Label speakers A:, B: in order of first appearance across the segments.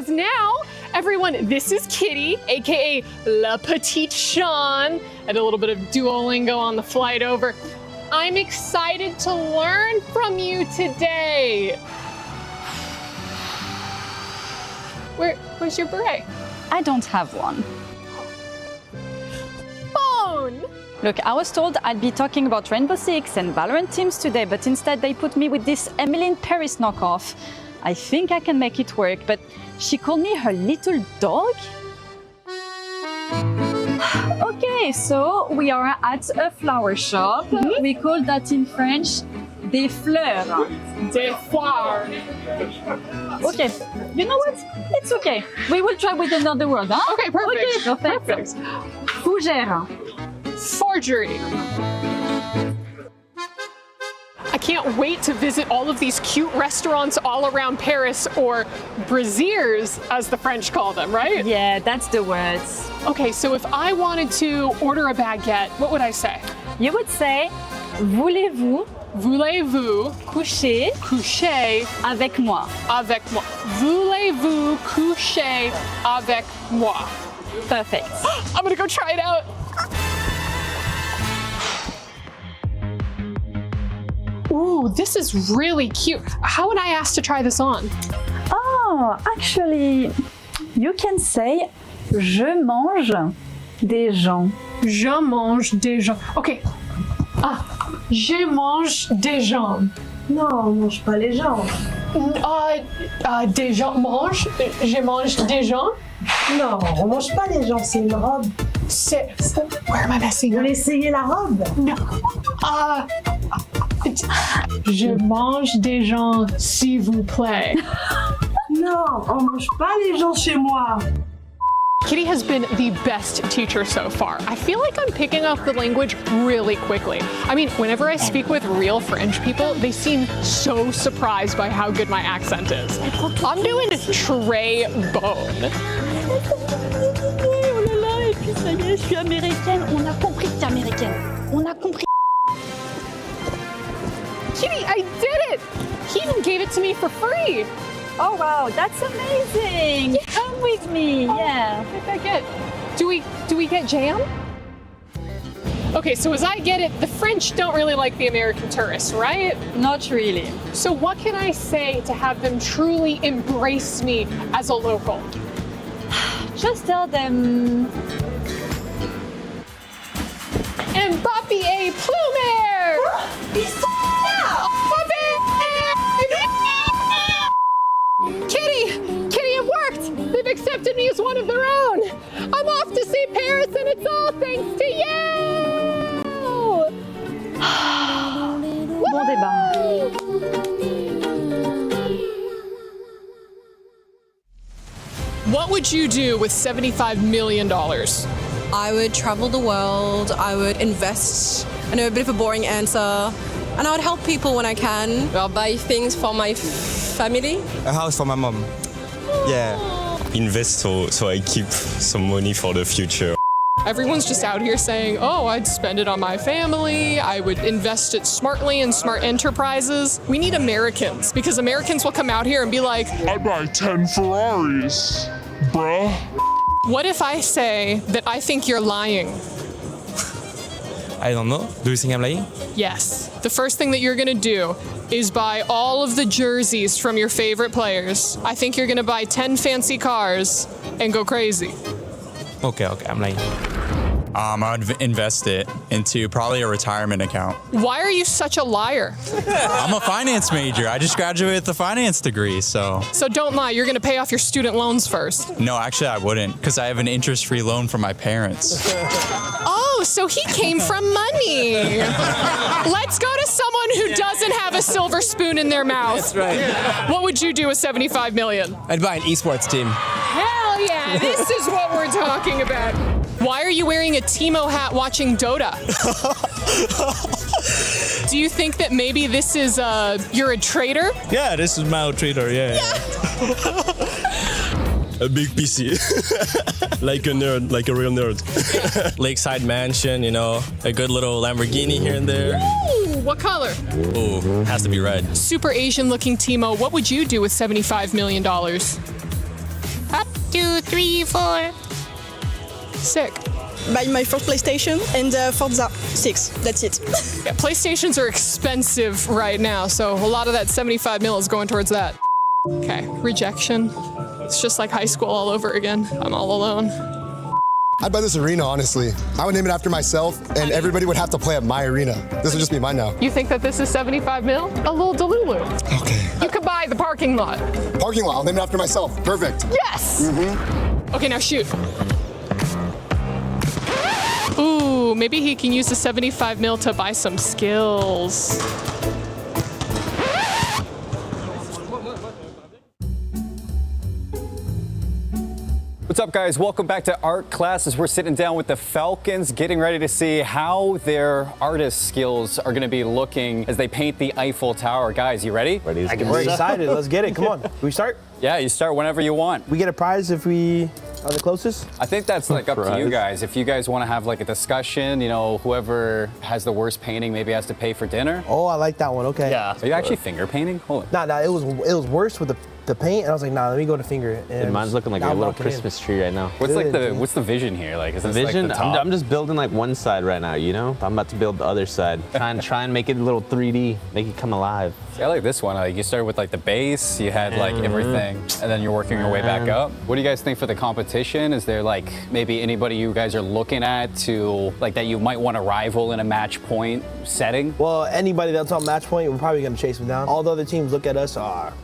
A: because now, everyone, this is Kitty, aka La Petite Sean, and a little bit of Duolingo on the flight over. I'm excited to learn from you today. Where's your beret?
B: I don't have one.
A: Phone!
B: Look, I was told I'd be talking about Rainbow Six and Valorant teams today, but instead they put me with this Emily in Paris knockoff. I think I can make it work, but she called me her little dog? Okay, so we are at a flower shop. We call that in French des fleurs.
A: Des fleurs.
B: Okay, you know what? It's okay. We will try with another word, huh?
A: Okay, perfect.
B: Okay, perfect. Fougère.
A: Forgery. I can't wait to visit all of these cute restaurants all around Paris, or brasiers, as the French call them, right?
B: Yeah, that's the words.
A: Okay, so if I wanted to order a baguette, what would I say?
B: You would say, voulez-vous
A: coucher
B: avec moi?
A: avec moi? Voulez-vous coucher avec moi?
B: Perfect.
A: I'm gonna go try it out. Ooh, this is really cute. How would I ask to try this on?
B: Oh, actually, you can say, je mange des gens.
A: Je mange des gens. Okay. Je mange des gens.
C: Non, on mange pas les gens.
A: Des gens mange? Je mange des gens?
C: Non, on mange pas les gens, c'est une robe.
A: Where am I messing
C: Vous
A: up?
C: voulez essayer la robe?
A: No. Je mange des gens, s'il vous plaît.
C: Non, on mange pas les gens chez moi.
A: Kitty has been the best teacher so far. I feel like I'm picking up the language really quickly. I mean, whenever I speak with real French people, they seem so surprised by how good my accent is. I'm doing très bon.
B: Oh là là, et puis ça y est, je suis américaine. On a compris que t'es américaine. On a compris.
A: Kitty, I did it! He even gave it to me for free.
B: Oh wow, that's amazing. Come with me, yeah.
A: What did I get? Do we get jam? Okay, so as I get it, the French don't really like the American tourists, right?
B: Not really.
A: So what can I say to have them truly embrace me as a local?
B: Just tell them.
A: Mbappé et Plumer! Kitty, it worked! They've accepted me as one of their own! I'm off to see Paris, and it's all thanks to you!
B: Bon débat.
A: What would you do with $75 million?
D: I would travel the world, I would invest, I know a bit of a boring answer, and I would help people when I can. I'll buy things for my family.
E: A house for my mom. Yeah.
F: Invest so I keep some money for the future.
A: Everyone's just out here saying, oh, I'd spend it on my family, I would invest it smartly in smart enterprises. We need Americans, because Americans will come out here and be like,
G: I buy 10 Ferraris, bruh.
A: what if I say that I think you're lying?
E: I don't know. Do you think I'm lying?
A: Yes. The first thing that you're gonna do is buy all of the jerseys from your favorite players. I think you're gonna buy 10 fancy cars and go crazy.
E: Okay, I'm lying.
H: I would invest it into probably a retirement account.
A: Why are you such a liar?
H: I'm a finance major. I just graduated with a finance degree, so.
A: So don't lie, you're gonna pay off your student loans first.
H: No, actually I wouldn't, because I have an interest-free loan from my parents.
A: Oh, so he came from money. Let's go to someone who doesn't have a silver spoon in their mouth.
I: That's right.
A: What would you do with $75 million?
I: I'd buy an esports team.
A: Hell yeah, this is what we're talking about. Why are you wearing a Teemo hat watching Dota? Do you think that maybe this is, you're a traitor?
F: Yeah, this is my trader, yeah. A big PC. Like a nerd, like a real nerd.
I: Lakeside mansion, you know, a good little Lamborghini here and there.
A: Ooh, what color?
I: Ooh, has to be red.
A: Super Asian looking Teemo, what would you do with $75 million?
D: 2, 3, 4.
A: Sick.
D: Buy my first PlayStation and Forza 6. That's it.
A: Yeah, PlayStations are expensive right now, so a lot of that 75 mil is going towards that. Okay, rejection. It's just like high school all over again. I'm all alone.
J: I'd buy this arena, honestly. I would name it after myself, and everybody would have to play at my arena. This would just be mine now.
A: You think that this is 75 mil? A little delulu.
J: Okay.
A: You could buy the parking lot.
J: Parking lot, I'll name it after myself. Perfect.
A: Yes! Okay, now shoot. Ooh, maybe he can use the 75 mil to buy some skills.
K: What's up, guys? Welcome back to art classes. We're sitting down with the Falcons, getting ready to see how their artist skills are going to be looking as they paint the Eiffel Tower. Guys, you ready?
L: We're excited. Let's get it. Come on. Can we start?
K: Yeah, you start whenever you want.
L: We get a prize if we are the closest?
K: I think that's like up to you guys. If you guys want to have like a discussion, you know, whoever has the worst painting maybe has to pay for dinner.
L: Oh, I like that one. Okay.
K: Yeah. Are you actually finger painting? Hold on.
L: Nah, it was worse with the paint, and I was like, nah, let me go to finger. And
M: mine's looking like a little Christmas tree right now.
K: What's the vision here? Like, is this
M: vision?
K: like the top?
M: I'm just building like one side right now, you know? I'm about to build the other side. Try and make it a little 3D, make it come alive.
K: See, I like this one. Like, you started with like the base, you had like everything, and then you're working your way back up. What do you guys think for the competition? Is there like maybe anybody you guys are looking at to like that you might want to rival in a match point setting?
L: Well, anybody that's on match point, we're probably gonna chase them down. All the other teams look at us,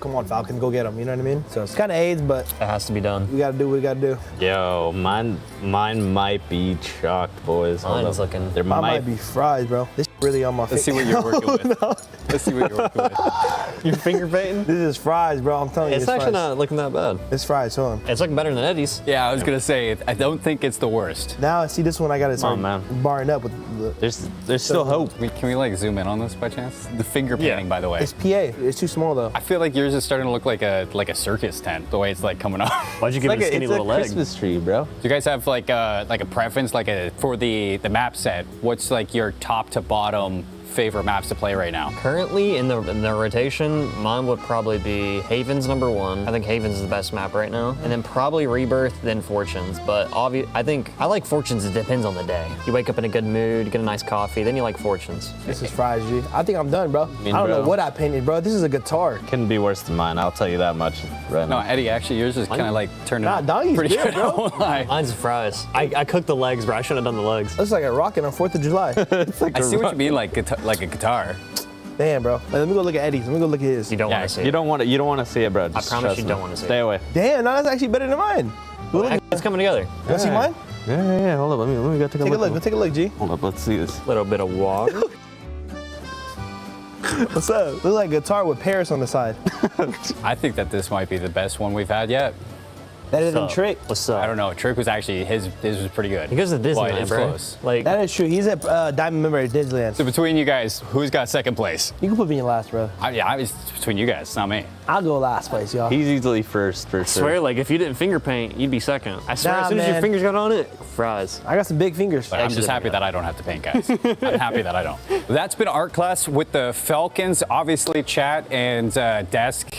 L: come on, Falcon, go get them. You know what I mean? So it's kind of AIDS, but
I: it has to be done.
L: We gotta do what we gotta do.
M: Yo, mine might be chalked, boys.
I: Mine's looking.
M: There
L: might be fries, bro. This really on my
K: Let's see what you're working with.
L: No.
K: Let's see what you're working with.
I: You're finger painting?
L: This is fries, bro. I'm telling you.
I: It's actually not looking that bad.
L: It's fries. Hold on.
I: It's looking better than Eddie's.
K: Yeah, I was gonna say I don't think it's the worst.
L: Now I see this one. I gotta start barring up with the.
M: There's still hope.
K: Can we like zoom in on this by chance? The finger painting, by the way.
L: It's PA. It's too small though.
K: I feel like yours is starting to look like a circus tent. The way it's like coming up.
I: Why'd you give it a skinny little leg?
M: It's a Christmas tree, bro.
K: Do you guys have like a preference, for the map set? What's like your top to bottom favorite maps to play right now?
I: Currently in the rotation, mine would probably be Haven's #1. I think Haven's is the best map right now, and then probably Rebirth, then Fortunes. But I think I like Fortunes. It depends on the day. You wake up in a good mood, get a nice coffee, then you like Fortunes.
L: This is fries, G. I think I'm done, bro. I don't know what I painted, bro. This is a guitar.
M: Couldn't be worse than mine. I'll tell you that much. Right
K: No,
M: now.
K: Eddie, actually, yours is kind of like turning out
L: Doggy's
K: pretty
L: good,
K: good, I
L: bro.
K: won't lie.
I: Mine's fries. I cooked the legs, bro. I shouldn't have done the legs.
L: Looks like a rocket on 4th of July.
K: I see what you mean, like a guitar.
L: Damn, bro. Let me go look at Eddie's. Let me go look at his.
I: You don't want to see it.
M: You don't want to see it, bro. Just
I: I promise
M: trust
I: you
M: me.
I: don't want to see it.
M: Stay away.
L: Damn, now that's actually better than mine.
I: It's coming together.
L: You want to see mine?
M: Yeah. Hold up. Let me go take a look.
L: Go take a look, G.
M: Hold up. Let's see this.
I: Little bit of water.
L: What's up? Look like a guitar with Paris on the side.
K: I think that this might be the best one we've had yet.
L: Better than Trick.
I: What's up?
K: I don't know. Trick was actually his was pretty good.
I: He goes to Disneyland,
K: But it's
I: bro.
K: close.
I: Like
L: That is true. He's a diamond member at Disneyland.
K: So between you guys, who's got second place?
L: You can put me in last, bro.
K: It's between you guys, not me.
L: I'll go last place, y'all.
M: He's easily first for
I: I swear, like if you didn't finger paint, you'd be second. I swear,
L: Nah,
I: as soon as your
L: man.
I: fingers got on it, fries.
L: I got some big fingers.
K: But I'm just happy that I don't have to paint, guys. I'm happy that I don't. That's been art class with the Falcons. Obviously, chat and desk,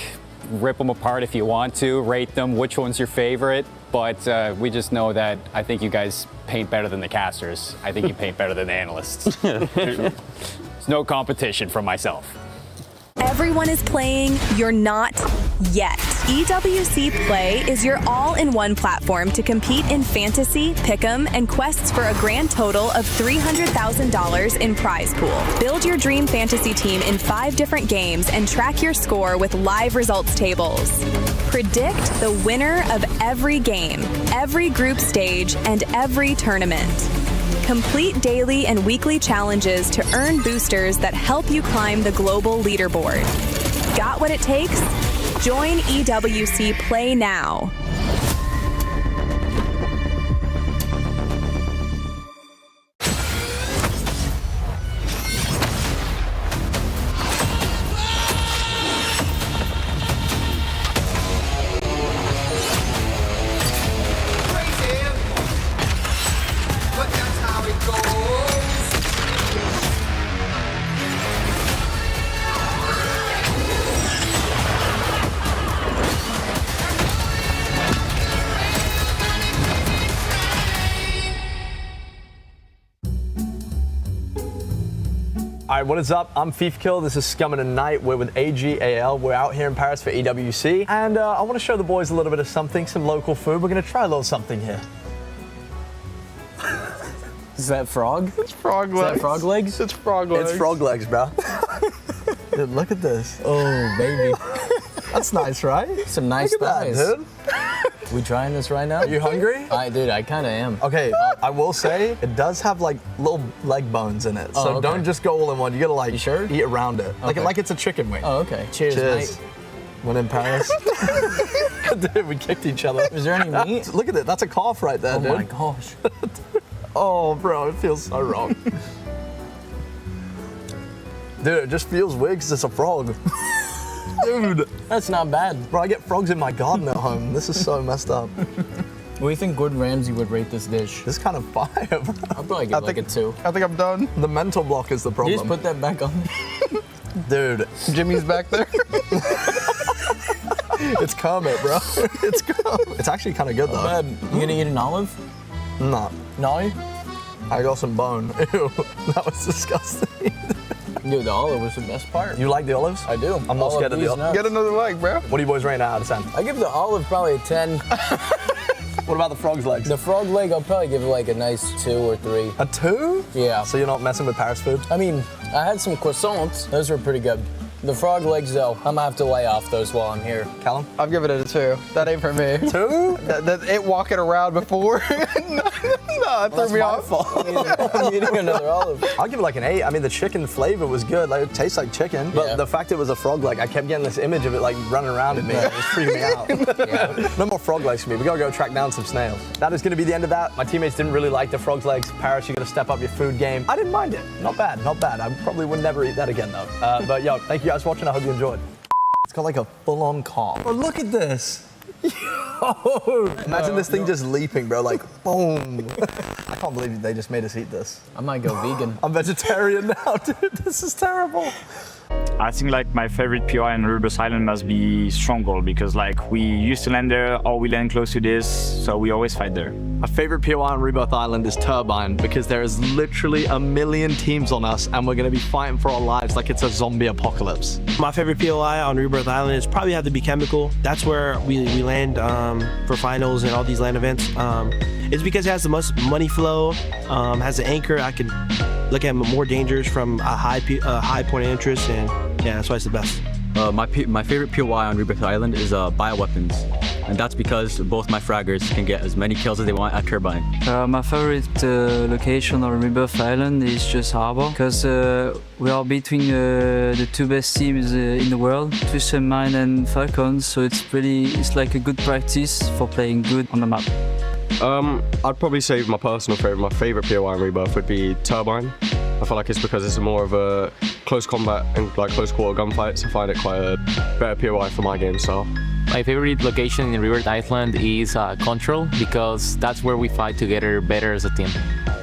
K: rip them apart if you want to, rate them, which one's your favorite. But we just know that I think you guys paint better than the casters. I think you paint better than the analysts. There's no competition from myself.
N: Everyone is playing, you're not yet. EWC Play is your all-in-one platform to compete in fantasy, pick'em, and quests for a grand total of $300,000 in prize pool. Build your dream fantasy team in 5 different games and track your score with live results tables. Predict the winner of every game, every group stage, and every tournament. Complete daily and weekly challenges to earn boosters that help you climb the global leaderboard. Got what it takes? Join EWC Play now.
L: All right, what is up? I'm Fiefkill. This is Scum of the Night. We're with AGAL. We're out here in Paris for EWC. And I want to show the boys a little bit of something, some local food. We're going to try a little something here.
O: Is that frog?
L: It's frog legs.
O: Is that frog legs?
L: It's frog legs. It's frog legs, bro. Dude, look at this.
O: Oh, baby.
L: That's nice, right?
O: Some nice thighs.
L: That, dude.
O: We trying this right now?
L: Are you hungry?
O: Dude, I kind of am.
L: Okay, I will say it does have like little leg bones in it, so don't just go all in one. You gotta like eat around it, like it's a chicken wing.
O: Oh, okay. Cheers, mate.
L: When in Paris. Dude, we kicked each other.
O: Is there any meat?
L: Look at it. That's a calf right there, dude.
O: Oh my gosh.
L: Oh, bro, it feels so wrong. Dude, it just feels weird because it's a frog. Dude.
O: That's not bad.
L: Bro, I get frogs in my garden at home. This is so messed up.
O: What do you think Gordon Ramsay would rate this dish?
L: This is kind of fire, bro.
O: I'd probably give like a 2.
L: I think I'm done. The mental block is the problem.
O: You just put that back on.
L: Dude.
O: Jimmy's back there.
L: It's Kermit, bro. It's Kermit. It's actually kind of good, though.
O: You gonna eat an olive?
L: No.
O: No?
L: I got some bone. Ew, that was disgusting.
O: Dude, the olive was the best part.
L: You like the olives?
O: I do.
L: I'm not scared of the olives.
O: Get
L: another leg, bro. What do you boys rate out of 10?
O: I give the olive probably a 10.
L: What about the frog's legs?
O: The frog leg, I'll probably give it like a nice 2 or 3.
L: A 2?
O: Yeah.
L: So you're not messing with Paris food?
O: I mean, I had some croissants. Those were pretty good. The frog legs, though, I'm gonna have to lay off those while I'm here.
L: Callum?
P: I'll give it a 2. That ain't for me.
L: 2?
P: It walking around before. No, it threw me off.
O: I'm eating another olive.
L: I'll give it like an 8. I mean, the chicken flavor was good. Like, it tastes like chicken. But the fact it was a frog leg, I kept getting this image of it like running around at me. It was freaking me out. No more frog legs for me. We gotta go track down some snails. That is gonna be the end of that. My teammates didn't really like the frog's legs. Paris, you gotta step up your food game. I didn't mind it. Not bad, not bad. I probably would never eat that again though. But yo, thank you guys for watching. I hope you enjoyed. It's got like a full-on calf. Oh, look at this. Yo, imagine this thing just leaping, bro, like boom. I can't believe they just made us eat this.
O: I might go vegan.
L: I'm vegetarian now, dude. This is terrible.
Q: I think like my favorite POI on Rebirth Island must be Stronghold because like we used to land there or we land close to this, so we always fight there.
L: My favorite POI on Rebirth Island is Turbine because there is literally a million teams on us and we're going to be fighting for our lives like it's a zombie apocalypse.
R: My favorite POI on Rebirth Island is probably have to be Chemical. That's where we land for finals and all these land events. It's because it has the most money flow, has an anchor. I can look at more dangers from a high point of interest, and yeah, that's why it's the best.
S: My favorite POI on Rebirth Island is bioweapons, and that's because both my fraggers can get as many kills as they want at Turbine.
T: My favorite location on Rebirth Island is just Harbor, because we are between the 2 best teams in the world, Twisted Mind and Falcons, so it's like a good practice for playing good on the map.
F: I'd probably say my favorite POI on Rebirth would be Turbine. I feel like it's because it's more of a close combat and like close quarter gunfights. I find it quite a better POI for my game style.
U: My favorite location in Rebirth Island is Control because that's where we fight together better as a team.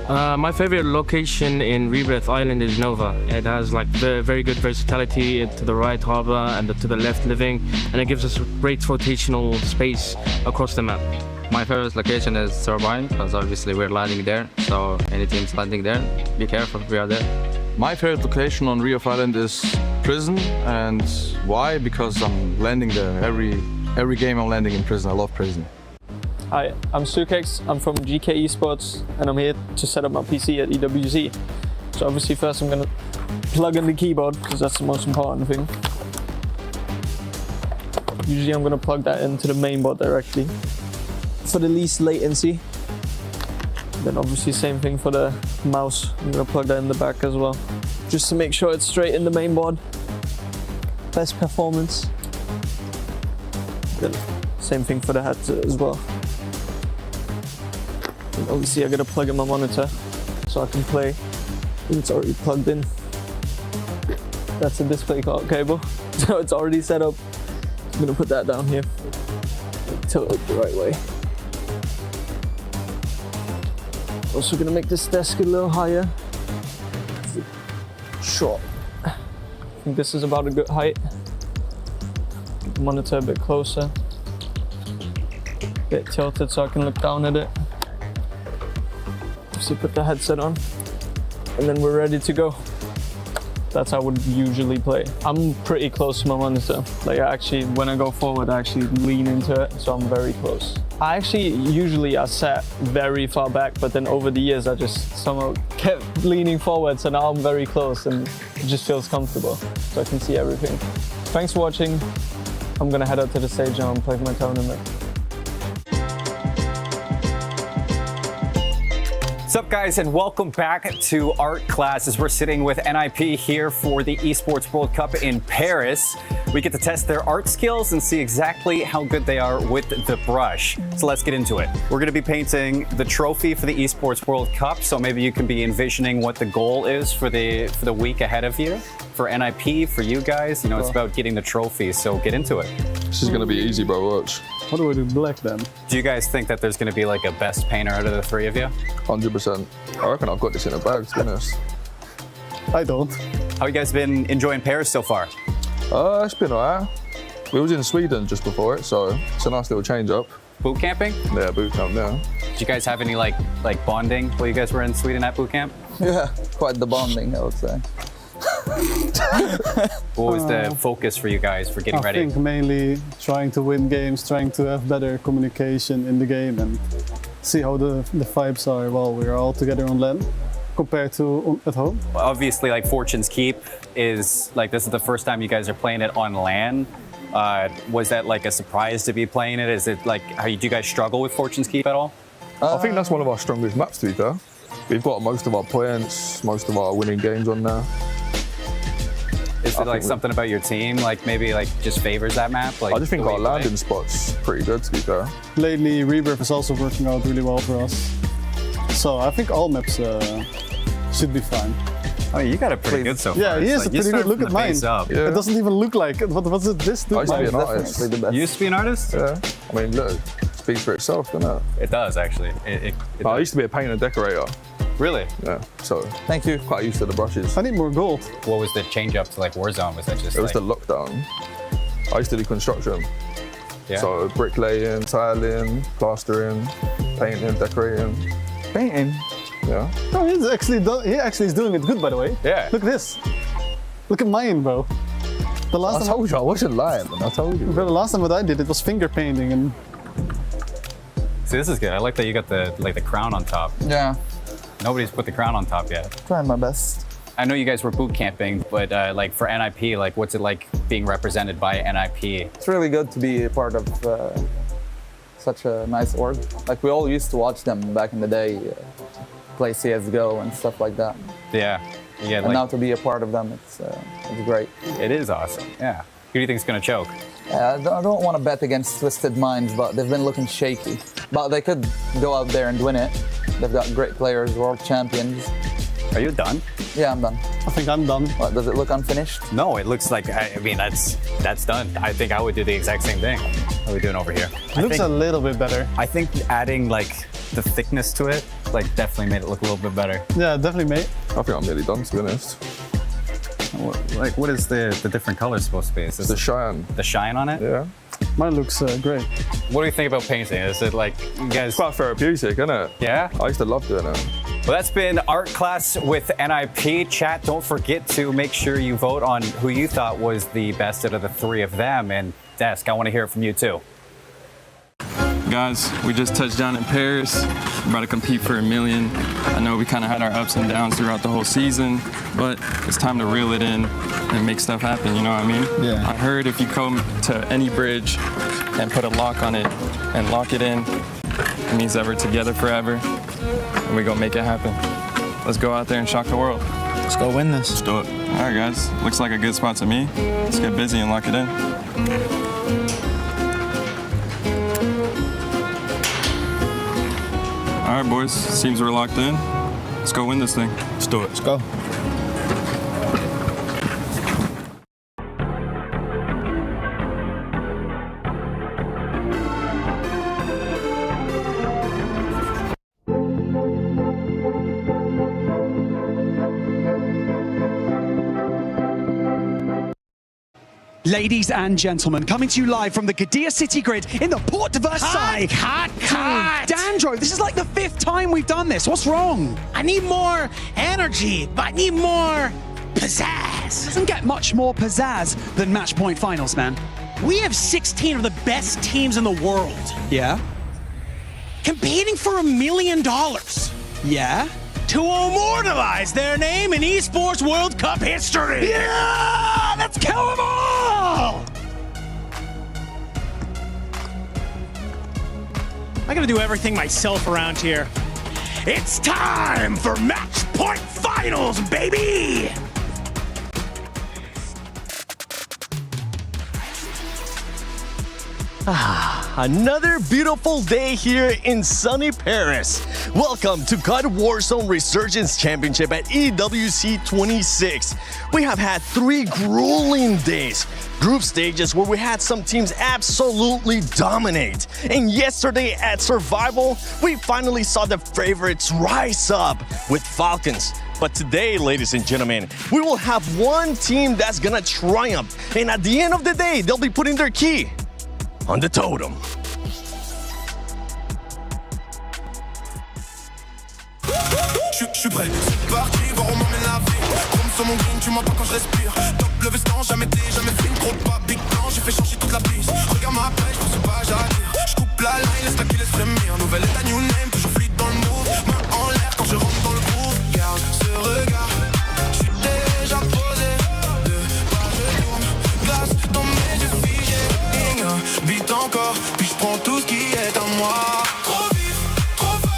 V: My favorite location in Rebirth Island is Nova. It has like very good versatility to the right harbor and to the left living, and it gives us great rotational space across the map.
W: My favorite location is Turbine because obviously we're landing there, so any teams landing there, be careful, we are there.
X: My favorite location on Rebirth Island is Prison, and why? Because I'm landing there. Every game I'm landing in Prison. I love Prison.
Y: Hi, I'm Sukex, I'm from GK Esports, and I'm here to set up my PC at EWC. So obviously first I'm gonna plug in the keyboard, because that's the most important thing. Usually I'm gonna plug that into the mainboard directly for the least latency. Then obviously same thing for the mouse. I'm gonna plug that in the back as well, just to make sure it's straight in the mainboard. Best performance. Then same thing for the headset as well. And obviously I gotta plug in my monitor so I can play. It's already plugged in. That's a display card cable, so it's already set up. I'm gonna put that down here. Tilt it the right way. Also gonna make this desk a little higher. Short. I think this is about a good height. Get the monitor a bit closer. Bit tilted so I can look down at it. So put the headset on, and then we're ready to go. That's how I would usually play. I'm pretty close to my monitor. Like actually, when I go forward, I actually lean into it, so I'm very close. I sat very far back, but then over the years, I just somehow kept leaning forward, so now I'm very close and it just feels comfortable, so I can see everything. Thanks for watching. I'm gonna head out to the stage and play for my tournament.
K: What's up, guys, and welcome back to Art Class as we're sitting with NIP here for the Esports World Cup in Paris. We get to test their art skills and see exactly how good they are with the brush. So let's get into it. We're going to be painting the trophy for the Esports World Cup, so maybe you can be envisioning what the goal is for the week ahead of you. For NIP, for you guys, you know, it's about getting the trophy, so get into it.
X: This is going to be easy, bro. Watch.
B: What do we do black then?
K: Do you guys think that there's going to be like a best painter out of the three of you?
X: 100%. I reckon I've got this in a bag, to be honest.
B: I don't.
K: How you guys been enjoying Paris so far?
X: It's been alright. We was in Sweden just before it, so it's a nice little change up.
K: Boot camping?
X: Yeah, boot camp, yeah.
K: Did you guys have any like bonding while you guys were in Sweden at boot camp?
P: Yeah, quite the bonding, I would say.
K: What was the focus for you guys for getting ready?
B: I think mainly trying to win games, trying to have better communication in the game and see how the vibes are while we're all together on LAN compared to at home.
K: Obviously, like Fortune's Keep is like, this is the first time you guys are playing it on LAN. Was that like a surprise to be playing it? Is it like, do you guys struggle with Fortune's Keep at all?
X: I think that's one of our strongest maps, to be fair. We've got most of our points, most of our winning games on there.
K: Is it like something about your team, like maybe like just favors that map? Like,
X: I just think our landing spot's pretty good, to be fair.
B: Lately, Rebirth is also working out really well for us. So I think all maps should be fine.
K: Oh, you got it pretty good so far.
B: Yeah, he is pretty good. Look at mine.
K: Yeah.
B: It doesn't even look like it. What's it? This
X: I used to be an artist.
K: You used to be an artist?
X: Yeah. I mean, look, it speaks for itself, doesn't it?
K: It does, actually.
X: I used to be a painter decorator.
K: Really?
X: Yeah, so
P: thank you.
X: Quite used to the brushes.
B: I need more gold.
K: What was the change up to like Warzone? Was that just
X: It was the lockdown. I used to do construction.
K: Yeah.
X: So bricklaying, tiling, plastering, painting, decorating.
P: Painting?
X: Yeah.
B: Oh, he actually is doing it good, by the way.
K: Yeah.
B: Look at this. Look at mine, bro. The last
X: I told you I wasn't lying, man. I told you.
B: Bro, the last time what I did, it was finger painting and.
K: See, this is good. I like that you got the crown on top.
P: Yeah.
K: Nobody's put the crown on top yet.
P: Trying my best.
K: I know you guys were boot camping, but like for NIP, like what's it like being represented by NIP?
P: It's really good to be a part of such a nice org. Like we all used to watch them back in the day, play CSGO and stuff like that.
K: Yeah. Yeah.
P: And now to be a part of them, it's great.
K: It is awesome. Yeah. Who do you think is gonna choke?
P: I don't want to bet against Twisted Minds, but they've been looking shaky. But they could go out there and win it. They've got great players, world champions.
K: Are you done?
P: Yeah, I'm done.
B: I think I'm done.
P: What, does it look unfinished?
K: No, it looks like, I mean, that's done. I think I would do the exact same thing. What are we doing over here?
B: It looks a little bit better.
K: I think adding like the thickness to it, like definitely made it look a little bit better.
B: Yeah, definitely made.
X: I think I'm nearly done, to be honest.
K: Like, what is the different colors supposed to be? Is this
X: the shine.
K: The shine on it?
X: Yeah.
B: Mine looks great.
K: What do you think about painting? Is it like, you guys...
X: It's quite therapeutic, isn't it?
K: Yeah?
X: I used to love doing it.
K: Well, that's been Art Class with NIP. Chat, don't forget to make sure you vote on who you thought was the best out of the three of them. And Desk, I want to hear it from you too.
C: Guys, we just touched down in Paris. We're about to compete for $1 million. I know we kind of had our ups and downs throughout the whole season, but it's time to reel it in and make stuff happen, you know what I mean?
B: Yeah.
C: I heard if you come to any bridge and put a lock on it and lock it in, it means that we're together forever and we're gonna make it happen. Let's go out there and shock the world.
P: Let's go win this.
C: Let's do it. All right, guys. Looks like a good spot to me. Let's get busy and lock it in. All right, boys. Seems we're locked in. Let's go win this thing. Let's do it.
P: Let's go.
E: Ladies and gentlemen, coming to you live from the Gadir City Grid in the Porte de Versailles.
G: Cut!
E: Dandro, this is like the 5th time we've done this. What's wrong?
G: I need more energy, but I need more pizzazz.
E: pizzazz. Doesn't get much more pizzazz than match point finals, man.
A: We have 16 of the best teams in the world
E: Yeah?
A: competing for $1 million
E: Yeah?
A: to immortalize their name in Esports World Cup history.
E: Yeah! Let's kill them all!
A: I gotta do everything myself around here. It's time for match point finals, baby!
D: Another beautiful day here in sunny Paris. Welcome to COD Warzone Resurgence Championship at EWC 26. We have had 3 grueling days. Group stages where we had some teams absolutely dominate. And yesterday at Survival, we finally saw the favorites rise up with Falcons. But today, ladies and gentlemen, we will have one team that's gonna triumph. And at the end of the day, they'll be putting their key on the totem.
G: Je suis prêt, c'est parti, voir on m'emmène la vie. Comme sur mon green, tu m'entends quand je respire. Top le veston, jamais fait une trop de pas. Big plan, j'ai fait changer toute la piste. Regarde ma pêche, je pense pas j'attire. Je coupe la line, laisse ta qui laisse frémir. Nouvel état, new name, toujours fluide dans le move. Main en l'air quand je rentre dans le groove. Garde ce regard, je suis déjà posé. De pas je tourne, glace dans mes yeux figés. Vite encore, puis je prends tout ce qui est à moi. Trop vite, trop fort.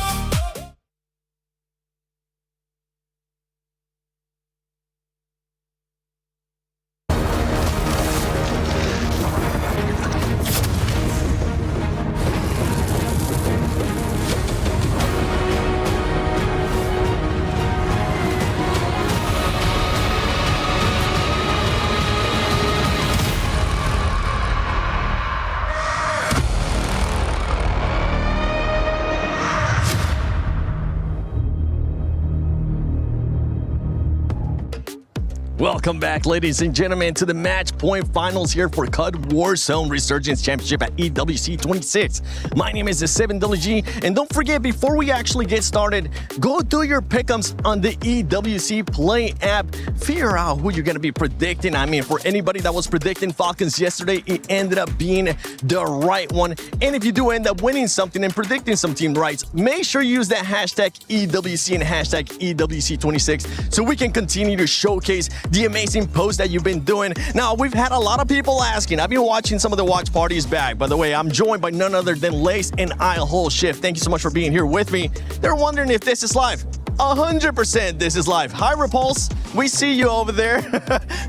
D: Welcome back, ladies and gentlemen, to the match point finals here for COD Warzone Resurgence Championship at EWC 26. My name is the 7WG, and don't forget, before we actually get started, go do your pick'ems on the EWC Play app. Figure out who you're going to be predicting. I mean, for anybody that was predicting Falcons yesterday, it ended up being the right one. And if you do end up winning something and predicting some team rights, make sure you use that hashtag EWC and hashtag EWC26 so we can continue to showcase the amazing posts that you've been doing. Now, we've had a lot of people asking. I've been watching some of the watch parties back. By the way, I'm joined by none other than Lace and Whole Shift. Thank you so much for being here with me. They're wondering if this is live. 100% this is live. Hi, Repulse. We see you over there.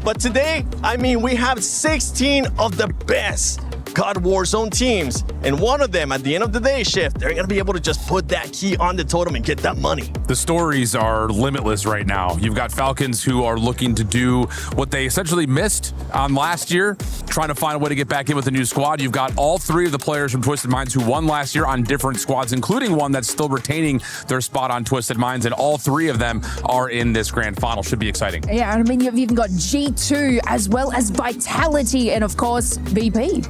D: But today, I mean, we have 16 of the best COD Warzone teams, and one of them at the end of the day shift, they're gonna be able to just put that key on the totem and get that money.
H: The stories are limitless right now. You've got Falcons who are looking to do what they essentially missed on last year, trying to find a way to get back in with a new squad. You've got all 3 of the players from Twisted Minds who won last year on different squads, including one that's still retaining their spot on Twisted Minds, and all 3 of them are in this grand final. Should be exciting.
J: Yeah, I mean, you've even got G2 as well as Vitality and, of course, VP.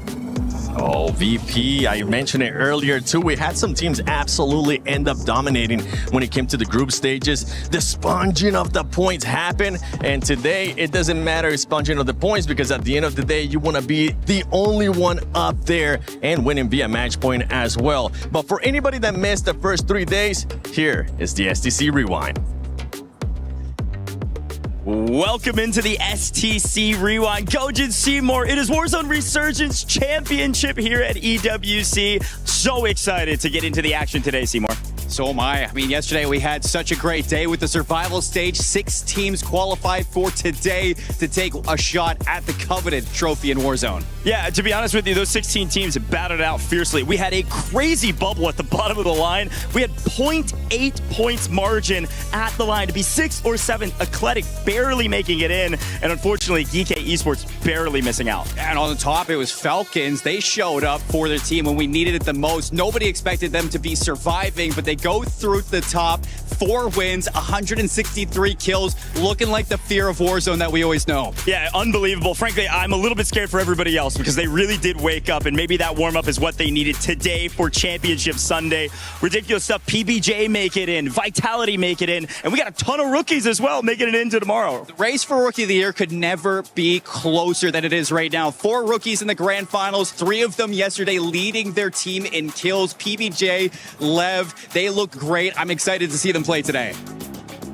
D: Oh, VP, I mentioned it earlier too. We had some teams absolutely end up dominating when it came to the group stages. The sponging of the points happened, and today it doesn't matter sponging of the points because at the end of the day, you want to be the only one up there and winning via match point as well. But for anybody that missed the first 3 days, here is the STC Rewind.
Z: Welcome into the STC Rewind. Gojin Seymour, it is Warzone Resurgence Championship here at EWC. So excited to get into the action today, Seymour.
E: So am I. I mean, yesterday we had such a great day with the survival stage. 6 teams qualified for today to take a shot at the coveted trophy in Warzone.
Z: Yeah, to be honest with you, those 16 teams battled it out fiercely. We had a crazy bubble at the bottom of the line. We had 0.8 points margin at the line to be 6 or 7. Eclectic barely making it in, and unfortunately, GK Esports barely missing out.
E: And on the top, it was Falcons. They showed up for their team when we needed it the most. Nobody expected them to be surviving, but they go through the top. 4 wins, 163 kills, looking like the fear of Warzone that we always know.
Z: Yeah, unbelievable. Frankly, I'm a little bit scared for everybody else because they really did wake up, and maybe that warm-up is what they needed today for Championship Sunday. Ridiculous stuff. PBJ make it in, Vitality make it in, and we got a ton of rookies as well making it into tomorrow.
E: The race for Rookie of the Year could never be closer than it is right now. 4 rookies in the grand finals, 3 of them yesterday leading their team in kills. PBJ, Lev, they look great. I'm excited to see them play today.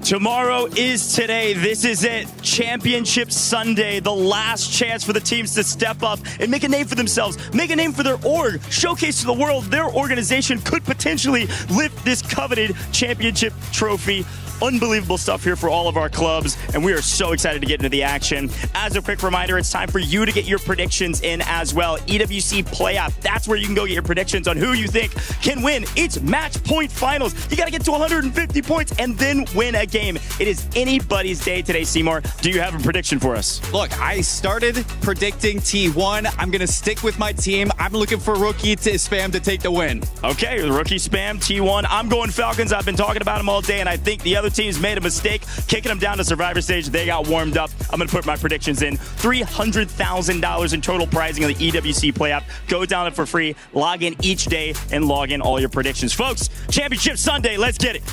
Z: Tomorrow is today. This is it. Championship Sunday. The last chance for the teams to step up and make a name for themselves, make a name for their org, showcase to the world their organization could potentially lift this coveted championship trophy. Unbelievable stuff here for all of our clubs, and we are so excited to get into the action. As a quick reminder, it's time for you to get your predictions in as well. EWC Play App, that's where you can go get your predictions on who you think can win. It's match point finals. You got to get to 150 points and then win a game. It is anybody's day today, Seymour. Do you have a prediction for us?
E: Look, I started predicting T1. I'm going to stick with my team. I'm looking for Rookie to spam to take the win.
Z: Okay, the Rookie spam, T1. I'm going Falcons. I've been talking about them all day, and I think the other teams made a mistake kicking them down to Survivor Stage. They got warmed up. I'm going to put my predictions in. $300,000 in total prizing on the EWC Play App. Go download for free. Log in each day and log in all your predictions. Folks, Championship Sunday. Let's get it.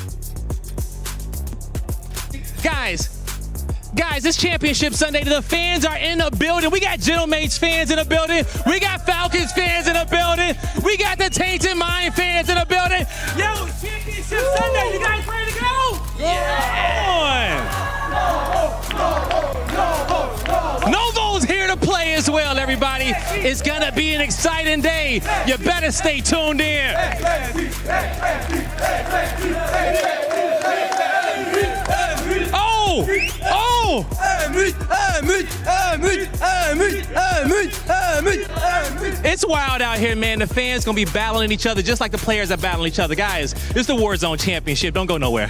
I: Guys, it's Championship Sunday. The fans are in the building. We got Gentleman's fans in the building. We got Falcons fans in the building. We got the Tainted Mind fans in the building. Yo, Championship Sunday. You guys ready to go? Yeah. Novo's here to play as well, everybody. It's going to be an exciting day. You better stay tuned in. It's wild out here, man. The fans gonna be battling each other just like the players are battling each other. Guys, this is the Warzone Championship. Don't go nowhere.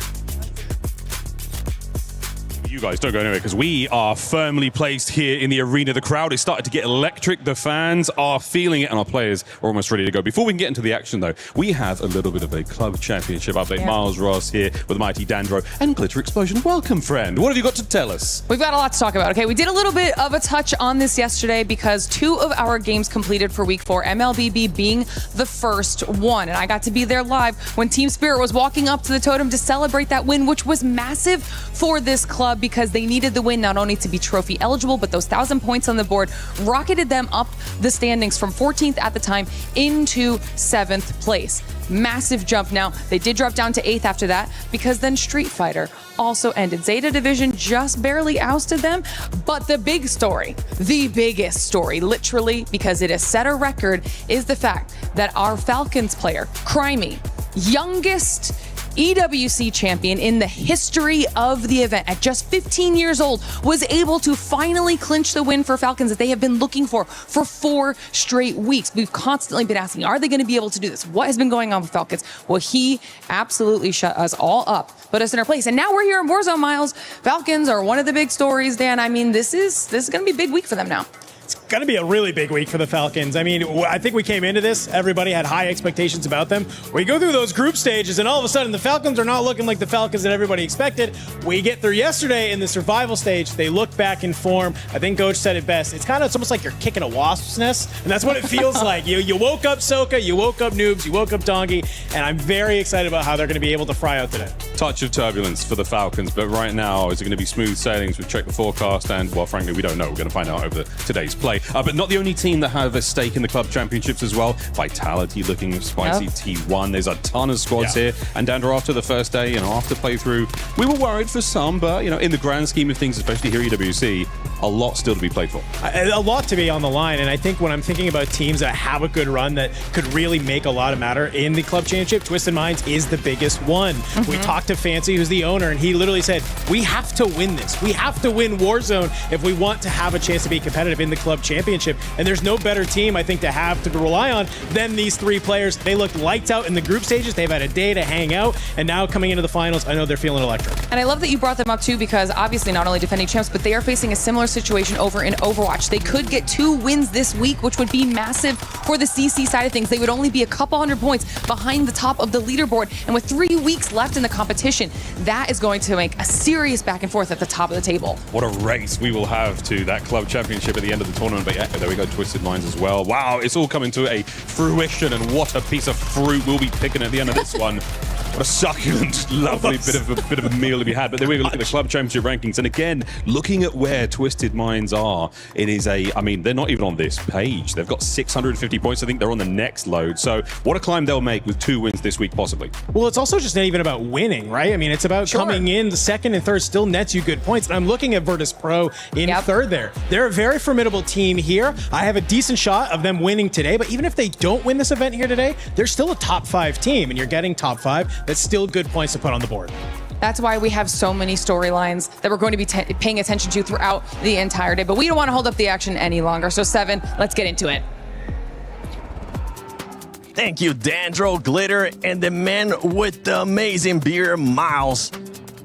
L: You guys don't go anywhere because we are firmly placed here in the arena. The crowd is starting to get electric. The fans are feeling it, and our players are almost ready to go. Before we can get into the action, though, we have a little bit of a club championship update. Yeah. Miles Ross here with Mighty Dandro and Glitter Explosion. Welcome, friend. What have you got to tell us?
M: We've got a lot to talk about. Okay, we did a little bit of a touch on this yesterday because 2 of our games completed for Week 4, MLBB being the first one. And I got to be there live when Team Spirit was walking up to the totem to celebrate that win, which was massive for this club because they needed the win not only to be trophy eligible, but those 1,000 points on the board rocketed them up the standings from 14th at the time into 7th place. Massive jump. Now, they did drop down to 8th after that because then Street Fighter also ended. Zeta Division just barely ousted them, but the big story, the biggest story, literally, because it has set a record, is the fact that our Falcons player, Crimey, youngest EWC champion in the history of the event at just 15 years old, was able to finally clinch the win for Falcons that they have been looking for 4 straight weeks. We've constantly been asking, are they going to be able to do this? What has been going on with Falcons? Well, he absolutely shut us all up, put us in our place. And now we're here in Warzone, Miles. Falcons are one of the big stories, Dan. I mean, this is going to be a big week for them now.
A: It's going to be a really big week for the Falcons. I mean, I think we came into this, everybody had high expectations about them. We go through those group stages, and all of a sudden, the Falcons are not looking like the Falcons that everybody expected. We get through yesterday in the survival stage. They look back in form. I think Coach said it best. It's almost like you're kicking a wasp's nest, and that's what it feels like. You woke up Soka, you woke up Noobs, you woke up Dongi, and I'm very excited about how they're going to be able to fry out today.
L: Touch of turbulence for the Falcons, but right now, is it going to be smooth sailings? We've checked the forecast, and, well, frankly, we don't know. We're going to find out over today's play. But not the only team that have a stake in the club championships as well. Vitality looking spicy. Yep. T1. There's a ton of squads here. And Dandra, after the first day, after playthrough, we were worried for some, but, in the grand scheme of things, especially here at EWC, a lot still to be played for.
A: A lot to be on the line, and I think when I'm thinking about teams that have a good run that could really make a lot of matter in the club championship, Twisted Minds is the biggest one. Mm-hmm. We talked to Fancy, who's the owner, and he literally said, we have to win this. We have to win Warzone if we want to have a chance to be competitive in the club championship. And there's no better team, I think, to have to rely on than these 3 players. They looked lights out in the group stages. They've had a day to hang out, and now coming into the finals, I know they're feeling electric.
M: And I love that you brought them up too, because obviously not only defending champs, but they are facing a similar situation over in Overwatch. They could get 2 wins this week, which would be massive for the CC side of things. They would only be a couple hundred points behind the top of the leaderboard. And with 3 weeks left in the competition, that is going to make a serious back and forth at the top of the table.
L: What a race we will have to that club championship at the end of the tournament. But yeah, there we go, Twisted Minds as well. Wow, it's all coming to a fruition, and what a piece of fruit we'll be picking at the end of this one. What a succulent, lovely bit of a meal to be had. But then we look at the club championship rankings, and again, looking at where Twisted Minds are, it is I mean, they're not even on this page. They've got 650 points. I think they're on the next load. So what a climb they'll make with 2 wins this week, possibly.
A: Well, it's also just not even about winning, right? I mean, it's about coming in. The second and third still nets you good points. And I'm looking at Virtus Pro in third there. They're a very formidable team here. I have a decent shot of them winning today, but even if they don't win this event here today, they're still a top 5 team, and you're getting top 5. That's still good points to put on the board.
M: That's why we have so many storylines that we're going to be paying attention to throughout the entire day. But we don't want to hold up the action any longer. So, Seven, let's get into it.
D: Thank you, Dandro, Glitter, and the man with the amazing beer, Miles.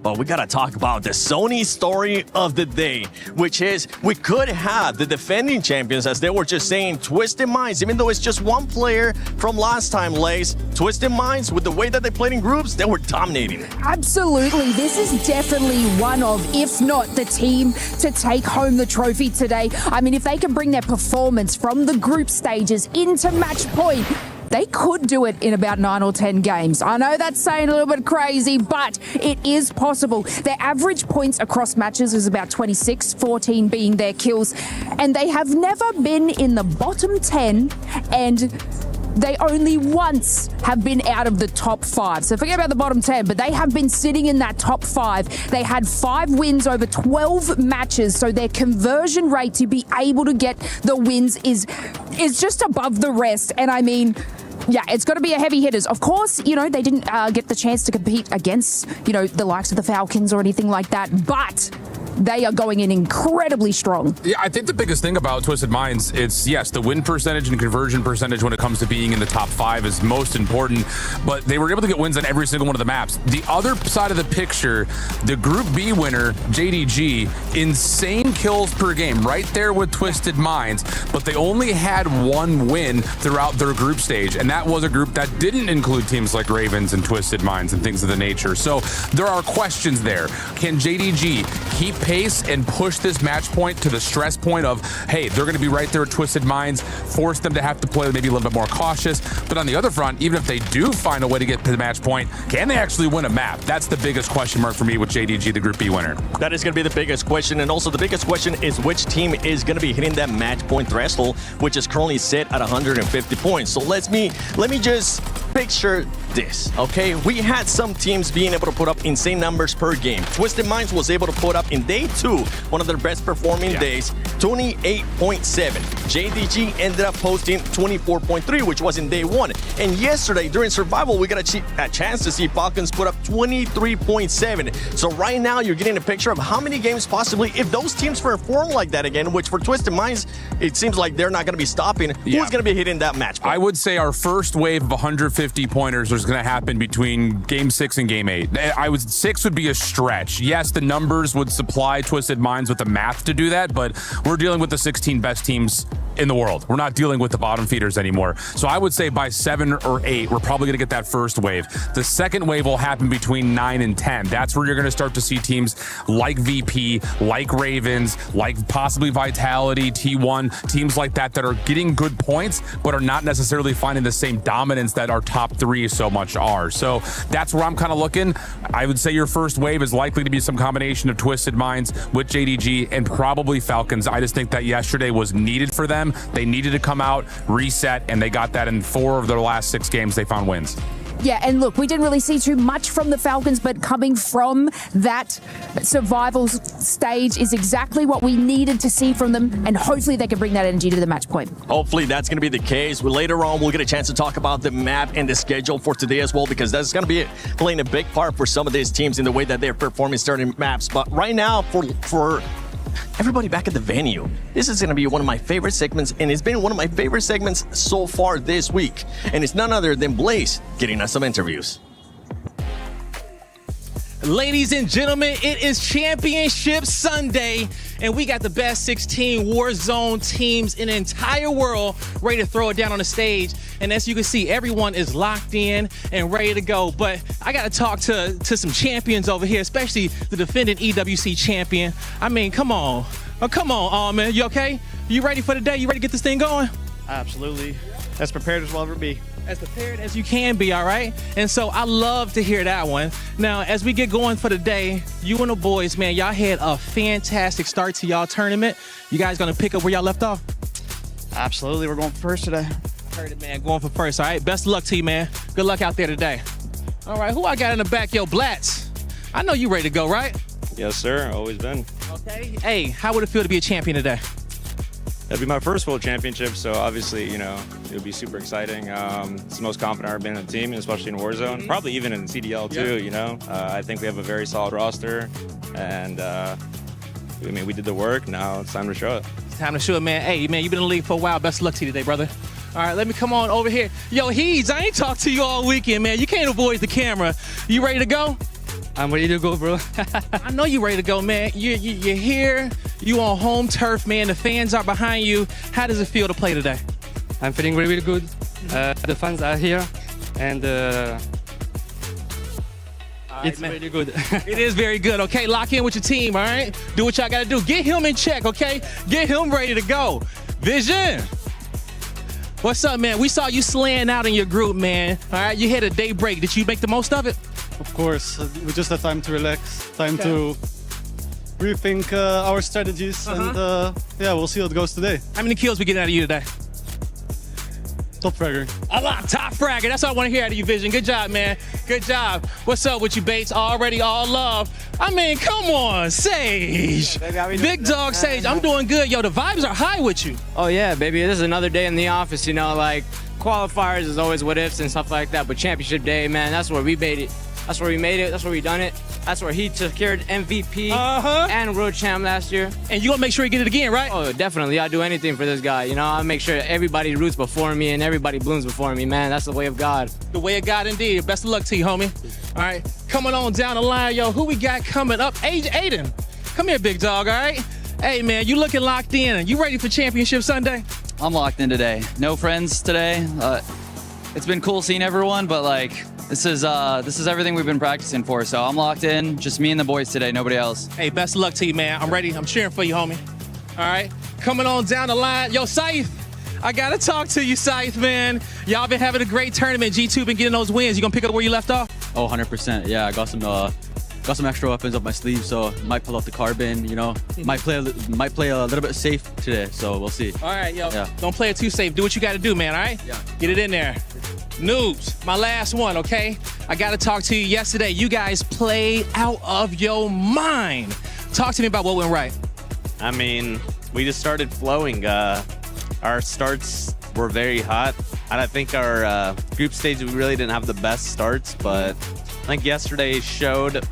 D: But we gotta talk about the Sony story of the day, which is we could have the defending champions, as they were just saying, Twisted Minds, even though it's just one player from last time, Lace. Twisted Minds, with the way that they played in groups, they were dominating.
J: Absolutely. This is definitely one of, if not the team to take home the trophy today. I mean, if they can bring their performance from the group stages into match point, they could do it in about 9 or 10 games. I know that's saying a little bit crazy, but it is possible. Their average points across matches is about 26, 14 being their kills, and they have never been in the bottom 10, and they only once have been out of the top 5. So forget about the bottom 10, but they have been sitting in that top 5. They had 5 wins over 12 matches, so their conversion rate to be able to get the wins is just above the rest. And I mean, yeah, it's got to be a heavy hitters. Of course, you know, they didn't get the chance to compete against, you know, the likes of the Falcons or anything like that, but they are going in incredibly strong.
H: Yeah, I think the biggest thing about Twisted Minds, it's, yes, the win percentage and conversion percentage when it comes to being in the top 5 is most important, but they were able to get wins on every single one of the maps. The other side of the picture, the Group B winner, JDG, insane kills per game, right there with Twisted Minds, but they only had 1 win throughout their group stage, and that was a group that didn't include teams like Ravens and Twisted Minds and things of the nature. So there are questions there. Can JDG keep pace and push this match point to the stress point of, hey, they're going to be right there at Twisted Minds, force them to have to play maybe a little bit more cautious. But on the other front, even if they do find a way to get to the match point, can they actually win a map? That's the biggest question mark for me with JDG, the Group B winner.
D: That is going to be the biggest question. And also the biggest question is which team is going to be hitting that match point threshold, which is currently set at 150 points. So let me just picture this, okay? We had some teams being able to put up insane numbers per game. Twisted Minds was able to put up in day 2, one of their best performing days, 28.7. JDG ended up posting 24.3, which was in day 1. And yesterday during Survival, we got a chance to see Falcons put up 23.7. So right now you're getting a picture of how many games possibly, if those teams perform like that again, which for Twisted Minds, it seems like they're not going to be stopping, who's going to be hitting that match point?
H: I would say our first wave of 150 pointers was going to happen between Game 6 and Game 8. 6 would be a stretch. Yes, the numbers would supply Twisted Minds with the math to do that, but we're dealing with the 16 best teams in the world. We're not dealing with the bottom feeders anymore. So I would say by 7 or 8, we're probably going to get that first wave. The second wave will happen between 9 and 10. That's where you're going to start to see teams like VP, like Ravens, like possibly Vitality, T1, teams like that are getting good points, but are not necessarily finding the same dominance that our top 3 so much are. So that's where I'm kind of looking. I would say your first wave is likely to be some combination of Twisted Minds with JDG and probably Falcons. I just think that yesterday was needed for them. They needed to come out, reset, and they got that in 4 of their last 6 games. They found wins.
J: Yeah, and look, we didn't really see too much from the Falcons, but coming from that survival stage is exactly what we needed to see from them, and hopefully they can bring that energy to the match point.
D: Hopefully that's going to be the case. Later on, we'll get a chance to talk about the map and the schedule for today as well, because that's going to be playing a big part for some of these teams in the way that they're performing certain maps. But right now, for everybody back at the venue, this is going to be one of my favorite segments, and it's been one of my favorite segments so far this week. And it's none other than Blaze getting us some interviews.
I: Ladies and gentlemen, it is Championship Sunday, and we got the best 16 Warzone teams in the entire world ready to throw it down on the stage. And as you can see, everyone is locked in and ready to go. But I got to talk to some champions over here, especially the defending EWC champion. I mean, come on. Oh, come on, man. You okay? You ready for the day? You ready to get this thing going?
N: Absolutely. As prepared as we'll ever be.
I: As prepared as you can be, all right? And so I love to hear that one. Now, as we get going for the day, you and the boys, man, y'all had a fantastic start to y'all tournament. You guys gonna pick up where y'all left off?
N: Absolutely, we're going for first today.
I: Heard it, man, going for first, all right? Best of luck to you, man. Good luck out there today. All right, who I got in the back? Yo, Blatz. I know you ready to go, right?
O: Yes, sir, always been.
I: Okay. Hey, how would it feel to be a champion today?
O: That'd be my first World Championship, so obviously, you know, it would be super exciting. It's the most confident I've ever been in the team, especially in Warzone. Probably even in CDL too, you know. I think we have a very solid roster, and I mean, we did the work. Now it's time to show it.
I: It's time to show it, man. Hey, man, you've been in the league for a while. Best of luck to you today, brother. All right, let me come on over here. Yo, Heeds, I ain't talked to you all weekend, man. You can't avoid the camera. You ready to go?
N: I'm ready to go, bro.
I: I know you're ready to go, man. You're here. You on home turf, man. The fans are behind you. How does it feel to play today?
N: I'm feeling really, really good. The fans are here, and it's really good.
I: It is very good, okay? Lock in with your team, all right? Do what y'all got to do. Get him in check, okay? Get him ready to go. Vision. What's up, man? We saw you slaying out in your group, man. All right, you had a day break. Did you make the most of it?
B: Of course, we just had time to relax, time to rethink our strategies, and yeah, we'll see how it goes today.
I: How many kills we getting out of you today?
B: Top fragger.
I: A lot, top fragger. That's what I want to hear out of you, Vision. Good job, man. Good job. What's up with you, Bates? Already all love. I mean, come on, Sage.
N: Yeah, baby,
I: Big dog Sage. I'm doing good. Yo, the vibes are high with you.
N: Oh yeah, baby. This is another day in the office. You know, like qualifiers is always what ifs and stuff like that, but championship day, man, that's where we made it. That's where we made it. That's where we done it. That's where he secured MVP and World Champ last year.
I: And you gonna make sure you get it again, right?
N: Oh, definitely. I'll do anything for this guy. You know, I'll make sure everybody roots before me and everybody blooms before me, man. That's the way of God.
I: The way of God, indeed. Best of luck to you, homie. All right, coming on down the line, yo. Who we got coming up? Aiden. Come here, big dog. All right. Hey, man, you looking locked in? You ready for Championship Sunday?
Q: I'm locked in today. No friends today. It's been cool seeing everyone, but like. This is everything we've been practicing for, so I'm locked in. Just me and the boys today, nobody else.
I: Hey, best of luck to you, man. I'm ready. I'm cheering for you, homie. All right, coming on down the line. Yo, Scythe, I got to talk to you, Scythe, man. Y'all been having a great tournament. G2 been getting those wins. You going to pick up where you left off?
Q: Oh, 100%. Yeah, I got some extra weapons up my sleeve, so might pull out the carbon, you know. Might play a little bit safe today, so we'll see.
I: All right, yo. Yeah. Don't play it too safe. Do what you got to do, man, all right?
Q: Yeah.
I: Get it in there. Noobs, my last one, okay? I got to talk to you yesterday. You guys played out of your mind. Talk to me about what went right.
R: I mean, we just started flowing. Our starts were very hot. And I think our group stage, we really didn't have the best starts, but I think yesterday showed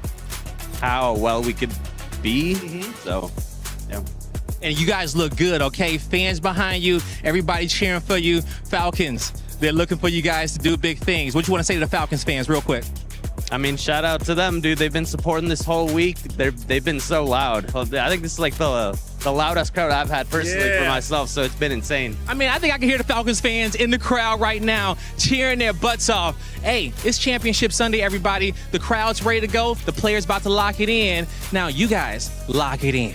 R: how well we could be. So, yeah.
I: And you guys look good, okay? Fans behind you, everybody cheering for you. Falcons, they're looking for you guys to do big things. What you want to say to the Falcons fans real quick?
R: I mean, shout out to them, dude. They've been supporting this whole week. They've been so loud. I think this is like the loudest crowd I've had personally for myself, so it's been insane.
I: I mean, I think I can hear the Falcons fans in the crowd right now cheering their butts off. Hey, it's Championship Sunday, everybody. The crowd's ready to go. The players about to lock it in. Now, you guys lock it in.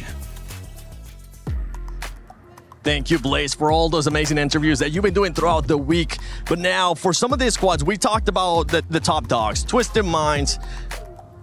D: Thank you, Blaze, for all those amazing interviews that you've been doing throughout the week. But now, for some of these squads, we talked about the top dogs, Twisted Minds,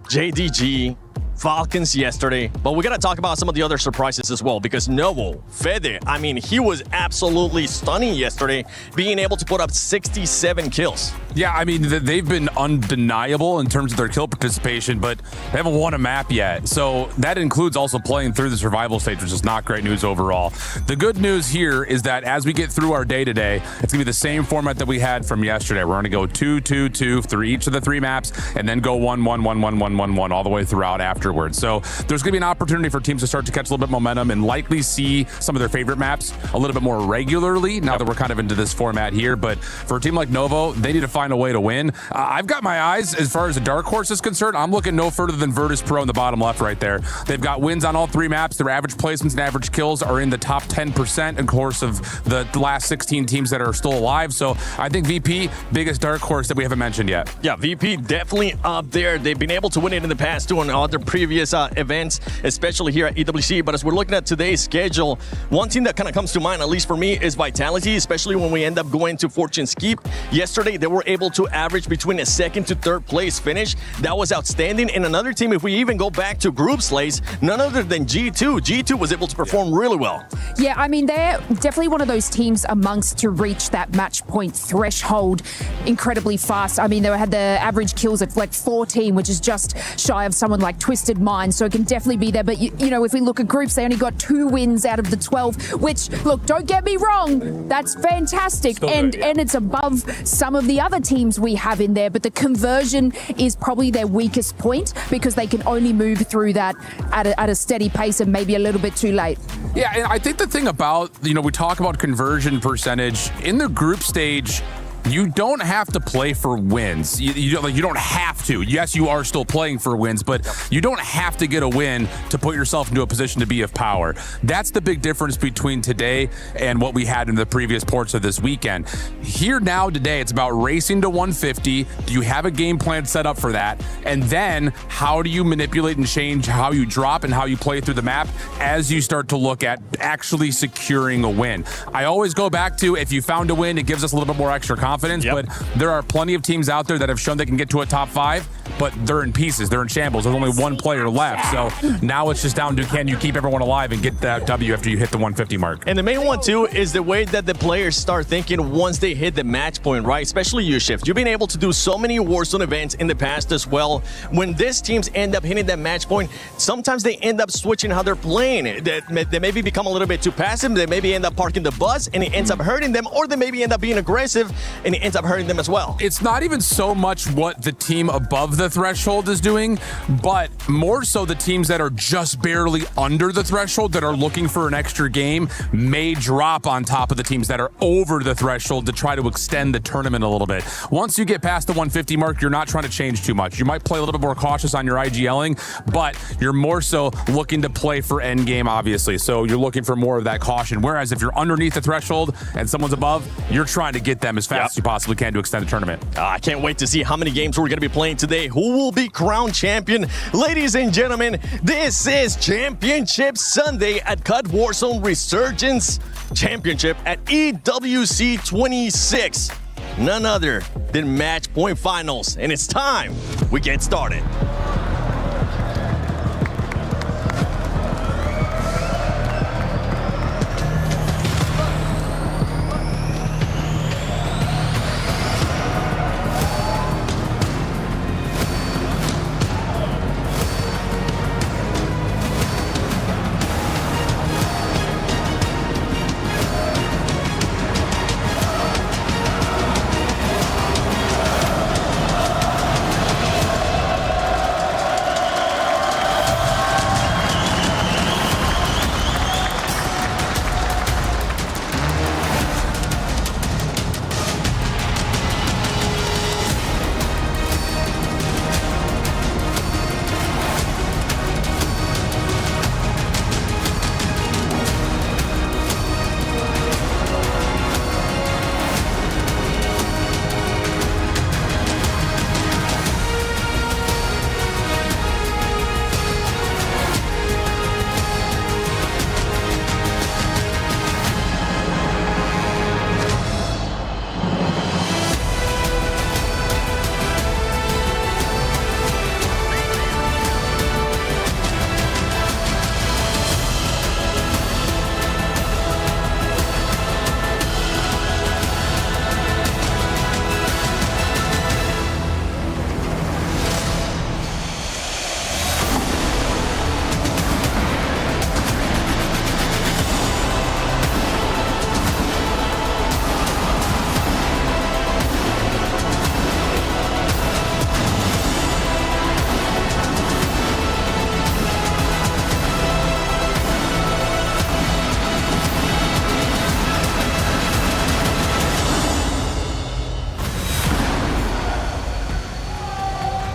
D: JDG, Falcons yesterday, but we got to talk about some of the other surprises as well, because Novo, Fede, I mean, he was absolutely stunning yesterday, being able to put up 67 kills.
H: Yeah, I mean, they've been undeniable in terms of their kill participation, but they haven't won a map yet. So that includes also playing through the survival stage, which is not great news overall. The good news here is that as we get through our day today, it's going to be the same format that we had from yesterday. We're going to go 2-2-2 through each of the 3 maps, and then go 1-1-1-1-1-1-1 all the way throughout afterwards. So there's going to be an opportunity for teams to start to catch a little bit of momentum and likely see some of their favorite maps a little bit more regularly now that we're kind of into this format here. But for a team like Novo, they need to find find a way to win. I've got my eyes, as far as the dark horse is concerned, I'm looking no further than Virtus Pro in the bottom left right there. They've got wins on all 3 maps. Their average placements and average kills are in the top 10% in course of the last 16 teams that are still alive. So I think VP, biggest dark horse that we haven't mentioned yet.
D: Yeah, VP definitely up there. They've been able to win it in the past too on other previous events, especially here at EWC. But as we're looking at today's schedule, one team that kind of comes to mind, at least for me, is Vitality, especially when we end up going to Fortune's Keep. Yesterday, they were able to average between a 2nd to 3rd place finish. That was outstanding. And another team, if we even go back to group slates, none other than G2. G2 was able to perform really well.
J: Yeah, I mean, they're definitely one of those teams amongst to reach that match point threshold incredibly fast. I mean, they had the average kills at like 14, which is just shy of someone like Twisted Minds, so it can definitely be there. But, you know, if we look at groups, they only got 2 wins out of the 12, which, look, don't get me wrong, that's fantastic. And it's above some of the other teams we have in there, but the conversion is probably their weakest point because they can only move through that at a steady pace and maybe a little bit too late.
H: Yeah, and I think the thing about, you know, we talk about conversion percentage in the group stage. You don't have to play for wins. You don't have to. Yes, you are still playing for wins, but you don't have to get a win to put yourself into a position to be of power. That's the big difference between today and what we had in the previous ports of this weekend. Here now today, it's about racing to 150. Do you have a game plan set up for that? And then how do you manipulate and change how you drop and how you play through the map as you start to look at actually securing a win? I always go back to, if you found a win, it gives us a little bit more extra confidence. But there are plenty of teams out there that have shown they can get to a top 5, but they're in pieces. They're in shambles. There's only one player left. So now it's just down to, can you keep everyone alive and get that W after you hit the 150 mark?
D: And the main one, too, is the way that the players start thinking once they hit the match point, right? Especially you, Shift. You've been able to do so many Warzone events in the past as well. When these teams end up hitting that match point, sometimes they end up switching how they're playing. They maybe become a little bit too passive. They maybe end up parking the bus, and it ends up hurting them. Or they maybe end up being aggressive, and it ends up hurting them as well.
H: It's not even so much what the team above the threshold is doing, but more so the teams that are just barely under the threshold that are looking for an extra game may drop on top of the teams that are over the threshold to try to extend the tournament a little bit. Once you get past the 150 mark, you're not trying to change too much. You might play a little bit more cautious on your IGLing, but you're more so looking to play for end game, obviously. So you're looking for more of that caution. Whereas if you're underneath the threshold and someone's above, you're trying to get them as fast as you possibly can to extend the tournament.
D: I can't wait to see how many games we're going to be playing today. Who will be crowned champion? Ladies and gentlemen, this is Championship Sunday at COD Warzone Resurgence Championship at EWC 26. None other than match point finals. And it's time we get started.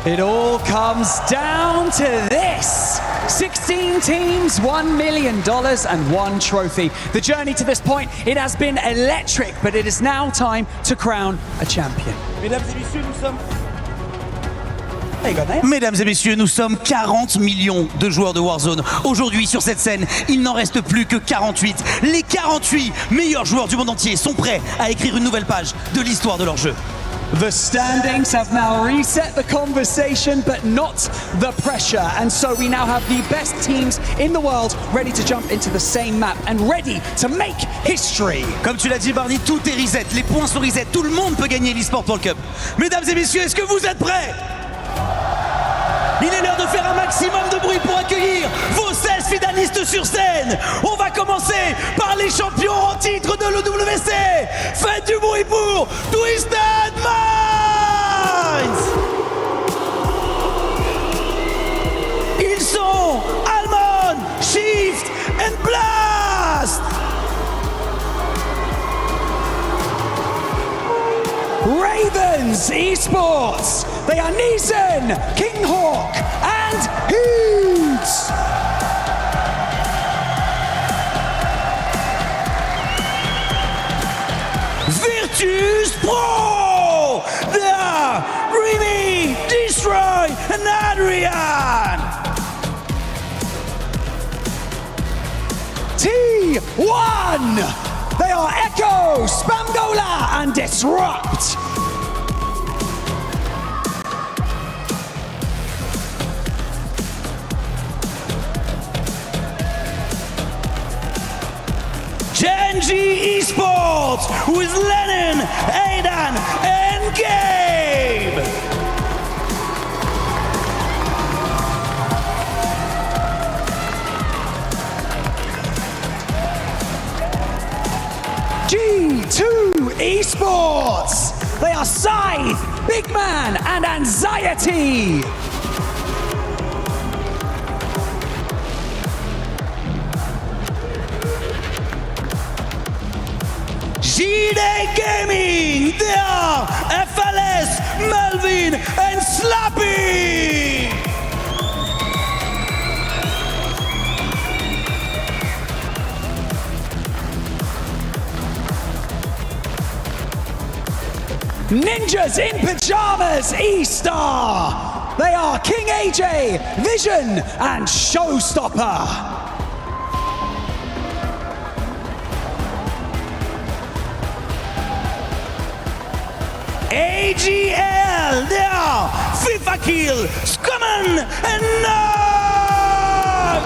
F: It all comes down to this. 16 teams, $1 million and one trophy. The journey to this point, it has been electric, but it is now time to crown a champion.
S: Mesdames et messieurs, nous sommes... Mesdames et messieurs, nous sommes 40 millions de joueurs de Warzone. Aujourd'hui, sur cette scène, il n'en reste plus que 48. Les 48 meilleurs joueurs du monde entier sont prêts à écrire une nouvelle page de l'histoire de leur jeu.
F: The standings have now reset the conversation, but not the pressure. And so we now have the best teams in the world ready to jump into the same map and ready to make history.
S: Comme tu l'as dit, Barney, tout est reset. Les points sont reset. Tout le monde peut gagner l'Esports World Cup. Mesdames et messieurs, est-ce que vous êtes prêts? Il est l'heure de faire un maximum de bruit pour accueillir vos 16 finalistes sur scène. On va commencer par les champions en titre de l'EWC. Faites du bruit pour Twisted Minds. Ils sont Almond, Shift and Blast.
F: Ravens Esports. They are Neeson, Kinghawk, and Hoots.
S: Virtus Pro. They are Remy, Destroy, and Adrian.
F: T1. They are Echo, Spamgola, and Disrupt.
S: Genji Esports with Lennon, Aidan, and Gabe.
F: G2 Esports. They are Scythe, Big Man, and Anxiety.
S: GD Gaming. They are FLS, Melvin, and Slappy.
F: Ninjas in Pajamas E-Star. They are King AJ, Vision, and Showstopper.
S: AGL, they are FIFA Kill, Scumman, and Nug!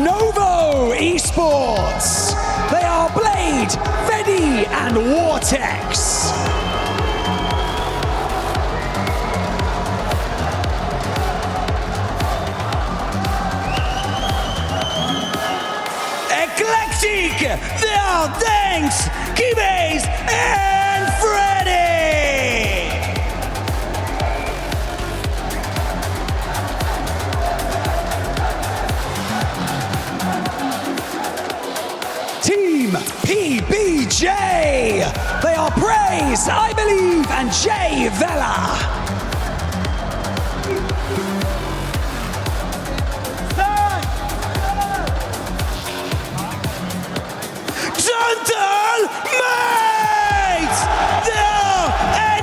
F: Novo Esports. They are Blade, Fedi, and Vortex.
S: Eclectic, they are Danks, Keybase, and Freddy!
F: Team PBJ. They are Praise, I Believe, and Jay Vela.
S: Gentle Mates! They are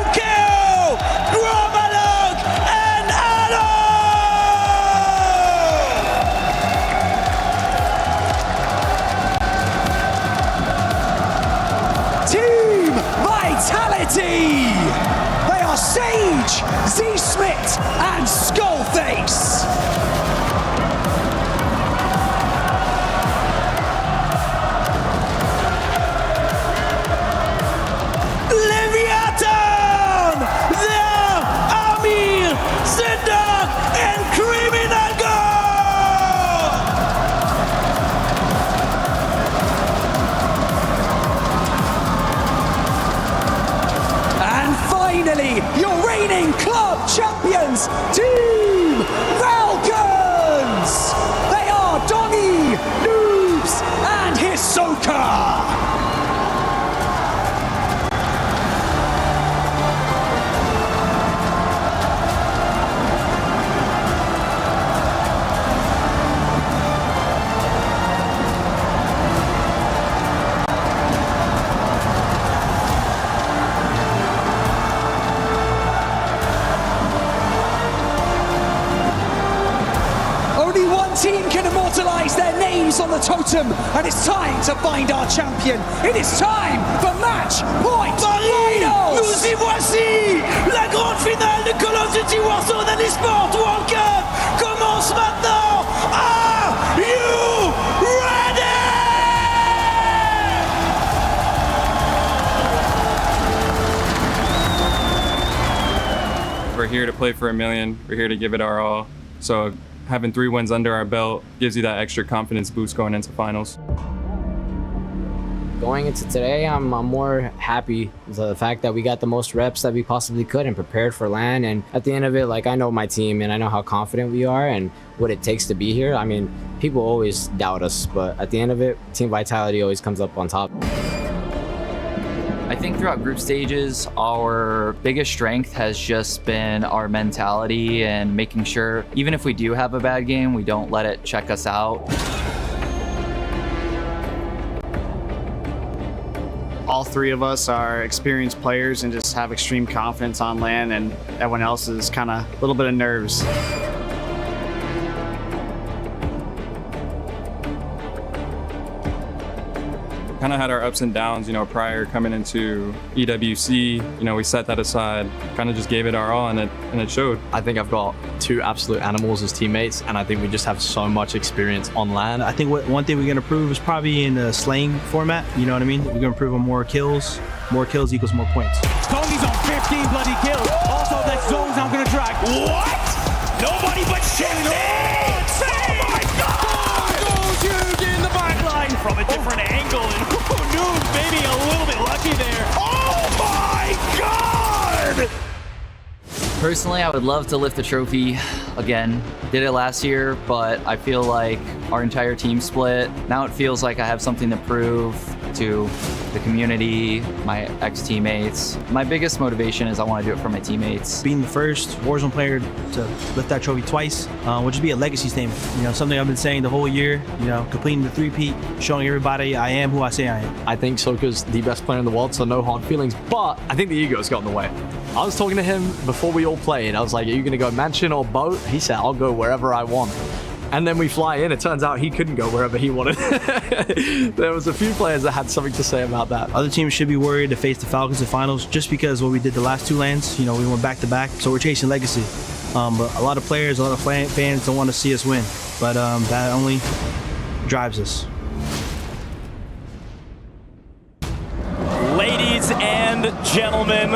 S: NKO, Grobalog, and Ado!
F: Team Vitality. They are Sage, Z-Smith, and Skullface.
S: Leviathan! They are Amir, Zedok, and Criminal God!
F: And finally, your reigning club champions, Team team can immortalize their names on the totem, and it's time to find our champion. It is time for match point finals.
S: Nous y voici. La grande finale de Call of Duty Warzone and Esports World Cup commence maintenant. Are you ready?
C: We're here to play for $1 million. We're here to give it our all. So having 3 wins under our belt gives you that extra confidence boost going into finals.
N: Going into today, I'm more happy with the fact that we got the most reps that we possibly could and prepared for LAN. And at the end of it, like, I know my team and I know how confident we are and what it takes to be here. I mean, people always doubt us, but at the end of it, team vitality always comes up on top.
Q: I think throughout group stages, our biggest strength has just been our mentality and making sure, even if we do have a bad game, we don't let it check us out.
T: All 3 of us are experienced players and just have extreme confidence on LAN, and everyone else is kind of a little bit of nerves.
C: Kind of had our ups and downs, you know, prior coming into EWC. You know, we set that aside, kind of just gave it our all, and it showed.
U: I think I've got 2 absolute animals as teammates, and I think we just have so much experience on LAN.
V: I think one thing we're going to prove is probably in the slaying format. You know what I mean? We're going to prove on more kills. More kills equals more points.
S: Cody's on 15 bloody kills. Also, that zone's not going to drag. What? Nobody but shit. Oh my God!
E: Goes huge in the back line from a different angle, and Noob maybe a little bit lucky there.
S: Oh my God!
Q: Personally, I would love to lift the trophy again. Did it last year, but I feel like our entire team split. Now it feels like I have something to prove to the community, my ex-teammates. My biggest motivation is I want to do it for my teammates.
V: Being the first Warzone player to lift that trophy twice will just be a legacy statement. You know, something I've been saying the whole year, you know, completing the 3-peat, showing everybody I am who I say I am.
U: I think Soka's the best player in the world, so no hard feelings, but I think the ego's got in the way. I was talking to him before we all played. I was like, are you going to go mansion or boat? He said, I'll go wherever I want. And then we fly in. It turns out he couldn't go wherever he wanted. There was a few players that had something to say about that.
V: Other teams should be worried to face the Falcons in finals just because what we did the last 2 lands, you know, we went back to back. So we're chasing legacy. But a lot of players, a lot of fans don't want to see us win. But that only drives us.
E: Ladies and gentlemen,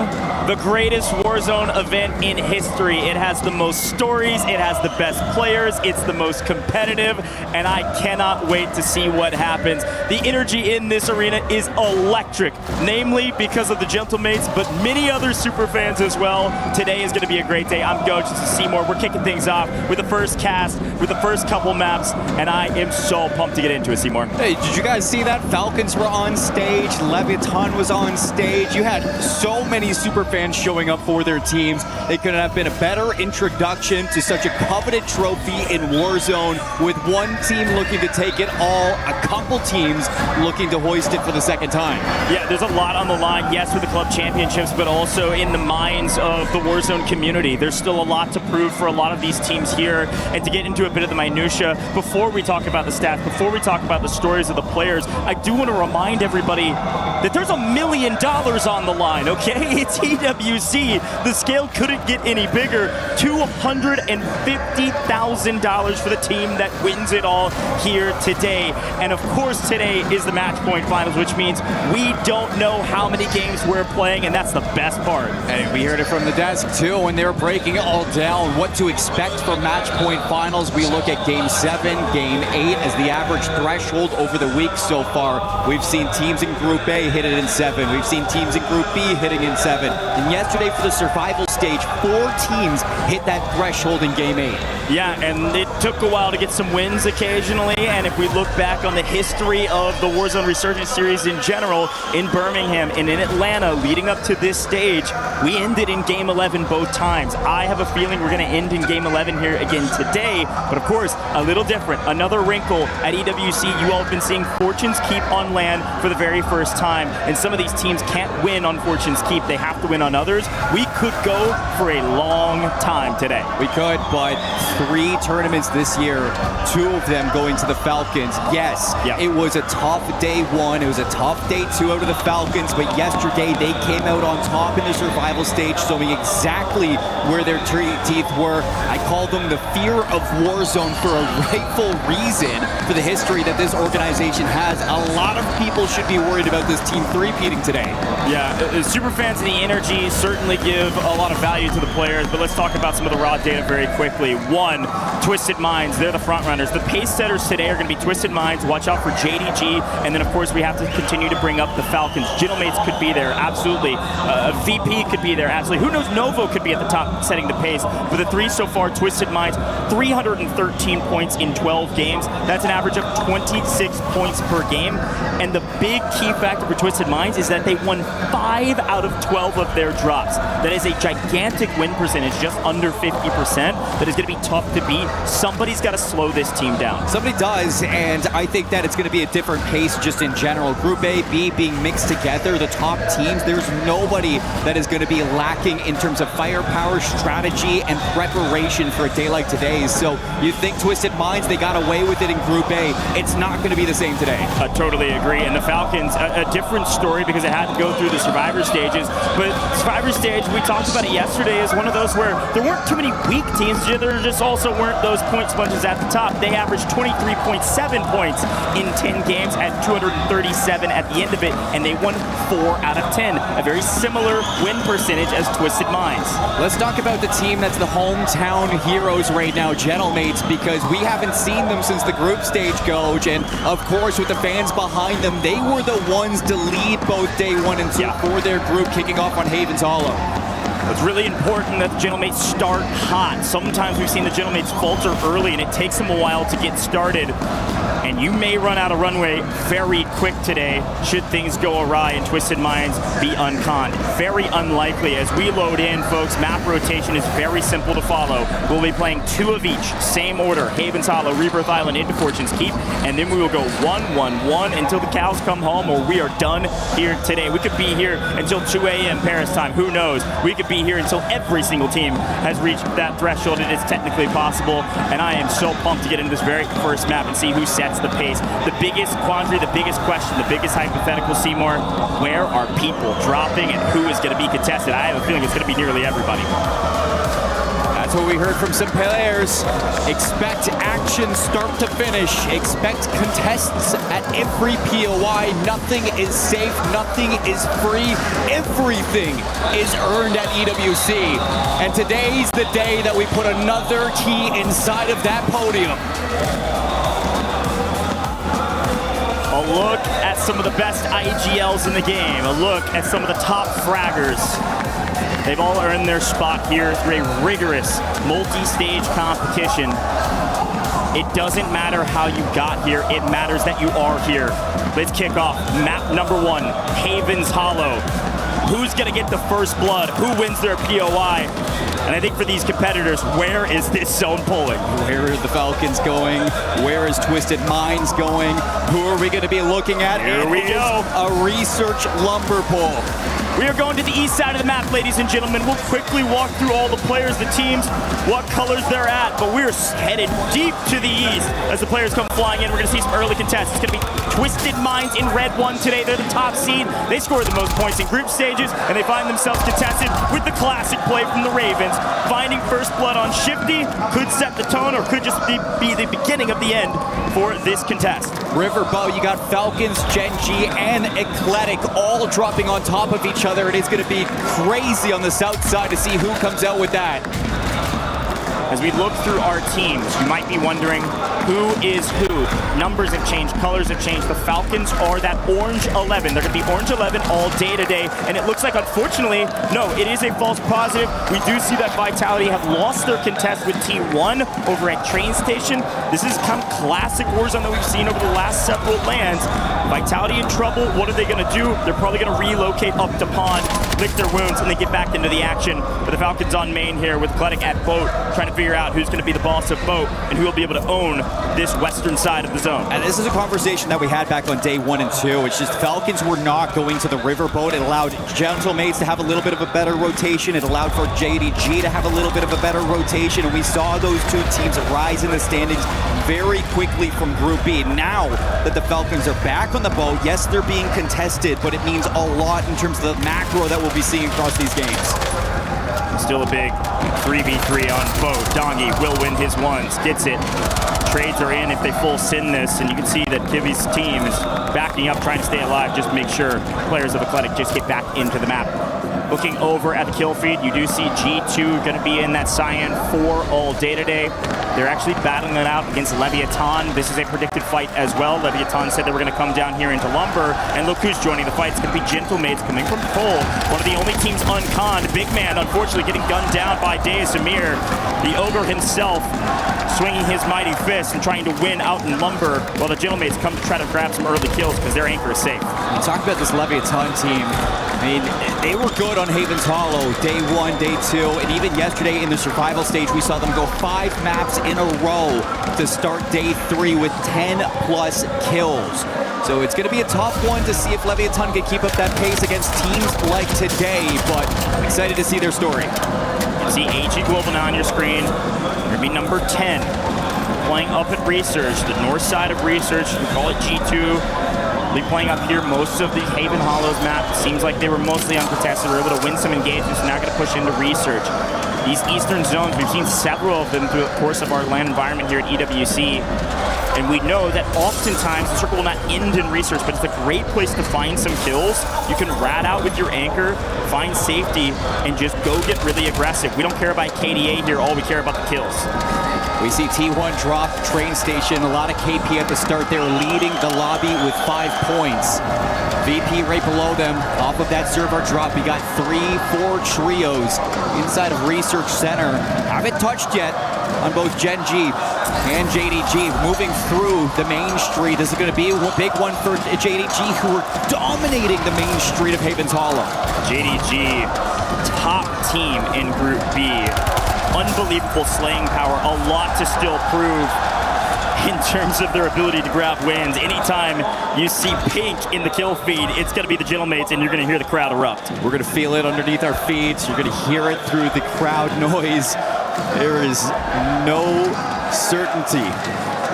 E: the greatest Warzone event in history. It has the most stories, it has the best players, it's the most competitive, and I cannot wait to see what happens. The energy in this arena is electric, namely because of the Gentlemates, but many other super fans as well. Today is going to be a great day. I'm Goach, this is Seymour. We're kicking things off with the first cast, with the first couple maps, and I am so pumped to get into it, Seymour. Hey,
W: Did you guys see that? Falcons were on stage, Leviathan was on stage. You had so many super fans showing up for their teams. They couldn't have been a better introduction to such a coveted trophy in Warzone, with one team looking to take it all, a couple teams looking to hoist it for the second time.
E: Yeah, there's a lot on the line, yes, with the club championships, but also in the minds of the Warzone community. There's still a lot to prove for a lot of these teams here, and to get into a bit of the minutia, before we talk about the stats, before we talk about the stories of the players, I do want to remind everybody that there's $1 million on the line, okay? It's EWC. The scale couldn't get any bigger. $250,000 for the team that wins it all here today. And of course, today is the match point finals, which means we don't know how many games we're playing, and that's the best part.
W: And we heard it from the desk too when they were breaking it all down. What to expect for match point finals. We look at game 7, game 8 as the average threshold over the week so far. We've seen teams in Group A hit it in 7. We've seen teams in Group B hitting in 7. And yesterday for the survival stage, 4 teams hit that threshold in game 8.
E: Yeah, and it took a while to get some wins occasionally, and if we look back on the history of the Warzone Resurgence Series in general, in Birmingham and in Atlanta leading up to this stage, we ended in game 11 both times. I have a feeling we're going to end in game 11 here again today, but of course, a little different. Another wrinkle at EWC, you all have been seeing Fortune's Keep on LAN for the very first time, and some of these teams can't win on Fortune's Keep. They have to win on others. We
G: could go for a long time today.
W: We could, but 3 tournaments this year, 2 of them going to the Falcons. Yes, it was a tough day 1. It was a tough day 2 out of the Falcons, but yesterday they came out on top in the survival stage, showing exactly where their teeth were. I call them the fear of Warzone for a rightful reason for the history that this organization has. A lot of people should be worried about this team three-peating today.
G: Yeah, super fans and the energy certainly give a lot of value to the players, but let's talk about some of the raw data very quickly. 1, Twisted Minds, they're the front runners. The pace setters today are going to be Twisted Minds. Watch out for JDG, and then of course we have to continue to bring up the Falcons. Gentlemates could be there, absolutely. VP could be there, absolutely. Who knows, Novo could be at the top setting the pace. For the 3 so far, Twisted Minds, 313 points in 12 games. That's an average of 26 points per game. And the big key factor for Twisted Minds is that they won 5 out of 12 of their drops. That is a gigantic win percentage, just under 50%. That is going to be tough to beat. Somebody's got to slow this team down.
W: Somebody does, and I think that it's going to be a different pace just in general. Group A, B being mixed together, the top teams, there's nobody that is going to be lacking in terms of firepower, strategy, and preparation for a day like today's. So you think Twisted Minds, they got away with it in Group A. It's not going to be the same today.
G: I totally agree. And the Falcons, a different story because it had to go through the Survivor stages. But Survivor stage, we talked about it yesterday, is one of those where there weren't too many weak teams. There just also weren't those point sponges at the top. They averaged 23.7 points in 10 games at 237 at the end of it, and they won 4 out of 10. A very similar win percentage as Twisted Minds.
W: Let's talk about the team that's the hometown heroes right now, Gentlemates, because we haven't seen them since the group stage, Goj, and of course with the fans behind them, they were the ones to lead both day 1 and 2 for their group, kicking off on Havens Hollow.
G: It's really important that the Gentlemates start hot. Sometimes we've seen the Gentlemates falter early and it takes them a while to get started. And you may run out of runway very quick today should things go awry and Twisted Minds be unconned. Very unlikely. As we load in, folks, map rotation is very simple to follow. We'll be playing 2 of each, same order, Havens Hollow, Rebirth Island, into Fortune's Keep, and then we will go 1-1-1 until the cows come home, or we are done here today. We could be here until 2 a.m. Paris time, who knows? We could be here until every single team has reached that threshold. It is technically possible, and I am so pumped to get into this very first map and see who sets the pace. The biggest quandary, the biggest question, the biggest hypothetical, Seymour, where are people dropping and who is going to be contested? I have a feeling it's going to be nearly everybody.
W: That's what we heard from some players. Expect action start to finish. Expect contests at every POI. Nothing is safe. Nothing is free. Everything is earned at EWC. And today's the day that we put another key inside of that podium.
G: A look at some of the best IGLs in the game. A look at some of the top fraggers. They've all earned their spot here through a rigorous multi-stage competition. It doesn't matter how you got here, it matters that you are here. Let's kick off map number 1, Havens Hollow. Who's gonna get the first blood? Who wins their POI? And I think for these competitors, where is this zone pulling?
W: Where are the Falcons going? Where is Twisted Minds going? Who are we gonna be looking at?
G: Here we go.
W: A research lumber pull.
G: We are going to the east side of the map, ladies and gentlemen. We'll quickly walk through all the players, the teams, what colors they're at, but we're headed deep to the east as the players come flying in. We're going to see some early contests. It's going to be Twisted Minds in red 1 today. They're the top seed. They scored the most points in group stages, and they find themselves contested with the classic play from the Ravens. Finding first blood on Shifty could set the tone or could just be the beginning of the end for this contest.
W: Riverboat, you got Falcons, Gen G, and Eclectic all dropping on top of each other. It is going to be crazy on the south side to see who comes out with that.
G: As we look through our teams, you might be wondering who is who. Numbers have changed, colors have changed. The Falcons are that orange 11. They're going to be orange 11 all day today. And it looks like, unfortunately, no, it is a false positive. We do see that Vitality have lost their contest with T1 over at Train Station. This is kind of classic Warzone that we've seen over the last several lands. Vitality in trouble. What are they going to do? They're probably going to relocate up to Pond. lick their wounds, and then get back into the action. But the Falcons on main here with Kletic at boat, trying to figure out who's going to be the boss of boat and who will be able to own this western side of the zone.
W: And this is a conversation that we had back on day 1 and 2. It's just Falcons were not going to the riverboat. It allowed Gentlemates to have a little bit of a better rotation. It allowed for JDG to have a little bit of a better rotation. And we saw those two teams rise in the standings very quickly from Group B. Now that the Falcons are back on the boat, yes, they're being contested, but it means a lot in terms of the macro that we'll be seeing across these games.
G: Still a big 3v3 on boat. Dongi will win his ones, gets it. Trades are in if they full send this, and you can see that Kivi's team is backing up, trying to stay alive, just make sure players of Athletic just get back into the map. Looking over at the kill feed, you do see G2 going to be in that Cyan 4 all day today. They're actually battling it out against Leviathan. This is a predicted fight as well. Leviathan said they were going to come down here into Lumber, and look who's joining the fight. It's going to be Gentlemates coming from Cole, one of the only teams unconned. Big man, unfortunately, getting gunned down by Dea Samir. The Ogre himself swinging his mighty fist and trying to win out in Lumber, while the Gentlemates come to try to grab some early kills because their anchor is safe.
W: We talk about this Leviathan team. I mean, they were good on Haven's Hollow, day 1, day 2, and even yesterday in the survival stage, we saw them go 5 maps in a row to start day 3 with 10+ kills. So it's going to be a tough one to see if Leviathan can keep up that pace against teams like today, but I'm excited to see their story.
G: You see AG Global now on your screen. Going to be number 10, playing up at Research, the north side of Research. You can call it G2. Be playing up here most of the Haven Hollows map. Seems like they were mostly uncontested. We're able to win some engagements. Now going to push into Research. These eastern zones, we've seen several of them through the course of our LAN environment here at EWC. And we know that oftentimes the circle will not end in Research, but it's a great place to find some kills. You can rat out with your anchor, find safety, and just go get really aggressive. We don't care about KDA here. All we care about the kills.
W: We see T1 drop train station, a lot of KP at the start. They're leading the lobby with 5 points. VP right below them, off of that server drop. We got 3-4 trios inside of Research Center. Haven't touched yet on both Gen G and JDG. Moving through the main street. This is going to be a big one for JDG, who are dominating the main street of Haven's Hollow.
G: JDG, top team in Group B. Unbelievable slaying power, a lot to still prove in terms of their ability to grab wins. Anytime you see pink in the kill feed, it's going to be the Gentlemates, and you're going to hear the crowd erupt.
W: We're going to feel it underneath our feet. You're going to hear it through the crowd noise. There is no certainty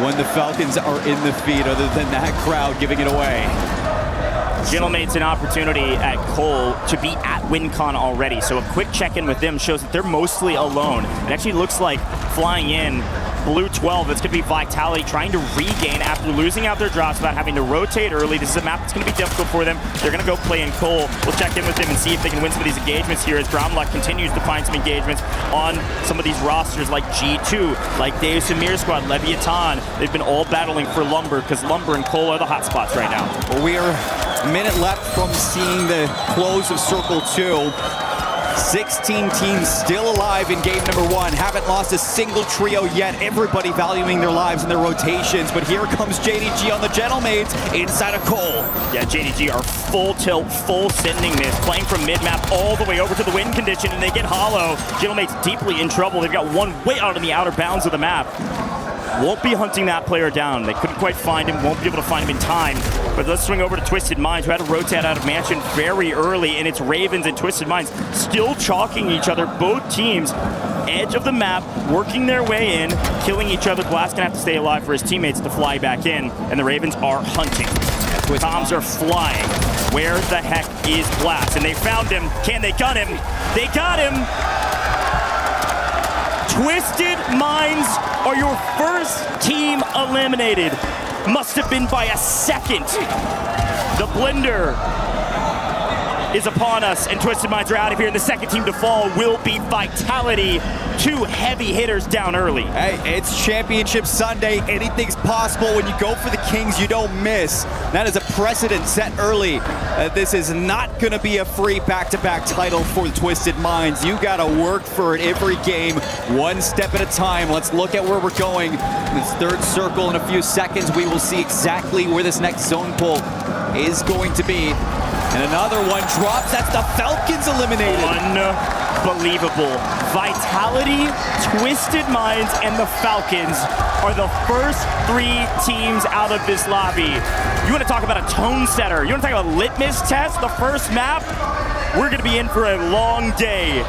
W: when the Falcons are in the feed other than that crowd giving it away.
G: Gentlemates an opportunity at Cole to be at WinCon already, so a quick check-in with them shows that they're mostly alone. It actually looks like flying in Blue 12, it's going to be Vitality trying to regain after losing out their drops without having to rotate early. This is a map that's going to be difficult for them. They're going to go play in Cole. We'll check in with them and see if they can win some of these engagements here as Groundlock continues to find some engagements on some of these rosters like G2, like Dave Samir's squad, Leviathan. They've been all battling for Lumber because Lumber and Cole are the hot spots right now.
W: Well, we are a minute left from seeing the close of Circle 2. 16 teams still alive in game number 1. Haven't lost a single trio yet. Everybody valuing their lives and their rotations. But here comes JDG on the Gentlemates inside of Cole.
G: Yeah, JDG are full tilt, full sending this, playing from mid-map all the way over to the win condition, and they get hollow. Gentlemates deeply in trouble. They've got one way out on the outer bounds of the map. Won't be hunting that player down. They couldn't quite find him, won't be able to find him in time. But let's swing over to Twisted Minds, who had to rotate out of Mansion very early, and it's Ravens and Twisted Minds still chalking each other. Both teams, edge of the map, working their way in, killing each other. Blast gonna have to stay alive for his teammates to fly back in, and the Ravens are hunting. Toms are flying. Where the heck is Blast? And they found him. Can they gun him? They got him! Twisted Minds are your first team eliminated. Must have been by a second. The blender is upon us, and Twisted Minds are out of here. And the second team to fall will be Vitality. 2 heavy hitters down early.
W: Hey, it's Championship Sunday. Anything's possible. When you go for the Kings, you don't miss. That is a precedent set early. This is not going to be a free back-to-back title for the Twisted Minds. You got to work for it every game, one step at a time. Let's look at where we're going. This third circle in a few seconds, we will see exactly where this next zone pull is going to be. And another one drops. That's the Falcons eliminated.
G: Unbelievable. Vitality, Twisted Minds, and the Falcons are the first 3 teams out of this lobby. You want to talk about a tone setter? You want to talk about a litmus test? The first map? We're going to be in for a long day.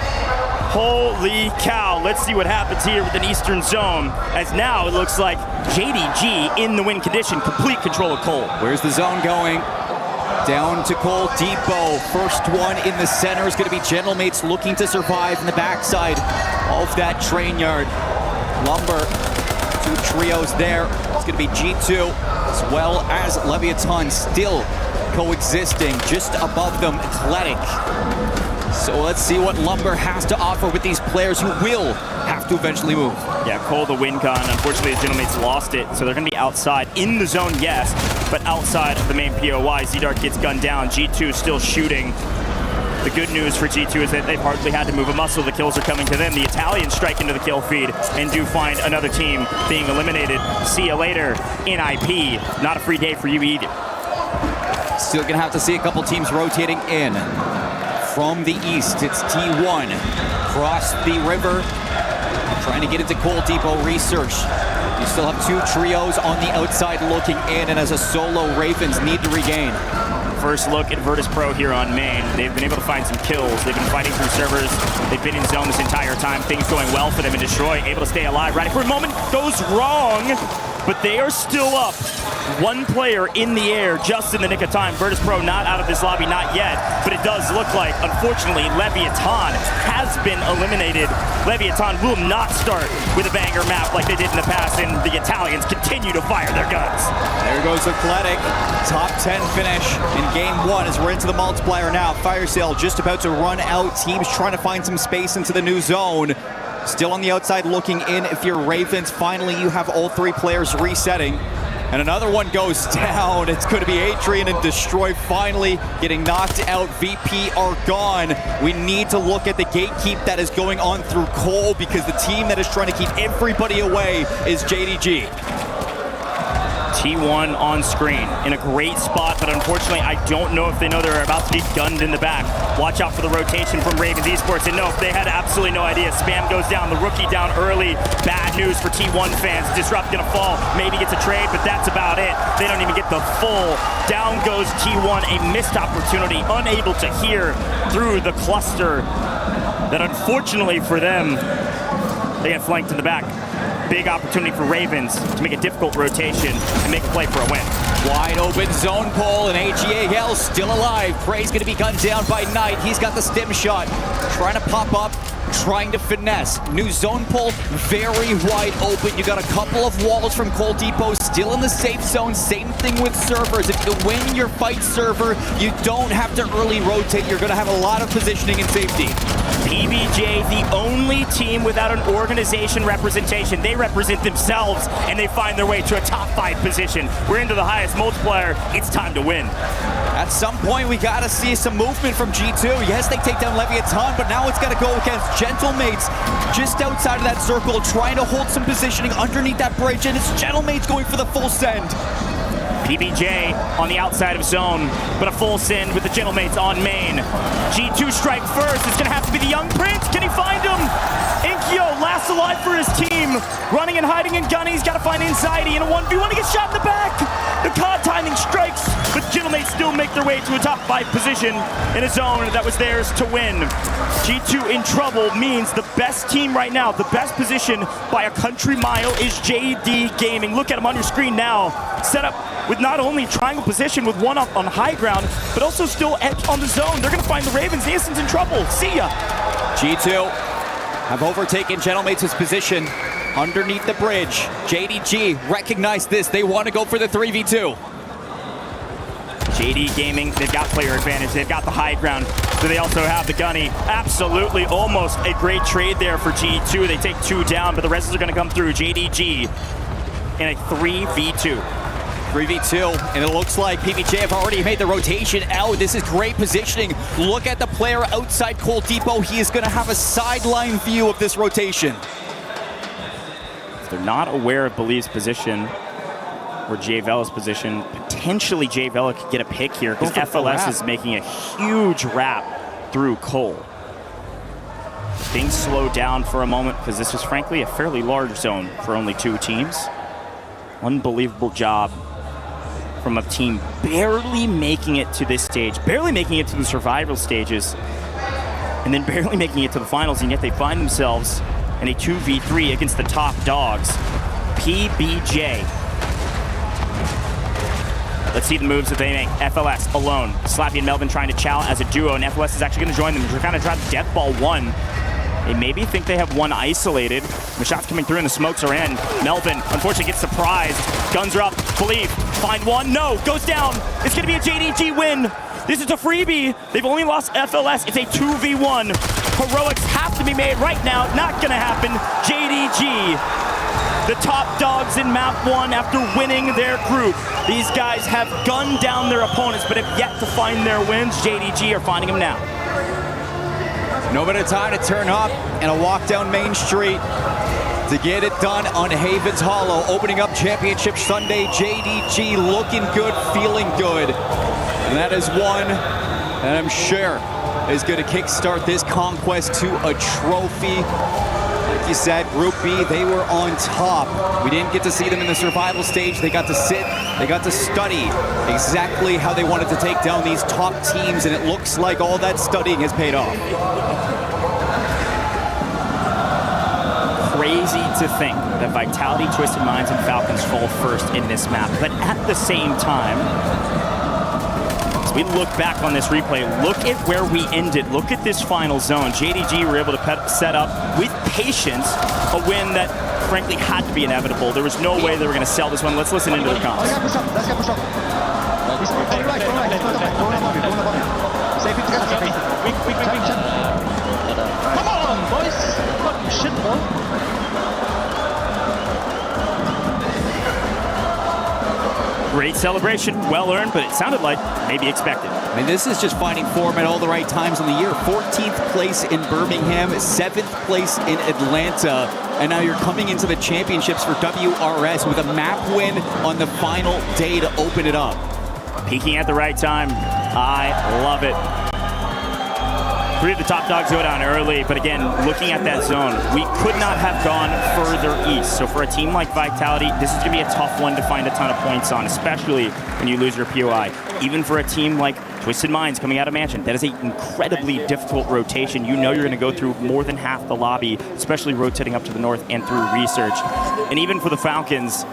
G: Holy cow. Let's see what happens here with an Eastern Zone, as now it looks like JDG in the win condition, complete control of Cole.
W: Where's the zone going? Down to Cole Depot. First one in the center is going to be Gentlemates looking to survive in the backside of that train yard. Lumber, 2 trios there. It's going to be G2 as well as Leviathan still coexisting just above them. Athletic. So let's see what Lumber has to offer with these players who will have to eventually move.
G: Yeah, Cole the win con. Unfortunately, his Gentlemates lost it, so they're going to be outside. In the zone, yes, but outside of the main POI. Z-Dark gets gunned down. G2 still shooting. The good news for G2 is that they've hardly had to move a muscle. The kills are coming to them. The Italians strike into the kill feed and do find another team being eliminated. See you later in IP. Not a free day for you either.
W: Still going to have to see a couple teams rotating in. From the east, it's T1. Cross the river, trying to get into Cole Depot Research. You still have 2 trios on the outside looking in, and as a solo, Ravens need to regain.
G: First look at Virtus Pro here on main. They've been able to find some kills. They've been fighting through servers. They've been in zone this entire time. Things going well for them, and Destroy able to stay alive. Right for a moment, goes wrong, but they are still up. 1 player in the air just in the nick of time. Virtus Pro not out of this lobby, not yet, but it does look like, unfortunately, Leviathan has been eliminated. Leviathan will not start with a banger map like they did in the past, and the Italians continue to fire their guns.
W: There goes Athletic. Top 10 finish in game 1 as we're into the multiplier now. Fire sale just about to run out. Teams trying to find some space into the new zone. Still on the outside looking in. If you're Ravens, finally you have all 3 players resetting. And another one goes down. It's going to be Adrian and Destroy finally getting knocked out. VP are gone. We need to look at the gatekeep that is going on through Cole, because the team that is trying to keep everybody away is JDG.
G: T1 on screen in a great spot, but unfortunately I don't know if they know they're about to get gunned in the back. Watch out for the rotation from Ravens Esports, and no, they had absolutely no idea. Spam goes down, the rookie down early. Bad news for T1 fans. Disrupt gonna fall, maybe gets a trade, but that's about it. They don't even get the full. Down goes T1, a missed opportunity, unable to hear through the cluster that unfortunately for them, they get flanked in the back. Big opportunity for Ravens to make a difficult rotation and make a play for a win.
W: Wide open zone pull, and AGAL still alive. Prey's gonna be gunned down by Knight. He's got the stim shot, trying to pop up, trying to finesse. New zone pull, very wide open. You got a couple of walls from Cole Depot still in the safe zone. Same thing with servers. If you win your fight server, you don't have to early rotate. You're gonna have a lot of positioning and safety.
G: PBJ, the only team without an organization representation. They represent themselves, and they find their way to a top 5 position. We're into the highest multiplier. It's time to win.
W: At some point, we gotta see some movement from G2. Yes, they take down Leviathan, but now it's gotta go against Gentlemates just outside of that circle, trying to hold some positioning underneath that bridge, and it's Gentlemates going for the full send.
G: PBJ on the outside of zone, but a full send with the Gentlemates on main. G2 strike first. It's going to have to be the Young Prince. Can he find him? Inkyo last alive for his team. Running and hiding in gun. He's got to find Anxiety in a 1v1. He gets shot in the back. The COD timing strikes, but Gentlemates still make their way to a top 5 position in a zone that was theirs to win. G2 in trouble means the best team right now, the best position by a country mile is JD Gaming. Look at him on your screen now. Set up with not only triangle position with one up on high ground, but also still edge on the zone. They're going to find the Ravens. The Instant in trouble. See ya.
W: G2 have overtaken Gentlemates' position underneath the bridge. JDG recognize this. They want to go for the 3v2.
G: JD Gaming, they've got player advantage. They've got the high ground. Do they also have the gunny? Absolutely, almost a great trade there for G2. They take 2 down, but the rest are going to come through. JDG in a 3v2.
W: 3v2, and it looks like PBJ have already made the rotation out. This is great positioning. Look at the player outside Cole Depot. He is going to have a sideline view of this rotation.
G: If they're not aware of Believ's position, where Jay Vella's position. Potentially Jay Vella could get a pick here because FLS is making a huge wrap through Cole. Things slowed down for a moment because this was frankly a fairly large zone for only 2 teams. Unbelievable job from a team barely making it to this stage, barely making it to the survival stages, and then barely making it to the finals, and yet they find themselves in a 2v3 against the top dogs, PBJ. Let's see the moves that they make. FLS alone. Slappy and Melvin trying to chow as a duo, and FLS is actually going to join them. They're kind of trying to death ball one. They maybe think they have one isolated. The shots coming through and the smokes are in. Melvin, unfortunately, gets surprised. Guns are up. Believe. Find one. No. Goes down. It's going to be a JDG win. This is a freebie. They've only lost FLS. It's a 2v1. Heroics have to be made right now. Not going to happen. JDG, the top dogs in map 1 after winning their group. These guys have gunned down their opponents but have yet to find their wins. JDG are finding them now.
W: No better time to turn up and a walk down Main Street to get it done on Havens Hollow. Opening up Championship Sunday, JDG looking good, feeling good. And that is one that I'm sure is going to kickstart this conquest to a trophy. Like you said, Group B, they were on top. We didn't get to see them in the survival stage. They got to sit, they got to study exactly how they wanted to take down these top teams, and it looks like all that studying has paid off.
G: Crazy to think that Vitality, Twisted Minds, and Falcons fall first in this map, but at the same time, as we look back on this replay, look at where we ended. Look at this final zone. JDG were able to set up with patience a win that frankly had to be inevitable. There was no way they were going to sell this one. Let's listen into the comms.
K: Come on, boys! Fucking shit, bro.
G: Great celebration, well earned, but it sounded like maybe expected.
W: I mean, this is just finding form at all the right times in the year. 14th place in Birmingham, 7th place in Atlanta, and now you're coming into the championships for WRS with a map win on the final day to open it up.
G: Peaking at the right time. I love it. 3 of the top dogs go down early, but again, looking at that zone, we could not have gone further east. So for a team like Vitality, this is going to be a tough one to find a ton of points on, especially when you lose your POI. Even for a team like Twisted Minds coming out of Mansion, that is an incredibly difficult rotation. You know you're going to go through more than half the lobby, especially rotating up to the north and through research. And even for the Falcons,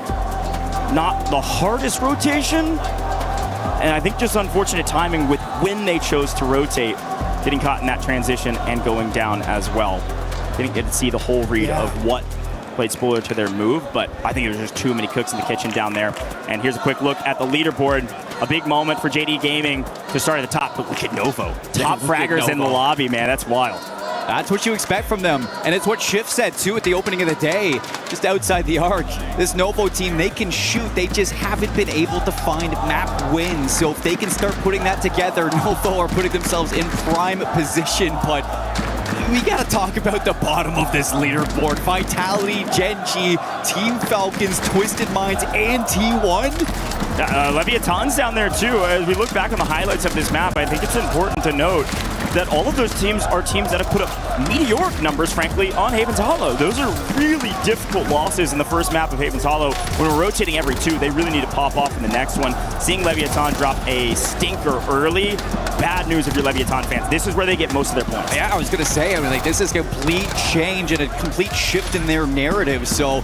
G: not the hardest rotation, and I think just unfortunate timing with when they chose to rotate, getting caught in that transition and going down as well. Didn't get to see the whole read of what played spoiler to their move, but I think there was just too many cooks in the kitchen down there. And here's a quick look at the leaderboard. A big moment for JD Gaming to start at the top, but look at Novo. Top fraggers in the lobby, man, that's wild.
W: That's what you expect from them. And it's what Schiff said, too, at the opening of the day, just outside the arc. This Novo team, they can shoot. They just haven't been able to find map wins. So if they can start putting that together, Novo are putting themselves in prime position. But we got to talk about the bottom of this leaderboard. Vitality, Gen.G, Team Falcons, Twisted Minds, and T1.
G: Leviathan's down there, too. As we look back on the highlights of this map, I think it's important to note that all of those teams are teams that have put up meteoric numbers, frankly, on Havens Hollow. Those are really difficult losses in the first map of Havens Hollow. When we're rotating every 2, they really need to pop off in the next one. Seeing Leviathan drop a stinker early, bad news if you're Leviathan fans. This is where they get most of their points.
W: Yeah, I was going to say, I mean, like, this is a complete change and a complete shift in their narrative. So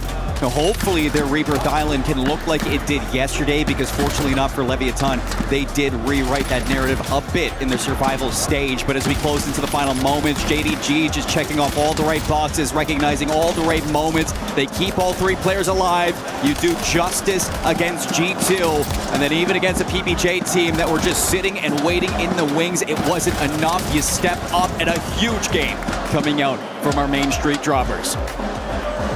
W: hopefully their Rebirth Island can look like it did yesterday, because fortunately enough for Leviathan, they did rewrite that narrative a bit in their survival stage. But as we close into the final moments, JDG just checking off all the right boxes, recognizing all the right moments. They keep all 3 players alive. You do justice against G2, and then even against a PBJ team that were just sitting and waiting in the wings, it wasn't enough. You step up, and a huge game coming out from our Main Street droppers.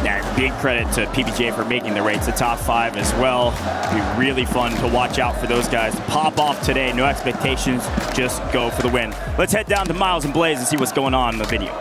G: Yeah, big credit to PBJ for making their way to the top 5 as well. It'll be really fun to watch out for those guys. Pop off today, no expectations, just go for the win. Let's head down to Miles and Blaze and see what's going on in the video.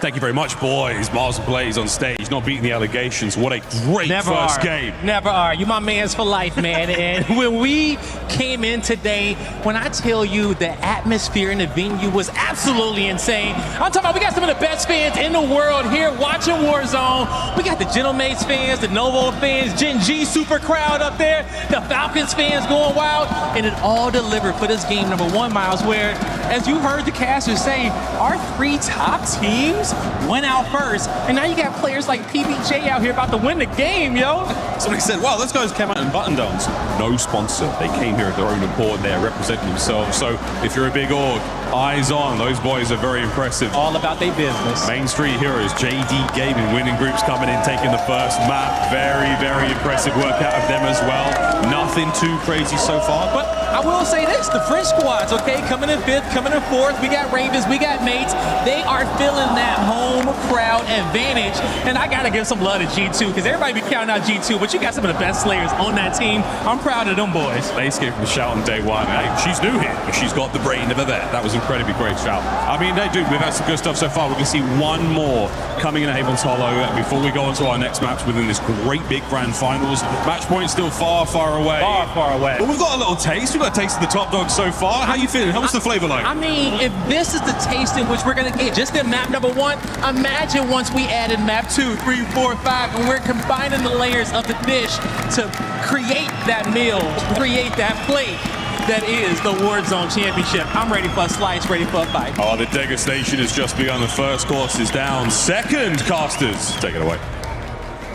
A: Thank you very much, boys. Miles and Blaze on stage, not beating the allegations. What a great first game.
I: Never are. You my man's for life, man. And when we came in today, when I tell you the atmosphere in the venue was absolutely insane. I'm talking about we got some of the best fans in the world here watching Warzone. We got the Gentlemates fans, the Novo fans, Gen G super crowd up there, the Falcons fans going wild, and it all delivered for this game number 1, Miles, where, as you heard the casters say, our 3 top teams went out first, and now you got players like PBJ out here about to win the game, yo.
A: Somebody said, wow, those guys came out in button downs. No sponsor. They came here at their own accord. They're representing themselves. So if you're a big org, eyes on. Those boys are very impressive.
I: All about their business.
A: Main Street Heroes, JD Gaming, winning groups coming in, taking the first map. Very, very impressive work out of them as well. Nothing too crazy so far.
I: But I will say this, the French squads, okay, coming in 5th, coming in 4th. We got Ravens, we got Mates. They are feeling that home crowd advantage. And I got to give some love to G2, because everybody be counting out G2, but you got some of the best slayers on that team. I'm proud of them boys.
A: Lace gave him a shout on day 1. Hey, she's new here, but she's got the brain of a vet. That was incredibly great shout. I mean, they do. We've had some good stuff so far. We're going to see one more coming in at Havens Hollow before we go on to our next match within this great big grand finals. Match point still far, far away.
I: Far, far away.
A: But we've got a little taste. We've got a taste of the top dog so far. How you feeling? How was the flavor like?
I: I mean, if this is the taste in which we're going to get just in map number 1, imagine once we added map 2, 3, 4, 5, and we're combining the layers of the dish to create that meal, create that plate that is the Warzone Championship. I'm ready for a slice, ready for a fight.
A: Oh, the degustation has just begun. The first course is down. Second, casters, take it away.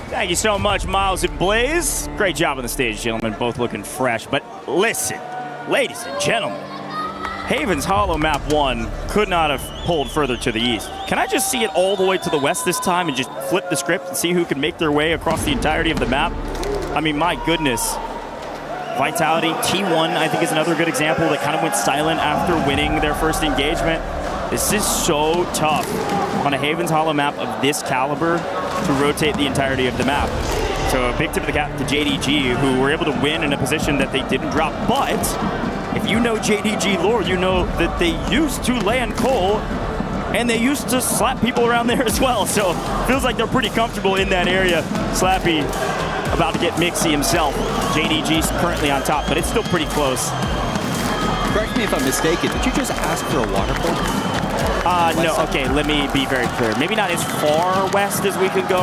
G: Thank you so much, Miles and Blaze. Great job on the stage, gentlemen. Both looking fresh. But listen, ladies and gentlemen, Havens Hollow map 1 could not have pulled further to the east. Can I just see it all the way to the west this time and just flip the script and see who can make their way across the entirety of the map? I mean, my goodness. Vitality, T1, I think, is another good example that kind of went silent after winning their first engagement. This is so tough on a Havens Hollow map of this caliber to rotate the entirety of the map. So a big tip of the cap to JDG, who were able to win in a position that they didn't drop. But if you know JDG lore, you know that they used to land coal and they used to slap people around there as well. So feels like they're pretty comfortable in that area. Slappy about to get Mixie himself. JDG's currently on top, but it's still pretty close.
W: Correct me if I'm mistaken, did you just ask for a water polo?
G: No, okay, let me be very clear. Maybe not as far west as we could go,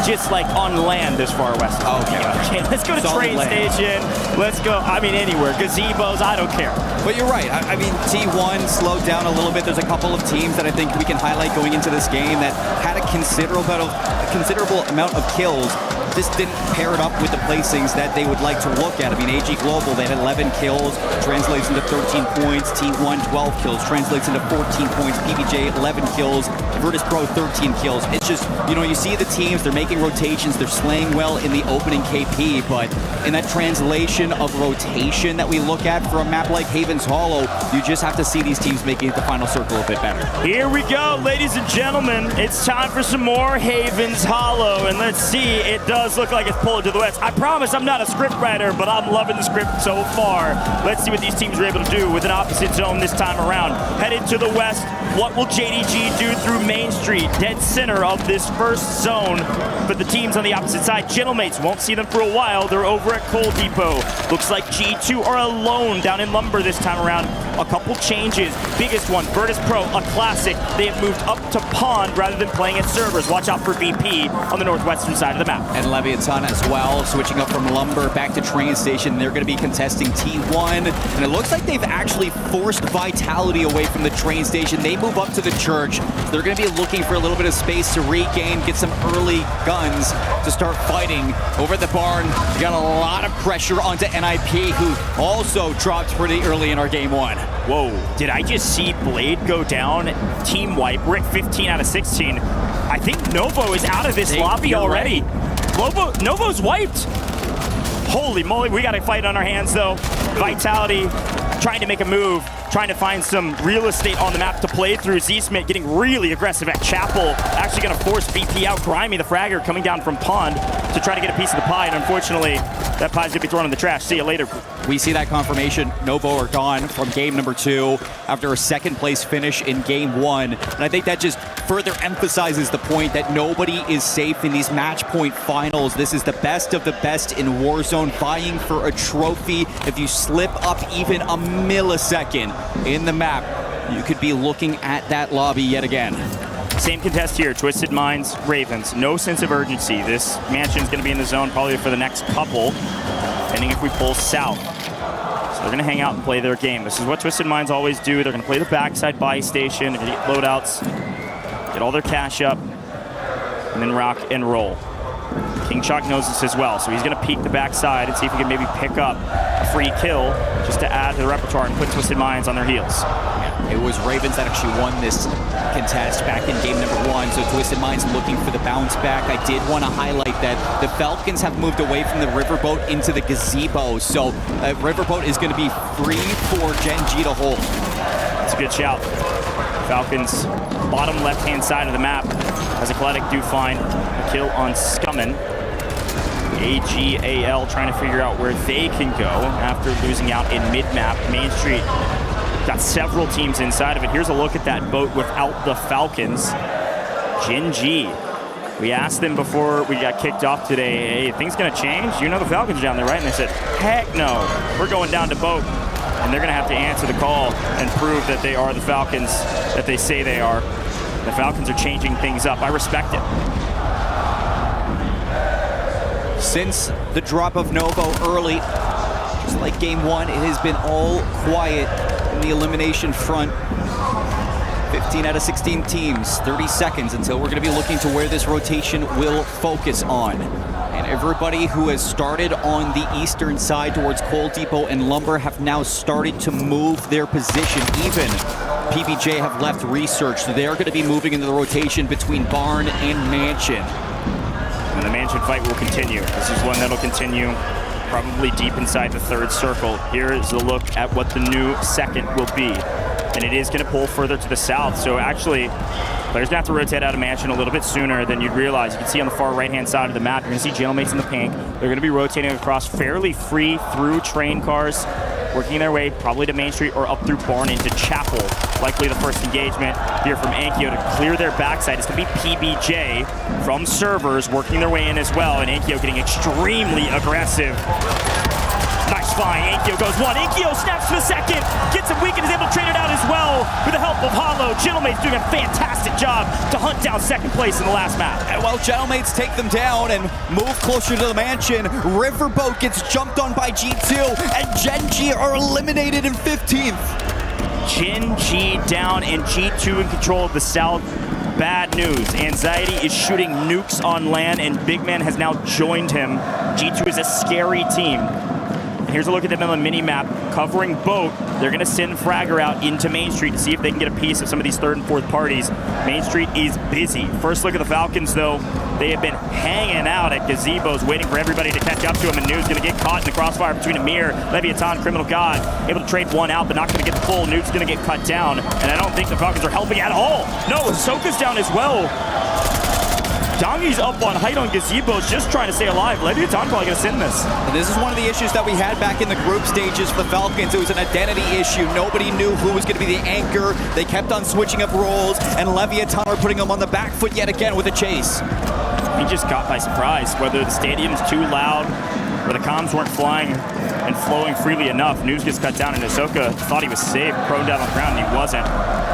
G: just like on land as far west. Okay, let's go to train station. Let's go, I mean, anywhere. Gazebos, I don't care.
W: But you're right. I mean, T1 slowed down a little bit. There's a couple of teams that I think we can highlight going into this game that had a considerable amount of kills. Just didn't pair it up with the placings that they would like to look at. I mean, AG Global, they had 11 kills, translates into 13 points. T1, 12 kills, translates into 14 points. PBJ, 11 kills. Virtus Pro, 13 kills. It's just, you know, you see the teams, they're making rotations, they're slaying well in the opening KP, but in that translation of rotation that we look at for a map like Havens Hollow, you just have to see these teams making the final circle a bit better.
G: Here we go, ladies and gentlemen. It's time for some more Havens Hollow, and let's see, it does look like it's pulling to the west. I promise I'm not a script writer, but I'm loving the script so far. Let's see what these teams are able to do with an opposite zone this time around. Headed to the west, what will JDG do through Main Street, dead center of this first zone? But the teams on the opposite side, Gentlemates, won't see them for a while. They're over at Coal Depot. Looks like G2 are alone down in Lumber this time around. A couple changes. Biggest one, Virtus Pro, a classic. They have moved up to Pond rather than playing at servers. Watch out for VP on the northwestern side of the map.
W: And Leviathan as well, switching up from Lumber back to train station. They're going to be contesting T1, and it looks like they've actually forced Vitality away from the train station. They move up to the church. So they're going to be looking for a little bit of space to regain, get some early guns to start fighting. Over at the barn, we got a lot of pressure onto NIP, who also dropped pretty early in our game 1.
G: Whoa, did I just see Blade go down? Team wipe, Rick 15 out of 16. I think Novo is out of this lobby already. Right. Novo's wiped. Holy moly, we got a fight on our hands though. Vitality trying to make a move, trying to find some real estate on the map to play through. Z-Smith getting really aggressive at Chapel. Actually gonna force VP out. Grimy, the fragger, coming down from Pond to try to get a piece of the pie, and unfortunately, That pie's gonna be thrown in the trash. See you later.
E: We see that confirmation. Novo are gone from game number 2 after a second place finish in game 1. And I think that just further emphasizes the point that nobody is safe in these match point finals. This is the best of the best in Warzone, vying for a trophy. If you slip up even a millisecond in the map, you could be looking at that lobby yet again.
G: Same contest here, Twisted Minds, Ravens. No sense of urgency. This mansion's gonna be in the zone probably for the next couple, depending if we pull south. So they're gonna hang out and play their game. This is what Twisted Minds always do. They're gonna play the backside buy station, they're gonna get loadouts, get all their cash up, and then rock and roll. King Shock knows this as well, so he's gonna peek the backside and see if he can maybe pick up a free kill just to add to the repertoire and put Twisted Minds on their heels.
E: It was Ravens that actually won this contest back in game number 1, so Twisted Minds looking for the bounce back. I did want to highlight that the Falcons have moved away from the Riverboat into the gazebo, so Riverboat is going to be free for Gen G to hold.
G: That's a good shout. Falcons, bottom left-hand side of the map, as Athletic do find a kill on Scummin. AGAL trying to figure out where they can go after losing out in mid-map. Main Street got several teams inside of it. Here's a look at that boat without the Falcons. Gen G. We asked them before we got kicked off today, hey, things gonna change? You know the Falcons are down there, right? And they said, heck no, we're going down to boat. And they're gonna have to answer the call and prove that they are the Falcons that they say they are. The Falcons are changing things up. I respect it.
E: Since the drop of Novo early, just like game 1, it has been all quiet in the elimination front. 15 out of 16 teams, 30 seconds until we're going to be looking to where this rotation will focus on. And everybody who has started on the eastern side towards Coal Depot and Lumber have now started to move their position. Even PBJ have left research, so they are going to be moving into the rotation between Barn and Mansion.
G: And the Mansion fight will continue. This is one that'll continue probably deep inside the third circle. Here is a look at what the new second will be. And it is going to pull further to the south. So actually, players gonna have to rotate out of Mansion a little bit sooner than you'd realize. You can see on the far right-hand side of the map, you're gonna see Jailmates in the pink. They're gonna be rotating across fairly free through train cars, working their way probably to Main Street or up through Barn into Chapel. Likely the first engagement here from Ankyo to clear their backside. It's gonna be PBJ from servers working their way in as well, and Ankyo getting extremely aggressive. Nice find, Ankyo goes one, Ankyo snaps to the second, gets him weak and is able to trade it out as well with the help of Hollow. Gentlemates doing a fantastic job to hunt down second place in the last map.
E: And while Gentlemates take them down and move closer to the Mansion, Riverboat gets jumped on by G2 and Gen G are eliminated in 15th.
G: Gen G down and G2 in control of the south. Bad news. Anxiety is shooting nukes on land and Big Man has now joined him. G2 is a scary team. Here's a look at them on the mini-map. Covering boat, they're going to send Fragger out into Main Street to see if they can get a piece of some of these third and fourth parties. Main Street is busy. First look at the Falcons, though. They have been hanging out at gazebos, waiting for everybody to catch up to them, and Nude's going to get caught in the crossfire between Amir, Leviathan, Criminal God. Able to trade one out, but not going to get the full. Nude's going to get cut down, and I don't think the Falcons are helping at all. No, Ahsoka's down as well. Dongi's up on height on gazebos, just trying to stay alive. Leviathan probably gonna send this.
E: And this is one of the issues that we had back in the group stages for the Falcons. It was an identity issue. Nobody knew who was gonna be the anchor. They kept on switching up roles, and Leviathan are putting them on the back foot yet again with a chase.
G: He just caught by surprise, whether the stadium's too loud, or the comms weren't flying and flowing freely enough. News gets cut down, and Ahsoka thought he was safe, prone down on the ground, and he wasn't.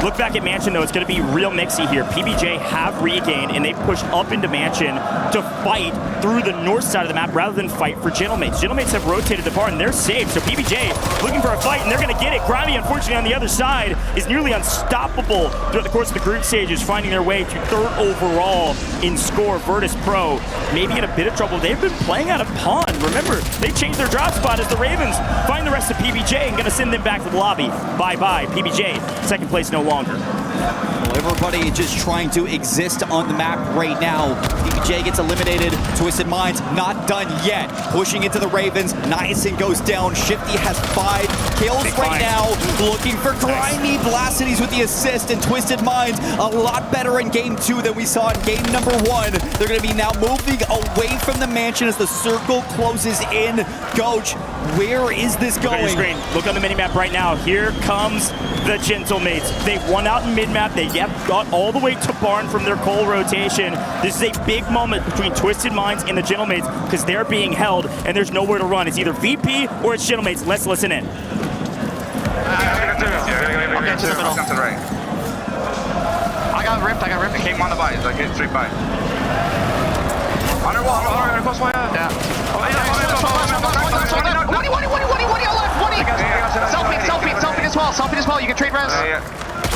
G: Look back at Mansion, though. It's going to be real mixy here. PBJ have regained, and they pushed up into Mansion to fight through the north side of the map rather than fight for Gentlemates. Gentlemates have rotated the bar, and they're safe. So PBJ looking for a fight, and they're going to get it. Grimy, unfortunately, on the other side, is nearly unstoppable throughout the course of the group stages, finding their way to third overall in score. Virtus Pro maybe in a bit of trouble. They've been playing out of Pawn. Remember, they changed their drop spot as the Ravens find the rest of PBJ and going to send them back to the lobby. Bye-bye, PBJ. Second place no longer.
E: Everybody just trying to exist on the map right now. PBJ gets eliminated. Twisted Minds not done yet. Pushing into the Ravens. Niacin goes down. Shifty has 5 kills right now. Looking for Grimy. Blastides with the assist, and Twisted Minds a lot better in game 2 than we saw in game number 1. They're going to be now moving away from the mansion as the circle closes in. Coach, where is this going?
G: Look on the minimap right now. Here comes the Gentlemates. They won out in mid-map. They got all the way to barn from their coal rotation. This is a big moment between Twisted Minds and the Gentlemates because they're being held and there's nowhere to run. It's either VP or it's Gentlemates. Let's listen in.
L: Okay, to the middle. To the right. I got ripped. It came on the body. Like, hit straight by. Underwall. Close my head. Yeah.
W: Selfie as well. You can trade res.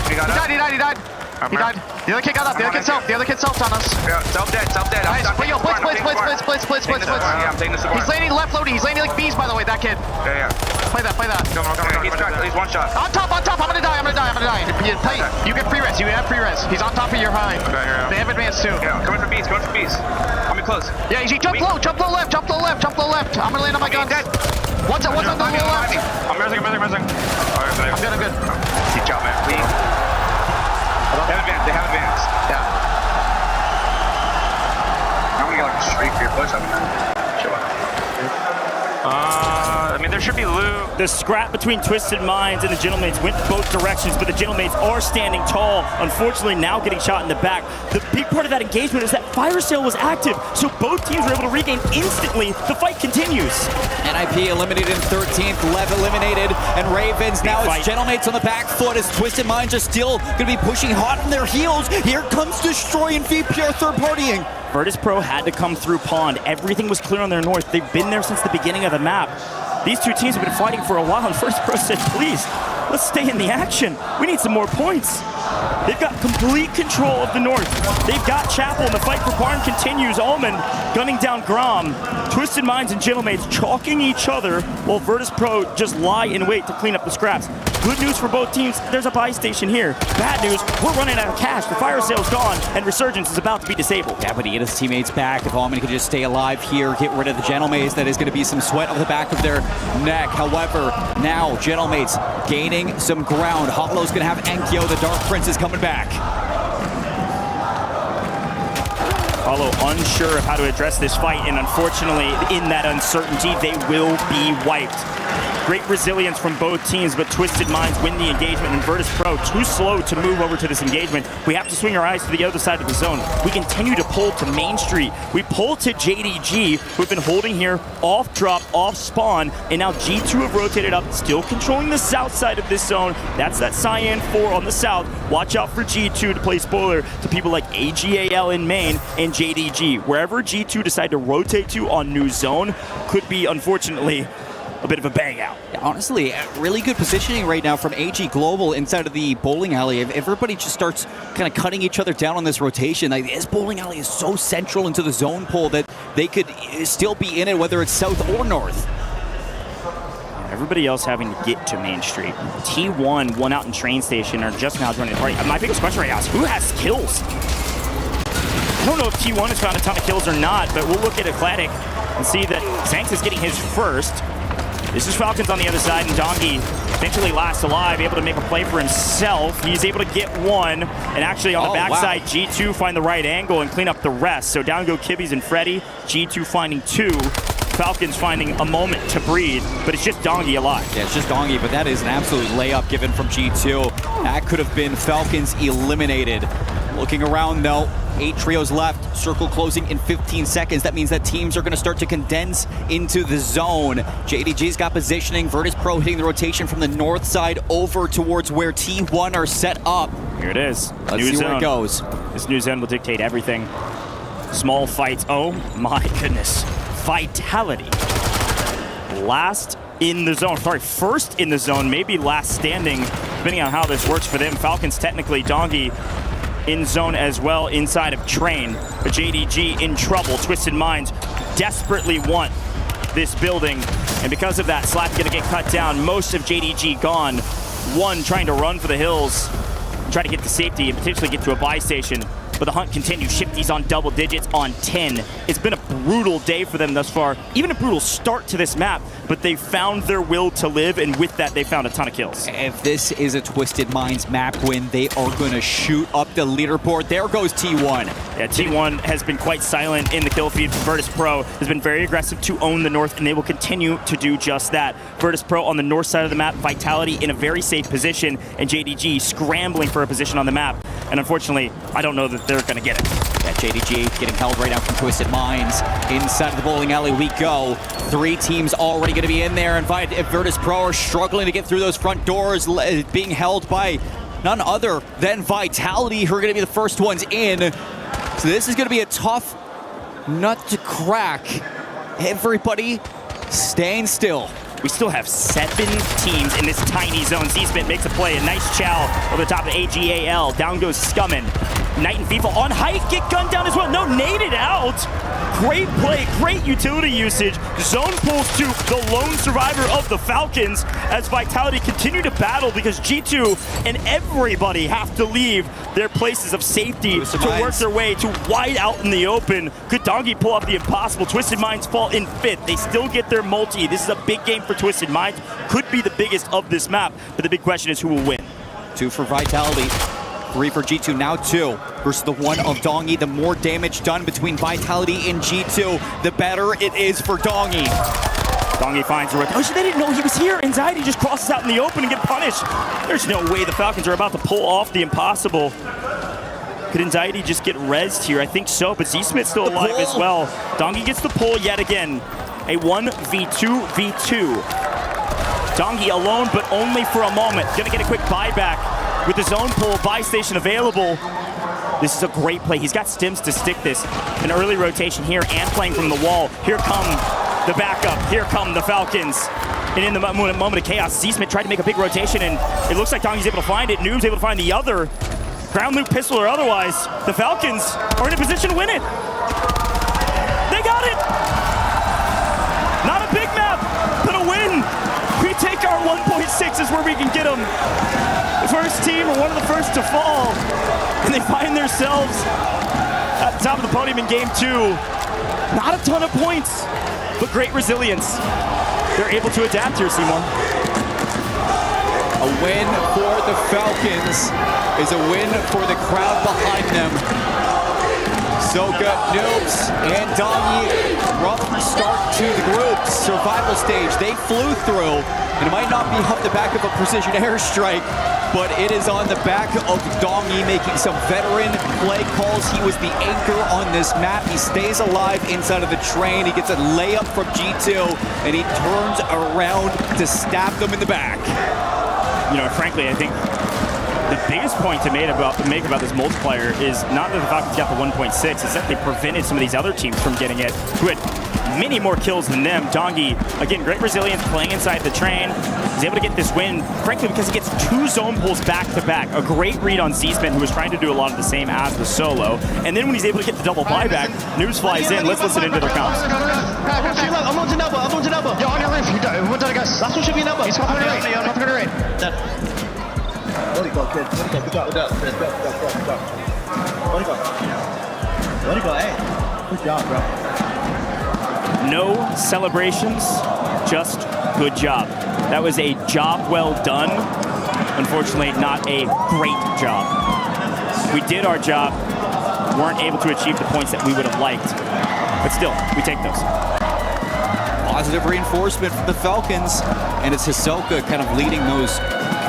W: He died. The other kid got up. The other kid selfed on us.
L: Yeah, self dead.
W: Nice. Blitz.
L: Yeah, I'm taking this to
W: He's landing left loading. He's landing like bees, by the way, that kid.
L: Yeah.
W: Play that.
L: Come on. He's cracked. He's one shot.
W: On top. I'm gonna die. You get free res. You have free res. He's on top of your high.
L: Okay, yeah.
W: They have advanced too.
L: Yeah, coming for bees. Coming close.
W: Yeah, you jump low left. I'm gonna land on my guns. What's on the low left?
L: I'm resing. Alright,
W: I'm good.
L: Good job, man. They have advanced. Yeah. I'm gonna get like a straight for your push.
G: I mean, there should be loot. The scrap between Twisted Minds and the Gentlemates went both directions, but the Gentlemates are standing tall. Unfortunately, now getting shot in the back. The big part of that engagement is that fire sale was active, so both teams were able to regain instantly. The fight continues.
E: NIP eliminated in 13th, Lev eliminated, and Ravens now it's Gentlemates on the back foot as Twisted Minds are still going to be pushing hot on their heels. Here comes Destroy and VPR third partying.
G: Virtus Pro had to come through pond. Everything was clear on their north. They've been there since the beginning of the map. These two teams have been fighting for a while, and Virtus Pro said, please, let's stay in the action. We need some more points. They've got complete control of the north. They've got Chapel, and the fight for barn continues. Allman gunning down Grom. Twisted Minds and Gentlemates chalking each other while Virtus Pro just lie in wait to clean up the scraps. Good news for both teams, there's a buy station here. Bad news, we're running out of cash. The fire sale's gone, and Resurgence is about to be disabled.
E: Yeah, but he get his teammates back. If Allman can just stay alive here, get rid of the Gentlemates, that is going to be some sweat off the back of their neck. However, now Gentlemates gaining some ground. Hollow's going to have Enkyo, the Dark Prince is coming back.
G: Hollow unsure of how to address this fight, and unfortunately, in that uncertainty, they will be wiped. Great resilience from both teams, but Twisted Minds win the engagement, and Virtus Pro too slow to move over to this engagement. We have to swing our eyes to the other side of the zone. We continue to pull to Main Street. We pull to JDG, who've been holding here off drop, off spawn, and now G2 have rotated up, still controlling the south side of this zone. That's that Cyan 4 on the south. Watch out for G2 to play spoiler to people like AGAL in main and JDG. Wherever G2 decide to rotate to on new zone could be, unfortunately, a bit of a bang out.
E: Yeah, honestly, really good positioning right now from AG Global inside of the bowling alley. If everybody just starts kind of cutting each other down on this rotation, like, this bowling alley is so central into the zone pool that they could still be in it, whether it's south or north.
G: Everybody else having to get to Main Street. T1 won out in train station are just now joining the party. My biggest question right now is who has kills? I don't know if T1 has found a ton of kills or not, but we'll look at Eclatic and see that Zanx is getting his first. This is Falcons on the other side, and Dongi eventually last alive, able to make a play for himself. He's able to get one, and actually on the backside, wow. G2 find the right angle and clean up the rest. So down go Kibbies and Freddy, G2 finding 2. Falcons finding a moment to breathe, but it's just Dongi alive.
E: Yeah, it's just Dongi, but that is an absolute layup given from G2. That could have been Falcons eliminated. Looking around though, 8 trios left, circle closing in 15 seconds. That means that teams are going to start to condense into the zone. JDG's got positioning, Virtus Pro hitting the rotation from the north side over towards where T1 are set up.
G: Here it is.
E: Let's see where it goes.
G: This new zone will dictate everything. Small fights, oh my goodness. Vitality. Last in the zone, sorry, first in the zone, maybe last standing, depending on how this works for them. Falcons technically, Dongi in zone as well inside of train, but JDG in trouble. Twisted Minds desperately want this building, and because of that, Slappy gonna get cut down. Most of JDG gone. One trying to run for the hills. try to get to safety and potentially get to a buy station. But the hunt continues. Shifty's on double digits on 10. It's been a brutal day for them thus far. Even a brutal start to this map, but they found their will to live, and with that, they found a ton of kills.
E: If this is a Twisted Minds map win, they are going to shoot up the leaderboard. There goes T1.
G: Yeah, T1 has been quite silent in the kill feed. Virtus Pro has been very aggressive to own the north, and they will continue to do just that. Virtus Pro on the north side of the map, Vitality in a very safe position, and JDG scrambling for a position on the map. And unfortunately, I don't know that they're going to get it.
E: That JDG getting held right out from Twisted Minds. Inside of the bowling alley we go. 3 teams already going to be in there, and Virtus Pro are struggling to get through those front doors, being held by none other than Vitality, who are going to be the first ones in. So this is going to be a tough nut to crack. Everybody staying still.
G: We still have 7 teams in this tiny zone. Z-Smith makes a play, a nice chow over the top of AGAL. Down goes Scummin. Knight and FIFA on height, get gunned down as well. No, naded out. Great play, great utility usage. Zone pulls to the lone survivor of the Falcons as Vitality continue to battle because G2 and everybody have to leave their places of safety to work their way to wide out in the open. Could Dongi pull off the impossible? Twisted Minds fall in 5th. They still get their multi. This is a big game for Twisted Minds. Could be the biggest of this map, but the big question is who will win.
E: 2 for Vitality. 3 for G2, now 2 versus the 1 of Dongi. The more damage done between Vitality and G2, the better it is for Dongi.
G: Dongi finds a rotation. Oh, they didn't know he was here. Anxiety just crosses out in the open and get punished. There's no way the Falcons are about to pull off the impossible. Could Anxiety just get rezzed here? I think so, but Z-Smith's still alive as well. Dongi gets the pull yet again. A 1v2v2. Dongi alone, but only for a moment. Gonna get a quick buyback. With his own pull, buy station available. This is a great play. He's got stims to stick this. An early rotation here and playing from the wall. Here come the backup. Here come the Falcons. And in the moment of chaos, Z-Smith tried to make a big rotation, and it looks like Dongi's able to find it. Noob's able to find the other. Ground loop pistol or otherwise, the Falcons are in a position to win it. They got it! Not a big map, but a win. We take our 1.6 is where we can get them. The first team or one of the first to fall, and they find themselves at the top of the podium in game 2. Not a ton of points, but great resilience. They're able to adapt here, Seymour.
E: A win for the Falcons is a win for the crowd behind them. Soka, Noobs, and Dongi, rough start to the group. Survival stage, they flew through. And it might not be off the back of a precision airstrike, but it is on the back of Dongi making some veteran play calls. He was the anchor on this map. He stays alive inside of the train. He gets a layup from G2, and he turns around to stab them in the back.
G: You know, frankly, I think the biggest point to make about this multiplier is not that the Falcons got the 1.6, it's that they prevented some of these other teams from getting it, who had many more kills than them. Dongi, again, great resilience playing inside the train. He's able to get this win, frankly, because he gets 2 zone pulls back to back. A great read on Z-Smith, who was trying to do a lot of the same as the solo. And then when he's able to get the double buyback, News flies in. Let's listen into their comps.
K: I'm on to number. You're on your roof. What did I guess? Last one should be a number. He's hopping on the right.
M: What do you got, kid? What do you got? Good job. What do you got? Hey, good job, bro.
G: No celebrations, just good job. That was a job well done. Unfortunately, not a great job. We did our job, weren't able to achieve the points that we would have liked. But still, we take those.
E: Positive reinforcement from the Falcons, and it's Hisoka kind of leading those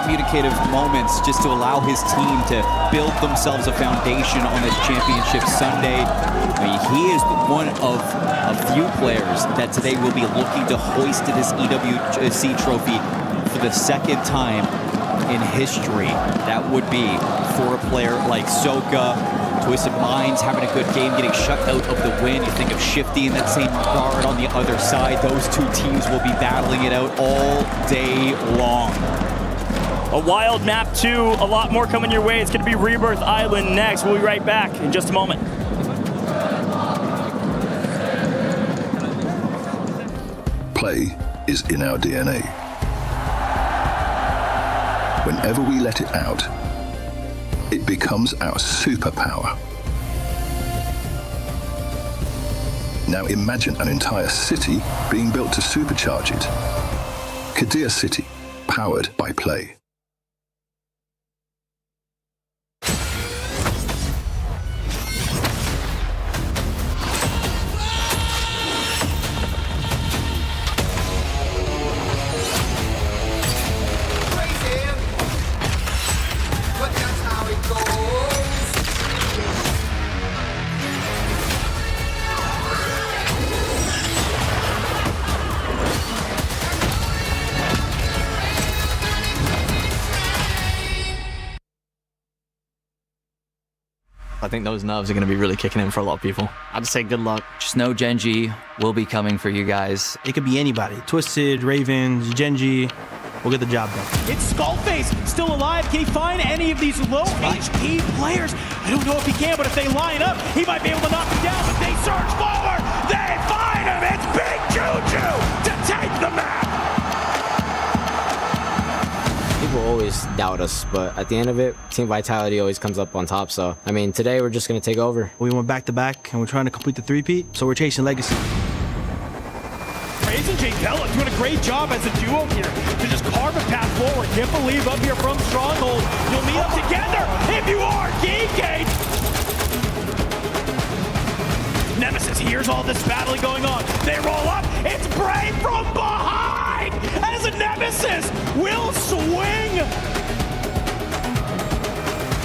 E: communicative moments just to allow his team to build themselves a foundation on this championship Sunday. I mean, he is one of a few players that today will be looking to hoist this EWC trophy for the 2nd time in history. That would be for a player like Soka. Twisted Minds having a good game, getting shut out of the win. You think of Shifty in that same regard on the other side. Those 2 teams will be battling it out all day long.
G: A wild map 2, a lot more coming your way. It's going to be Rebirth Island next. We'll be right back in just a moment.
O: Play is in our DNA. Whenever we let it out, it becomes our superpower. Now imagine an entire city being built to supercharge it. Kadir City, powered by Play.
U: I think those nerves are going to be really kicking in for a lot of people.
N: I'd say good luck.
Q: Just know Genji will be coming for you guys.
V: It could be anybody. Twisted, Ravens, Genji. We'll get the job done.
S: It's Skullface, still alive. Can he find any of these low HP players? I don't know if he can, but if they line up, he might be able to knock him down. But they surge forward. They find him. It's Big Juju to take the map.
B: People always doubt us, but at the end of it, team vitality always comes up on top. So, I mean, today we're just going to take over.
V: We went back-to-back, and we're trying to complete the three-peat, so we're chasing legacy.
S: Praise and Jay Della doing a great job as a duo here to just carve a path forward. Can't believe up here from Stronghold, you'll meet up together if you are Geekgate. Nemesis hears all this battling going on. They roll up. It's Brave from behind as a Nemesis will swing.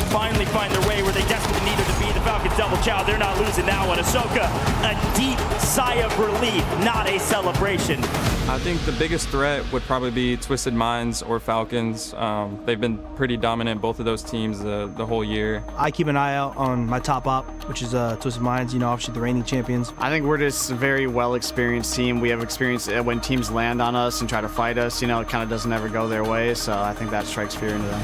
G: Finally find their way where they desperately needed to be. The Falcons double chow. They're not losing that one. Ahsoka, a deep sigh of relief, not a celebration.
C: I think the biggest threat would probably be Twisted Minds or Falcons. They've been pretty dominant, both of those teams, the whole year.
V: I keep an eye out on my top op, which is Twisted Minds, you know, obviously the reigning champions.
T: I think we're just a very well-experienced team. We have experience when teams land on us and try to fight us. You know, it kind of doesn't ever go their way, so I think that strikes fear into them.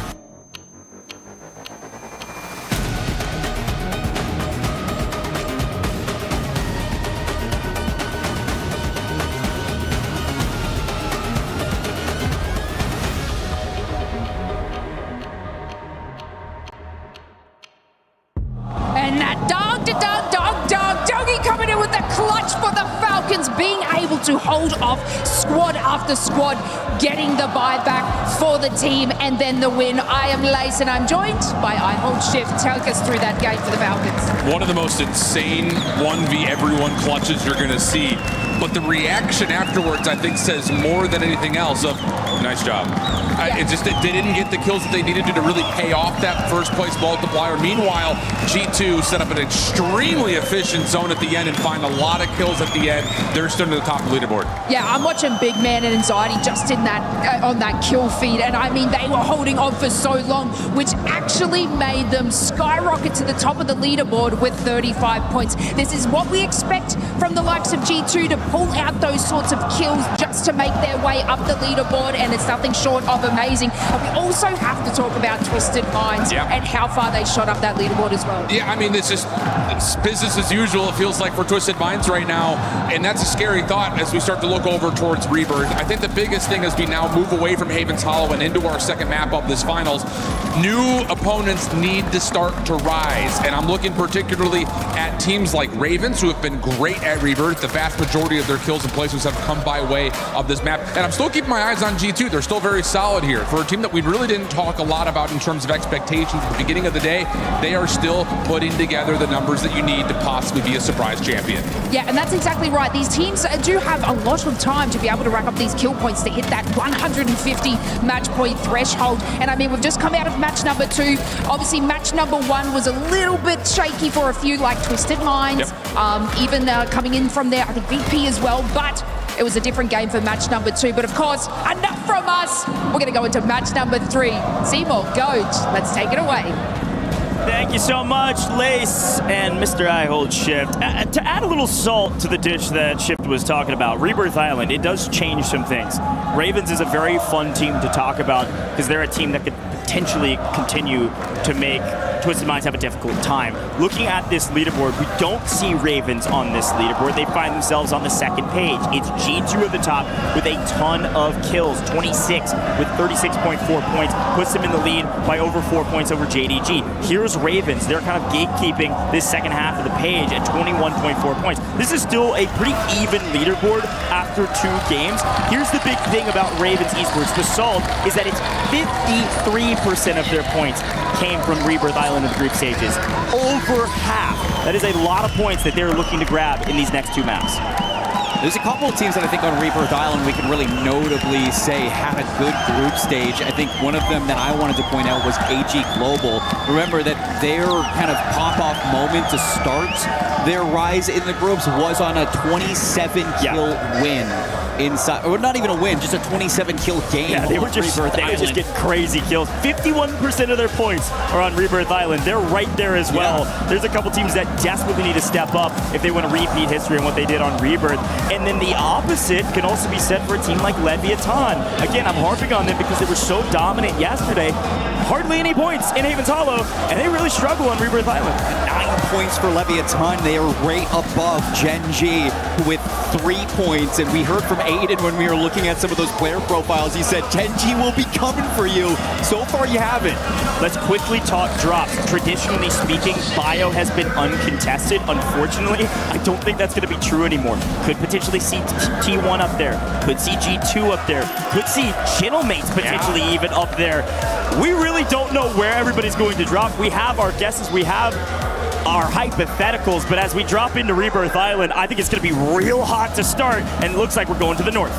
J: Coming in with the clutch for the Falcons, being able to hold off squad after squad, getting the buyback for the team and then the win. I am Lace and I'm joined by I Hold Shift. Take us through that game for the Falcons.
A: One of the most insane 1v everyone clutches you're going to see. But the reaction afterwards, I think, says more than anything else of, nice job. They didn't get the kills that they needed to really pay off that first place multiplier. Meanwhile, G2 set up an extremely efficient zone at the end and find a lot of kills at the end. They're still to the top of the leaderboard.
J: Yeah, I'm watching Big Man and Anxiety just in that on that kill feed, and I mean, they were holding on for so long, which actually made them skyrocket to the top of the leaderboard with 35 points. This is what we expect from the likes of G2, to pull out those sorts of kills just to make their way up the leaderboard, and it's nothing short of amazing. And we also have to talk about Twisted Minds and how far they shot up that leaderboard as well.
H: Yeah, I mean, it's business as usual, it feels like, for Twisted Minds right now, and that's a scary thought as we start to look over towards Rebirth. I think the biggest thing as we now move away from Haven's Hollow and into our second map of this finals, new opponents need to start to rise, and I'm looking particularly at teams like Ravens, who have been great at Rebirth. The vast majority of their kills and placements have come by way of this map, and I'm still keeping my eyes on G2. They're still very solid here. For a team that we really didn't talk a lot about in terms of expectations at the beginning of the day, they are still putting together the numbers that you need to possibly be a surprise champion.
J: Yeah, and that's exactly right. These teams do have a lot of time to be able to rack up these kill points to hit that 150 match point threshold. And I mean, we've just come out of match number 2. Obviously, match number 1 was a little bit shaky for a few, like Twisted Minds, even coming in from there, I think VP as well, but it was a different game for match number 2. But of course, enough from us. We're going to go into match number 3. Seymour, Goat, let's take it away.
G: Thank you so much, Lace and Mr. I Hold Shift. To add a little salt to the dish that Shift was talking about, Rebirth Island, it does change some things. Ravens is a very fun team to talk about because they're a team that could potentially continue to make Twisted Minds have a difficult time. Looking at this leaderboard, we don't see Ravens on this leaderboard. They find themselves on the second page. It's G2 at the top with a ton of kills, 26 with 36.4 points, puts them in the lead by over 4 points over JDG. Here's Ravens. They're kind of gatekeeping this second half of the page at 21.4 points. This is still a pretty even leaderboard after 2 games. Here's the big thing about Ravens Esports. The salt is that it's 53% of their points came from Rebirth Island and group stages. Over half. That is a lot of points that they're looking to grab in these next 2 maps.
E: There's a couple of teams that I think on Rebirth Island we can really notably say had a good group stage. I think one of them that I wanted to point out was AG Global. Remember that their kind of pop-off moment to start their rise in the groups was on a 27-kill win. Inside, or not even a win, just a 27-kill game.
G: Yeah, they were just getting crazy kills. 51% of their points are on Rebirth Island. They're right there as well. There's a couple teams that desperately need to step up if they want to repeat history and what they did on Rebirth. And then the opposite can also be said for a team like Leviathan. Again, I'm harping on them because they were so dominant yesterday. Hardly any points in Havens Hollow, and they really struggle on Rebirth Island.
E: 9 points for Leviathan. They are right above Gen G with 3 points. And we heard from Aiden when we were looking at some of those player profiles. He said, Gen G will be coming for you. So far, you haven't.
G: Let's quickly talk drops. Traditionally speaking, Bio has been uncontested. Unfortunately, I don't think that's going to be true anymore. Could potentially see T1 up there. Could see G2 up there. Could see Channelmates potentially even up there. We really don't know where everybody's going to drop. We have our guesses. We have our hypotheticals, but as we drop into Rebirth Island, I think it's going to be real hot to start, and it looks like we're going to the north.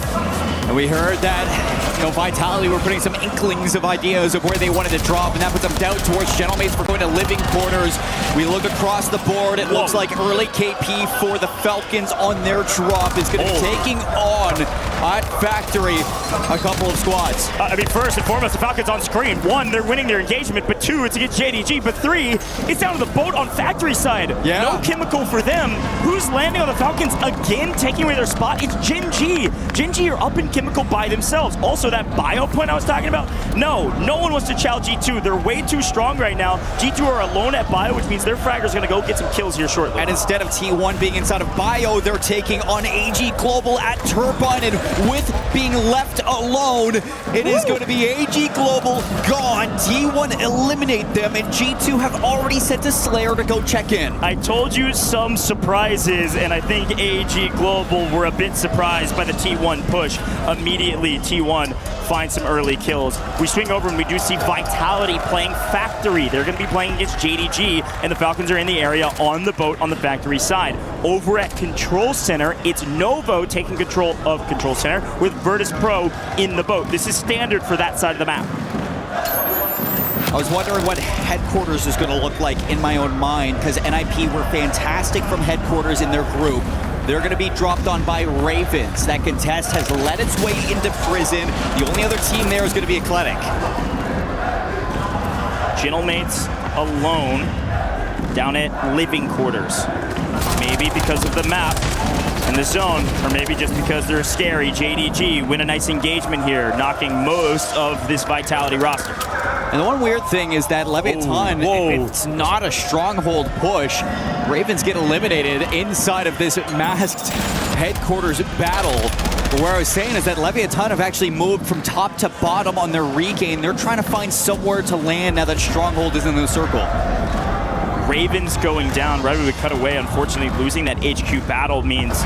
E: And we heard that, Vitality were putting some inklings of ideas of where they wanted to drop, and that puts some doubt towards Channelmates for going to living quarters. We look across the board. It looks like early KP for the Falcons on their drop is going to be taking on at Factory a couple of squads.
G: I mean, first and foremost, the Falcons on screen. 1, they're winning their engagement, but 2, it's against JDG, but 3, it's down to the boat on Factory side.
E: Yeah.
G: No chemical for them. Who's landing on the Falcons again, taking away their spot? It's Gen G. Gen G are up in chemical by themselves. Also, that bio point I was talking about, no one wants to chow G2. They're way too strong right now. G2 are alone at bio, which means their fragger's going to go get some kills here shortly.
E: And instead of T1 being inside of bio, they're taking on AG Global at Turbine, and with being left alone, it is going to be AG Global gone. T1 eliminate them, and G2 have already sent a Slayer to go check in.
G: I told you some surprises, and I think AG Global were a bit surprised by the T1 push. Immediately, T1 finds some early kills. We swing over and we do see Vitality playing Factory. They're going to be playing against JDG, and the Falcons are in the area on the boat on the Factory side. Over at Control Center, it's Novo taking control of Control Center with Virtus Pro in the boat. This is standard for that side of the map.
E: I was wondering what headquarters is going to look like in my own mind, because NIP were fantastic from headquarters in their group. They're going to be dropped on by Ravens. That contest has led its way into prison. The only other team there is going to be Eclectic.
G: Channelmates alone down at living quarters. Maybe because of the map and the zone, or maybe just because they're scary. JDG win a nice engagement here, knocking most of this Vitality roster.
E: And the one weird thing is that Leviathan, it's not a stronghold push. Ravens get eliminated inside of this masked headquarters battle. But where I was saying is that Leviathan have actually moved from top to bottom on their regain. They're trying to find somewhere to land now that stronghold is in the circle.
G: Ravens going down right when we cut away. Unfortunately, losing that HQ battle means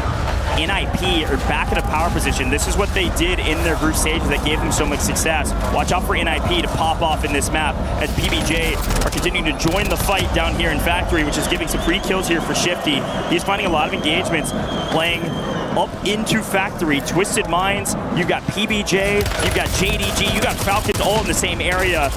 G: NIP are back in a power position. This is what they did in their group stages that gave them so much success. Watch out for NIP to pop off in this map as PBJ are continuing to join the fight down here in Factory, which is giving some free kills here for Shifty. He's finding a lot of engagements playing up into Factory. Twisted Minds, you've got PBJ, you've got JDG, you got Falcons all in the same area.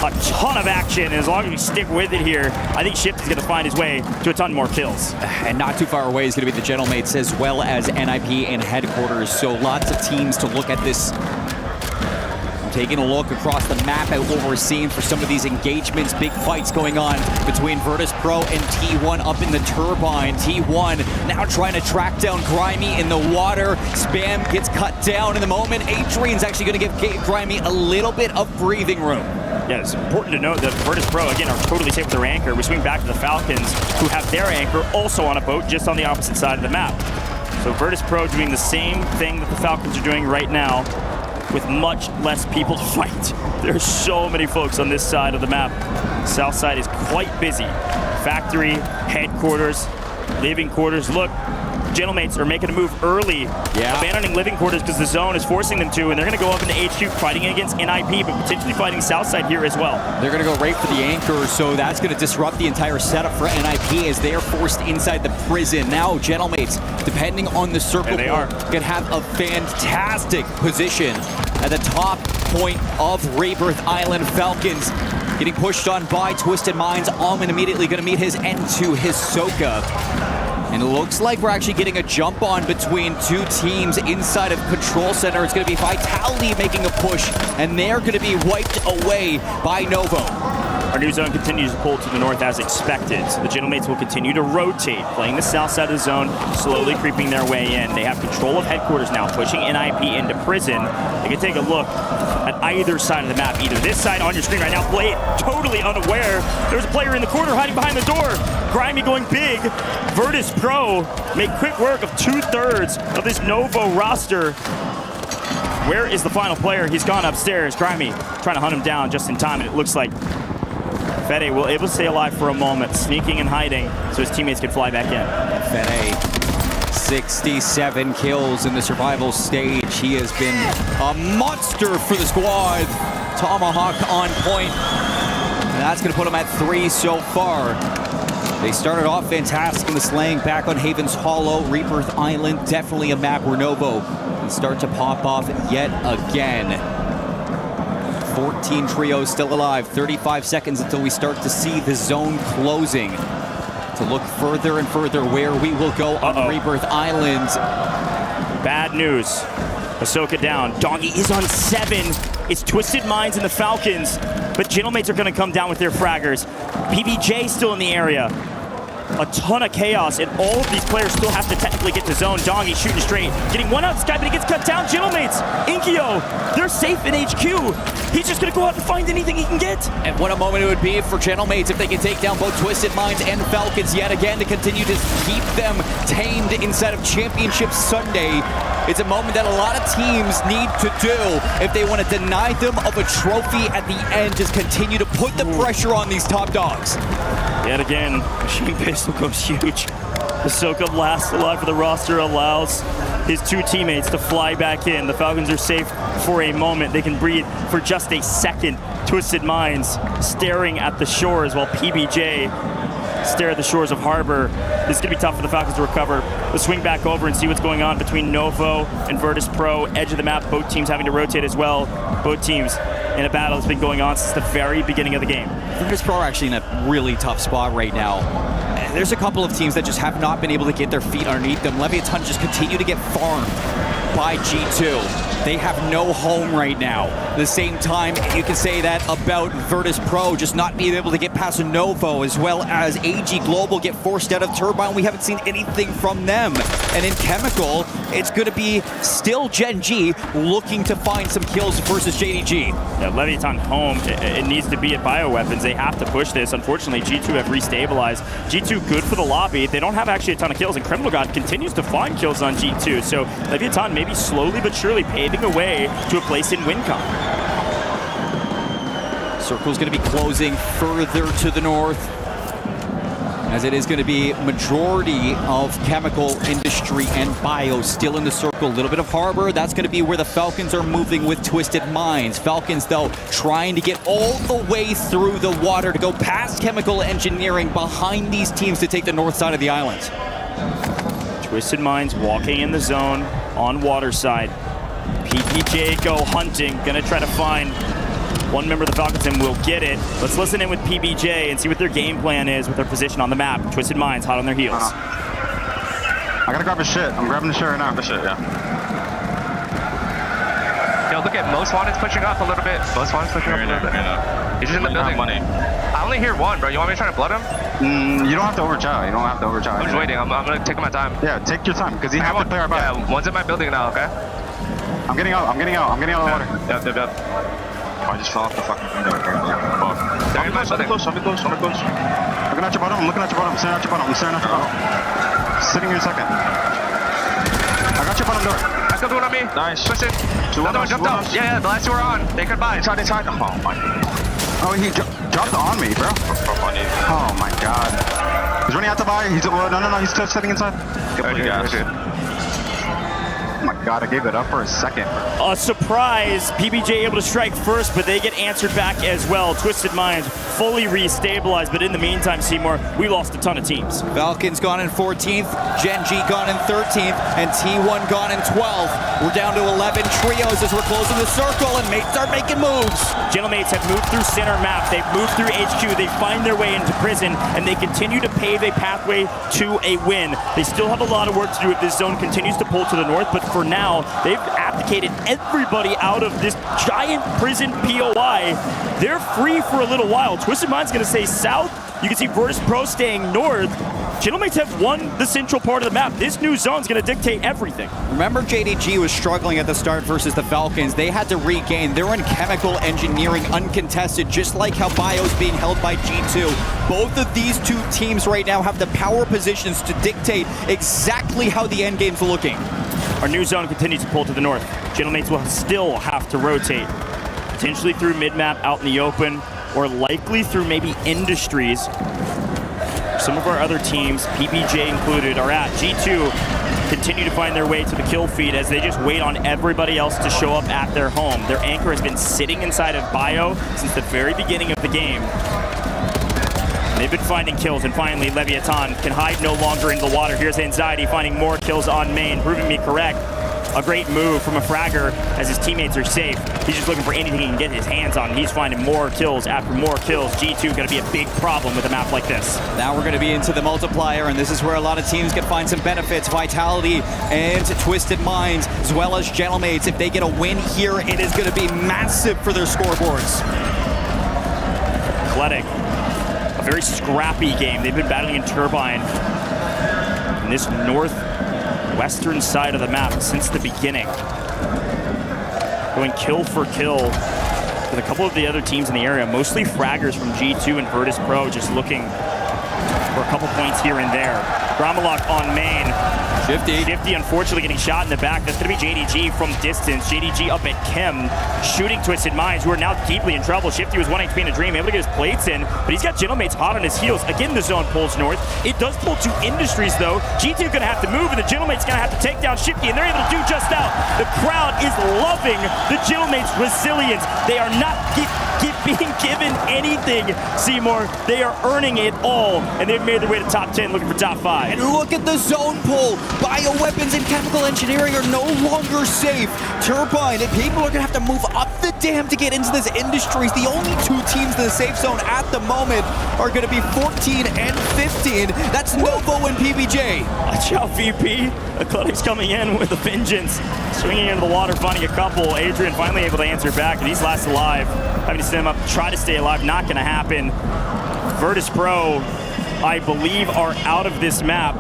G: A ton of action, and as long as we stick with it here, I think Shifty's going to find his way to a ton more kills.
E: And not too far away is going to be the Channelmates as well as NIP and headquarters. So lots of teams to look at this. I'm Taking a look across the map at what we're seeing for some of these engagements, big fights going on between Virtus Pro and T1 up in the turbine. T1 now trying to track down Grimy in the water. Spam gets cut down in the moment. Adrian's actually going to give Grimy a little bit of breathing room.
G: Yeah, it's important to note that Virtus Pro, again, are totally safe with their anchor. We swing back to the Falcons, who have their anchor also on a boat just on the opposite side of the map. So Virtus Pro doing the same thing that the Falcons are doing right now with much less people to fight. There's so many folks on this side of the map. South side is quite busy. Factory, headquarters, living quarters. Look, Gentlemates are making a move early, abandoning living quarters because the zone is forcing them to, and they're going to go up into HQ fighting against NIP, but potentially fighting Southside here as well.
E: They're going to go right for the anchor, so that's going to disrupt the entire setup for NIP as they are forced inside the prison. Now, Gentlemates, depending on the circle,
G: they are
E: going to have a fantastic position at the top point of Rebirth Island. Falcons getting pushed on by Twisted Minds. Almond immediately going to meet his end to Hisoka. And it looks like we're actually getting a jump on between two teams inside of Control Center. It's going to be Vitality making a push, and they're going to be wiped away by Novo.
G: Our new zone continues to pull to the north as expected, so the Gentlemates will continue to rotate, playing the south side of the zone, slowly creeping their way in. They have control of headquarters now, pushing NIP into prison. They can take a look at either side of the map, either this side on your screen right now. Blade totally unaware. There's a player in the corner hiding behind the door. Grimy going big. Virtus Pro make quick work of 2/3 of this Novo roster. Where is the final player? He's gone upstairs. Grimy trying to hunt him down just in time, and it looks like Fede will able to stay alive for a moment, sneaking and hiding so his teammates can fly back in.
E: Fede, 67 kills in the survival stage. He has been a monster for the squad. Tomahawk on point. And that's going to put him at 3 so far. They started off fantastic in the slaying back on Haven's Hollow. Rebirth Island, definitely a map where Novo can start to pop off yet again. 14 trios still alive. 35 seconds until we start to see the zone closing. To look further and further where we will go on Rebirth Island.
G: Bad news. Ahsoka down. Doggy is on 7. It's Twisted Minds and the Falcons, but Gentlemates are going to come down with their fraggers. PBJ still in the area. A ton of chaos, and all of these players still have to technically get to zone. Dongi shooting straight, getting one out of the sky, but he gets cut down. Gentlemates, Inkyo, they're safe in HQ. He's just going to go out and find anything he can get.
E: And what a moment it would be for Gentlemates if they can take down both Twisted Minds and Falcons yet again to continue to keep them tamed inside of Championship Sunday. It's a moment that a lot of teams need to do if they want to deny them of a trophy at the end. Just continue to put the pressure on these top dogs.
G: Yet again, Machine Pistol goes huge. Ahsoka last alive for the roster, allows his two teammates to fly back in. The Falcons are safe for a moment. They can breathe for just a second. Twisted Minds staring at the shores while PBJ stare at the shores of Harbor. This is going to be tough for the Falcons to recover. Let's swing back over and see what's going on between Novo and Virtus Pro. Edge of the map, both teams having to rotate as well. Both teams in a battle that's been going on since the very beginning of the game.
E: Virtus Pro are actually in a really tough spot right now. There's a couple of teams that just have not been able to get their feet underneath them. Leviathan just continue to get farmed by G2. They have no home right now. At the same time, you can say that about Virtus Pro just not being able to get past Novo, as well as AG Global get forced out of Turbine. We haven't seen anything from them. And in Chemical, it's going to be still Gen G looking to find some kills versus JDG.
G: Yeah, Leviathan home. It needs to be at Bioweapons. They have to push this. Unfortunately, G2 have restabilized. G2 good for the lobby. They don't have actually a ton of kills, and Criminal God continues to find kills on G2. So Leviathan maybe slowly but surely paving a way to a place in WinCon.
E: Circle's going to be closing further to the north, as it is going to be majority of chemical industry and bio still in the circle. A little bit of Harbor. That's going to be where the Falcons are moving with Twisted Minds. Falcons, though, trying to get all the way through the water to go past chemical engineering behind these teams to take the north side of the island.
G: Twisted Minds walking in the zone on water side. PPJ go hunting. Gonna try to find one member of the Falcons and will get it. Let's listen in with PBJ and see what their game plan is with their position on the map. Twisted Minds hot on their heels.
L: I gotta grab his shit. I'm grabbing the shit right now. The shit, yeah. Yo, look at Most Wanted's pushing up a little bit. Most Wanted's pushing up a little bit. He's just in the building. Money. I only hear one, bro. You want me to try to blood him?
D: You don't have to overcharge. You don't have to overcharge.
L: I'm just waiting. I'm gonna take my time.
D: Yeah, take your time, because he has to play our back.
L: Yeah, one's in my building now, okay?
D: I'm getting out of the water.
L: Yep.
D: I just fell off the fucking window.
L: They're in my building.
D: Close. Looking at your bottom. I'm staring at your bottom. Sitting here in second. I got your bottom door.
L: I killed one on me.
D: Nice.
L: Push it. Another one jumped out. Yeah, the last two are on. They could buy.
D: Inside. Oh my. Oh, he dropped on me, bro. Oh my god. He's running out to buy. No. He's still sitting inside.
L: Okay.
D: Oh my god, I gave it up for a second.
G: A surprise, PBJ able to strike first, but they get answered back as well. Twisted Minds fully restabilized, but in the meantime, Seymour, we lost a ton of teams.
E: Falcons gone in 14th, Gen G gone in 13th, and T1 gone in 12th. We're down to 11 trios as we're closing the circle, and mates are making moves.
G: Gentlemates have moved through center map, they've moved through HQ, they find their way into prison, and they continue to pave a pathway to a win. They still have a lot of work to do if this zone continues to pull to the north, but for now, they've abdicated everybody out of this giant prison POI. They're free for a little while. Twisted Mind's going to stay south. You can see Virtus Pro staying north. Gentlemates have won the central part of the map. This new zone's going to dictate everything.
E: Remember, JDG was struggling at the start versus the Falcons. They had to regain. They're in chemical engineering uncontested, just like how Bio's being held by G2. Both of these two teams right now have the power positions to dictate exactly how the end game's looking.
G: Our new zone continues to pull to the north. Gentlemates will still have to rotate, potentially through mid-map out in the open, or likely through maybe Industries. Some of our other teams, PBJ included, are at G2, continue to find their way to the kill feed as they just wait on everybody else to show up at their home. Their anchor has been sitting inside of Bio since the very beginning of the game. They've been finding kills, and finally Leviathan can hide no longer in the water. Here's Anxiety finding more kills on main, proving me correct. A great move from a fragger as his teammates are safe. He's just looking for anything he can get his hands on. He's finding more kills after more kills. G2 going to be a big problem with a map like this.
E: Now we're going to be into the multiplier, and this is where a lot of teams can find some benefits. Vitality and Twisted Minds, as well as Gentlemates. If they get a win here, it is going to be massive for their scoreboards.
G: Athletic, a very scrappy game. They've been battling in Turbine in this northwestern side of the map since the beginning. Going kill for kill with a couple of the other teams in the area, mostly fraggers from G2 and Virtus Pro, just looking for a couple points here and there. Gromalok on main. Shifty unfortunately getting shot in the back. That's going to be JDG from distance. JDG up at Chem, shooting Twisted Minds, who are now deeply in trouble. Shifty was 1 HP in a dream, able to get his plates in, but he's got Gentlemates hot on his heels. Again, the zone pulls north. It does pull to Industries, though. G2 going to have to move, and the Gentlemates going to have to take down Shifty, and they're able to do just that. The crowd is loving the Gentlemates' resilience. They are not being given anything, Seymour. They are earning it all, and they've made their way to top 10, looking for top 5.
E: And look at the zone pull. Bioweapons and chemical engineering are no longer safe. Turbine and people are going to have to move up the dam to get into this Industries. The only two teams in the safe zone at the moment are going to be 14 and 15. That's Novo and PBJ.
G: Watch out, VP. Athletic's coming in with a vengeance. Swinging into the water, finding a couple. Adrian finally able to answer back, and he's last alive. Having to stand him up, try to stay alive, not going to happen. Virtus Pro, I believe, are out of this map.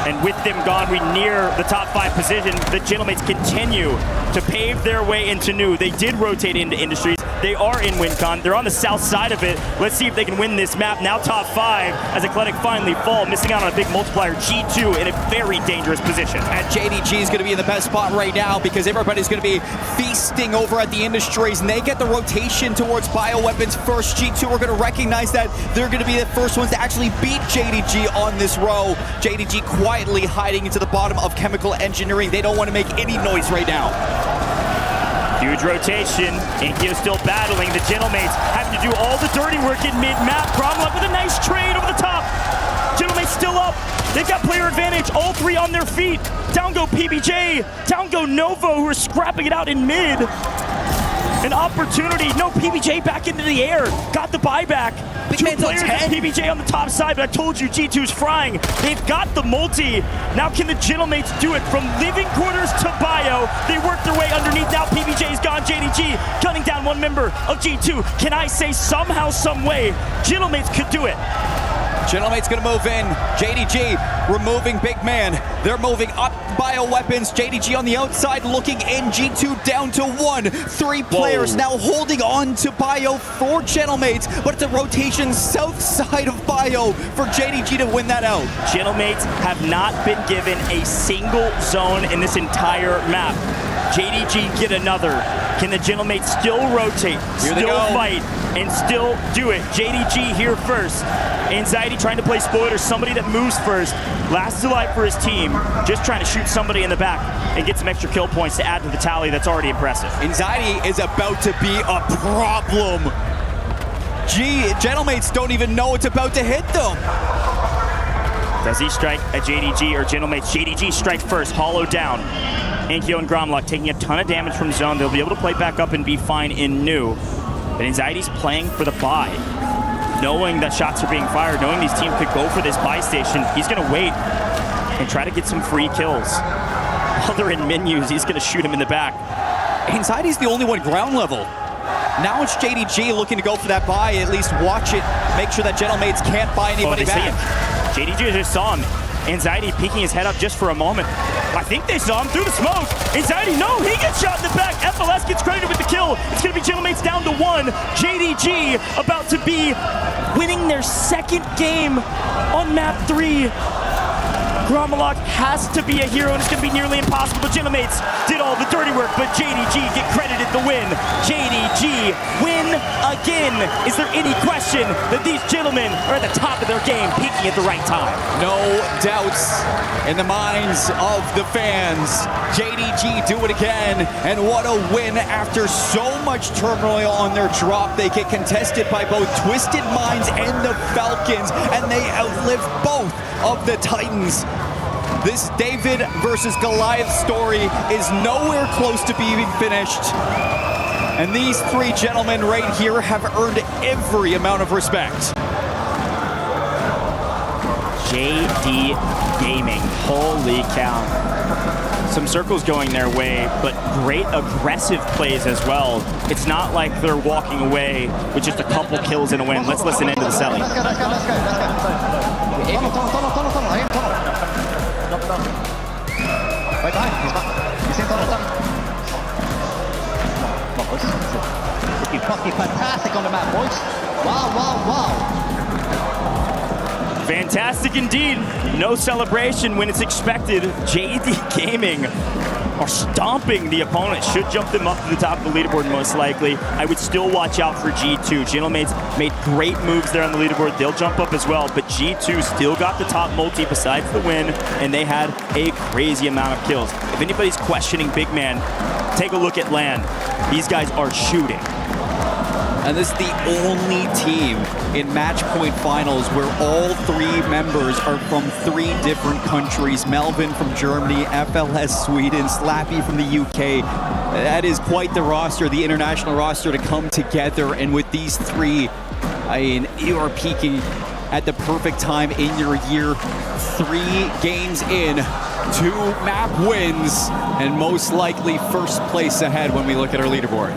G: And with them gone, we near the top 5 position. The Gentlemates continue to pave their way into new. They did rotate into Industries. They are in WinCon. They're on the south side of it. Let's see if they can win this map. Now top 5 as Athletic finally fall, missing out on a big multiplier. G2 in a very dangerous position.
E: And JDG is going to be in the best spot right now because everybody's going to be feasting over at the Industries, and they get the rotation towards bioweapons first. G2 are going to recognize that they're going to be the first ones to actually beat JDG on this row. JDG quietly hiding into the bottom of chemical engineering. They don't want to make any noise right now.
G: Huge rotation. Inkyo still battling. The Gentlemates have to do all the dirty work in mid-map. Gromalok with a nice trade over the top. Gentlemates still up. They've got player advantage. All 3 on their feet. Down go PBJ. Down go Novo, who are scrapping it out in mid. An opportunity. No, PBJ back into the air. Got the buyback. Two players at PBJ on the top side, but I told you G2's frying. They've got the multi. Now can the Gentlemates do it from living quarters to bio? They work their way underneath. Now PBJ's gone JDG gunning down one member of G2. Can I say somehow, some way, Gentlemates could do it?
E: Gentlemate's gonna move in. JDG removing big man. They're moving up bioweapons. JDG on the outside looking in. G2 down to 1. 3 players now holding on to bio for Gentlemates, but it's a rotation south side of bio for JDG to win that out.
G: Gentlemates have not been given a single zone in this entire map. JDG get another. Can the Gentlemates still rotate, still fight, and still do it? JDG here first. Anxiety trying to play spoiler, somebody that moves first. Last alive for his team, just trying to shoot somebody in the back and get some extra kill points to add to the tally that's already impressive.
E: Anxiety is about to be a problem. Gentlemates don't even know it's about to hit them.
G: Does he strike at JDG or Gentlemates? JDG strike first, hollow down. Ankyo and Gromlock taking a ton of damage from zone. They'll be able to play back up and be fine in new. But Anxiety's playing for the buy. Knowing that shots are being fired, knowing these teams could go for this buy station, he's gonna wait and try to get some free kills. While they're in menus, he's gonna shoot him in the back.
E: Anxiety's the only one ground level. Now it's JDG looking to go for that buy, at least watch it, make sure that Gentlemates can't buy anybody back.
G: JDG just saw him. Anxiety peeking his head up just for a moment. I think they saw him through the smoke. Anxiety, no, he gets shot in the back. FLS gets credited with the kill. It's gonna be Gentlemates down to 1. JDG about to be winning their second game on map 3. Gromlock has to be a hero, and it's going to be nearly impossible. But Gentlemates did all the dirty work, but JDG get credited the win. JDG win again. Is there any question that these gentlemen are at the top of their game, peaking at the right time?
E: No doubts in the minds of the fans. JDG do it again, and what a win after so much turmoil on their drop. They get contested by both Twisted Minds and the Falcons, and they outlive both of the Titans. This David versus Goliath story is nowhere close to being finished. And these 3 gentlemen right here have earned every amount of respect.
G: JD Gaming, holy cow. Some circles going their way, but great aggressive plays as well. It's not like they're walking away with just a couple kills and a win. Let's listen into the selling.
K: Let's go. Right behind. He's back. He's in tunnel. Come on, boys. Looking fucking fantastic on the map, boys. Wow.
G: Fantastic indeed. No celebration when it's expected. JD Gaming are stomping the opponent. Should jump them up to the top of the leaderboard most likely. I would still watch out for G2. Gentlemates made great moves there on the leaderboard. They'll jump up as well, but G2 still got the top multi besides the win, and they had a crazy amount of kills. If anybody's questioning big man, take a look at LAN. These guys are shooting.
E: And this is the only team in match point finals where all 3 members are from 3 different countries. Melvin from Germany, FLS Sweden, Slappy from the UK. That is quite the roster, the international roster to come together. And with these 3, I mean, you are peaking at the perfect time in your year. 3 games in, 2 map wins, and most likely first place ahead when we look at our leaderboard.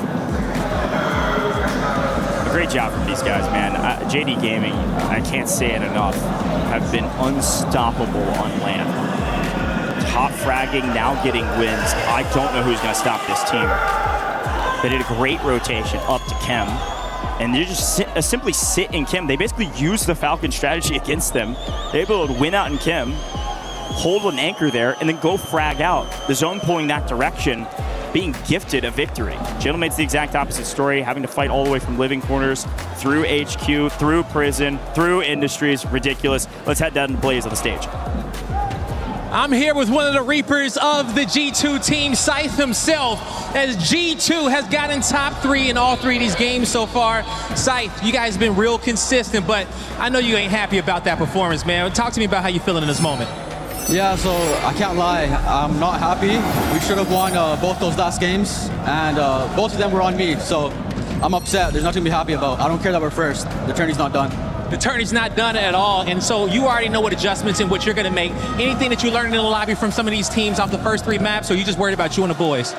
G: Great job from these guys, man. JD Gaming, I can't say it enough, have been unstoppable on LAN. Top fragging, now getting wins. I don't know who's going to stop this team. They did a great rotation up to Chem, and they just simply sit in Chem. They basically used the Falcon strategy against them. They're able to win out in Chem, hold an anchor there, and then go frag out. The zone pulling that direction, being gifted a victory. Gentlemate's the exact opposite story, having to fight all the way from living corners, through HQ, through prison, through industries. Ridiculous. Let's head down to Blaze on the stage.
I: I'm here with one of the Reapers of the G2 team, Scythe himself, as G2 has gotten top 3 in all 3 of these games so far. Scythe, you guys have been real consistent, but I know you ain't happy about that performance, man. Talk to me about how you're feeling in this moment.
M: Yeah, so I can't lie, I'm not happy. We should have won both those last games, and both of them were on me, so I'm upset. There's nothing to be happy about. I don't care that we're first. The tourney's not done.
I: The tourney's not done at all, and so you already know what adjustments and what you're going to make. Anything that you learned in the lobby from some of these teams off the first 3 maps, or you just worried about you and the boys?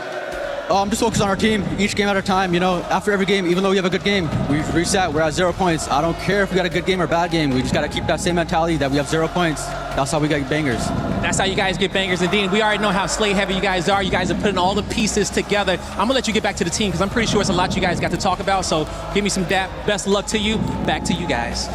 M: Just focus on our team, each game at a time. You know, after every game, even though we have a good game, we reset. We're at 0 points. I don't care if we got a good game or bad game. We just got to keep that same mentality that we have 0 points. That's how we get bangers.
I: That's how you guys get bangers. And Dean, we already know how slay heavy you guys are. You guys are putting all the pieces together. I'm going to let you get back to the team because I'm pretty sure it's a lot you guys got to talk about. So give me some dap. Best of luck to you. Back to you guys.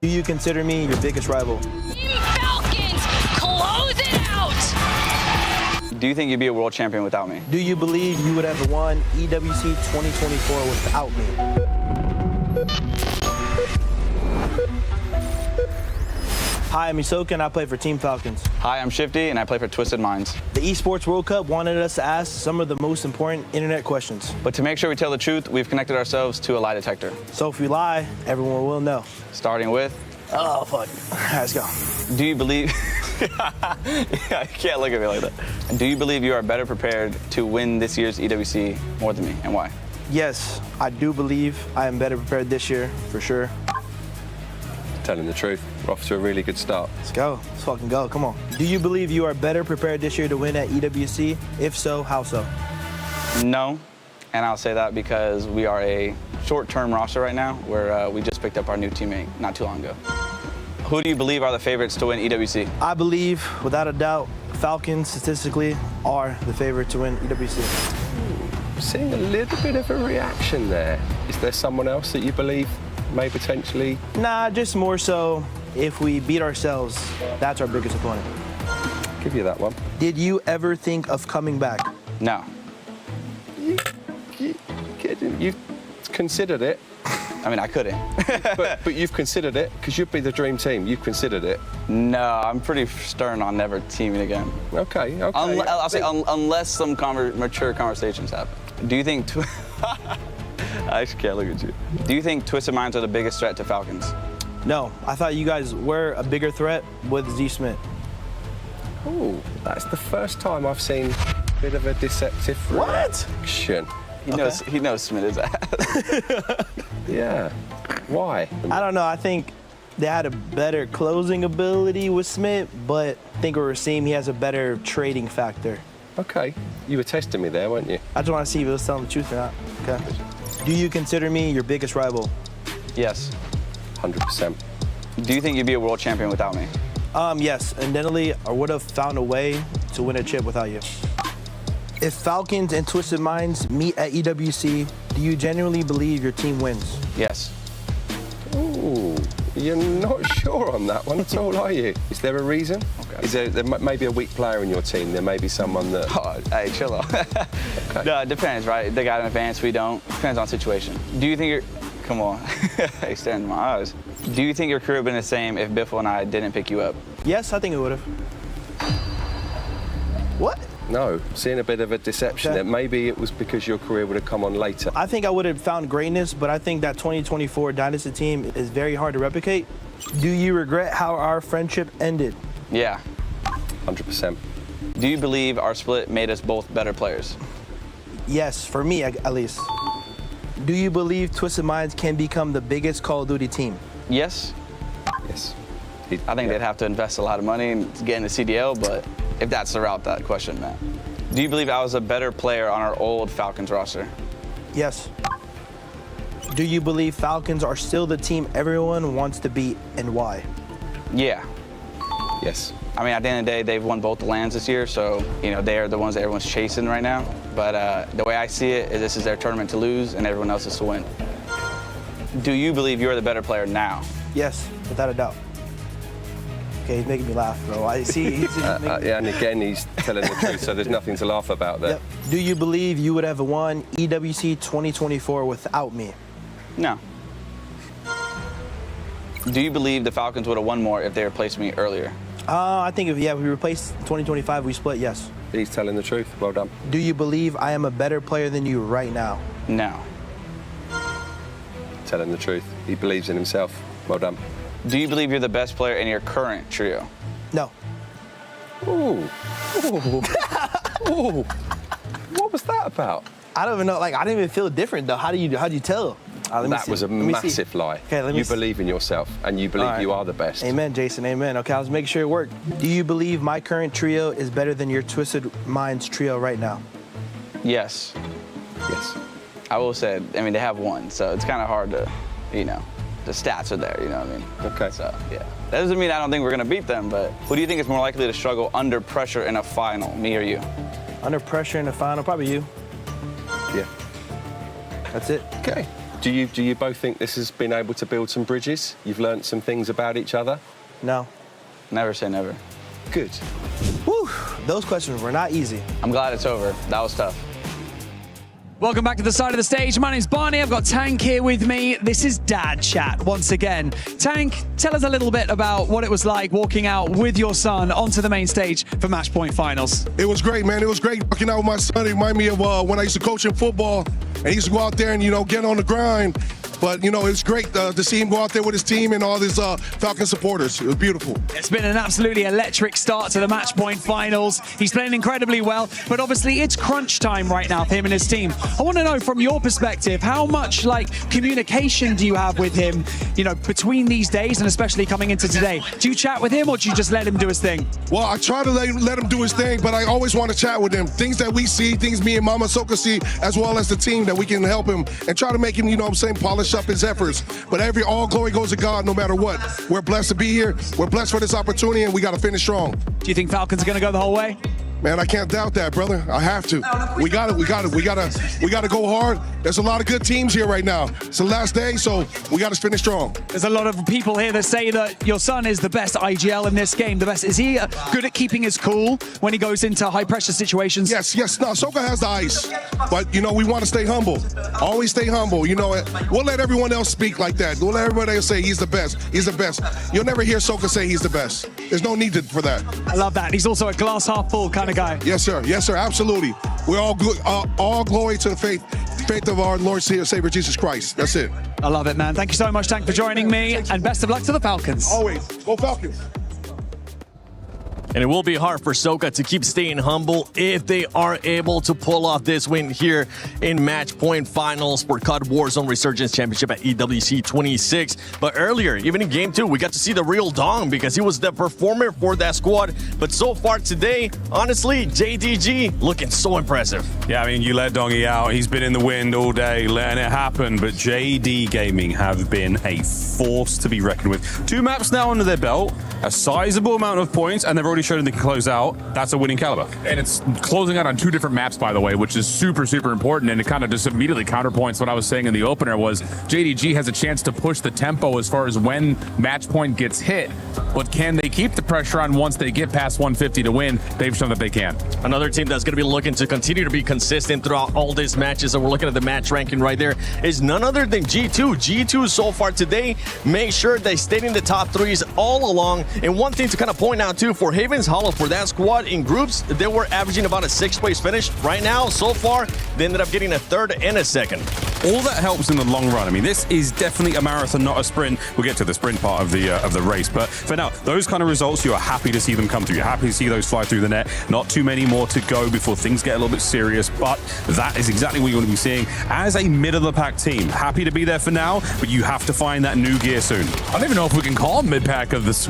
F: Do you consider me your biggest rival?
P: Falcons, close it out!
R: Do you think you'd be a world champion without me?
F: Do you believe you would have won EWC 2024 without me? Hi, I'm Isoka and I play for Team Falcons.
R: Hi, I'm Shifty and I play for Twisted Minds.
F: The Esports World Cup wanted us to ask some of the most important internet questions.
R: But to make sure we tell the truth, we've connected ourselves to a lie detector.
F: So if we lie, everyone will know.
R: Starting with...
F: Oh, fuck. All right, let's go.
R: Do you believe... Yeah, you can't look at me like that. Do you believe you are better prepared to win this year's EWC more than me, and why?
F: Yes, I do believe I am better prepared this year, for sure.
X: Telling the truth, we're off to a really good start.
F: Let's go. Let's fucking go. Come on. Do you believe you are better prepared this year to win at EWC? If so, how so?
R: No, and I'll say that because we are a short-term roster right now where we just picked up our new teammate not too long ago. Who do you believe are the favorites to win EWC?
F: I believe, without a doubt, Falcons statistically are the favorite to win EWC.
X: Seeing a little bit of a reaction there. Is there someone else that you believe may potentially?
F: Nah, just more so if we beat ourselves, that's our biggest opponent.
X: I'll give you that one.
F: Did you ever think of coming back?
R: No.
X: You've considered it.
R: I mean, I couldn't.
X: but you've considered it because you'd be the dream team. You've considered it.
R: No, I'm pretty stern on never teaming again.
X: Okay.
R: I'll say unless some mature conversations happen. Do you think... I actually can't look at you. Do you think Twisted Minds are the biggest threat to Falcons?
F: No, I thought you guys were a bigger threat with Z Smith.
X: Oh, that's the first time I've seen a bit of a deceptive reaction.
R: He knows Smith is ass.
X: Yeah. Why?
F: I don't know. I think they had a better closing ability with Smith, but I think with Rasim, he has a better trading factor.
X: Okay. You were testing me there, weren't you?
F: I just want to see if he was telling the truth or not. Okay. Do you consider me your biggest rival?
R: Yes.
X: 100%.
R: Do you think you'd be a world champion without me?
F: Yes. And definitely, I would have found a way to win a chip without you. If Falcons and Twisted Minds meet at EWC, do you genuinely believe your team wins?
R: Yes.
X: Ooh, you're not sure on that one at all, are you? Is there a reason? Okay. Is there may be a weak player in your team? There may be someone that...
R: Oh, hey, chill out. Okay. No, it depends, right? They got an advance, we don't. Depends on situation. Do you think you're... Come on. Hey, staring in my eyes. Do you think your career would have been the same if Biffle and I didn't pick you up?
F: Yes, I think it would have. What?
X: No, seeing a bit of a deception there. Maybe it was because your career would have come on later.
F: I think I would have found greatness, but I think that 2024 Dynasty team is very hard to replicate. Do you regret how our friendship ended?
R: Yeah.
X: 100%.
R: Do you believe our split made us both better players?
F: Yes, for me at least. Do you believe Twisted Minds can become the biggest Call of Duty team?
R: Yes.
X: Yes.
R: I think they'd have to invest a lot of money and get into CDL, but if that's the route that question meant. Do you believe I was a better player on our old Falcons roster?
F: Yes. Do you believe Falcons are still the team everyone wants to beat, and why?
R: Yeah.
X: Yes.
R: I mean, at the end of the day, they've won both the lands this year, so, you know, they are the ones that everyone's chasing right now. But the way I see it is this is their tournament to lose and everyone else is to win. Do you believe you're the better player now?
F: Yes, without a doubt. Okay, he's making me laugh, bro. I see.
X: Yeah, and again, he's telling the truth, so there's nothing to laugh about there.
F: Yep. Do you believe you would have won EWC 2024 without me?
R: No. Do you believe the Falcons would have won more if they replaced me earlier?
F: I think if we replace 2025, we split, yes.
X: He's telling the truth. Well done.
F: Do you believe I am a better player than you right now?
R: No.
X: Telling the truth. He believes in himself. Well done.
R: Do you believe you're the best player in your current trio?
F: No.
X: Ooh. Ooh. Ooh. What was that about?
F: I don't even know. Like, I didn't even feel different, though. How do you tell?
X: That was a massive lie.
F: Okay,
X: you believe in yourself, and you believe you are the best.
F: Amen, Jason. Amen. Okay, I was making sure it worked. Do you believe my current trio is better than your Twisted Minds trio right now?
R: Yes.
X: Yes.
R: I will say, I mean, they have won, so it's kind of hard to, you know, the stats are there, you know what I mean?
X: Okay.
R: So, yeah. That doesn't mean I don't think we're going to beat them, but who do you think is more likely to struggle under pressure in a final, me or you?
F: Under pressure in a final, probably you.
X: Yeah.
F: That's it.
X: Okay. Do you both think this has been able to build some bridges? You've learned some things about each other?
F: No.
R: Never say never.
X: Good.
F: Whew. Those questions were not easy.
R: I'm glad it's over. That was tough.
N: Welcome back to the side of the stage. My name's Barney. I've got Tank here with me. This is Dad Chat once again. Tank, tell us a little bit about what it was like walking out with your son onto the main stage for Match Point Finals.
O: It was great, man. It was great walking out with my son. It reminded me of when I used to coach in football, and he used to go out there and, get on the grind. But, it's great to see him go out there with his team and all his Falcon supporters. It was beautiful.
N: It's been an absolutely electric start to the Match Point Finals. He's playing incredibly well, but obviously it's crunch time right now for him and his team. I want to know from your perspective, how much communication do you have with him, between these days and especially coming into today? Do you chat with him or do you just let him do his thing?
O: Well, I try to let him do his thing, but I always want to chat with him. Things that we see, things me and Mama Soka see, as well as the team, that we can help him and try to make him, polish up his efforts. But all glory goes to God no matter what. We're blessed to be here. We're blessed for this opportunity, and we got to finish strong.
N: Do you think Falcons are going to go the whole way?
O: Man, I can't doubt that, brother. I have to. We got to go hard. There's a lot of good teams here right now. It's the last day, so we got to finish strong.
N: There's a lot of people here that say that your son is the best IGL in this game. The best. Is he good at keeping his cool when he goes into high pressure situations?
O: Yes. No, Soka has the ice, but we want to stay humble. Always stay humble. We'll let everyone else speak like that. We'll let everybody else say he's the best. He's the best. You'll never hear Soka say he's the best. There's no need for that.
N: I love that. He's also a glass half full kind of guy.
O: Yes, sir. Absolutely. We're all good. All glory to the faith of our Lord and Savior Jesus Christ. That's it.
N: I love it, man. Thank you so much, Tank, for joining me, and best of luck to the Falcons.
O: Always. Go Falcons.
U: And it will be hard for Soka to keep staying humble if they are able to pull off this win here in Match Point Finals for COD Warzone Resurgence Championship at EWC 26. But earlier, even in Game 2, we got to see the real Dong because he was the performer for that squad. But so far today, honestly, JDG looking so impressive.
A: Yeah, I mean, you let Dongy out. He's been in the wind all day, letting it happen. But JD Gaming have been a force to be reckoned with. 2 maps now under their belt, a sizable amount of points, and they've already shown they can close out. That's a winning caliber.
H: And it's closing out on 2 different maps, by the way, which is super, super important. And it kind of just immediately counterpoints what I was saying in the opener was JDG has a chance to push the tempo as far as when match point gets hit. But can they keep the pressure on once they get past 150 to win? They've shown that they can.
U: Another team that's going to be looking to continue to be consistent throughout all these matches, and we're looking at the match ranking right there, is none other than G2. G2 so far today, make sure they stayed in the top 3s all along. And one thing to kind of point out too, for Havens Hollow, for that squad in groups, they were averaging about a 6th place finish. Right now, so far, they ended up getting a 3rd and a 2nd.
A: All that helps in the long run. I mean, this is definitely a marathon, not a sprint. We'll get to the sprint part of the race, but for now, those kind of results, you are happy to see them come through. You're happy to see those fly through the net. Not too many more to go before things get a little bit serious, but that is exactly what you want to be seeing as a middle-of-the-pack team. Happy to be there for now, but you have to find that new gear soon.
H: I don't even know if we can call them mid-pack of this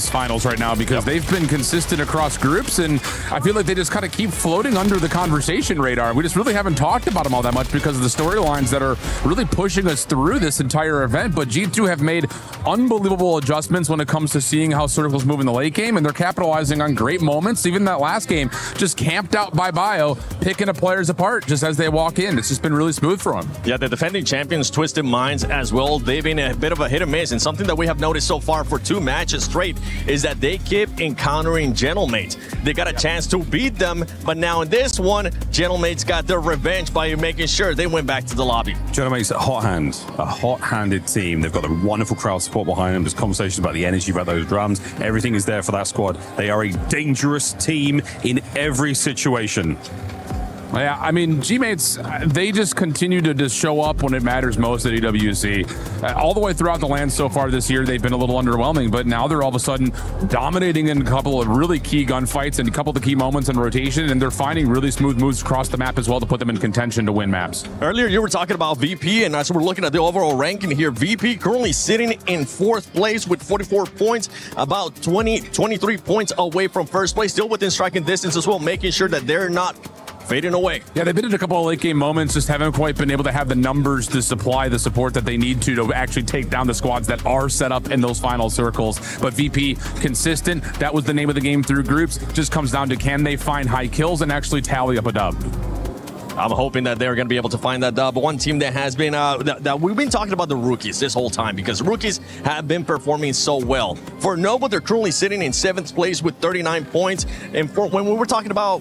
H: finals right now because they've been consistent across groups, and I feel like they just kind of keep floating under the conversation radar. We just really haven't talked about them all that much because of the storylines that are really pushing us through this entire event. But G2 have made unbelievable adjustments when it comes to seeing how circles move in the late game, and they're capitalizing on great moments. Even that last game, just camped out by Bio, picking the players apart just as they walk in. It's just been really smooth for them.
U: Yeah, the defending champions, Twisted Minds, as well, they've been a bit of a hit and miss, and something that we have noticed so far for 2 matches straight is that they keep encountering Gentlemates. They got a chance to beat them, but now in this one, Gentlemates got their revenge by making sure they went back to the lobby.
A: Gentlemen, a hot-handed team. They've got the wonderful crowd support behind them. There's conversations about the energy, about those drums. Everything is there for that squad. They are a dangerous team in every situation.
H: Yeah, I mean, G-Mates, they just continue to just show up when it matters most at EWC. All the way throughout the land so far this year, they've been a little underwhelming, but now they're all of a sudden dominating in a couple of really key gunfights and a couple of the key moments in rotation, and they're finding really smooth moves across the map as well to put them in contention to win maps.
U: Earlier, you were talking about VP, and as we're looking at the overall ranking here, VP currently sitting in 4th place with 44 points, about 23 points away from 1st place, still within striking distance as well, making sure that they're not fading away.
H: Yeah, they've been in a couple of late game moments, just haven't quite been able to have the numbers to supply the support that they need to actually take down the squads that are set up in those final circles. But VP, consistent. That was the name of the game through groups. Just comes down to, can they find high kills and actually tally up a dub?
U: I'm hoping that they're going to be able to find that dub. One team that has been, that we've been talking about the rookies this whole time, because rookies have been performing so well. For Noble, they're currently sitting in 7th place with 39 points. And when we were talking about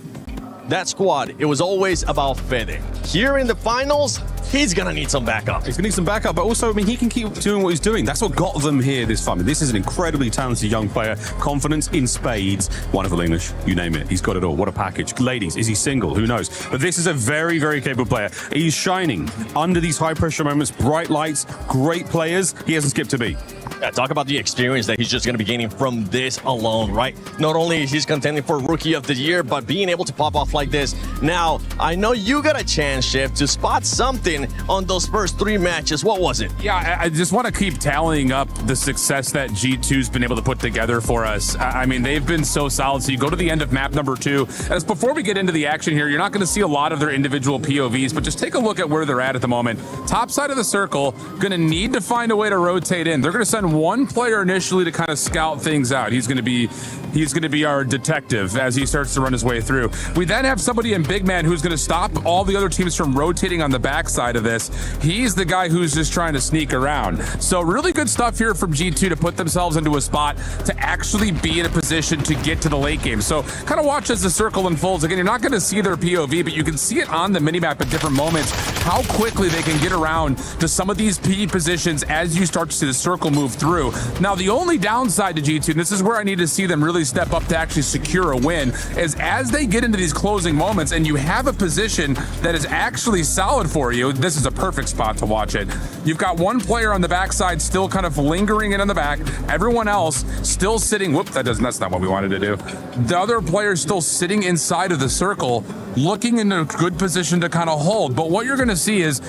U: that squad, it was always about Fede. Here in the finals, he's going to need some backup.
A: He's going to need some backup, but also, I mean, he can keep doing what he's doing. That's what got them here this fun. This is an incredibly talented young player. Confidence in spades. Wonderful English. You name it. He's got it all. What a package. Ladies, is he single? Who knows? But this is a very, very capable player. He's shining under these high-pressure moments. Bright lights. Great players. He hasn't skipped a beat.
U: Yeah, talk about the experience that he's just going to be gaining from this alone, right? Not only is he contending for Rookie of the Year, but being able to pop off like this. Now, I know you got a chance, Shift, to spot something on those first 3 matches. What was it?
H: Yeah, I just want to keep tallying up the success that G2's been able to put together for us. I mean, they've been so solid. So you go to the end of map number 2. As before we get into the action here, you're not going to see a lot of their individual POVs, but just take a look at where they're at the moment. Top side of the circle, going to need to find a way to rotate in. They're going to send one player initially to kind of scout things out. He's going to be our detective as he starts to run his way through. We then have somebody in Big Man who's going to stop all the other teams from rotating on the backside of this. He's the guy who's just trying to sneak around. So really good stuff here from G2 to put themselves into a spot to actually be in a position to get to the late game. So kind of watch as the circle unfolds. Again, you're not going to see their POV, but you can see it on the minimap at different moments, how quickly they can get around to some of these P positions as you start to see the circle move through. Now, the only downside to G2, and this is where I need to see them really step up to actually secure a win, is as they get into these closing moments and you have a position that is actually solid for you, this is a perfect spot to watch it. You've got one player on the backside still kind of lingering in on the back, everyone else still sitting, that's not what we wanted to do. The other player still sitting inside of the circle, looking in a good position to kind of hold. But what you're going to see is,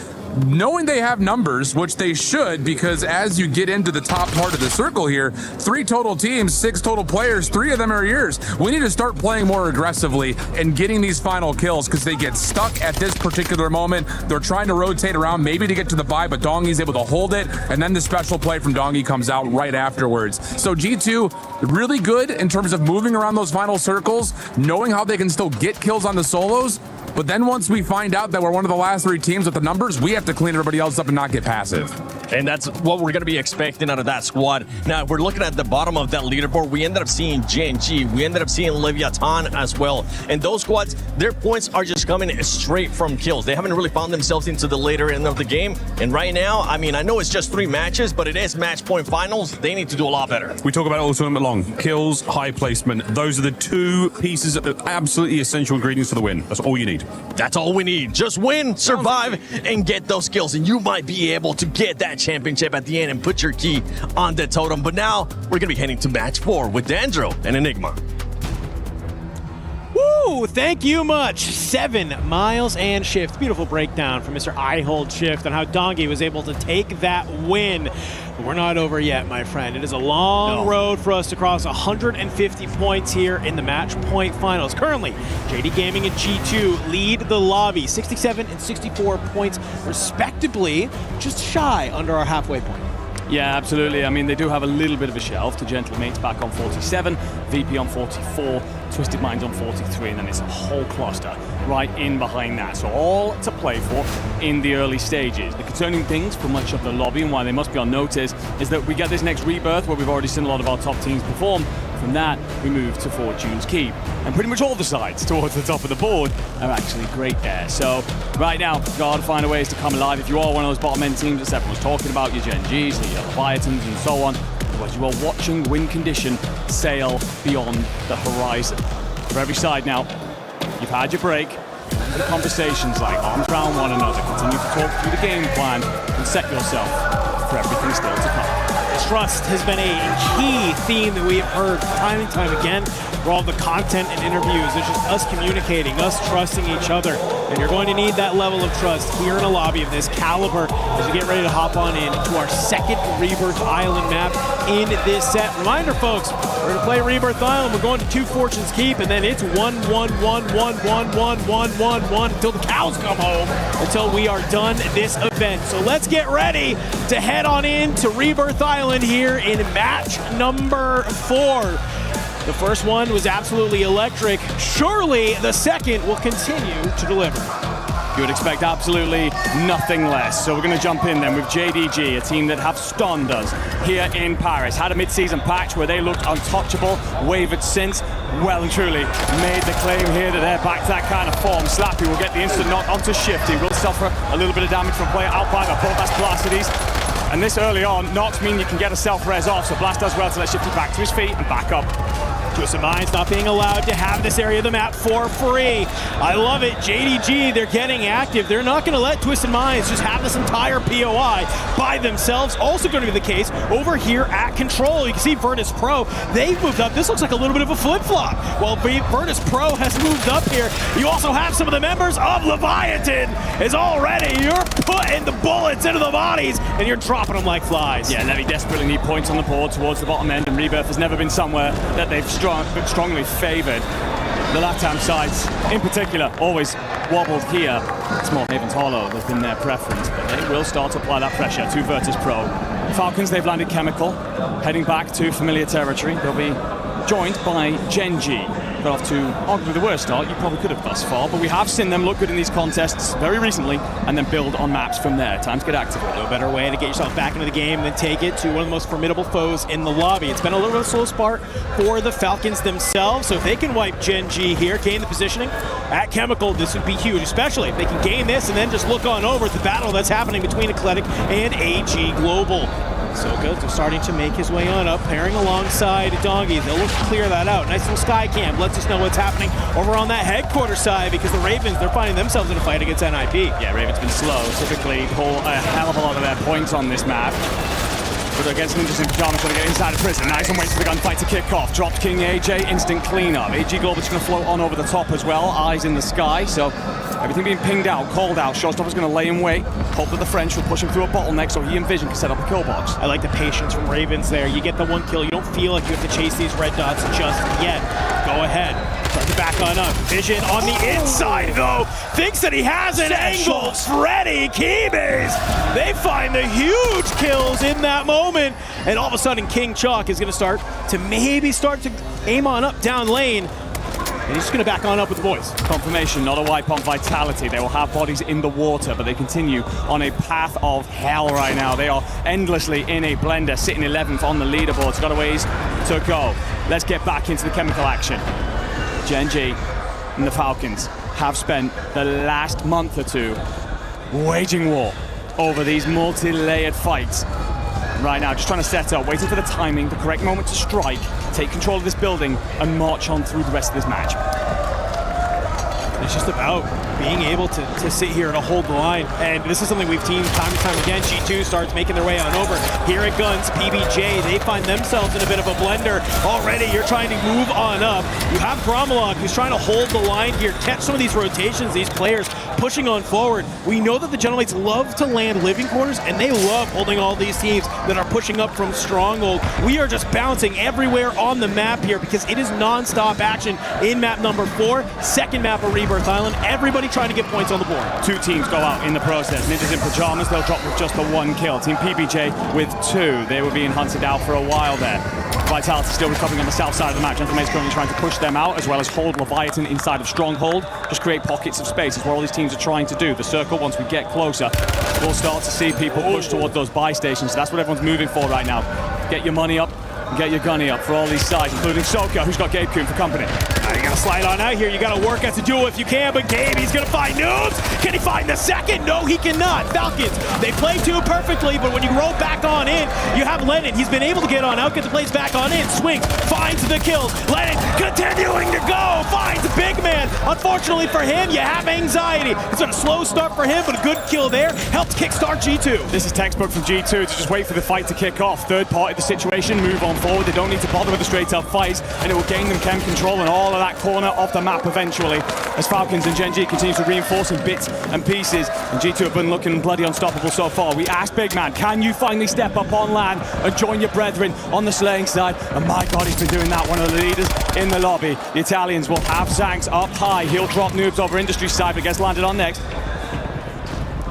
H: knowing they have numbers, which they should, because as you get into the top part of the circle here, 3 total teams, 6 total players, 3 of them are yours. We need to start playing more aggressively and getting these final kills, because they get stuck at this particular moment. They're trying to rotate around, maybe to get to the buy, but Dongi's able to hold it, and then the special play from Dongi comes out right afterwards. So G2, really good in terms of moving around those final circles, knowing how they can still get kills on the solos. But then once we find out that we're one of the last 3 teams with the numbers, we have to clean everybody else up and not get passive.
U: And that's what we're going to be expecting out of that squad. Now, if we're looking at the bottom of that leaderboard, we ended up seeing JNG. We ended up seeing Leviathan as well. And those squads, their points are just coming straight from kills. They haven't really found themselves into the later end of the game. And right now, I mean, I know it's just 3 matches, but it is match point finals. They need to do a lot better.
A: We talk about it all tournament long. Kills, high placement. Those are the 2 pieces of absolutely essential ingredients for the win. That's all you need.
U: That's all we need. Just win, survive, and get those kills. And you might be able to get that championship at the end and put your key on the totem. But now we're going to be heading to match 4 with Dandro and Enigma.
B: Woo! Thank you much. 7 miles and Shift. Beautiful breakdown from Mr. I Hold Shift on how Dongi was able to take that win. But we're not over yet, my friend. It is a long road for us to cross 150 points here in the match point finals. Currently, JD Gaming and G2 lead the lobby, 67 and 64 points respectively, just shy under our halfway point.
Q: Yeah, absolutely. I mean, they do have a little bit of a shelf to Gentlemates back on 47, VP on 44, Twisted Minds on 43, and then it's a whole cluster right in behind that. So all to play for in the early stages. The concerning things for much of the lobby and why they must be on notice is that we get this next rebirth where we've already seen a lot of our top teams perform, From that, we move to Fortune's Keep. And pretty much all the sides towards the top of the board are actually great there. So right now, gotta find a ways to come alive. If you are one of those bottom end teams that everyone's talking about, your Gen Gs, your Leviathans and so on, otherwise you are watching win condition sail beyond the horizon. For every side now, you've had your break. The conversations like arms around one another, continue to talk through the game plan and set yourself for everything still to come.
B: Trust has been a key theme that we have heard time and time again for all the content and interviews. It's just us communicating, us trusting each other. And you're going to need that level of trust here in a lobby of this caliber as we get ready to hop on in to our second Rebirth Island map in this set. Reminder, folks, we're going to play Rebirth Island. We're going to 2 Fortunes Keep, and then it's 1-1-1-1-1-1-1-1-1 until the cows come home, until we are done this event. So let's get ready to head on in to Rebirth Island here in match number 4. The first one was absolutely electric. Surely the second will continue to deliver.
Q: You would expect absolutely nothing less. So we're going to jump in then with JDG, a team that have stunned us here in Paris. Had a mid-season patch where they looked untouchable, wavered since, well and truly made the claim here that they're back to that kind of form. Slappy will get the instant knock onto Shifty, will suffer a little bit of damage from player out by the both. That's Placides. And this early on, knocks mean you can get a self-res off, so Blast does well to let Shifty back to his feet and back up.
B: Twisted Minds not being allowed to have this area of the map for free. I love it. JDG, they're getting active. They're not going to let Twisted Minds just have this entire POI by themselves. Also going to be the case over here at Control. You can see Virtus Pro, they've moved up. This looks like a little bit of a flip-flop. While Virtus Pro has moved up here, you also have some of the members of Leviathan is already. You're putting the bullets into the bodies and you're dropping them like flies.
Q: Yeah, Levy desperately need points on the board towards the bottom end, and Rebirth has never been somewhere that they've strongly favored. The LATAM sides, in particular, always wobbled here. It's more Haven's Hollow has been their preference, but they will start to apply that pressure to Virtus Pro. Falcons, they've landed Chemical, heading back to familiar territory. They'll be joined by Gen G. Got off to arguably the worst start you probably could have thus far, but we have seen them look good in these contests very recently and then build on maps from there. Time to get activated.
B: No better way to get yourself back into the game than take it to one of the most formidable foes in the lobby. It's been a little bit of a slow start for the Falcons themselves, so if they can wipe Gen G here, gain the positioning at Chemical, this would be huge, especially if they can gain this and then just look on over at the battle that's happening between Eclectic and AG Global. Soka starting to make his way on up, pairing alongside Doggy. They'll look to clear that out. Nice little sky cam lets us know what's happening over on that headquarters side, because the Ravens, they're finding themselves in a fight against NIP.
Q: Yeah, Ravens been slow. Typically pull a hell of a lot of their points on this map. But against Ninjas in Pajamas, trying to get inside of prison. Nice and waits for the gunfight to kick off. Dropped King AJ, instant cleanup. AG Global's going to float on over the top as well. Eyes in the sky, so everything being pinged out, called out. Showstopper's going to lay in wait. Hope that the French will push him through a bottleneck so he and Vision can set up a kill box.
B: I like the patience from Ravens there. You get the one kill. You don't feel like you have to chase these red dots just yet. Go ahead. Start to back on up. Vision on the inside, though. Thinks that he has an angle. Freddy Keybase. They find the huge kills in that moment. And all of a sudden, King Chalk is going to start to aim on up down lane. And he's just going to back on up with the boys.
Q: Confirmation, not a wipe on Vitality. They will have bodies in the water, but they continue on a path of hell right now. They are endlessly in a blender, sitting 11th on the leaderboard. Got a ways to go. Let's get back into the chemical action. Gen G and the Falcons have spent the last month or two waging war over these multi-layered fights. Right now, just trying to set up, waiting for the timing, the correct moment to strike, take control of this building, and march on through the rest of this match.
B: It's just about being able to sit here and hold the line. And this is something we've seen time and time again. G2 starts making their way on over. Here it guns, PBJ, they find themselves in a bit of a blender. Already, you're trying to move on up. You have Gromalog, who's trying to hold the line here, catch some of these rotations, these players pushing on forward. We know that the Gentlemates love to land living quarters, and they love holding all these teams that are pushing up from Stronghold. We are just bouncing everywhere on the map here because it is non-stop action in map number 4, second map of Rebirth Island. Everybody trying to get points on the board.
Q: Two teams go out in the process. Ninjas in Pajamas, they'll drop with just the one kill. Team PBJ with 2. They were being hunted out for a while there. Vitality still recovering on the south side of the map. Gentlemates currently trying to push them out, as well as hold Leviathan inside of Stronghold. Just create pockets of space is what all these teams are trying to do. The circle, once we get closer, we'll start to see people push towards those buy stations. So that's what everyone's moving for right now. Get your money up, Get your gunny up for all these sides, including Soka, who's got Gabe Kuhn for company.
B: You gotta slide on out here. You gotta work as a duo if you can, but Gabe, he's gonna find Noobs. Can he find the second? No, he cannot. Falcons, they play two perfectly, but when you roll back on in, you have Lennon. He's been able to get on out, get the plays back on in, swings, finds the kills. Lennon continuing to go, finds Big Man. Unfortunately for him, you have anxiety. It's been a slow start for him, but a good kill there. Helps kickstart G2.
Q: This is textbook from G2 to just wait for the fight to kick off. Third party of the situation, move on forward. They don't need to bother with the straight up fights, and it will gain them chem control and all of that corner of the map eventually, as Falcons and Gen G continue to reinforce in bits and pieces, and G2 have been looking bloody unstoppable so far. We asked Big Man, can you finally step up on land and join your brethren on the slaying side? And my God, he's been doing that. One of the leaders in the lobby. The Italians will have Zanks up high. He'll drop Noobs over industry side, but gets landed on next.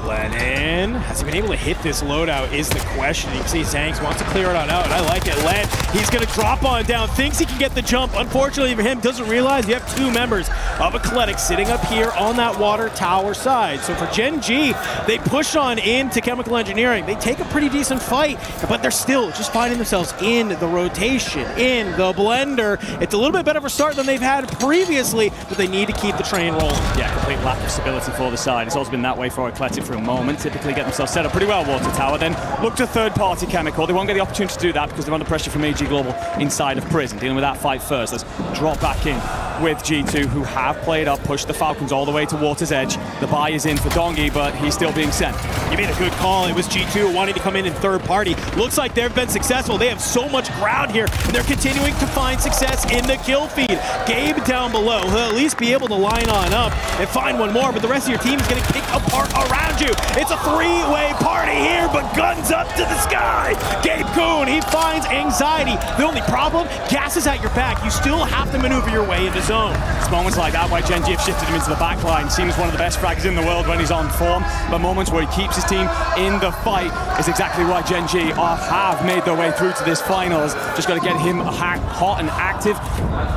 B: Lennon, has he been able to hit this loadout is the question. You can see Zanks wants to clear it on out, and I like it. Len, he's going to drop on down, thinks he can get the jump. Unfortunately for him, doesn't realize you have two members of Eclectic sitting up here on that water tower side. So for Gen G, they push on into Chemical Engineering. They take a pretty decent fight, but they're still just finding themselves in the rotation, in the blender. It's a little bit better of a start than they've had previously, but they need to keep the train rolling.
Q: Yeah, complete lack of stability for the side. It's also been that way for Eclectic for a moment. Typically get themselves set up pretty well, Water Tower, then look to third-party Chemical. They won't get the opportunity to do that because they're under pressure from AG Global inside of prison. Dealing with that fight first. Let's drop back in with G2, who have played up, pushed the Falcons all the way to Water's edge. The buy is in for Dongi, but he's still being sent.
B: You made a good call. It was G2 wanting to come in third party. Looks like they've been successful. They have so much ground here, and they're continuing to find success in the kill feed. Gabe down below. He'll at least be able to line on up and find one more, but the rest of your team is going to kick apart around you. It's a three-way party here, but guns up to the sky. Gabe Kuhn, he finds anxiety. The only problem, gas is at your back. You still have to maneuver your way into zone.
Q: It's moments like that why Gen G have shifted him into the back line. Seems one of the best fraggers in the world when he's on form, but moments where he keeps his team in the fight is exactly why Gen G have made their way through to this finals. Just got to get him hot and active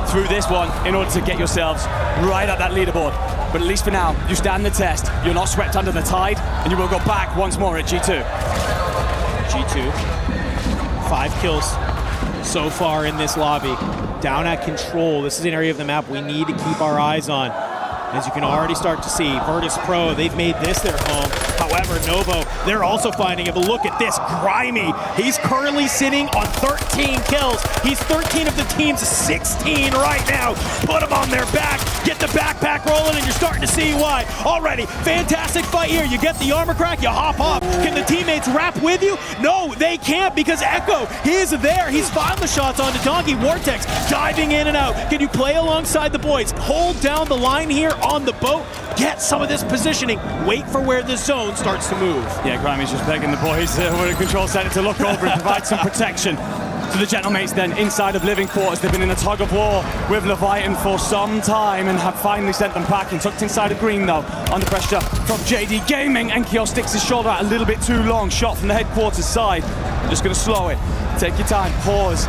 Q: through this one in order to get yourselves right at that leaderboard. But at least for now, you stand the test. You're not swept under the tide, and you will go back once more at G2.
B: G2, 5 kills so far in this lobby. Down at control. This is an area of the map we need to keep our eyes on. As you can already start to see, Virtus Pro, they've made this their home. However, Novo, they're also finding it. But look at this, Grimy. He's currently sitting on 13 kills. He's 13 of the team's 16 right now. Put him on their back, get the backpack rolling, and you're starting to see why. Already, fantastic fight here. You get the armor crack, you hop off. Can the teammates wrap with you? No, they can't because Echo, he is there. He's found the shots onto Donkey. Vortex diving in and out. Can you play alongside the boys? Hold down the line here on the boat, get some of this positioning, wait for where the zone starts to move.
Q: Yeah, Grimey's just begging the boys with a control center to look over and provide some protection to the Gentlemates then inside of living quarters. They've been in a tug of war with Leviathan for some time and have finally sent them back and tucked inside of green though. Under pressure from JD Gaming, and Kyo sticks his shoulder out a little bit too long. Shot from the headquarters side. I'm just going to slow it. Take your time, pause.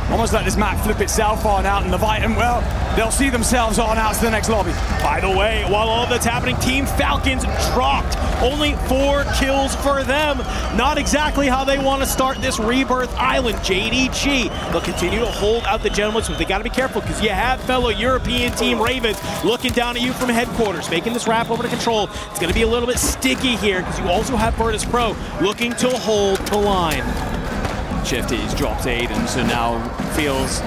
Q: Almost let this map flip itself on out, and Leviathan, well, they'll see themselves on out to the next lobby.
B: By the way, while all of that's happening, Team Falcons dropped. Only 4 kills for them. Not exactly how they want to start this Rebirth Island. JDG, they'll continue to hold out the gentlemen, but they got to be careful because you have fellow European team Ravens looking down at you from headquarters, making this wrap over to control. It's going to be a little bit sticky here because you also have Virtus Pro looking to hold the line.
Q: Shifty's dropped Aiden, so now feels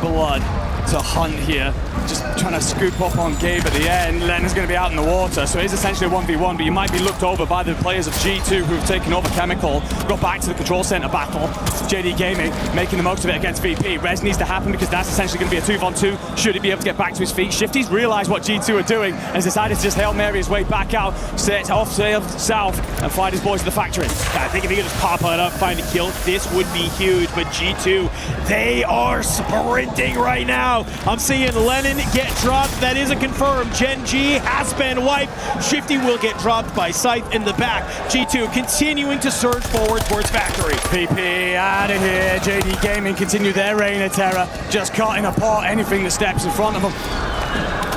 Q: blood to hunt here. Just trying to scoop up on Gabe at the end. Len's going to be out in the water, so it's essentially a 1v1, but you might be looked over by the players of G2 who've taken over Chemical. Go back to the control center battle. JD Gaming making the most of it against VP. Res needs to happen because that's essentially going to be a 2v2. Should he be able to get back to his feet? Shifty's realized what G2 are doing and has decided to just Hail Mary his way back out, set off south and fight his boys to the factory.
B: I think if he could just pop it up, find a kill, this would be huge, but G2, they are sprinting right now. I'm seeing Lennon get dropped. That isn't confirmed. Gen G has been wiped. Shifty will get dropped by Scythe in the back. G2 continuing to surge forward towards factory.
Q: PP out of here. JD Gaming continue their reign of terror, just cutting apart anything that steps in front of them.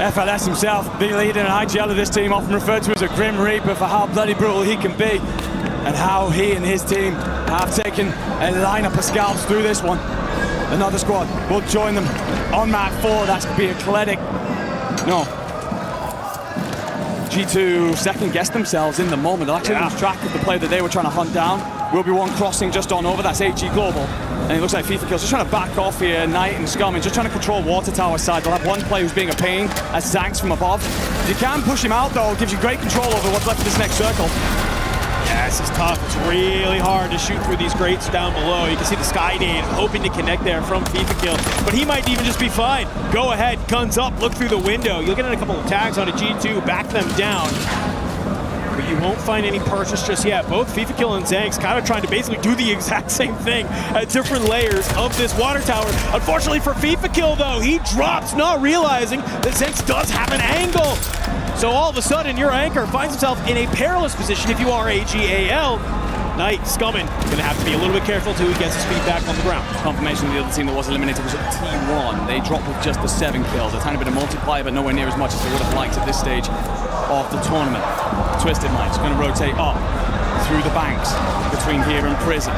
Q: FLS himself, the leader and IGL of this team, often referred to as a Grim Reaper for how bloody brutal he can be and how he and his team have taken a lineup of scalps through this one.
G: Another squad will join them on map 4. That's going to be Athletic. No. G2 second-guessed themselves in the moment. They'll actually lose track of the player that they were trying to hunt down. Will be one crossing just on over. That's AG Global. And it looks like FIFA Kills just trying to back off here. Knight and Scum and just trying to control Water Tower side. They'll have one player who's being a pain as Zanks from above. If you can push him out, though, it gives you great control over what's left of this next circle.
B: Yeah, this is tough. It's really hard to shoot through these grates down below. You can see the Skydane hoping to connect there from FIFA Kill, but he might even just be fine. Go ahead, guns up, look through the window. You'll get in a couple of tags on a G2, back them down. But you won't find any purchase just yet. Both FIFA Kill and Zanks kind of trying to basically do the exact same thing at different layers of this water tower. Unfortunately for FIFA Kill, though, he drops, not realizing that Zanks does have an angle. So all of a sudden, your anchor finds himself in a perilous position if you are AGAL. Knight, Scummin, gonna have to be a little bit careful till he gets his feet back on the ground.
Q: Confirmation of the other team that was eliminated was at T1. They dropped with just the 7 kills. A tiny bit of multiplier, but nowhere near as much as they would have liked at this stage of the tournament. Twisted Mind's gonna rotate up through the banks between here and Prison.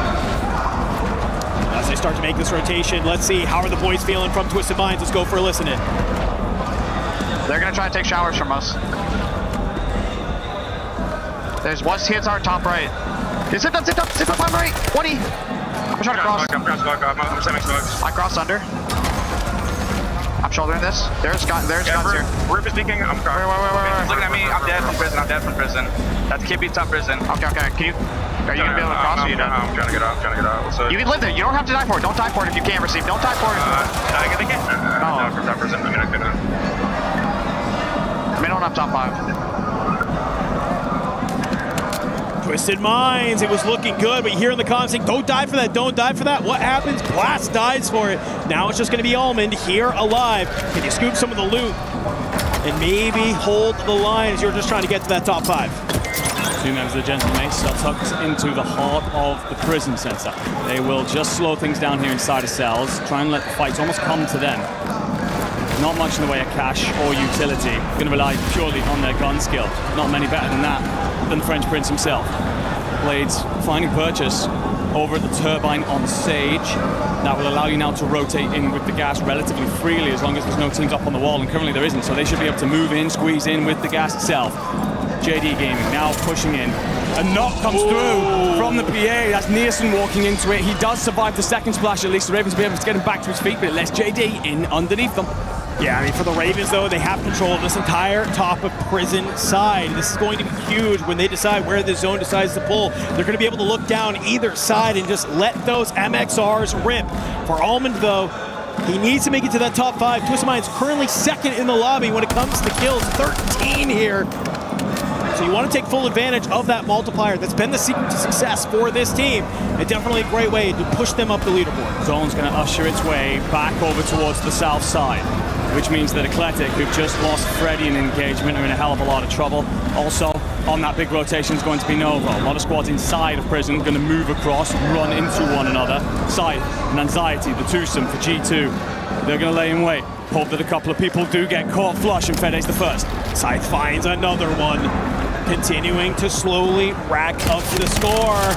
B: As they start to make this rotation, let's see, how are the boys feeling from Twisted Minds? Let's go for a listen in.
K: They're gonna try to take showers from us. There's one hits our top right. Zip up, I'm right. 20. I'm trying to cross.
L: I'm sending smokes.
K: I cross under. I'm shouldering this. There's guns here.
L: Roof is peeking. I'm crossing. He's looking at me. I'm dead from prison. That's kid beats up prison.
K: Okay. Are you gonna be able to cross or you done?
L: I'm trying to get out.
K: You can live there. You don't have to die for it. Don't die for it if you can't receive. Don't die for it.
L: I get the game. No, from top prison. I mean, I couldn't.
K: I don't have top 5.
B: Twisted Minds, it was looking good, but you hear in the comments saying, don't die for that, don't die for that. What happens? Blast dies for it. Now it's just going to be Almond here alive. Can you scoop some of the loot and maybe hold the line as you're just trying to get to that top 5?
Q: 2 members of the Gentlemates are tucked into the heart of the prison center. They will just slow things down here inside the cells, try and let the fights almost come to them. Not much in the way of cash or utility. Going to rely purely on their gun skill. Not many better than that, than the French Prince himself. Blades finding purchase over at the turbine on Sage. That will allow you now to rotate in with the gas relatively freely as long as there's no teams up on the wall, and currently there isn't, so they should be able to move in, squeeze in with the gas itself. JD Gaming now pushing in. A knock comes through from the PA. That's Nearson walking into it. He does survive the second splash, at least the Ravens will be able to get him back to his feet, but it lets JD in underneath them.
B: Yeah, I mean, for the Ravens, though, they have control of this entire top of prison side. This is going to be huge when they decide where the zone decides to pull. They're going to be able to look down either side and just let those MXRs rip. For Almond, though, he needs to make it to that top 5. Twisted Mind's currently second in the lobby when it comes to kills, 13 here. So you want to take full advantage of that multiplier. That's been the secret to success for this team. And definitely a great way to push them up the leaderboard.
Q: Zone's going to usher its way back over towards the south side, which means that Eclectic, who've just lost Freddy in engagement, are in a hell of a lot of trouble. Also, on that big rotation is going to be Novo. A lot of squads inside of prison going to move across, run into one another. Scythe and Anxiety, the twosome for G2. They're going to lay in wait. Hope that a couple of people do get caught flush, and Fede's the first.
B: Scythe finds another one. Continuing to slowly rack up the score.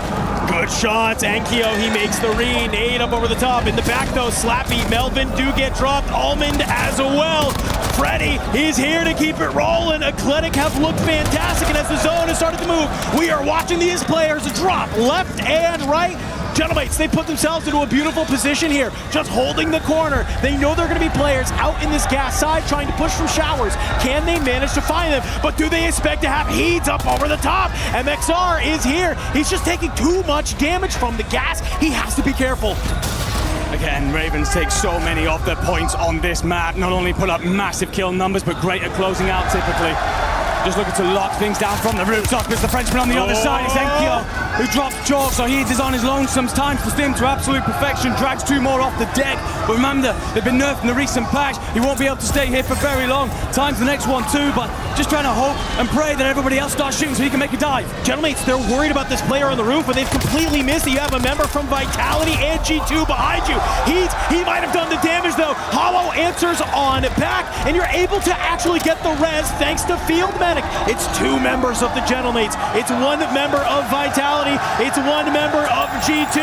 B: Good shots. Ankyo, he makes the read. Nade up over the top. In the back, though, Slappy, Melvin do get dropped. Almond as well. Freddy, he's here to keep it rolling. Eclectic have looked fantastic, and as the zone has started to move, we are watching these players drop left and right. Gentlemates, they put themselves into a beautiful position here, just holding the corner. They know they're going to be players out in this gas side trying to push from showers. Can they manage to find them? But do they expect to have Heeds up over the top? MXR is here. He's just taking too much damage from the gas. He has to be careful.
Q: Again, Ravens take so many of their points on this map. Not only put up massive kill numbers, but great at closing out typically. Just looking to lock things down from the rooftop. It's the Frenchman on the other side. It's Enkyo who drops Chalk, so Heeds is on his lonesome. Time for Stim to absolute perfection. Drags 2 more off the deck. But remember, they've been nerfed in the recent patch. He won't be able to stay here for very long. Time for the next one too, but just trying to hope and pray that everybody else starts shooting so he can make a dive.
B: Gentlemates, they're worried about this player on the roof, but they've completely missed it. You have a member from Vitality and G2 behind you. He might have done the damage though. Hollow answers on back, and you're able to actually get the res thanks to Field Medic. It's 2 members of the Gentlemates. It's 1 member of Vitality. Vitality. It's one member of G2.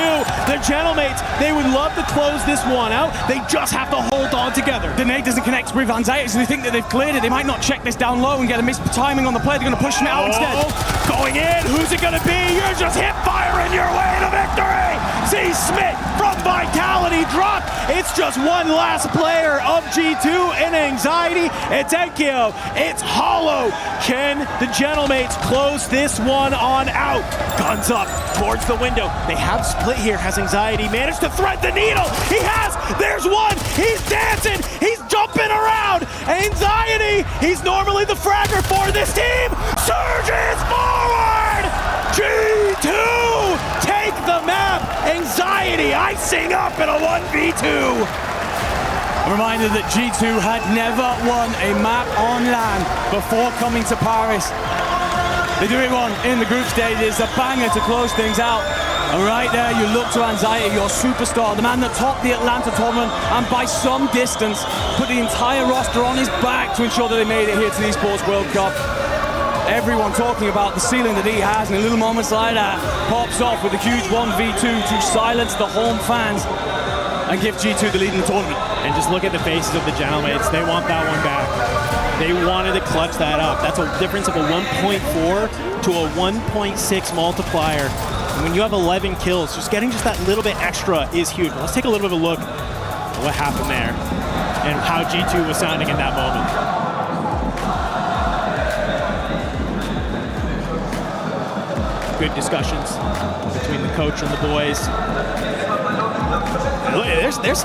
B: The Gentlemates, they would love to close this one out. They just have to hold on together.
Q: The nade doesn't connect with Anxiety, so they think that they've cleared it. They might not check this down low and get a missed timing on the play. They're going to push it out instead.
B: Going in, who's it going to be? You're just hip firing your way to victory. See Smith from Vitality drop. It's just one last player of G2 in Anxiety. It's Enkyo. It's Hollow. Can the Gentlemates close this one on out? Guns up towards the window. They have split here. Has Anxiety managed to thread the needle? He has. There's one. He's dancing. He's jumping around. Anxiety. He's normally the fragger for this team. Surges forward. G2 take the map. Anxiety icing up in a 1v2.
Q: A reminder that G2 had never won a map on LAN before coming to Paris. They do it one in the group stages, a banger to close things out. And right there, you look to Anxiety, your superstar, the man that topped the Atlanta tournament, and by some distance, put the entire roster on his back to ensure that they made it here to the Esports World Cup. Everyone talking about the ceiling that he has, and in little moments like that, pops off with a huge 1v2 to silence the home fans and give G2 the lead in the tournament.
B: And just look at the faces of the Gentlemates. They want that one back. They wanted to clutch that up. That's a difference of a 1.4 to a 1.6 multiplier. And when you have 11 kills, just getting just that little bit extra is huge. But let's take a little bit of a look at what happened there and how G2 was sounding in that moment. Good discussions between the coach and the boys.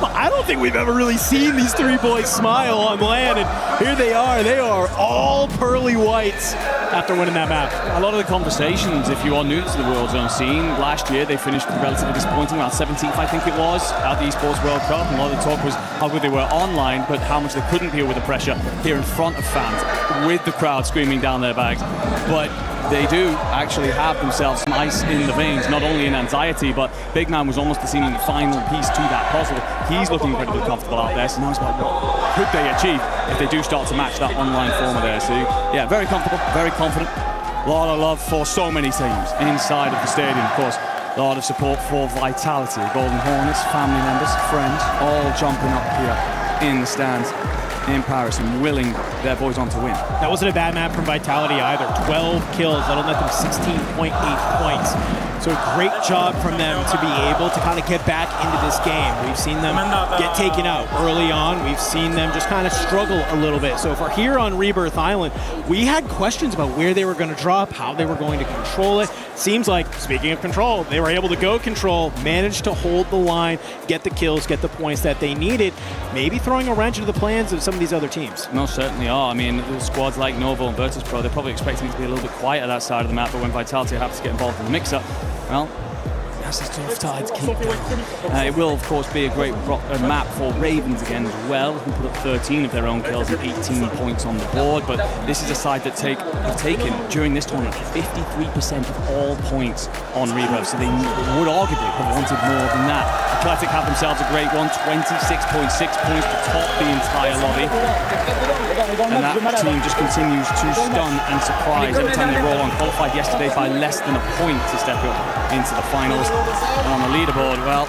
B: I don't think we've ever really seen these three boys smile on LAN, and here they are. They are all pearly whites after winning that map.
Q: A lot of the conversations, if you are new to the World Zone scene, last year they finished relatively disappointing, around 17th I think it was, at the Esports World Cup. And a lot of the talk was how good they were online, but how much they couldn't deal with the pressure here in front of fans, with the crowd screaming down their bags. But they do actually have themselves some ice in the veins, not only in Anxiety, but Big Man was almost the seeming final piece to that puzzle. He's looking incredibly comfortable out there, so now it's about what could they achieve if they do start to match that online former there. So yeah, very comfortable, very confident. A lot of love for so many teams inside of the stadium, of course. A lot of support for Vitality, Golden Hornets, family members, friends, all jumping up here in the stands in Paris and willing their boys on to win.
B: That wasn't a bad map from Vitality either. 12 kills, that'll net them 16.8 points. So a great job from them to be able to kind of get back into this game. We've seen them get taken out early on. We've seen them just kind of struggle a little bit. So for here on Rebirth Island, we had questions about where they were going to drop, how they were going to control it. Seems like, speaking of control, they were able to go control, manage to hold the line, get the kills, get the points that they needed, maybe throwing a wrench into the plans of some of these other teams.
Q: Most certainly are. I mean, the squads like Novo and Virtus Pro, they're probably expecting it to be a little bit quiet at that side of the map, but when Vitality happens to get involved in the mix-up, well, that's a tough tide to keep going. It will, of course, be a great map for Ravens again as well, who put up 13 of their own kills and 18 points on the board. But this is a side that have taken, during this tournament, 53% of all points on Rebirth, so they would arguably have wanted more than that. Athletic have themselves a great one, 26.6 points to top the entire lobby. And that team just continues to stun and surprise every time they roll on. Qualified yesterday by less than a point to step up into the finals. And on the leaderboard, well,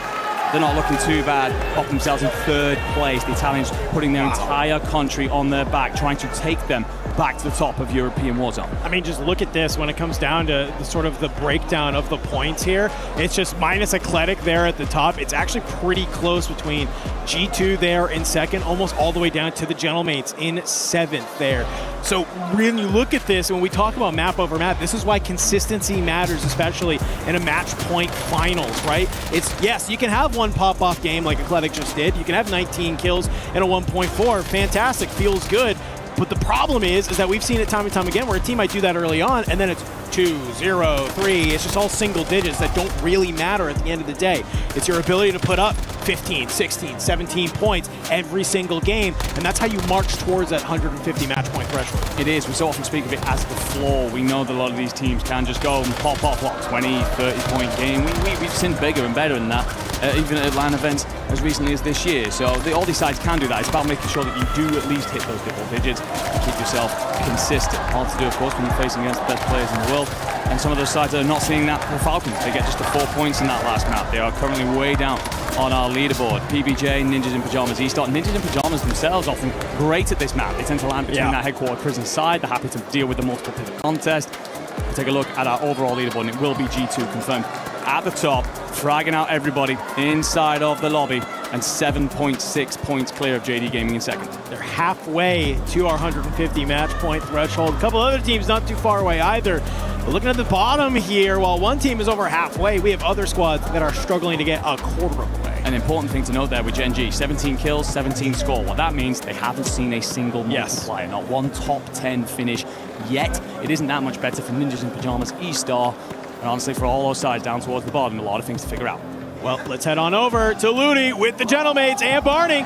Q: they're not looking too bad. Popping themselves in third place. The Italians putting their entire country on their back, trying to take them back to the top of European Warzone.
B: I mean, just look at this when it comes down to the sort of the breakdown of the points here. It's just minus Athletic there at the top. It's actually pretty close between G2 there in second, almost all the way down to the Gentlemates in seventh there. So when you look at this, when we talk about map over map, this is why consistency matters, especially in a match point finals, right? It's, yes, you can have one pop-off game like Athletic just did. You can have 19 kills in a 1.4. Fantastic, feels good. But the problem is that we've seen it time and time again where a team might do that early on and then it's 2, 0, 3. It's just all single digits that don't really matter at the end of the day. It's your ability to put up 15, 16, 17 points every single game, and that's how you march towards that 150 match point threshold.
Q: It is. We so often speak of it as the floor. We know that a lot of these teams can just go and pop off, what, 20, 30 point game. We've seen bigger and better than that. even at LAN events as recently as this year. So all these sides can do that. It's about making sure that you do at least hit those double digits and keep yourself consistent. Hard to do, of course, when you're facing against the best players in the world. And some of those sides are not seeing that for Falcons. They get just the 4 points in that last map. They are currently way down on our leaderboard. PBJ, Ninjas in Pajamas, Eastart. Ninjas in Pajamas themselves often great at this map. They tend to land between that headquarter prison side. They're happy to deal with the multiple pivot contest. We'll take a look at our overall leaderboard, and it will be G2 confirmed at the top, fragging out everybody inside of the lobby, and 7.6 points clear of JD Gaming in second.
B: They're halfway to our 150 match point threshold. A couple other teams not too far away either. But looking at the bottom here, while one team is over halfway, we have other squads that are struggling to get a quarter of the way.
Q: An important thing to note there with Gen G, 17 kills, 17 score. What that means, they haven't seen a single multiplier, not one top 10 finish yet. It isn't that much better for Ninjas in Pajamas, E-Star, and honestly for all those sides down towards the bottom, a lot of things to figure out.
B: Well, let's head on over to Looney with the Gentlemates and Barney.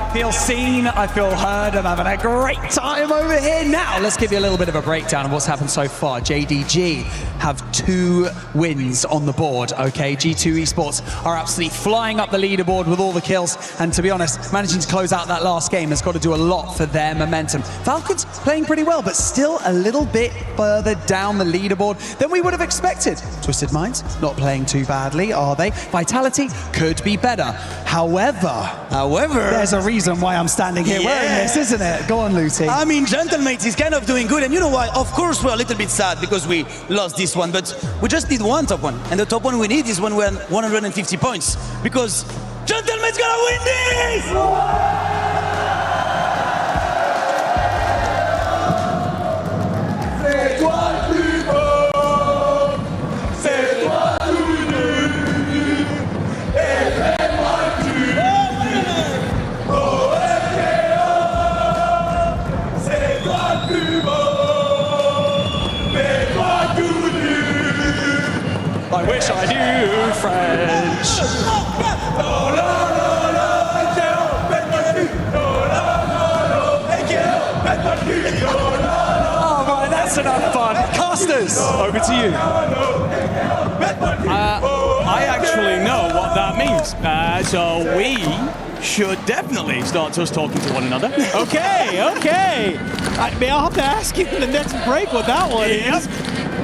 N: I feel seen, I feel heard, I'm having a great time over here. Now, let's give you a little bit of a breakdown of what's happened so far. JDG have 2 wins on the board, okay? G2 Esports are absolutely flying up the leaderboard with all the kills, and to be honest, managing to close out that last game has got to do a lot for their momentum. Falcons playing pretty well, but still a little bit further down the leaderboard than we would have expected. Twisted Minds not playing too badly, are they? Vitality could be better. However, there's a reason why I'm standing here wearing this, isn't it? Go on, Luty.
C: I mean, Gentlemates is kind of doing good, and you know why? Of course, we're a little bit sad because we lost this one, but we just need one top one, and the top one we need is when we're at 150 points, because Gentlemates gonna win this!
N: I wish I knew French. Oh, right, that's enough fun. Casters, over to you.
Q: I actually know what that means. So we should definitely start us talking to one another.
B: Okay. I'll have to ask you in the next break what that one is.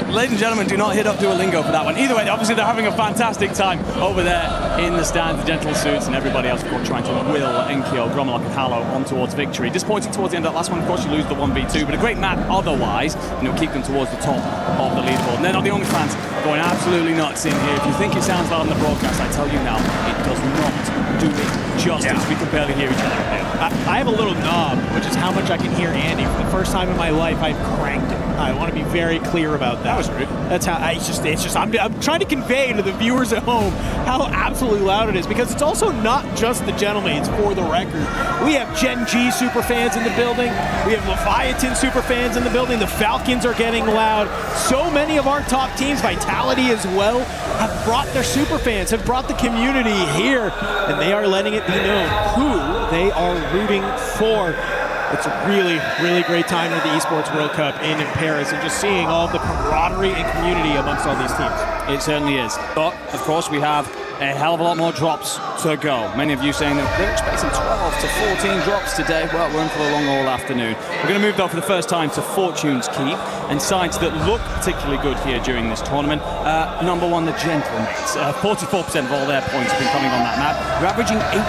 Q: Ladies and gentlemen, do not hit up Duolingo for that one. Either way, obviously they're having a fantastic time over there in the stands, the Gentle Suits, and everybody else, of course, trying to will Enkyo, Gromlock, and Hallow on towards victory. Disappointing towards the end of that last one, of course, you lose the 1v2, but a great map otherwise, and it'll keep them towards the top of the leaderboard. And they're not the only fans going absolutely nuts in here. If you think it sounds loud on the broadcast, I tell you now, it does not do it justice. We can barely hear each other here.
B: I have a little knob, which is how much I can hear Andy. For the first time in my life, I've cranked it. I want to be very clear about that.
Q: That was rude.
B: That's how I'm trying to convey to the viewers at home how absolutely loud it is, because it's also not just the Gentlemates, for the record. We have Gen G super fans in the building. We have Leviathan super fans in the building. The Falcons are getting loud. So many of our top teams, Vitality as well, have brought their super fans, have brought the community here, and they are letting it be known who they are rooting for. It's a really, really great time at the Esports World Cup in Paris, and just seeing all the camaraderie and community amongst all these teams.
Q: It certainly is. But, of course, we have a hell of a lot more drops to go. Many of you saying that they're expecting 12 to 14 drops today. Well, we're in for a long all afternoon. We're going to move, though, for the first time to Fortune's Keep, and sides that look particularly good here during this tournament. Number one, the Gentlemates. 44% of all their points have been coming on that map. We're averaging 18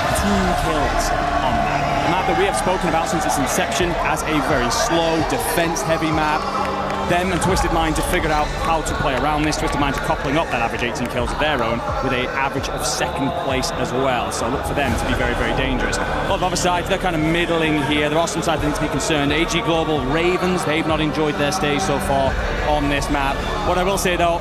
Q: kills on that. A map that we have spoken about since its inception as a very slow, defense-heavy map. Them and Twisted Minds have figured out how to play around this. Twisted Minds are coupling up that average 18 kills of their own with an average of second place as well. So look for them to be very, very dangerous. A lot of other sides, they're kind of middling here. There are some sides that need to be concerned. AG Global, Ravens, they've not enjoyed their stay so far on this map. What I will say, though,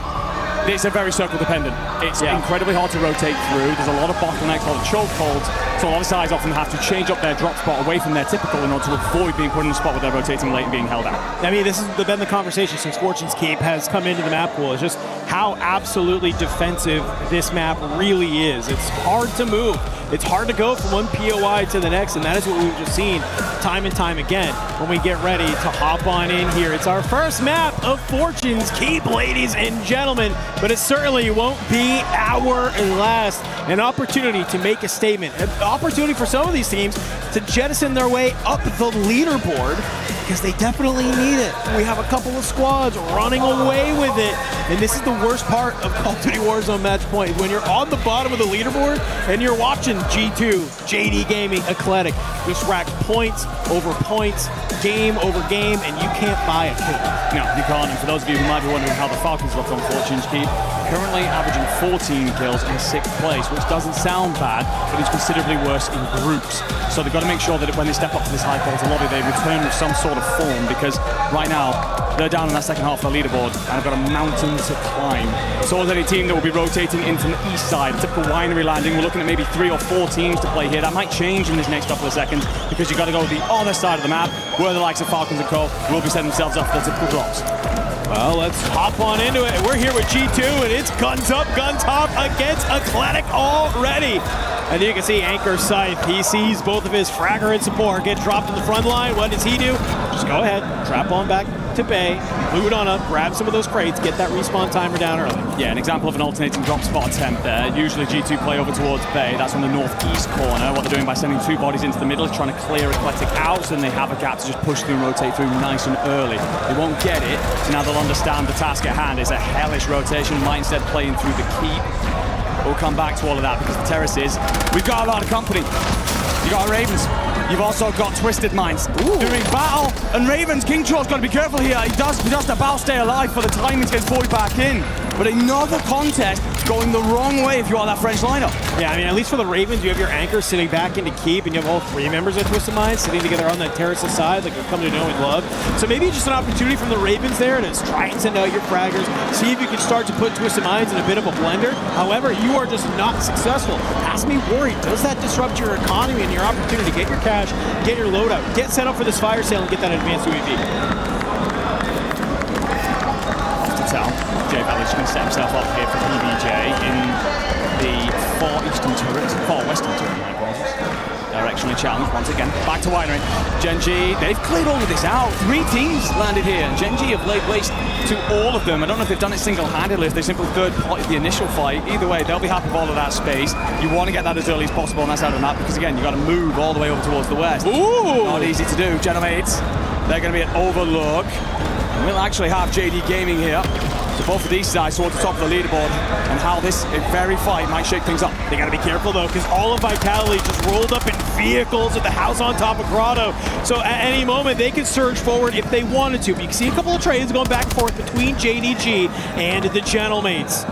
Q: it's a very circle dependent. It's incredibly hard to rotate through. There's a lot of bottlenecks, a lot of chokeholds. So a lot of sides often have to change up their drop spot away from their typical in order to avoid being put in a spot where they're rotating late and being held out.
B: I mean, this has been the conversation since Fortune's Keep has come into the map pool. It's just how absolutely defensive this map really is. It's hard to move. It's hard to go from one POI to the next, and that is what we've just seen time and time again when we get ready to hop on in here. It's our first map of Fortune's Keep, ladies and gentlemen, but it certainly won't be our last. An opportunity to make a statement, an opportunity for some of these teams to jettison their way up the leaderboard, because they definitely need it. We have a couple of squads running away with it, and this is the worst part of Call of Duty Warzone Match Point, when you're on the bottom of the leaderboard and you're watching G2, JD Gaming, Eclectic just rack points over points, game over game, and you can't buy a kill.
Q: No, you can't. And for those of you who might be wondering how the Falcons look on Fortune's Keep, currently averaging 14 kills in 6th place, which doesn't sound bad, but it's considerably worse in groups. So they've got to make sure that when they step up to this high quality lobby, they return with some sort of form, because right now they're down in that second half of the leaderboard and have got a mountain to climb. So is any team that will be rotating in from the east side. A typical winery landing, we're looking at maybe 3 or 4 teams to play here. That might change in this next couple of seconds, because you've got to go to the other side of the map, where the likes of Falcons and Co will be setting themselves up for the typical drops.
B: Well, let's hop on into it. We're here with G2, and it's guns up, guns top against Eclectic already. And you can see Anchor Scythe. He sees both of his fragger and support get dropped in the front line. What does he do? Just go ahead, trap on back to Bay, boot on up, grab some of those crates, get that respawn timer down early.
Q: Yeah, an example of an alternating drop spot attempt there. Usually G2 play over towards Bay. That's on the northeast corner. What they're doing by sending 2 bodies into the middle is trying to clear Eclectic out, so then they have a gap to just push through and rotate through nice and early. They won't get it, so now they'll understand the task at hand. It's a hellish rotation. Might instead playing through the keep. We'll come back to all of that, because the terraces, we've got a lot of company. You got Ravens. You've also got Twisted Minds doing battle, and Ravens, King Troll's got to be careful here. He does about stay alive for the timing to get his boy back in. But another contest going the wrong way if you are that French lineup.
B: Yeah, I mean, at least for the Ravens, you have your anchor sitting back into keep, and you have all 3 members of Twisted Minds sitting together on that terrace side, like we've come to know and love. So maybe just an opportunity from the Ravens there to try and send out your fraggers, see if you can start to put Twisted Minds in a bit of a blender. However, you are just not successful. Has me worried. Does that disrupt your economy and your opportunity to get your cash, get your loadout, get set up for this fire sale, and get that advanced UAV?
Q: Tell. Jay Valley's going to set himself up here for PBJ in the far western turret, my apologies. Directionally challenged once again. Back to Winery. Genji, they've cleared all of this out. 3 teams landed here. Genji have laid waste to all of them. I don't know if they've done it single-handedly, if they simply third-parted the initial fight. Either way, they'll be happy with all of that space. You want to get that as early as possible on that side of the map, because again, you've got to move all the way over towards the west.
B: Ooh!
Q: Not easy to do. Genomates, they're going to be an overlook. We'll actually have JD Gaming here. So both of these sides towards the top of the leaderboard, and how this very fight might shake things up.
B: They got to be careful though, because all of Vitality just rolled up in vehicles at the house on top of Grotto. So at any moment they can surge forward if they wanted to. But you can see a couple of trades going back and forth between JDG and the Gentlemates.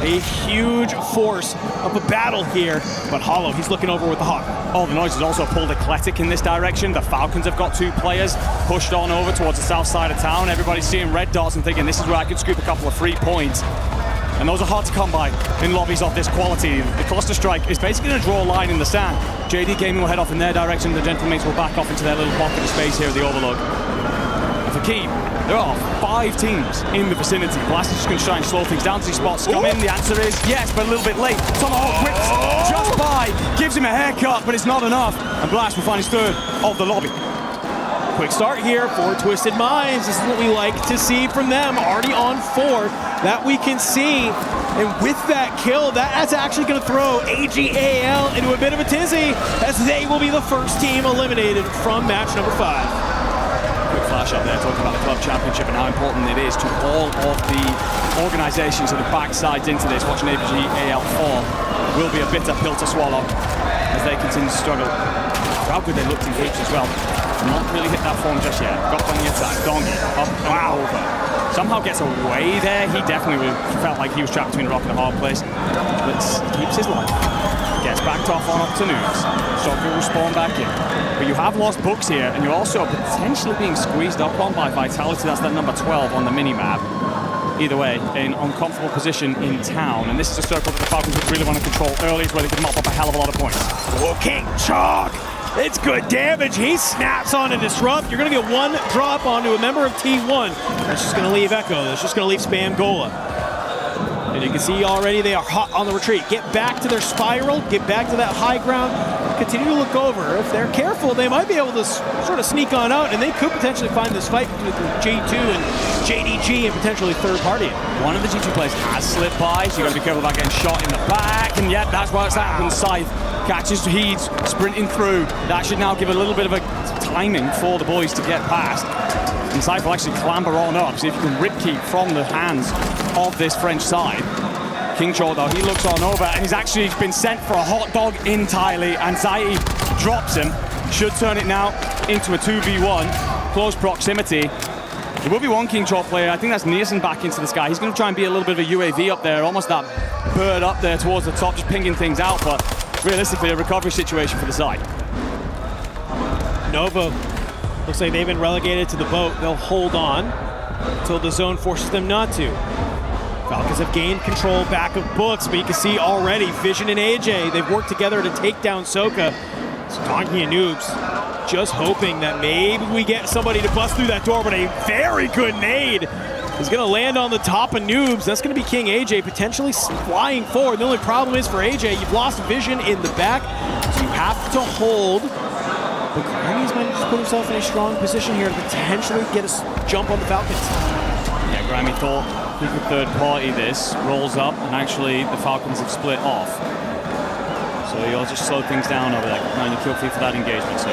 B: A huge force of a battle here, but Hollow, he's looking over with the Hawk.
Q: Oh, the noise has also pulled Eclectic in this direction. The Falcons have got 2 players pushed on over towards the south side of town. Everybody's seeing red dots and thinking this is where I could scoop a couple of free points. And those are hard to come by in lobbies of this quality. The cluster strike is basically going to draw a line in the sand. JD Gaming will head off in their direction. The Gentlemates will back off into their little pocket of space here at the Overlook. And for Keep, there are 5 teams in the vicinity. Blast is just going to try and slow things down. Does he spot Scum in? The answer is yes, but a little bit late. Tomahawk whips just by, gives him a haircut, but it's not enough. And Blast will find his 3rd of the lobby.
B: Quick start here for Twisted Minds. This is what we like to see from them. Already on 4 that we can see. And with that kill, that's actually going to throw AGAL into a bit of a tizzy, as they will be the first team eliminated from match number 5.
Q: Quick flash up there talking about the Club Championship and how important it is to all of the organizations that have backsides into this. Watching AGAL fall will be a bitter pill to swallow as they continue to struggle. How good they looked in groups as well. Not really hit that form just yet. Got on the attack. Dongi up and over. Somehow gets away there. He definitely felt like he was trapped between a rock and a hard place. But keeps his life. Gets backed off on up to Noobs. Soccer will spawn back in. But you have lost Books here, and you're also potentially being squeezed up on by Vitality. That's that number 12 on the mini-map. Either way, an uncomfortable position in town. And this is a circle that the Falcons would really want to control early, where they can mop up a hell of a lot of points.
B: Oh, King Chalk! It's good damage. He snaps on a disrupt. You're going to get 1 drop onto a member of T1. That's just going to leave Echo. That's just going to leave Spam Gola. And you can see already they are hot on the retreat. Get back to their spiral, get back to that high ground, continue to look over. If they're careful, they might be able to sort of sneak on out, and they could potentially find this fight between J2 and JDG and potentially third party.
Q: One of the G2 players has slipped by, so you got to be careful about getting shot in the back, and yet that's what's happened. Scythe catches Heeds sprinting through. That should now give a little bit of a timing for the boys to get past. And Scythe will actually clamber on up, see if you can rip keep from the hands of this French side. Kingshore, though, he looks on over, and he's actually been sent for a hot dog entirely, and Zaiti drops him. Should turn it now into a 2v1, close proximity. There will be one Kingshore player, I think that's Nielsen back into the sky. He's going to try and be a little bit of a UAV up there, almost that bird up there towards the top, just pinging things out, but realistically a recovery situation for the side.
B: Novo, looks like they've been relegated to the boat. They'll hold on until the zone forces them not to. Falcons have gained control back of Books, but you can see already Vision and AJ, they've worked together to take down Soka. So Donkey and Noobs just hoping that maybe we get somebody to bust through that door, but a very good nade is going to land on the top of Noobs. That's going to be King AJ potentially flying forward. The only problem is for AJ, you've lost Vision in the back, so you have to hold. But Grammy's managed to put himself in a strong position here to potentially get a jump on the Falcons.
Q: Yeah, Grammy thought he could third party this, rolls up, and actually the Falcons have split off. So you'll just slow things down over there, 90 kill feed for that engagement. So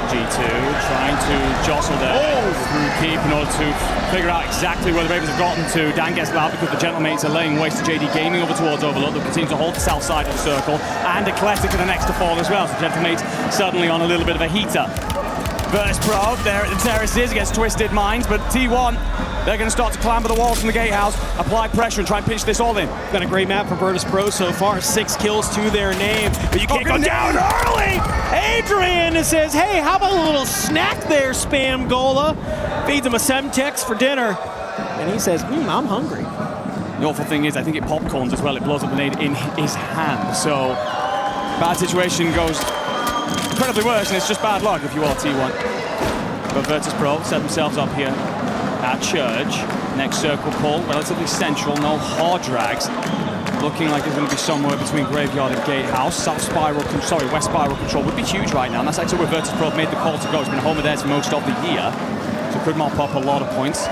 Q: G2 trying to jostle there through keep in order to figure out exactly where the Ravens have gotten to. Dan gets loud because the Gentlemates are laying waste to JD Gaming over towards Overlook. They'll continue to hold the south side of the circle, and Eclectic are the next to fall as well. So Gentlemates suddenly on a little bit of a heater. Virtus Pro, there at the terraces against Twisted Minds, but T1, they're going to start to clamber the walls from the gatehouse, apply pressure and try and pinch this all in.
B: Got a great map for Virtus Pro so far, 6 kills to their name, but you can't go down early! Adrian says, hey, how about a little snack there, Spam Gola? Feeds him a Semtex for dinner, and he says, I'm hungry.
Q: The awful thing is, I think it popcorns as well, it blows up the nade in his hand, so bad situation goes incredibly worse, and it's just bad luck if you are T1. But Virtus Pro set themselves up here at Church. Next circle pull, relatively central, no hard drags. Looking like there's going to be somewhere between Graveyard and Gatehouse. West Spiral control would be huge right now, and that's actually where Virtus Pro made the call to go. It's been a home of theirs for most of the year, so could mop up a lot of points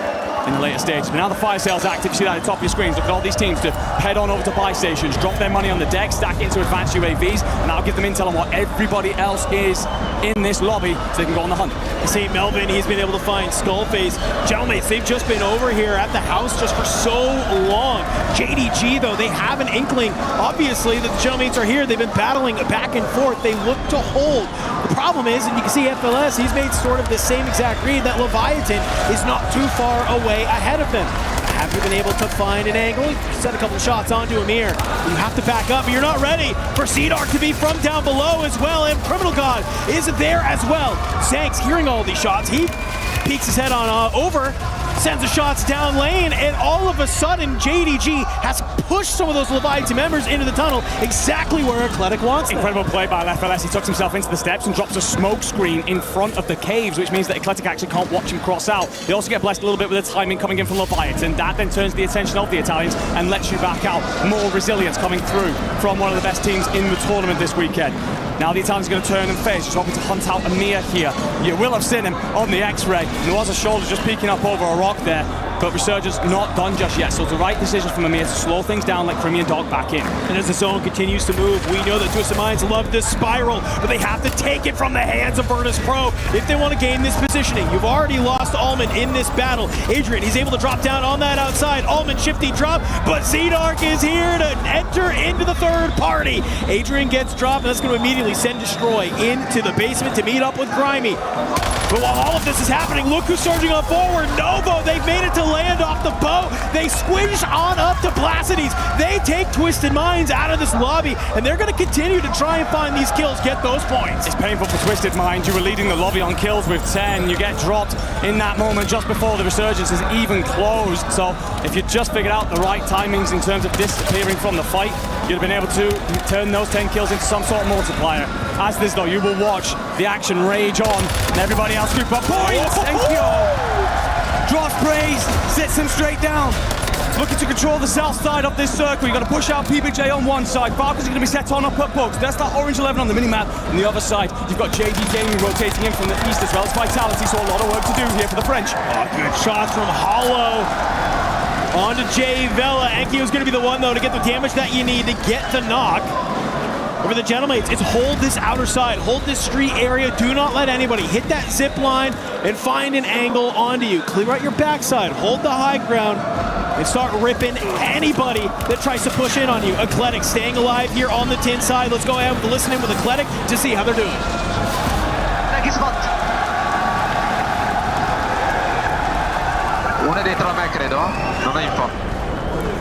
Q: in the later stages. But now the fire sale's active. You see that at the top of your screens. Look at all these teams to head on over to buy stations, drop their money on the deck, stack it into advanced UAVs, and that'll give them intel on what everybody else is in this lobby so they can go on the hunt.
B: St. Melvin, he's been able to find Skullface. Gentlemen, they've just been over here at the house just for so long. JDG, though, they have an inkling. Obviously, the Gentlemen are here. They've been battling back and forth. They look to hold. The problem is, and you can see FLS, he's made sort of the same exact read that Leviathan is not too far away ahead of them. Have you been able to find an angle? Set a couple of shots onto Amir. You have to back up, but you're not ready for Seedark to be from down below as well, and Criminal God is there as well. Zanks hearing all these shots. He peeks his head on over, sends the shots down lane, and all of a sudden JDG has pushed some of those Leviathan members into the tunnel exactly where Eclectic wants them.
Q: Incredible play by FLS. He tucks himself into the steps and drops a smoke screen in front of the caves, which means that Eclectic actually can't watch him cross out. They also get blessed a little bit with the timing coming in from Leviathan. That then turns the attention of the Italians and lets you back out. More resilience coming through from one of the best teams in the tournament this weekend. Now the Italians are going to turn and face, just hoping to hunt out Amir here. You will have seen him on the X-ray. There was a shoulder just peeking up over a rock there, but Resurgence not done just yet. So it's the right decision from Amir to slow things down, let Crimean Dog back in.
B: And as the zone continues to move, we know that Twisted Minds love this spiral, but they have to take it from the hands of Virtus Pro if they want to gain this positioning. You've already lost Allman in this battle. Adrian, he's able to drop down on that outside. Allman shifty drop, but Zedark is here to enter into the third party. Adrian gets dropped, and that's going to immediately send Destroy into the basement to meet up with Grimy. But while all of this is happening, look who's surging on forward. Novo, they've made it to land off the boat. They squish on up to Placides. They take Twisted Minds out of this lobby, and they're going to continue to try and find these kills, get those points.
Q: It's painful for Twisted Minds. You were leading the lobby on kills with 10. You get dropped in that moment just before the Resurgence is even closed. So if you just figured out the right timings in terms of disappearing from the fight, you'd have been able to turn those 10 kills into some sort of multiplier. As this, though, you will watch the action rage on, and everybody else group up points. Thank you. Draw sprays, sits him straight down. Looking to control the south side of this circle. You've got to push out PBJ on one side. Falcons are going to be set on up at Bugs. That's that orange 11 on the minimap. On the other side, you've got JD Gaming rotating in from the east as well as Vitality, so a lot of work to do here for the French.
B: Oh, good shots from Hollow. On to Jay Vela. Enkyo's going to be the one, though, to get the damage that you need to get the knock. Over the Gentlemates, it's hold this outer side, hold this street area, do not let anybody hit that zip line and find an angle onto you. Clear out your backside, hold the high ground, and start ripping anybody that tries to push in on you. Eclectic staying alive here on the tin side. Let's go ahead with listen in with Eclectic to see how they're doing.
S: Uno è dietro a me, credo. Non ho info.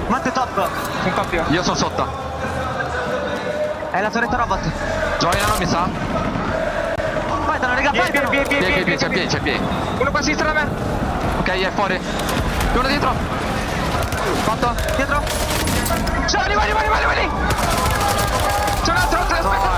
K: Matte top.
S: Un coppio. Io sono sotto.
K: È la torretta robot.
S: Joinano, mi sa.
K: Fightano, raga, fightano.
S: C'è P. Uno qua a sinistra da me. Ok, è fuori. Uno dietro. Fatto.
K: Dietro. Ciao, vai.
S: C'è un altro, aspetta.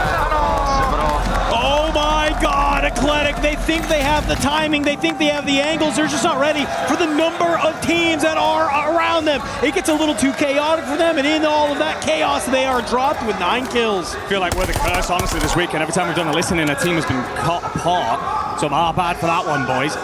B: Oh my God, Eclectic, they think they have the timing, they think they have the angles, they're just not ready for the number of teams that are around them. It gets a little too chaotic for them, and in all of that chaos, they are dropped with 9 kills.
Q: I feel like we're the curse, honestly, this weekend. Every time we've done the listening, a team has been cut apart. So our bad for that one, boys.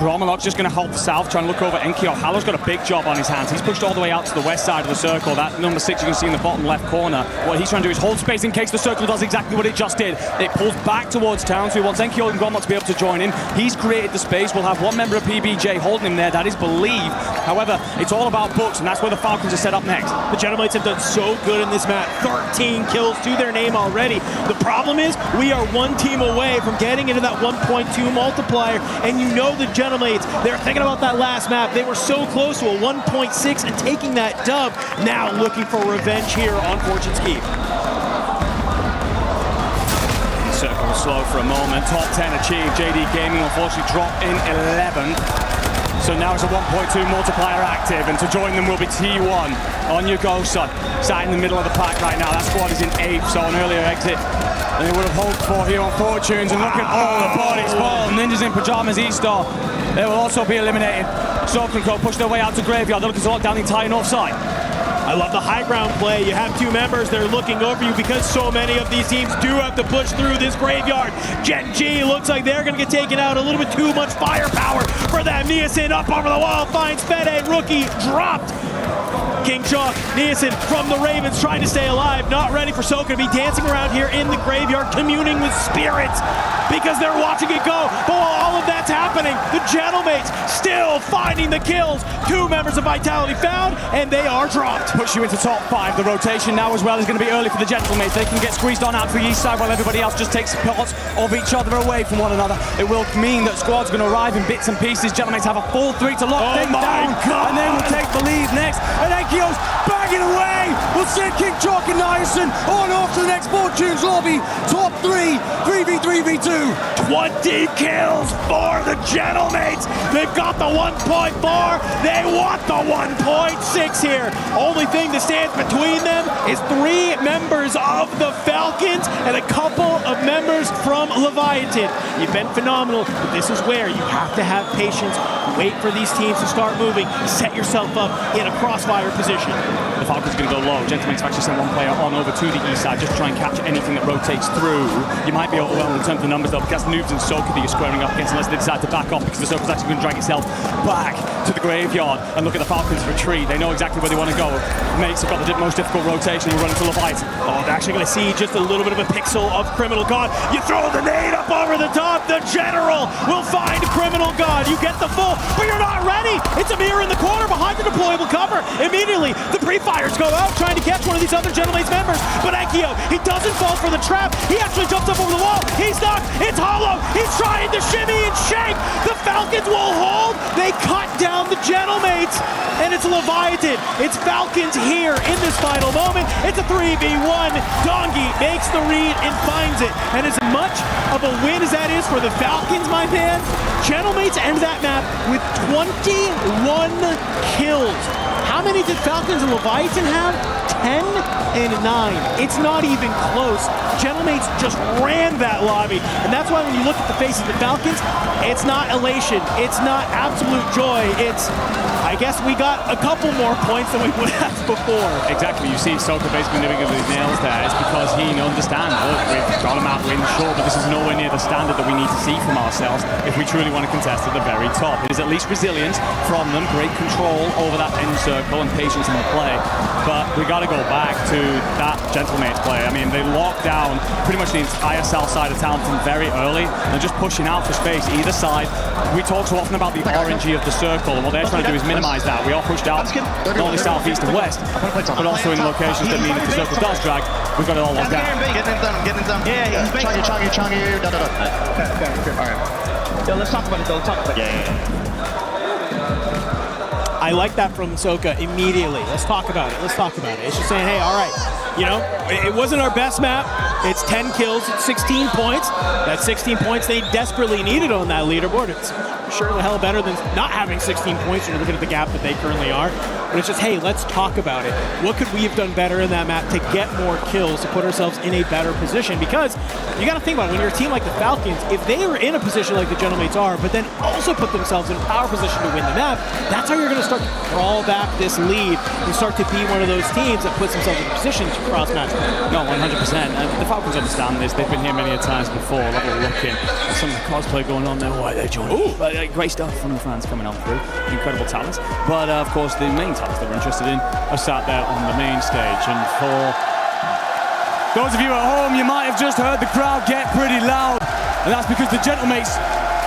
Q: Gromalok's just going to help south, trying to look over Enkyo. Hallow's got a big job on his hands. He's pushed all the way out to the west side of the circle. That number 6 you can see in the bottom left corner. What he's trying to do is hold space in case the circle does exactly what it just did. It pulls back towards town, so he wants Enkyo and Gromalok to be able to join in. He's created the space. We'll have one member of PBJ holding him there. That is believed. However, it's all about books, and that's where the Falcons are set up next.
B: The Gentlemates have done so good in this map. 13 kills to their name already. The problem is we are one team away from getting into that 1.2 multiplier, and you know the Gentlemates, they're thinking about that last map. They were so close to a 1.6 and taking that dub. Now looking for revenge here on Fortune's Keep.
Q: Circle slow for a moment. Top 10 achieved. JD Gaming unfortunately dropped in 11th. So now it's a 1.2 multiplier active, and to join them will be T1. On you go, son. Sat in the middle of the pack right now. That squad is in 8th, so an earlier exit than they would have hoped for here on Fortunes. And look at all the bodies fall. Ninjas in Pajamas E-Star. They will also be eliminated. Soken Co push their way out to Graveyard. They're looking to lock down the entire north side.
B: I love the high ground play. You have 2 members, they're looking over you because so many of these teams do have to push through this Graveyard. Gen G looks like they're going to get taken out. A little bit too much firepower for them. Niasen up over the wall, finds Fede, rookie dropped. King Chalk, Niasen from the Ravens trying to stay alive, not ready for Soka to be dancing around here in the Graveyard, communing with spirits because they're watching it go. But while all of that's happening, the Gentlemates still finding the kills. 2 members of Vitality found, and they are dropped.
Q: Push you into top 5. The rotation now as well is going to be early for the Gentlemates. They can get squeezed on out to the east side while everybody else just takes parts of each other away from one another. It will mean that squad's going to arrive in bits and pieces. Gentlemates have a full 3 to lock things down, and they will take the lead next. And Enkyo's bagging away. We'll send King Chalk and Niasen on off to the next Fortunes lobby. Top 3, 3v3v2.
B: 20 kills for the Gentlemates. They've got the 1.4. They want the 1.6 here. Only thing that stands between them is 3 members of the Falcons and a couple of members from Leviathan. You've been phenomenal, but this is where you have to have patience. Wait for these teams to start moving. Set yourself up in a crossfire position.
Q: The Falcons are going to go low. Gentlemates have actually sent one player on over to the east side just to try and catch anything that rotates through. You might be overwhelmed in terms of the numbers though, because Noobs and Soka that you're squaring up against unless they decide to back off, because the Soka's actually going to drag itself back to the Graveyard. And look at the Falcons retreat. They know exactly where they want to go. Mates have got the most difficult rotation. We're running to Leviathan.
B: Oh, they're actually going to see just a little bit of a pixel of Criminal God. You throw the nade up over the top. The General will find Criminal God. You get the full, but you're not ready. It's a mirror in the corner behind the deployable cover. Immediately, the pre-fires go out trying to catch one of these other Gentlemates members. But Enkyo, he doesn't fall for the trap. He actually jumps up over the wall. He's knocked. It's Hollow. He's trying to shimmy and shake. The Falcons will hold. They cut down the Gentlemates. And it's Leviathan. It's Falcons here in this final moment. It's a 3v1. Dongi makes the read and finds it. And as much of a win as that is for the Falcons, my man, Gentlemates end that map with 21 kills. How many did Falcons and Leviathan have? 10-9. It's not even close. Gentlemates just ran that lobby. And that's why when you look at the faces of the Falcons, it's not elation. It's not absolute joy. It's, I guess we got a couple more points than we would have before.
Q: Exactly. You see Soka basically nibbling his nails there. It's because he understands, look, we've got him out win, sure, but this is nowhere near the standard that we need to see from ourselves if we truly want to contest at the very top. It is at least resilience from them, great control over that end circle and patience in the play. But we got to go back to that Gentlemates play. I mean, they locked down pretty much the entire south side of town from very early. They're just pushing out for space either side. We talk so often about the RNG of the circle, and what they're trying to do is minimize that. We are pushed out not only south, east, and west, but also in locations that mean if the circle does drag, we've got it all locked down.
K: Getting it done. Yeah. Chungy. All right. Yo, let's talk about it though. Yeah.
B: I like that from Soka immediately. Let's talk about it. It's just saying, hey, all right, you know, it wasn't our best map. It's 10 kills, it's 16 points. That's 16 points they desperately needed on that leaderboard. It's sure the hell better than not having 16 points when you're looking at the gap that they currently are. But it's just, hey, let's talk about it. What could we have done better in that map to get more kills, to put ourselves in a better position? Because you got to think about it, when you're a team like the Falcons, if they are in a position like the Gentlemates are, but then also put themselves in a power position to win the map, that's how you're going to start to crawl back this lead and start to be one of those teams that puts themselves in a position to cross match.
Q: No, 100%. The Falcons understand this. They've been here many a times before. Level looking. There's some cosplay going on there. Why they joining? Ooh, great stuff from the fans coming on through. Incredible talents. But of course, the main talents that we're interested in are sat there on the main stage. And for those of you at home, you might have just heard the crowd get pretty loud. And that's because the Gentlemates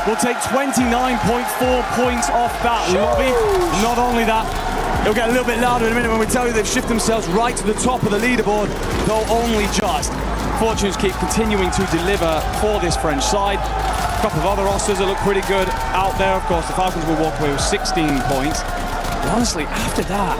Q: will take 29.4 points off that lobby. Not only that, it'll get a little bit louder in a minute when we tell you they've shifted themselves right to the top of the leaderboard, though only just. Fortunes keep continuing to deliver for this French side. A couple of other rosters that look pretty good out there. Of course, the Falcons will walk away with 16 points. But honestly, after that,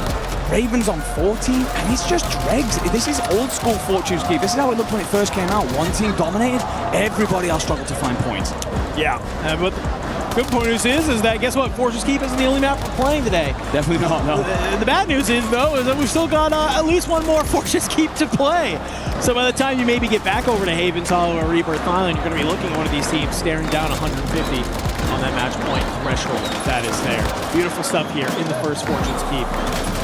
Q: Ravens on 14, and it's just dregs. This is old school Fortunes Keep. This is how it looked when it first came out. One team dominated, everybody else struggled to find points.
B: Yeah, but the good point is that, guess what? Fortunes Keep isn't the only map we're playing today.
Q: Definitely not, no.
B: The bad news is, though, is that we've still got at least one more Fortunes Keep to play. So by the time you maybe get back over to Havens Hollow or Rebirth Island, you're going to be looking at one of these teams staring down 150 on that match point threshold that is there. Beautiful stuff here in the first Fortunes Keep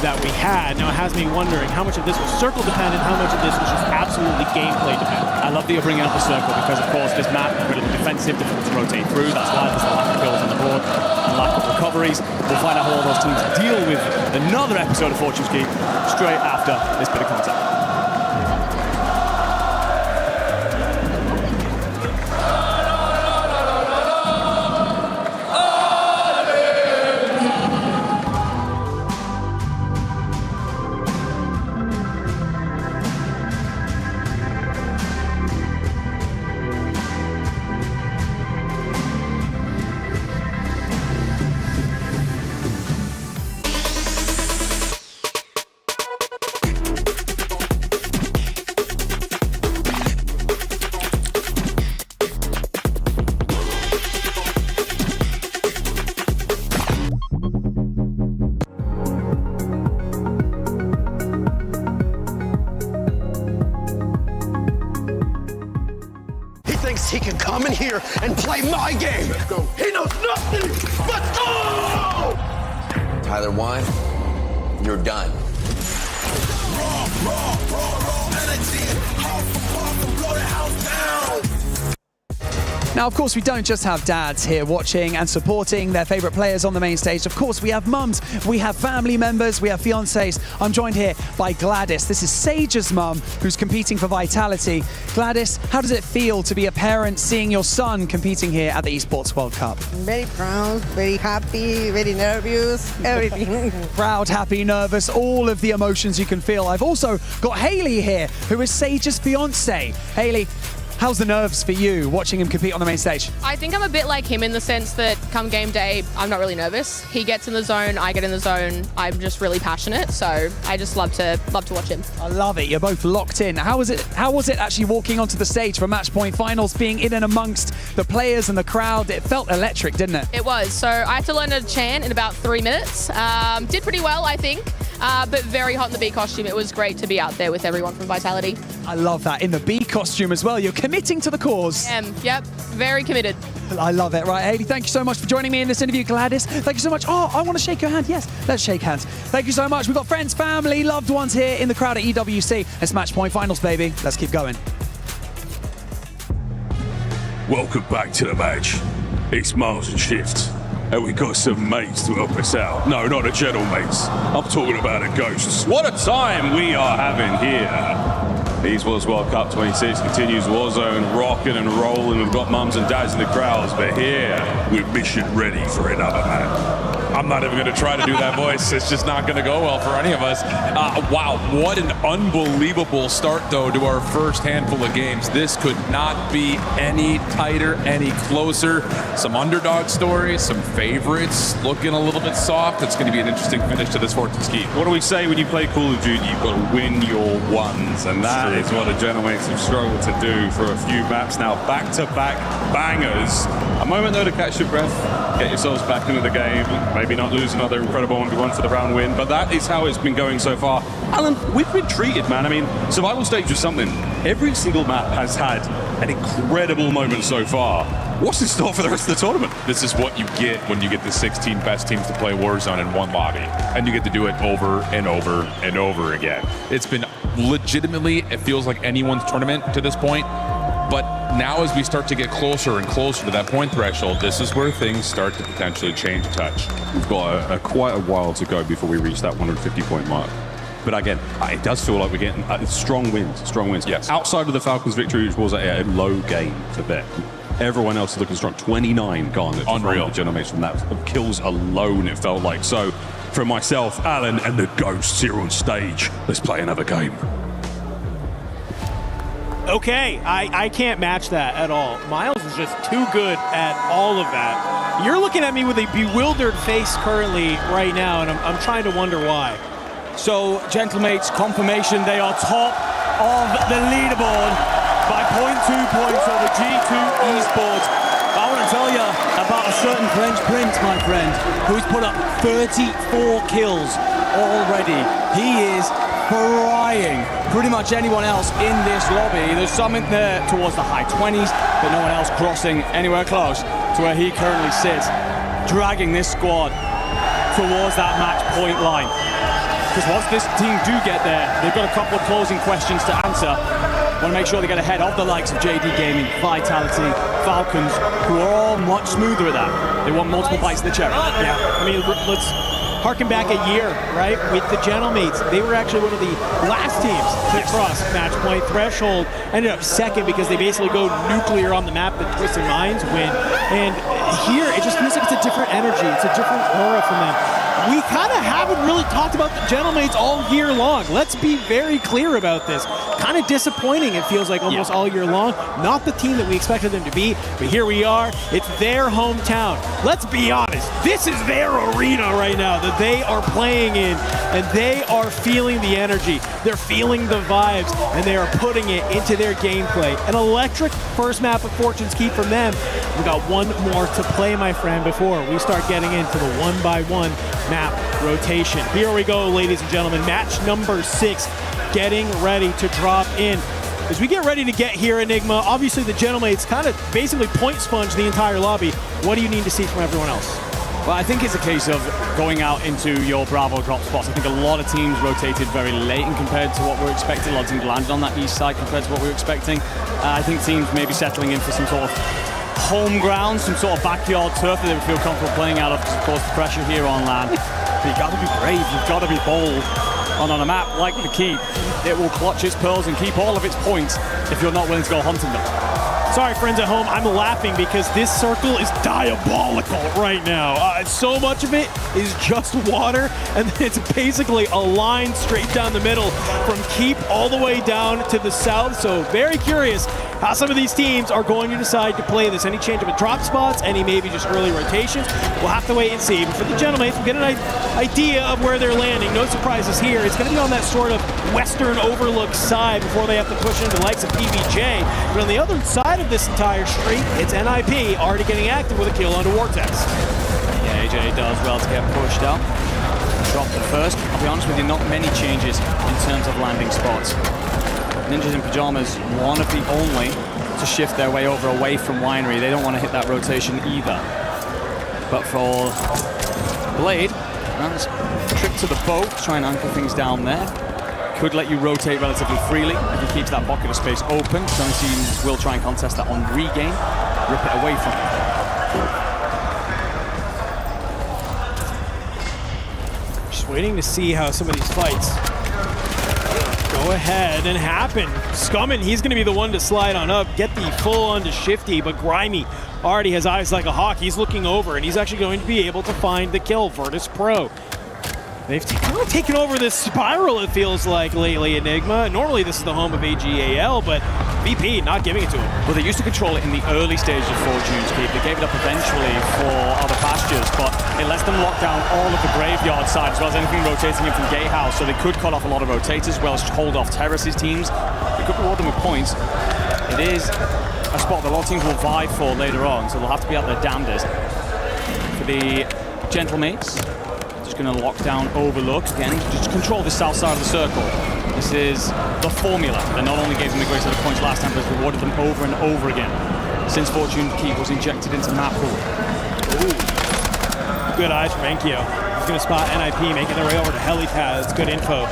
B: that we had. Now it has me wondering how much of this was circle dependent, how much of this was just absolutely gameplay dependent.
Q: I love that you're bringing up the circle because, of course, this map is incredibly defensive, difficult to rotate through. That's why there's a lack of kills on the board and lack of recoveries. We'll find out how all those teams deal with another episode of Fortunes Keep straight after this bit of content.
J: He can come in here and play my game. He knows nothing but go!
T: Tyler 1, you're done.
N: Now, of course, we don't just have dads here watching and supporting their favorite players on the main stage. Of course, we have mums, we have family members, we have fiancés. I'm joined here by Gladys. This is Sage's mum, who's competing for Vitality. Gladys, how does it feel to be a parent seeing your son competing here at the Esports World Cup?
V: Very proud, very happy, very nervous, everything.
N: Proud, happy, nervous, all of the emotions you can feel. I've also got Haley here, who is Sage's fiancée. Haley, how's the nerves for you watching him compete on the main stage?
W: I think I'm a bit like him in the sense that come game day, I'm not really nervous. He gets in the zone, I get in the zone. I'm just really passionate, so I just love to watch him.
N: I love it. You're both locked in. How was it actually walking onto the stage for match point finals, being in and amongst the players and the crowd? It felt electric, didn't it?
W: It was. So I had to learn a chant in about 3 minutes. Did pretty well, I think. but very hot in the B costume. It was great to be out there with everyone from Vitality.
N: I love that. In the B costume as well. You're committing to the cause.
W: Yep, very committed.
N: I love it. Right, Hayley, thank you so much for joining me in this interview. Gladys, thank you so much. Oh, I want to shake your hand. Yes, let's shake hands. Thank you so much. We've got friends, family, loved ones here in the crowd at EWC. It's match point finals, baby. Let's keep going.
A: Welcome back to the match. It's Miles and Shift, and we got some mates to help us out. No, not the gentle mates. I'm talking about the ghosts. What a time we are having here. Esports World Cup 26 continues. Warzone rocking and rolling. We've got mums and dads in the crowds, but here we're mission ready for another man. I'm not even going to try to do that voice. It's just not going to go well for any of us. Wow, what an unbelievable start, though, to our first handful of games. This could not be any tighter, any closer. Some underdog stories, some favorites looking a little bit soft. It's going to be an interesting finish to this 14 ski. What do we say when you play Call of Duty? You've got to win your ones, and that is what the Genomates have struggled to do for a few maps now. Back-to-back bangers. A moment, though, to catch your breath, get yourselves back into the game. Maybe not lose another incredible 1v1 for the round win, but that is how it's been going so far. Alan, we've been treated, man. I mean, survival stage was something. Every single map has had an incredible moment so far. What's in store for the rest of the tournament?
H: This is what you get when you get the 16 best teams to play Warzone in one lobby, and you get to do it over and over and over again. It's been legitimately, it feels like anyone's tournament to this point. But now as we start to get closer and closer to that point threshold, this is where things start to potentially change a touch.
A: We've got quite a while to go before we reach that 150-point mark. But again, it does feel like we're getting strong wins.
H: Yes.
A: Outside of the Falcons' victory, which was a low game for them, everyone else is looking strong. 29 garnets.
H: Unreal.
A: The Genomates from that kills alone, it felt like. So, for myself, Alan, and the ghosts here on stage, let's play another game.
B: Okay, I can't match that at all. Miles is just too good at all of that. You're looking at me with a bewildered face currently right now, and I'm trying to wonder why.
Q: So, Gentlemates, confirmation, they are top of the leaderboard by 0.2 points over G2 Esports. I want to tell you about a certain French prince, my friend, who's put up 34 kills already. He is frying pretty much anyone else in this lobby. There's something there towards the high 20s, but no one else crossing anywhere close to where he currently sits, dragging this squad towards that match point line. Because once this team do get there, they've got a couple of closing questions to answer. Want to make sure they get ahead of the likes of JD Gaming, Vitality, Falcons, who are all much smoother at that. They want multiple bites of the cherry.
B: Yeah, I mean, let's harken back a year, right? With the Gentlemates, they were actually one of the last teams to cross match point threshold. Ended up second because they basically go nuclear on the map that Twisted Minds win. And here, it just feels like it's a different energy. It's a different aura from them. We kind of haven't really talked about the Gentlemates all year long. Let's be very clear about this. Kind of disappointing, it feels like, almost all year long. Not the team that we expected them to be, but here we are. It's their hometown. Let's be honest. This is their arena right now that they are playing in, and they are feeling the energy. They're feeling the vibes, and they are putting it into their gameplay. An electric first map of Fortune's Keep from them. We've got one more to play, my friend, before we start getting into the one-by-one map rotation. Here we go, ladies and gentlemen. Match number 6, getting ready to drop in. As we get ready to get here, Enigma, obviously the Gentlemates kind of basically point sponge the entire lobby. What do you need to see from everyone else?
Q: Well, I think it's a case of going out into your Bravo drop spots. I think a lot of teams rotated very late and compared to what we're expecting. A lot of teams landed on that east side compared to what we were expecting. I think teams may be settling in for some sort of home ground, some sort of backyard turf that they would feel comfortable playing out of, because of course the pressure here on land. But you've got to be brave, you've got to be bold. And on a map like the Keep, it will clutch its pearls and keep all of its points if you're not willing to go hunting them.
B: Sorry, friends at home, I'm laughing because this circle is diabolical right now. So much of it is just water, and it's basically a line straight down the middle from Keep all the way down to the south. So very curious how some of these teams are going to decide to play this. Any change of drop spots, any maybe just early rotations. We'll have to wait and see. But for the Gentlemates, we'll get an idea of where they're landing. No surprises here. It's going to be on that sort of western overlook side before they have to push into the likes of PBJ. But on the other side of this entire street, it's NIP already getting active with a kill onto Vortex.
Q: Yeah, AJ does well to get pushed up. Drop the first. I'll be honest with you, not many changes in terms of landing spots. Ninjas in Pajamas, one of the only to shift their way over away from Winery. They don't want to hit that rotation either. But for Blade, that's a trip to the boat, try and anchor things down there. Could let you rotate relatively freely if he keeps that pocket of space open. Some teams will try and contest that on regain, rip it away from him.
B: Just waiting to see how some of these fights go ahead and happen. Scummin, he's going to be the one to slide on up, get the full on to Shifty, but Grimy already has eyes like a hawk. He's looking over, and he's actually going to be able to find the kill. Virtus Pro. They've taken over this spiral, it feels like, lately, Enigma. Normally, this is the home of AGAL, but VP not giving it to him.
Q: Well, they used to control it in the early stages of Fortune's Keep. They gave it up eventually for other pastures, but it lets them lock down all of the graveyard side, as well as anything rotating in from Gatehouse, so they could cut off a lot of rotators, as well as hold off Terrace's teams. They could reward them with points. It is a spot that a lot of teams will vie for later on, so they'll have to be at their damnedest. For the Gentlemates, just going to lock down Overlook. Again, just control the south side of the circle. This is the formula that not only gave them a great set of points last time, but has rewarded them over and over again since Fortune Keep was injected into map pool.
B: Good eyes from Enkyo. He's going to spot NIP, making their way over to Helipad. It's good info.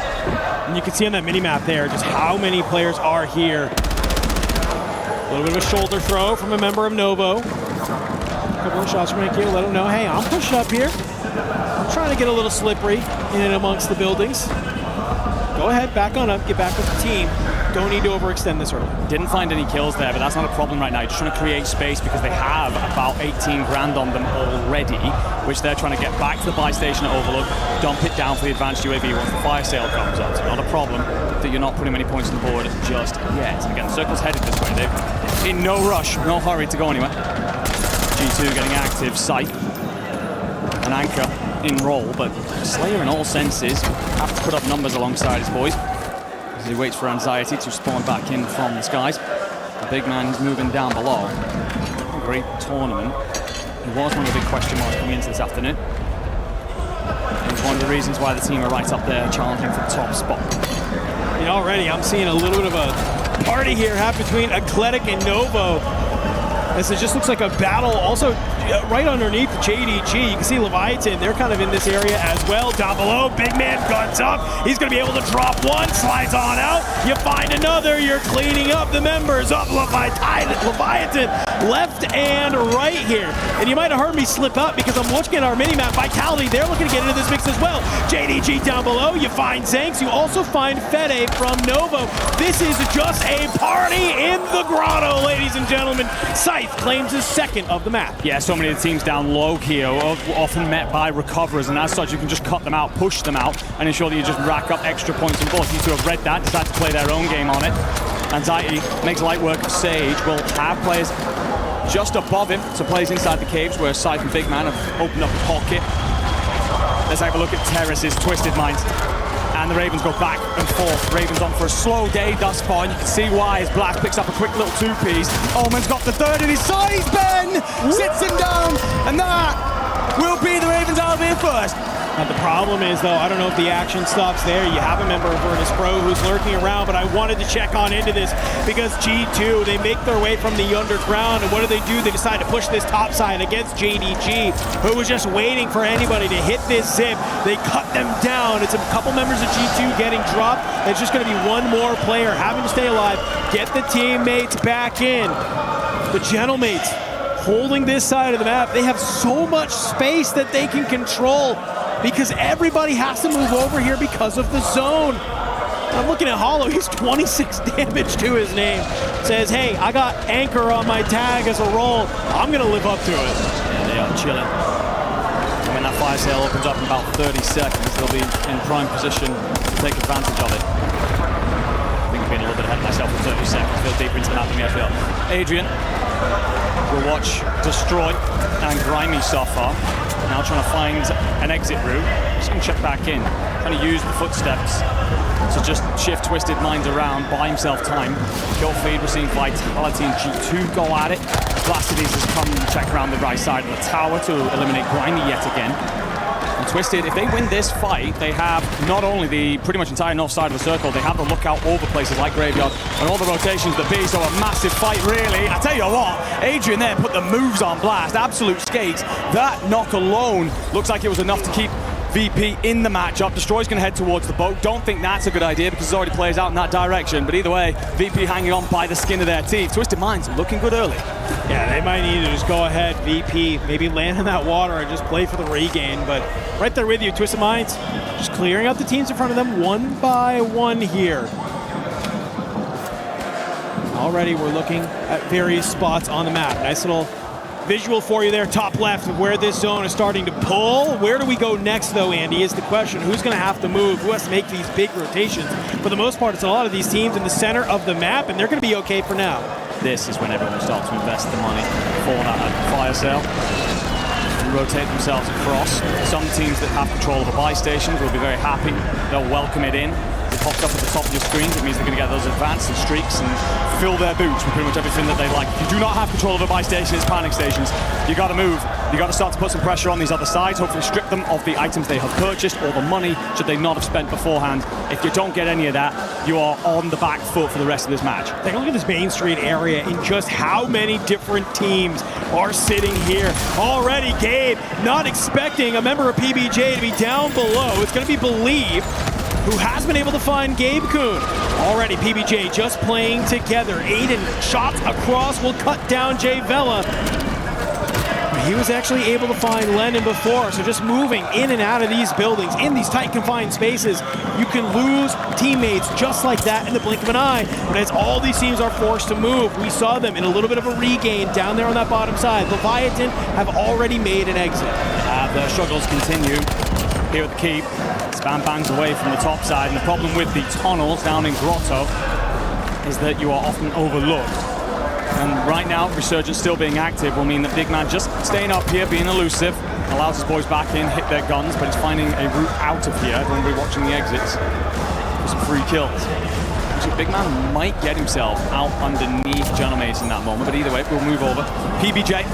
B: And you can see on that mini-map there just how many players are here. A little bit of a shoulder throw from a member of Novo. A couple of shots from Enkyo, let him know, hey, I'm pushed up here. I'm trying to get a little slippery in and amongst the buildings. Go ahead, back on up, get back with the team. Don't need to overextend this early.
Q: Didn't find any kills there, but that's not a problem right now. You're just trying to create space because they have about 18 grand on them already, which they're trying to get back to the buy station at Overlook, dump it down for the advanced UAV once the fire sale comes up. So not a problem that you're not putting many points on the board just yet. And again, the circle's headed this way. They're in no rush, no hurry to go anywhere. G2 getting active, Scythe, an Anchor in roll, but Slayer in all senses have to put up numbers alongside his boys as he waits for Anxiety to spawn back in from the skies. The big man is moving down below. A great tournament. He was one of the big question marks coming into this afternoon. It's one of the reasons why the team are right up there challenging for the top spot.
B: You know, already I'm seeing a little bit of a party here happen between Eclectic and Novo, as it just looks like a battle. Also, right underneath JDG, you can see Leviathan, they're kind of in this area as well. Down below, big man guns up. He's going to be able to drop one, slides on out. You find another, you're cleaning up the members of Leviathan, left and right here. And you might have heard me slip up because I'm looking at our mini-map. Vitality, they're looking to get into this mix as well. JDG down below, you find Zanks. You also find Fede from Novo. This is just a party in the grotto, ladies and gentlemen. Scythe claims his second of the map.
Q: Yeah, so many of the teams down low here are often met by recoverers, and as such you can just cut them out, push them out, and ensure that you just rack up extra points on board. You two have read that, decide to play their own game on it. Anxiety makes light work of Sage, will have players just above him, so plays inside the caves where Scythe and Big Man have opened up a pocket. Let's have a look at Terrace's Twisted Minds. And the Ravens go back and forth. Ravens on for a slow day thus far, and you can see why as Black picks up a quick little two-piece. Omen's got the third in his size, Ben! Sits him down, and that will be the Ravens out of here first.
B: The problem is, though, I don't know if the action stops there. You have a member of Virtus Pro who's lurking around, but I wanted to check on into this because G2, they make their way from the underground, and what do? They decide to push this top side against JDG, who was just waiting for anybody to hit this zip. They cut them down. It's a couple members of G2 getting dropped. It's just going to be one more player having to stay alive, get the teammates back in. The Gentlemates holding this side of the map. They have so much space that they can control, because everybody has to move over here because of the zone. I'm looking at Hollow, he's 26 damage to his name. Says, hey, I got Anchor on my tag as a roll. I'm gonna live up to it.
Q: Yeah, they are chilling. And when that fire sale opens up in about 30 seconds, they'll be in prime position to take advantage of it. I think I'm being a little bit ahead of myself for 30 seconds. Feel deeper into the map than me, I feel. Adrian will watch Destroy and Grimy so far. Now trying to find an exit route. Just going to check back in. Trying to use the footsteps to just shift Twisted Minds around, buy himself time. Kill feed, we're seeing Vitality and G2 go at it. Blastides has come and checked around the right side of the tower to eliminate Grimy yet again. And Twisted, if they win this fight, they have not only the pretty much entire north side of the circle, they have the lookout over places like Graveyard and all the rotations that be. So a massive fight, really. I tell you what, Adrian there put the moves on blast. Absolute skates. That knock alone looks like it was enough to keep VP in the matchup. Destroy's going to head towards the boat. Don't think that's a good idea because there's already players out in that direction. But either way, VP hanging on by the skin of their teeth. Twisted Minds looking good early.
B: Yeah, they might need to just go ahead, VP, maybe land in that water and just play for the regain. But right there with you, Twisted Minds, just clearing out the teams in front of them one by one here. Already we're looking at various spots on the map. Nice little visual for you there, top left, of where this zone is starting to pull. Where do we go next, though, Andy, is the question. Who's going to have to move? Who has to make these big rotations? For the most part, it's a lot of these teams in the center of the map, and they're going to be okay for now.
Q: This is when everyone starts to invest the money for that fire sale and rotate themselves across. Some teams that have control over buy stations will be very happy. They'll welcome it in. It pops up at the top of your screen. It means they're going to get those advances and streaks and fill their boots with pretty much everything that they like. If you do not have control over buy stations, panic stations, you got to move. You got to start to put some pressure on these other sides, hopefully strip them of the items they have purchased or the money should they not have spent beforehand. If you don't get any of that, you are on the back foot for the rest of this match.
B: Take a look at this Main Street area and just how many different teams are sitting here. Already, Gabe, not expecting a member of PBJ to be down below. It's going to be Believe, who has been able to find Gabe Kuhn. Already PBJ just playing together. Aiden shots across will cut down Jay Vela. But he was actually able to find Lennon before, so just moving in and out of these buildings, in these tight confined spaces, you can lose teammates just like that in the blink of an eye. But as all these teams are forced to move, we saw them in a little bit of a regain down there on that bottom side. Leviathan have already made an exit.
Q: The struggles continue here at the keep. Spam bangs away from the top side, and the problem with the tunnels down in Grotto is that you are often overlooked. And right now, Resurgence still being active will mean that Big Man just staying up here, being elusive, allows his boys back in, hit their guns, but he's finding a route out of here. Everyone will be watching the exits for some free kills. Actually, Big Man might get himself out underneath Genomates in that moment, but either way, we'll move over. PBJ.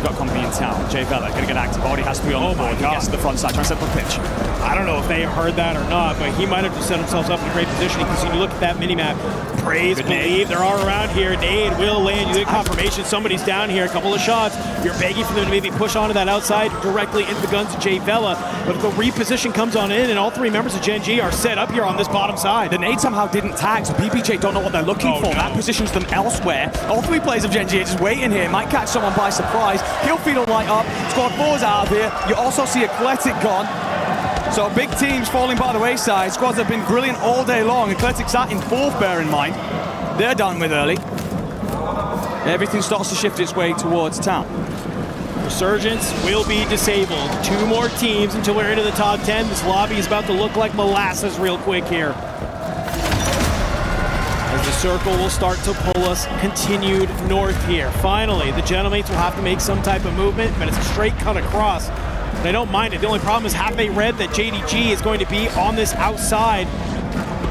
Q: Got company in town. Jay Vela gonna get active. Already has to be on the board. He gets to the front side, trying to set up a pitch.
B: I don't know if they heard that or not, but he might have just set himself up in a great position. You can see, you look at that mini-map. Praise, Believe, they're all around here. Nade will land. You get confirmation somebody's down here. A couple of shots. You're begging for them to maybe push onto that outside directly into the guns of Jay Vela. But if the reposition comes on in, and all three members of Gen G are set up here on this bottom side.
Q: The nade somehow didn't tag, so PBJ don't know what they're looking for. No. That positions them elsewhere. All three players of Gen G are just waiting here. Might catch someone by surprise. He'll feed a light up. Squad 4's out of here. You also see Eclectic gone. So big teams falling by the wayside. Squads have been brilliant all day long. Eclectic's sat in fourth, bear in mind. They're done with early. Everything starts to shift its way towards town.
B: Resurgence will be disabled. 2 more teams until we're into the top 10. This lobby is about to look like molasses real quick here. As the circle will start to pull us continued north here. Finally, the Genomates will have to make some type of movement, but it's a straight cut across. They don't mind it. The only problem is, have they read that JDG is going to be on this outside?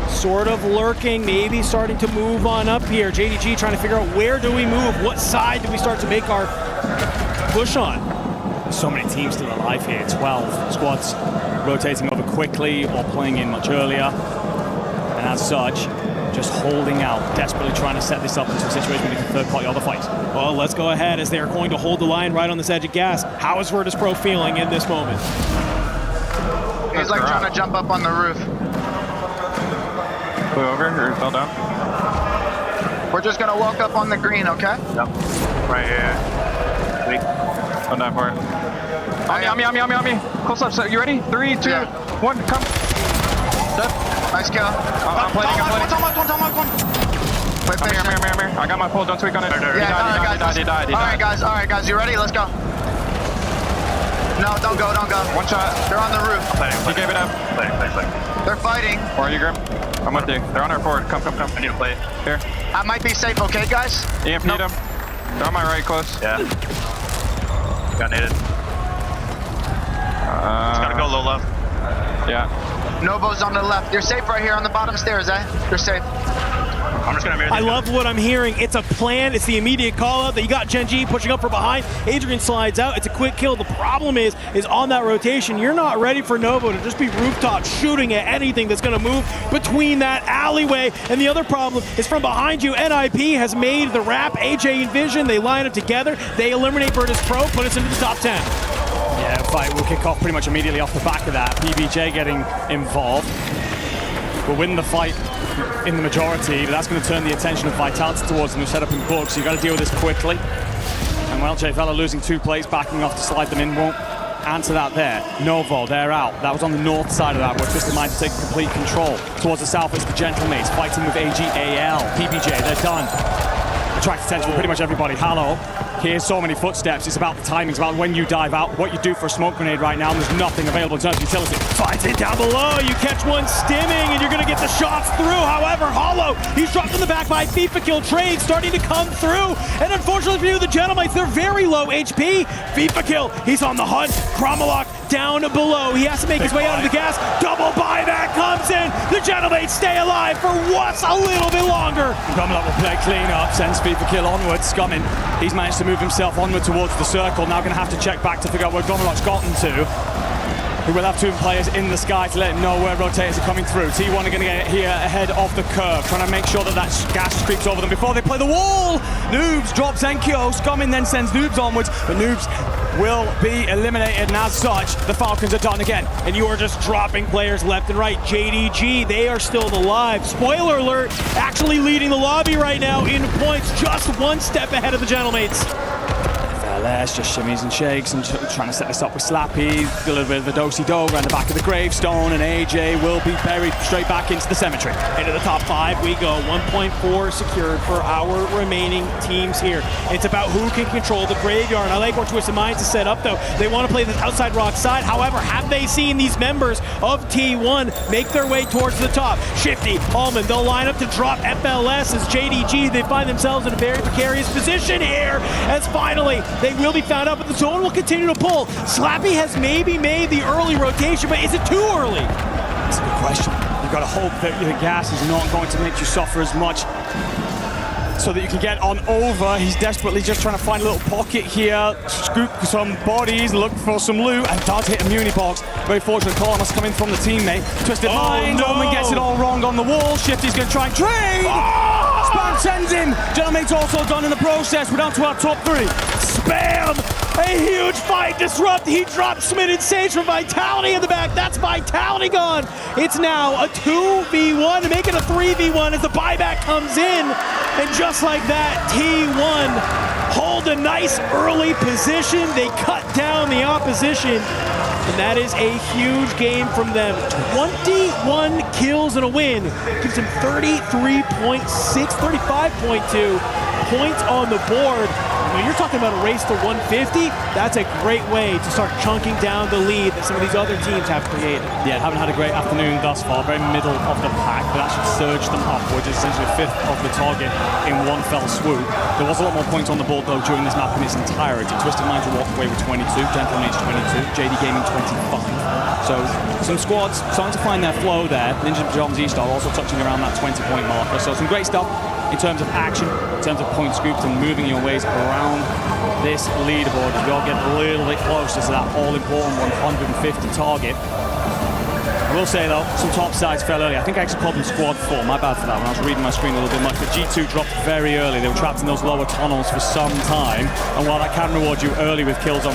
B: Sort of lurking, maybe starting to move on up here. JDG trying to figure out, where do we move? What side do we start to make our push on?
Q: So many teams still alive here. 12 squads rotating over quickly or playing in much earlier. And as such, just holding out, desperately trying to set this up into a situation where they can third-party all the fights.
B: Well, let's go ahead, as they are going to hold the line right on this edge of gas. How is Virtus Pro feeling in this moment?
K: He's like trying to jump up on the roof.
L: Flew over or fell down?
K: We're just gonna walk up on the green, okay?
L: Yep. Right here. Wait. I'm down for it. On me. Close up. So you ready? 3, 2, 1, come. Step.
K: Nice kill.
L: I'm plating.
K: One. Wait,
L: I'm here. I got my pull. Don't tweak on it. He died.
K: All right, guys. You ready? Let's go. No, don't go.
L: One shot.
K: They're on the roof.
L: He gave it up.
K: They're fighting.
L: Where are you, Grim? I'm with you. They're on our forward. Come. I need to play. Here.
K: I might be safe, okay, guys?
L: EMP'd them. They're on my right close. Yeah. Got naded. Just gotta go low left. Yeah.
K: Novo's on the left. You're safe right here on the bottom stairs, eh? You're safe. I'm just going to mirror.
B: I love what I'm hearing. It's a plan. It's the immediate call out that you got Gen G pushing up from behind. Adrian slides out. It's a quick kill. The problem is on that rotation, you're not ready for Novo to just be rooftop shooting at anything that's going to move between that alleyway. And the other problem is from behind you. NIP has made the wrap. AJ and Vision, they line up together. They eliminate Virtus Pro, put us into the top 10.
G: Yeah, fight will kick off pretty much immediately off the back of that. PBJ getting involved. Will win the fight in the majority, but that's going to turn the attention of Vitality towards them who set up in book, so you got to deal with this quickly. And well, JVella losing 2 plays, backing off to slide them in, won't answer that there. Novo, they're out. That was on the north side of that, where Twisted Minds take complete control. Towards the south, it's the Gentlemates fighting with AGAL. PBJ, they're done. Attract attention from pretty much everybody. Hallow. Here's so many footsteps. It's about the timing. It's about when you dive out, what you do for a smoke grenade right now, and there's nothing available in terms of utility.
B: Finds it down below. You catch one stimming, and you're going to get the shots through. However, Hollow, he's dropped in the back by FIFA Kill Trade, starting to come through. And unfortunately for you, the Gentlemates, they're very low HP. FIFA Kill, he's on the hunt. Chromalok down below. He has to make his way out of the gas. Double buyback comes in. The Gentlemates stay alive for what's a little bit longer.
G: Chromalok will play clean up, sends FIFA Kill onwards. Scumming, he's managed to move himself onward towards the circle. Now going to have to check back to figure out where Chromalok's gotten to. We will have 2 players in the sky to let him know where rotators are coming through. T1 are going to get here ahead of the curve, trying to make sure that gas creeps over them before they play the wall. Noobs drops Enkyo. Scumming then sends Noobs onwards, but Noobs will be eliminated, and as such, the Falcons are done again.
B: And you are just dropping players left and right. JDG, they are still alive. Spoiler alert, actually leading the lobby right now in points, just 1 step ahead of the Gentlemates.
G: LS just shimmies and shakes and trying to set this up with Slappy. A little bit of a do-si-do around the back of the gravestone, and AJ will be buried straight back into the cemetery.
B: Into the top 5 we go. 1.4 secured for our remaining teams here. It's about who can control the graveyard. I like where Twisted Minds is set up, though. They want to play this outside rock side. However, have they seen these members of T1 make their way towards the top? Shifty, Allman, they'll line up to drop FLS as JDG. They find themselves in a very precarious position here, as finally they will be found out, but the zone will continue to pull. Slappy has maybe made the early rotation, but is it too early?
G: That's a good question. You've got to hope that the gas is not going to make you suffer as much so that you can get on over. He's desperately just trying to find a little pocket here, scoop some bodies, look for some loot, and does hit a muni box. Very fortunate call must come in from the teammate. Twisted Mind, Omen gets it all wrong on the wall. Shifty's going to try and trade. Spam sends him. Gentleman's also done in the process. We're down to our top 3.
B: Spam! A huge fight disrupt. He drops Smith and Sage from Vitality in the back. That's Vitality gone. It's now a 2v1 to make it a 3v1 as the buyback comes in. And just like that, T1 hold a nice early position. They cut down the opposition. And that is a huge game from them. 21 kills and a win. Gives them 33.6, 35.2 points on the board. When you're talking about a race to 150, that's a great way to start chunking down the lead that some of these other teams have created.
G: Yeah, haven't had a great afternoon thus far. Very middle of the pack, but that should surge them upwards. It's essentially a 5th of the target in one fell swoop. There was a lot more points on the board, though, during this map in its entirety. Twisted Minds will walk away with 22, Gentlemates 22, JD Gaming 25. So some squads starting to find their flow there. Ninja Pajamas E-Star also touching around that 20-point marker. So some great stuff in terms of action, in terms of point scoops and moving your ways around this leaderboard as we all get a little bit closer to that all-important 150 target. I will say, though, some top sides fell early. I think I actually called them squad 4. My bad for that when I was reading my screen a little bit much. But G2 dropped very early. They were trapped in those lower tunnels for some time. And while that can reward you early with kills on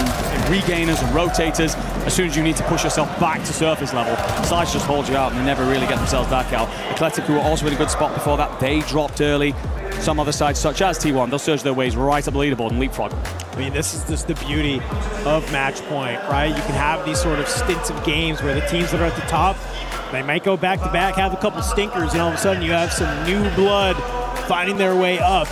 G: regainers and rotators, as soon as you need to push yourself back to surface level, sides just hold you out and they never really get themselves back out. Eclectic, who were also in a good spot before that, they dropped early. Some other sides, such as T1, they'll surge their ways right up the leaderboard and leapfrog.
B: I mean, this is just the beauty of Match Point, right? You can have these sort of stints of games where the teams that are at the top, they might go back-to-back, have a couple stinkers, and all of a sudden you have some new blood finding their way up.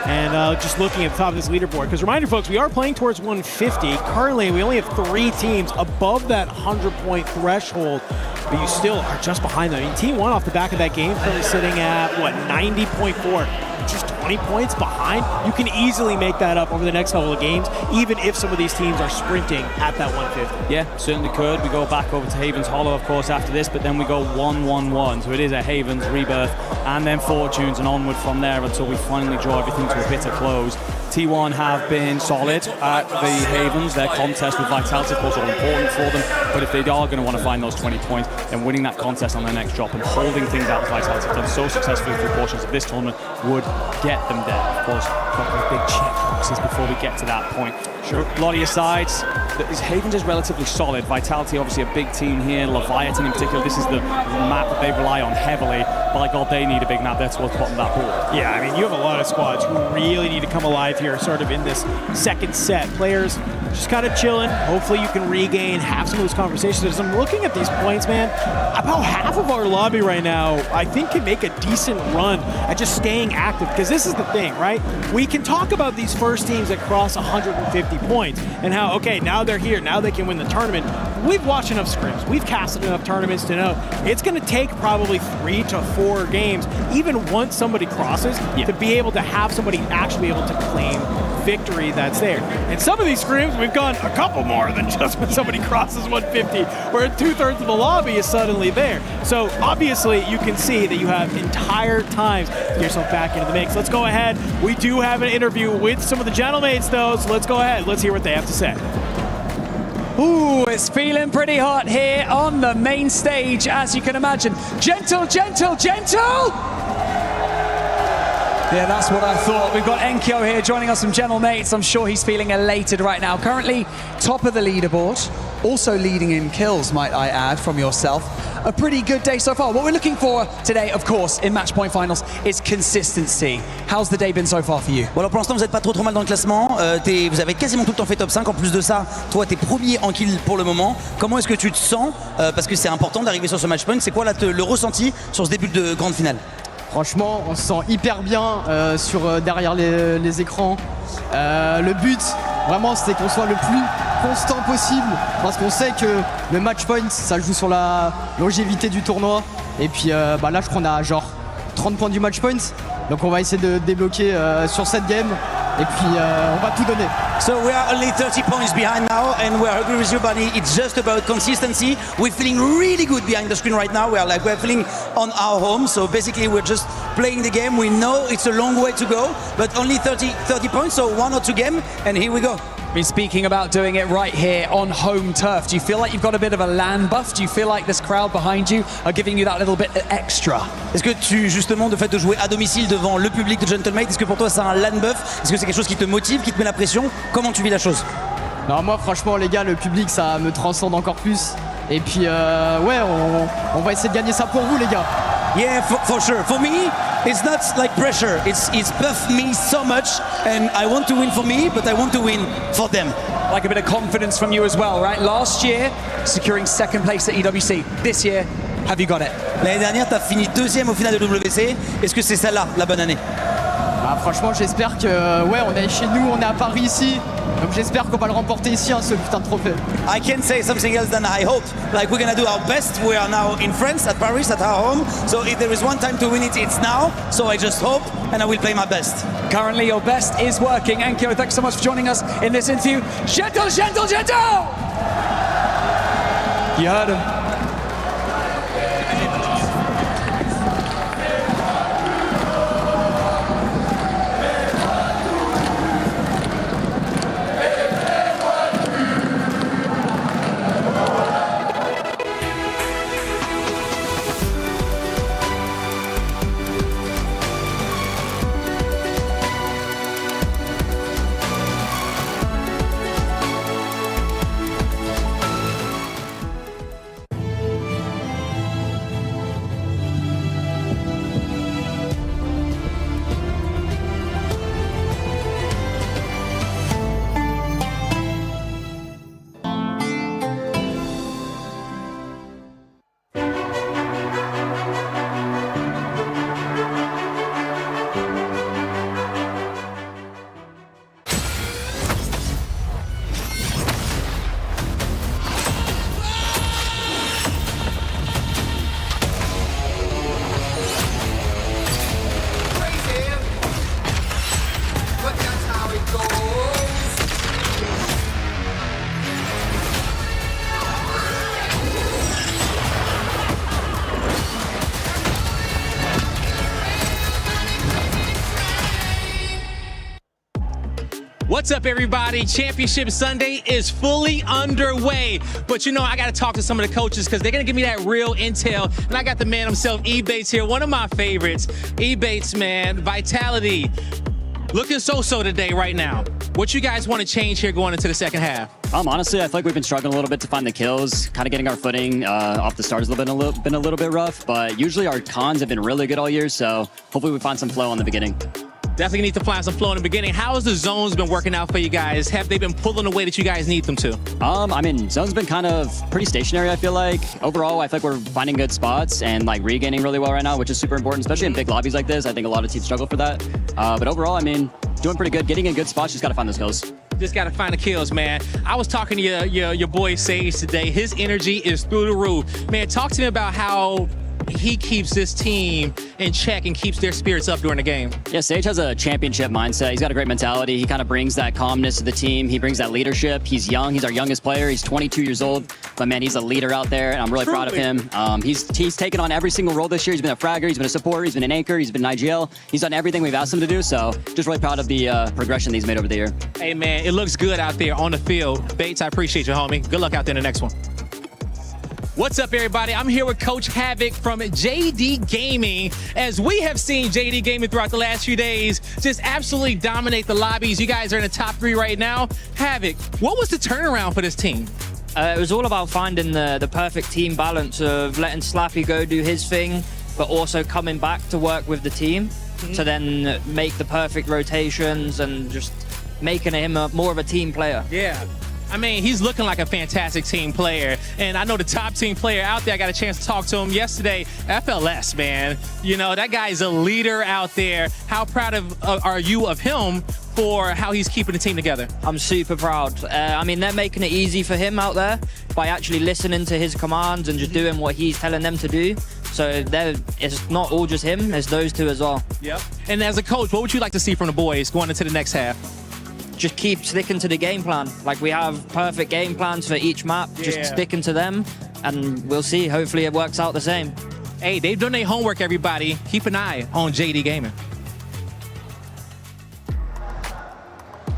B: And just looking at the top of this leaderboard, because reminder, folks, we are playing towards 150. Currently, we only have 3 teams above that 100-point threshold, but you still are just behind them. I mean, Team 1 off the back of that game currently sitting at, what, 90.4. Just 20 points behind, you can easily make that up over the next couple of games, even if some of these teams are sprinting at that 150.
Q: Yeah, certainly could. We go back over to Havens Hollow, of course, after this, but then we go 1-1-1. So it is a Havens, Rebirth, and then Fortunes, and onward from there until we finally draw everything to a bitter close. T1 have been solid at the Havens. Their contest with Vitality, of course, are important for them. But if they are going to want to find those 20 points, then winning that contest on their next drop and holding things out with Vitality, have done so successfully through portions of this tournament, would get them there. Of course, a couple of big check boxes before we get to that point. Sure. A lot of your sides. Havens is relatively solid. Vitality, obviously a big team here. Leviathan in particular, this is the map that they rely on heavily. By God, they need a big map there towards the bottom of that board.
B: Yeah, I mean, you have a lot of squads who really need to come alive here, sort of in this second set. Players just kind of chilling. Hopefully you can regain, have some of those conversations. As I'm looking at these points, man, about half of our lobby right now, I think, can make a decent run at just staying active. Because this is the thing, right? We can talk about these first teams that cross 150 points and how, okay, now they're here, now they can win the tournament. We've watched enough scrims, we've casted enough tournaments to know it's going to take probably 3 to 4 games, even once somebody crosses, to be able to have somebody actually be able to claim victory that's there. And some of these scrims, we've gone a couple more than just when somebody crosses 150, where 2/3 of the lobby is suddenly there. So obviously you can see that you have entire times to get yourself back into the mix. Let's go ahead. We do have an interview with some of the gentlemates though, so let's go ahead. Let's hear what they have to say.
N: Ooh, it's feeling pretty hot here on the main stage, as you can imagine. Gentle, gentle, gentle! Yeah, that's what I thought. We've got Enkyo here joining us from Gentle Mates. I'm sure he's feeling elated right now. Currently top of the leaderboard, also leading in kills, might I add, from yourself. A pretty good day so far. What we're looking for today, of course, in Match Point Finals is consistency. How's the day been so far for you?
C: Bon, alors pour l'instant, vous n'êtes pas trop mal dans le classement. Vous avez quasiment tout le temps fait top 5. En plus de ça, toi, tu es premier en kill pour le moment. Comment est-ce que tu te sens? Parce que c'est important d'arriver sur ce match point. C'est quoi là, le ressenti sur ce début de grande finale?
D: Franchement, on se sent hyper bien derrière les écrans. Le but, vraiment, c'était qu'on soit le plus constant possible parce qu'on sait que le match point, ça joue sur la longévité du tournoi. Et puis là, je crois qu'on a genre 30 points du match point. Donc on va essayer de débloquer sur cette game. Et puis on va tout donner.
C: So we are only 30 points behind now, and we are agree with you, buddy. It's just about consistency. We're feeling really good behind the screen right now. We're feeling on our home. So basically, we're just playing the game. We know it's a long way to go, but only 30 points. So 1 or 2 games, and here we go.
N: Been speaking about doing it right here on home turf. Do you feel like you've got a bit of a LAN buff? Do you feel like this crowd behind you are giving you that little bit extra?
C: Est-ce que justement, le fait de jouer à domicile devant le public de Gentlemate, est-ce que pour toi c'est un LAN buff? Est-ce que c'est quelque chose qui te motive, qui te met la pression? Comment tu vis la chose?
D: Non, moi franchement les gars, le public ça me transcende encore plus. Et puis ouais, on va essayer de gagner ça pour vous les gars.
C: Yeah, for sure. For me, it's not like pressure. It's buffed me so much, and I want to win for me, but I want to win for them.
N: Like a bit of confidence from you as well, right? Last year, securing second place at EWC. This year, have you got it?
C: L'année dernière, tu as fini 2e au final de WC. Est-ce que c'est celle-là, la bonne année?
D: Franchement, j'espère que ouais, on est chez nous, on est à Paris ici. Donc j'espère qu'on va le remporter ici, ce putain de trophée.
C: I can't say something else than I hope. Like we're gonna do our best. We are now in France, at Paris, at our home. So if there is one time to win it, it's now. So I just hope, and I will play my best.
N: Currently, your best is working. Enkyo, thanks so much for joining us in this interview. Gentle, gentle, gentle! You heard him.
E: What's up, everybody? Championship Sunday is fully underway. But you know, I got to talk to some of the coaches because they're going to give me that real intel. And I got the man himself, E-Bates, here, one of my favorites. E-Bates, man, Vitality. Looking so-so today right now. What you guys want to change here going into the second half?
I: Honestly, I feel like we've been struggling a little bit to find the kills, kind of getting our footing off the start has been a little bit rough, but usually our cons have been really good all year, so hopefully we find some flow in the beginning.
E: Definitely need to find some flow in the beginning. How has the zones been working out for you guys? Have they been pulling the way that you guys need them to?
I: I mean, zones been kind of pretty stationary, I feel like. Overall, I feel like we're finding good spots and like regaining really well right now, which is super important, especially in big lobbies like this. I think a lot of teams struggle for that. But overall, I mean, doing pretty good. Getting in good spots, just got to find those kills.
E: Just got to find the kills, man. I was talking to your boy Sage today. His energy is through the roof. Man, talk to me about how he keeps this team in check and keeps their spirits up during the game.
I: Yeah, Sage has a championship mindset. He's got a great mentality. He kind of brings that calmness to the team. He brings that leadership. He's young. He's our youngest player. He's 22 years old. But man, he's a leader out there, and I'm really proud of him. He's taken on every single role this year. He's been a fragger. He's been a supporter. He's been an anchor. He's been an IGL. He's done everything we've asked him to do. So just really proud of the progression that he's made over the year.
E: Hey, man, it looks good out there on the field. Bates, I appreciate you, homie. Good luck out there in the next one. What's up, everybody? I'm here with Coach Havoc from JD Gaming. As we have seen JD Gaming throughout the last few days just absolutely dominate the lobbies. You guys are in the top 3 right now. Havoc, what was the turnaround for this team?
M: It was all about finding the perfect team balance of letting Slappy go do his thing, but also coming back to work with the team to then make the perfect rotations and just making him more of a team player.
E: Yeah. I mean, he's looking like a fantastic team player. And I know the top team player out there, I got a chance to talk to him yesterday. FLS, man. You know, that guy's a leader out there. How proud are you of him for how he's keeping the team together?
M: I'm super proud. I mean, they're making it easy for him out there by actually listening to his commands and just doing what he's telling them to do. So it's not all just him, it's those two as well.
E: Yep. And as a coach, what would you like to see from the boys going into the next half?
M: Just keep sticking to the game plan. Like, we have perfect game plans for each map. Just sticking to them, and we'll see. Hopefully it works out the same.
E: Hey, they've done their homework, everybody. Keep an eye on JD Gaming.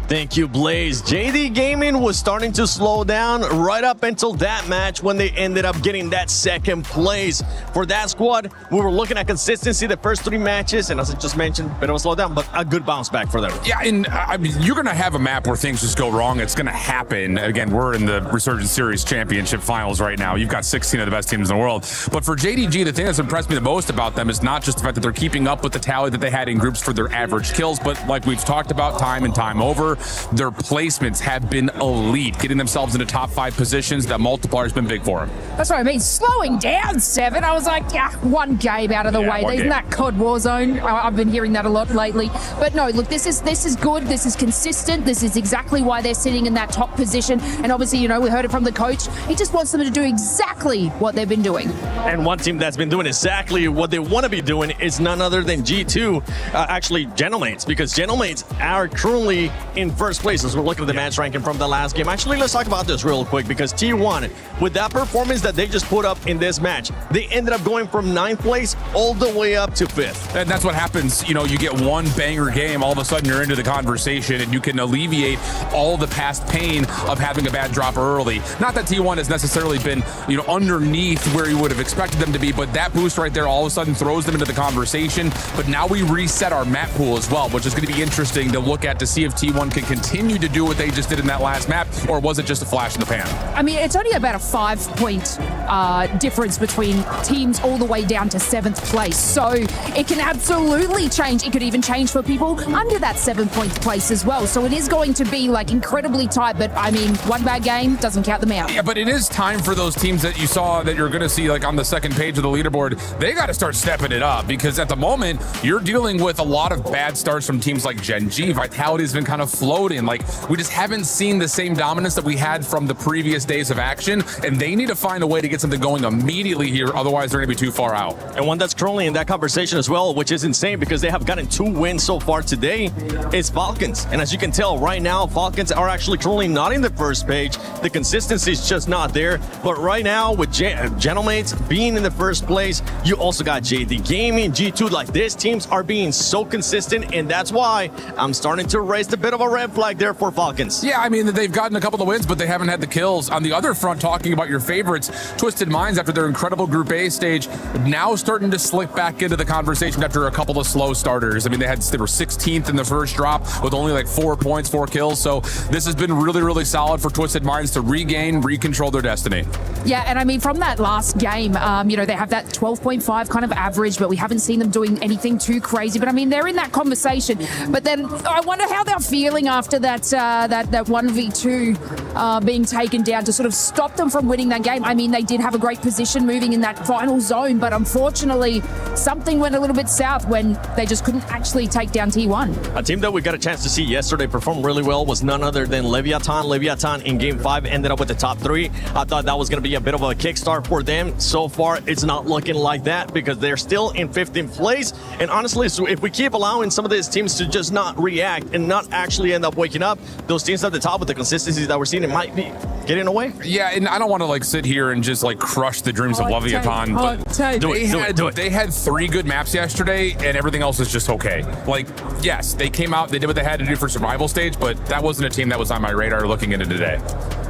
U: Thank you, Blaze. JD Gaming was starting to slow down right up until that match when they ended up getting that second place. For that squad, we were looking at consistency the first 3 matches, and as I just mentioned, bit of a slowdown, but a good bounce back for them.
H: Yeah, and I mean, you're going to have a map where things just go wrong. It's going to happen. Again, we're in the Resurgence Series Championship finals right now. You've got 16 of the best teams in the world. But for JDG, the thing that's impressed me the most about them is not just the fact that they're keeping up with the tally that they had in groups for their average kills, but like we've talked about time and time over, their placements have been elite, getting themselves into top 5 positions. That multiplier has been big for them.
P: That's what I mean. Slowing down 7. I was like, yeah, one game out of the way. Isn't that COD Warzone? I've been hearing that a lot lately. But no, look, this is good. This is consistent. This is exactly why they're sitting in that top position. And obviously, you know, we heard it from the coach. He just wants them to do exactly what they've been doing.
U: And one team that's been doing exactly what they want to be doing is none other than G2, actually Gentlemates, because Gentlemates are currently in first place as we're looking at the match ranking from the last game. Actually, let's talk about this real quick, because T1, with that performance that they just put up in this match, they ended up going from 9th place all the way up to 5th.
H: And that's what happens. You know, you get one banger game, all of a sudden you're into the conversation, and you can alleviate all the past pain of having a bad drop early. Not that T1 has necessarily been, you know, underneath where you would have expected them to be, but that boost right there all of a sudden throws them into the conversation. But now we reset our map pool as well, which is going to be interesting to look at to see if T1 can continue to do what they just did in that last map, or was it just a flash in the pan?
P: I mean, it's only about a 5-point difference between teams all the way down to 7th place. So it can absolutely change. It could even change for people under that 7th place as well. So it is going to be like incredibly tight, but I mean, one bad game doesn't count them out.
H: Yeah, but it is time for those teams that you saw that you're going to see like on the second page of the leaderboard. They got to start stepping it up, because at the moment you're dealing with a lot of bad starts from teams like Gen G. Vitality's been kind of floating. Like, we just haven't seen the same dominance that we had from the previous days of action, and they need to find a way to get something going immediately here, otherwise they're going to be too far out.
U: And one that's currently in that conversation as well, which is insane because they have gotten 2 wins so far today, is Falcons. And as you can tell right now, Falcons are actually currently not in the first page. The consistency is just not there. But right now, with Gentlemates being in the first place, you also got JD Gaming, G2. Like, these teams are being so consistent, and that's why I'm starting to raise a bit of a red flag there for Falcons.
H: Yeah, I mean, they've gotten a couple of wins, but they haven't had the kills. On the other front, talking about your favorites, Twisted Minds, after their incredible Group A stage, now starting to slip back into the conversation after a couple of slow starters. I mean, they were 16th in the first drop with only like 4 points, 4 kills. So this has been really, really solid for Twisted Minds to recontrol their destiny.
P: Yeah, and I mean, from that last game, you know, they have that 12.5 kind of average, but we haven't seen them doing anything too crazy. But I mean, they're in that conversation. But then I wonder how they're feeling after that 1v2 being taken down to sort of stop them from winning that game. I mean, they did have a great position moving in that final zone, but unfortunately, something went a little bit south when they just couldn't actually take down T1.
U: A team that we got a chance to see yesterday perform really well was none other than Leviathan. Leviathan in Game 5 ended up with the top 3. I thought that was going to be a bit of a kickstart for them. So far, it's not looking like that because they're still in 15th place. And honestly, so if we keep allowing some of these teams to just not react and not actually end up waking up, those teams at the top with the consistencies that we're seeing, it might be getting away.
H: Yeah, and I don't want to like sit here and just like crush the dreams of Leviathan, but they had 3 good maps yesterday and everything else is just okay. Like, yes, they came out, they did what they had to do for survival stage, but that wasn't a team that was on my radar looking into today.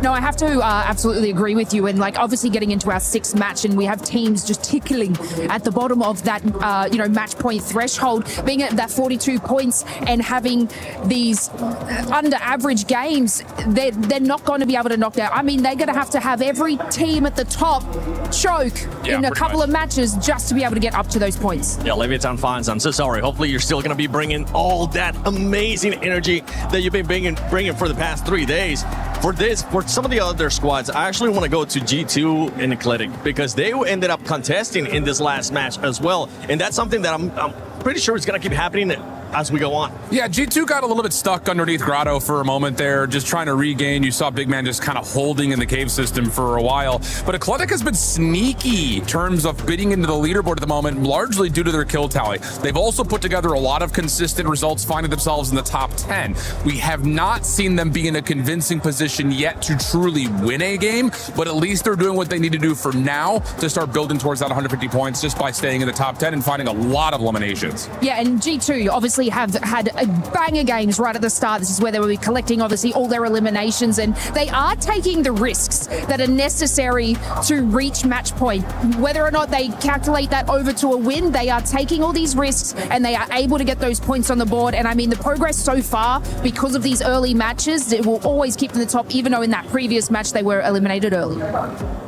P: No, I have to absolutely agree with you. And like, obviously getting into our 6th match and we have teams just tickling at the bottom of that, you know, match point threshold, being at that 42 points and having these under average games, they're not going to be able to knock that. I mean, they're going to have every team at the top choke in a couple of matches just to be able to get up to those points.
U: Yeah, Leviathan fans, I'm so sorry. Hopefully you're still going to be bringing all that amazing energy that you've been bringing for the past 3 days. For some of the other squads, I actually want to go to G2 and Eclectic because they ended up contesting in this last match as well. And that's something that I'm pretty sure is going to keep happening as we go on.
H: Yeah, G2 got a little bit stuck underneath Grotto for a moment there, just trying to regain. You saw Big Man just kind of holding in the cave system for a while. But Eclectic has been sneaky in terms of bidding into the leaderboard at the moment, largely due to their kill tally. They've also put together a lot of consistent results, finding themselves in the top 10. We have not seen them be in a convincing position yet to truly win a game, but at least they're doing what they need to do for now to start building towards that 150 points just by staying in the top 10 and finding a lot of eliminations.
P: Yeah, and G2 obviously have had banger games right at the start. This is where they will be collecting obviously all their eliminations, and they are taking the risks that are necessary to reach match point. Whether or not they calculate that over to a win, they are taking all these risks and they are able to get those points on the board. And I mean, the progress so far because of these early matches, it will always keep them in the top, even though in that previous match they were eliminated early.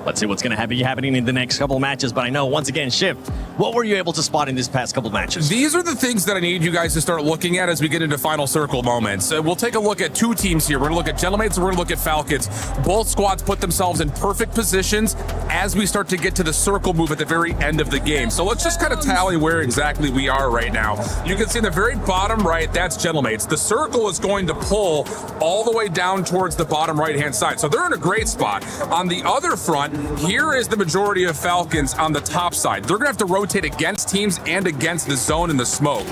U: Let's see what's going to be happening in the next couple matches. But I know, once again, Shift, what were you able to spot in these past couple matches?
H: These are the things that I need you guys to start looking at as we get into final circle moments. We'll take a look at 2 teams here. We're going to look at Gentlemates and we're going to look at Falcons. Both squads put themselves in perfect positions as we start to get to the circle move at the very end of the game. So let's just kind of tally where exactly we are right now. You can see in the very bottom right, that's Gentlemates. The circle is going to pull all the way down towards the bottom right-hand side. So they're in a great spot. On the other front, here is the majority of Falcons on the top side. They're going to have to rotate against teams and against the zone and the smoke.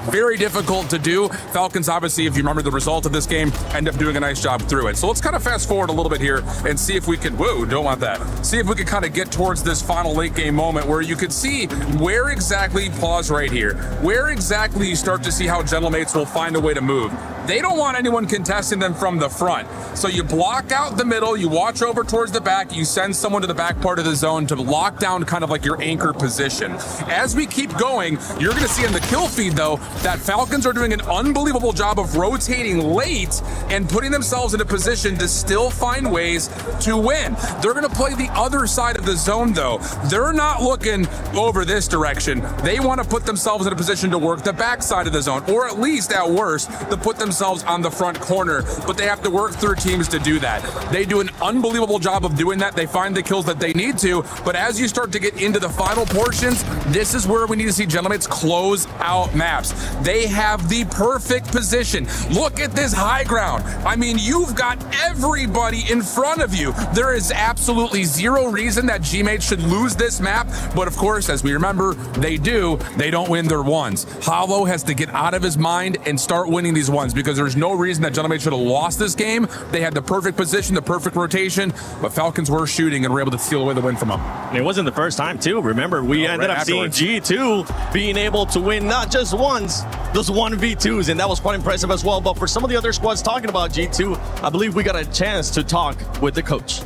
H: Very difficult to do. Falcons, obviously, if you remember the result of this game, end up doing a nice job through it. So let's kind of fast forward a little bit here and see if we can, whoa, don't want that. See if we can kind of get towards this final late game moment where you could see where exactly, pause right here, where exactly you start to see how Gentlemates will find a way to move. They don't want anyone contesting them from the front. So you block out the middle, you watch over towards the back, you send someone to the back part of the zone to lock down kind of like your anchor position. As we keep going, you're going to see in the kill feed, though, that Falcons are doing an unbelievable job of rotating late and putting themselves in a position to still find ways to win. They're going to play the other side of the zone, though. They're not looking over this direction. They want to put themselves in a position to work the back side of the zone, or at least at worst, to put themselves on the front corner, but they have to work through teams to do that. They do an unbelievable job of doing that. They find the kills that they need to, but as you start to get into the final portions, this is where we need to see Gentlemates close out maps. They have the perfect position. Look at this high ground. I mean, you've got everybody in front of you. There is absolutely zero reason that G-Mates should lose this map, but of course, as we remember, they do. They don't win their ones. Hollow has to get out of his mind and start winning these ones, because there's no reason that Gentlemates should have lost this game. They had the perfect position, the perfect rotation, but Falcons were shooting and were able to steal away the win from them.
U: And it wasn't the first time, too. Remember, we ended up seeing G2 being able to win not just once, those 1v2s, and that was quite impressive as well. But for some of the other squads talking about G2, I believe we got a chance to talk with the coach.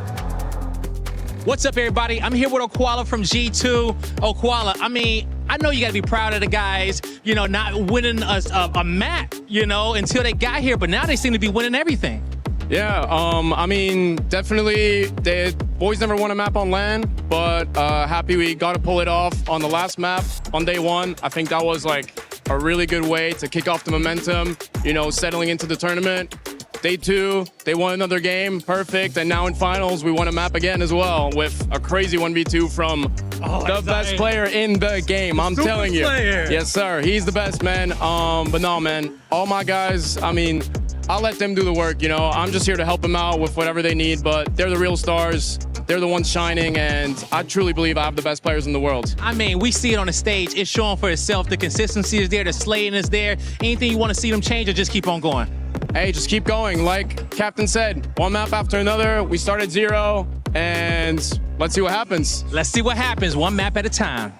E: What's up, everybody? I'm here with Okwala from G2. Okwala, I mean, I know you got to be proud of the guys, you know, not winning a map, you know, until they got here, but now they seem to be winning everything.
F: Yeah, I mean, definitely, the boys never won a map on LAN, but happy we got to pull it off on the last map on day one. I think that was like a really good way to kick off the momentum, you know, settling into the tournament. Day two, they won another game, perfect, and now in finals, we won a map again as well with a crazy 1v2 from the best player in the game, I'm telling you. Yes, sir, he's the best, man. But no, man, all my guys, I mean, I'll let them do the work, you know. I'm just here to help them out with whatever they need, but they're the real stars. They're the ones shining, and I truly believe I have the best players in the world.
E: I mean, we see it on the stage. It's showing for itself. The consistency is there. The slaying is there. Anything you want to see them change, or just keep on going?
F: Hey, just keep going. Like Captain said, one map after another. We start at 0, and let's see what happens.
E: Let's see what happens, one map at a time.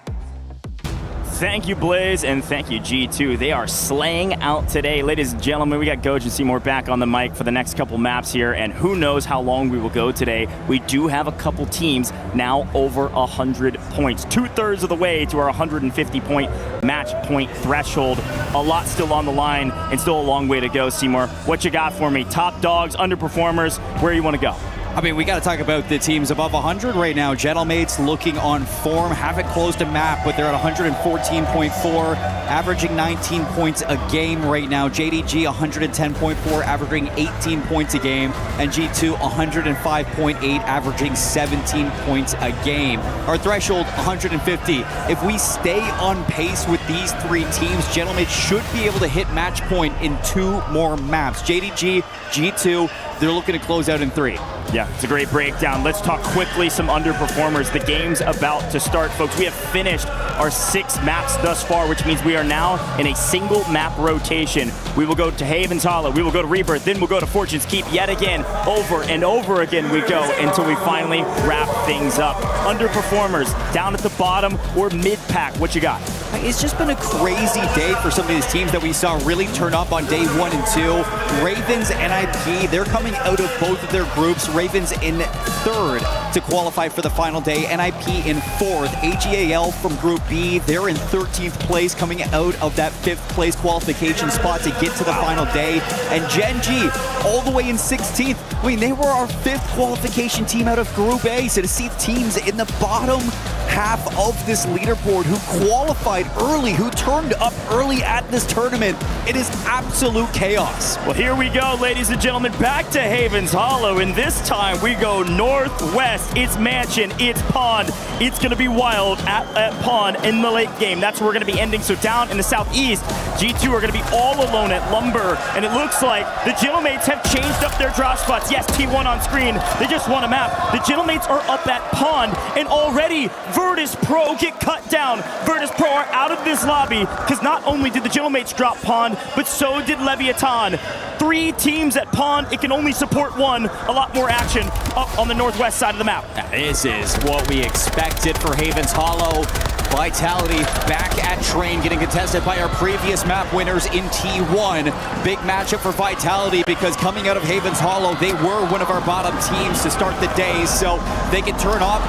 G: Thank you, Blaze, and thank you, G2. They are slaying out today. Ladies and gentlemen, we got Goj and Seymour back on the mic for the next couple maps here, and who knows how long we will go today. We do have a couple teams now over 100 points. 2/3 of the way to our 150-point match point threshold. A lot still on the line, and still a long way to go, Seymour. What you got for me? Top dogs, underperformers, where you want to go?
O: I mean, we got to talk about the teams above 100 right now. Gentlemates looking on form, haven't closed a map, but they're at 114.4, averaging 19 points a game right now. JDG 110.4, averaging 18 points a game, and G2 105.8, averaging 17 points a game. Our threshold 150. If we stay on pace with these three teams, Gentlemates should be able to hit match point in 2 more maps. JDG, G2, they're looking to close out in 3.
G: Yeah, it's a great breakdown. Let's talk quickly some underperformers. The game's about to start, folks. We have finished our 6 maps thus far, which means we are now in a single map rotation. We will go to Haven's Hollow, we will go to Rebirth, then we'll go to Fortune's Keep yet again. Over and over again we go until we finally wrap things up. Underperformers, down at the bottom or mid-pack, what you got?
O: It's just been a crazy day for some of these teams that we saw really turn up on day 1 and 2. Ravens, NIP, they're coming out of both of their groups. Ravens in 3rd to qualify for the final day. NIP in 4th. AGAL from Group B, they're in 13th place, coming out of that 5th place qualification spot to get to the final day. And Gen G, all the way in 16th. I mean, they were our 5th qualification team out of Group A. So to see teams in the bottom half of this leaderboard who qualified early, who turned up early at this tournament, it is absolute chaos.
G: Well, here we go, ladies and gentlemen, back to Haven's Hollow, and this time we go northwest. It's Mansion, it's Pond. It's going to be wild at Pond in the late game. That's where we're going to be ending. So down in the southeast, G2 are going to be all alone at Lumber, and it looks like the Gentlemates have changed up their drop spots. Yes, T1 on screen. They just won a map. The Gentlemates are up at Pond, and already Virtus Pro get cut down. Virtus Pro are out of this lobby because not only did the Gentlemates drop Pond, but so did Leviathan. 3 teams at Pond. It can only support 1. A lot more action up on the northwest side of the map.
O: This is what we expected for Haven's Hollow. Vitality back at Train, getting contested by our previous map winners in T1. Big matchup for Vitality because coming out of Haven's Hollow, they were one of our bottom teams to start the day, so they can turn up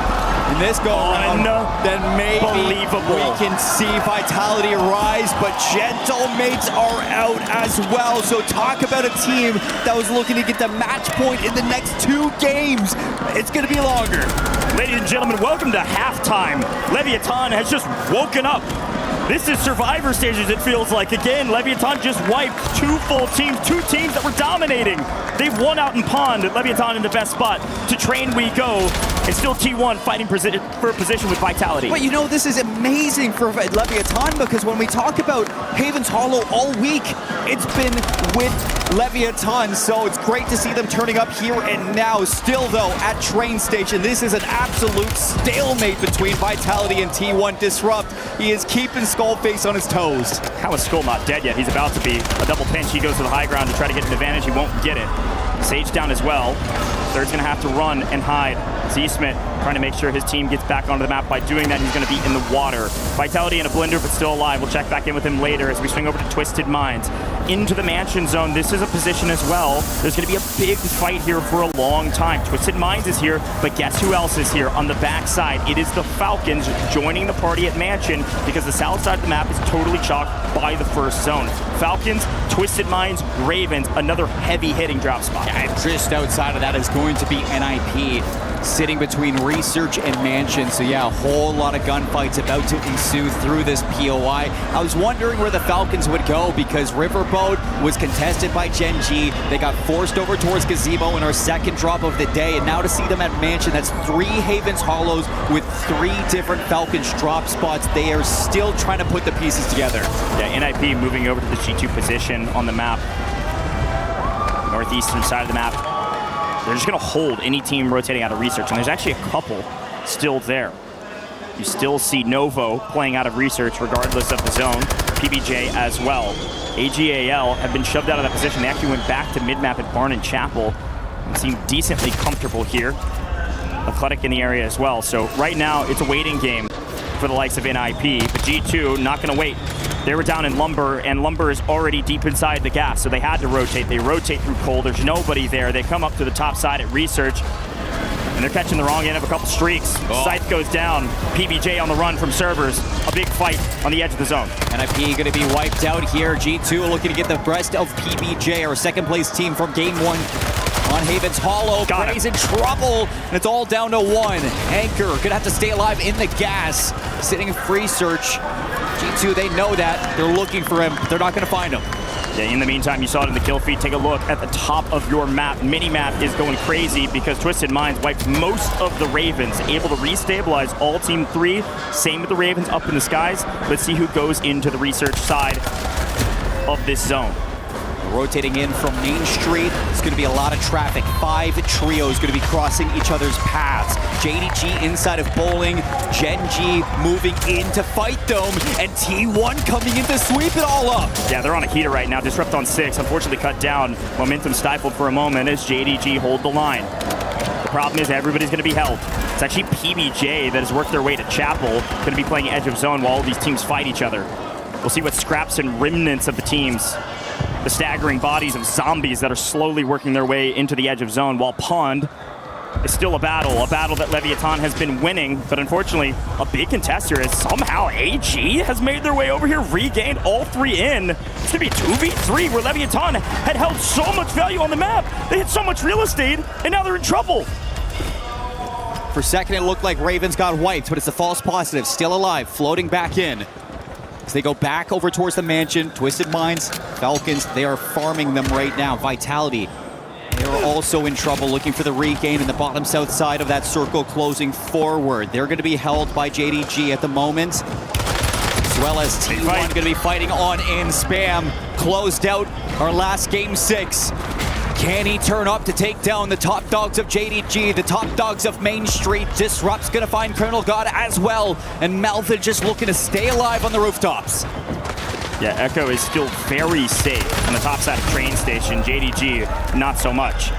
O: in this go-around. Then maybe we can see Vitality rise, but Gentlemates are out as well. So talk about a team that was looking to get the match point in the next 2 games. It's going to be longer.
G: Ladies and gentlemen, welcome to halftime. Leviathan has just woken up. This is Survivor stages, it feels like. Again, Leviathan just wiped 2 full teams, 2 teams that were dominating. They've won out in Pond. Leviathan in the best spot. To Train we go. And still T1 fighting for a position with Vitality.
O: But you know, this is amazing for Leviathan because when we talk about Haven's Hollow all week, it's been with Leviathan, so it's great to see them turning up here and now. Still, though, at Train Station, this is an absolute stalemate between Vitality and T1 Disrupt. He is keeping Skullface on his toes.
G: How is Skull not dead yet? He's about to be. A double pinch. He goes to the high ground to try to get an advantage. He won't get it. Sage down as well. Third's gonna have to run and hide. Z-Smith trying to make sure his team gets back onto the map. By doing that, he's gonna be in the water. Vitality in a blender, but still alive. We'll check back in with him later as we swing over to Twisted Minds. Into the mansion zone, this is a position as well. There's gonna be a big fight here for a long time. Twisted Minds is here, but guess who else is here? On the backside, it is the Falcons joining the party at mansion because the south side of the map is totally chalked by the first zone. Falcons, Twisted Minds, Ravens, another heavy hitting drop spot.
O: And just outside of that is going to be NIP, sitting between Research and Mansion. So yeah, a whole lot of gunfights about to ensue through this POI. I was wondering where the Falcons would go because Riverboat was contested by Gen G. They got forced over towards Gazebo in our second drop of the day. And now to see them at Mansion, that's 3 Havens Hollows with 3 different Falcons drop spots. They are still trying to put the pieces together.
G: Yeah, NIP moving over to the G2 position on the map. Northeastern side of the map. They're just going to hold any team rotating out of Research, and there's actually a couple still there. You still see Novo playing out of Research regardless of the zone, PBJ as well. AGAL have been shoved out of that position. They actually went back to mid-map at Barn and Chapel and seem decently comfortable here. Athletic in the area as well. So right now, it's a waiting game for the likes of NIP, but G2 not going to wait. They were down in Lumber, and Lumber is already deep inside the gas, so they had to rotate. They rotate through Coal. There's nobody there. They come up to the top side at Research, and they're catching the wrong end of a couple streaks. Scythe goes down. PBJ on the run from servers. A big fight on the edge of the zone.
O: NIP going to be wiped out here. G2 looking to get the rest of PBJ, our second place team from game 1. On Havens Hollow, Bray's in trouble, and it's all down to 1. Anchor gonna have to stay alive in the gas, sitting in free search. G2, they know that. They're looking for him, but they're not gonna find him.
G: Yeah, in the meantime, you saw it in the kill feed. Take a look at the top of your map. Mini-map is going crazy because Twisted Minds wiped most of the Ravens, able to restabilize all Team 3. Same with the Ravens up in the skies. Let's see who goes into the Research side of this zone.
O: Rotating in from Main Street, it's going to be a lot of traffic. 5 trios going to be crossing each other's paths. JDG inside of Bowling, Gen G moving into Fight Dome, and T1 coming in to sweep it all up.
G: Yeah, they're on a heater right now. Disrupt on 6, unfortunately cut down. Momentum stifled for a moment as JDG hold the line. The problem is everybody's going to be held. It's actually PBJ that has worked their way to Chapel, going to be playing edge of zone while all these teams fight each other. We'll see what scraps and remnants of the teams. The staggering bodies of zombies that are slowly working their way into the edge of zone, while Pond is still a battle that Leviathan has been winning, but unfortunately, a big contester is somehow AG has made their way over here, regained all 3 in. It's gonna be a 2v3 where Leviathan had held so much value on the map. They had so much real estate, and now they're in trouble.
O: For a second, it looked like Ravens got wiped, but it's a false positive, still alive, floating back in. As they go back over towards the mansion, Twisted Minds, Falcons, they are farming them right now. Vitality, they are also in trouble, looking for the regain in the bottom south side of that circle, closing forward. They're going to be held by JDG at the moment, as well as T1 going to be fighting on in Spam. Closed out our last game 6. Can he turn up to take down the top dogs of JDG, the top dogs of Main Street? Disrupt's gonna find Colonel God as well, and Melvin just looking to stay alive on the rooftops.
G: Yeah, Echo is still very safe on the top side of train station. JDG, not so much.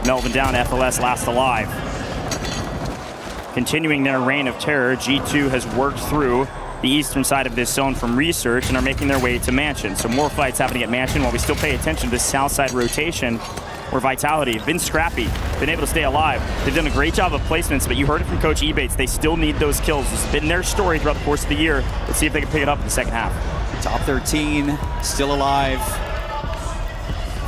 G: Melvin down, FLS last alive. Continuing their reign of terror, G2 has worked through the eastern side of this zone from Research and are making their way to Mansion. So more fights happening at Mansion while we still pay attention to this south side rotation where Vitality, been scrappy, been able to stay alive. They've done a great job of placements, but you heard it from Coach Ebates. They still need those kills. It's been their story throughout the course of the year. Let's see if they can pick it up in the second half.
O: Top 13, still alive.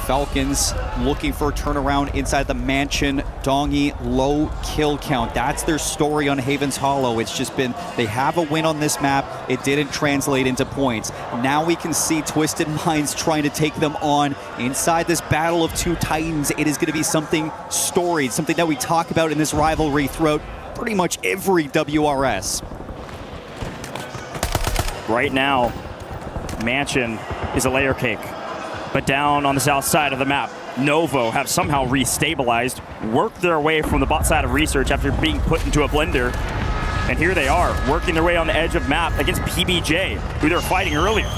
O: Falcons looking for a turnaround inside the mansion. Dongy, low kill count. That's their story on Havens Hollow. It's just been, they have a win on this map. It didn't translate into points. Now we can see Twisted Minds trying to take them on inside this battle of 2 titans. It is going to be something storied, something that we talk about in this rivalry throughout pretty much every WRS.
G: Right now, Mansion is a layer cake. But down on the south side of the map, Novo have somehow restabilized, worked their way from the bot side of Research after being put into a blender. And here they are, working their way on the edge of map against PBJ, who they were fighting earlier.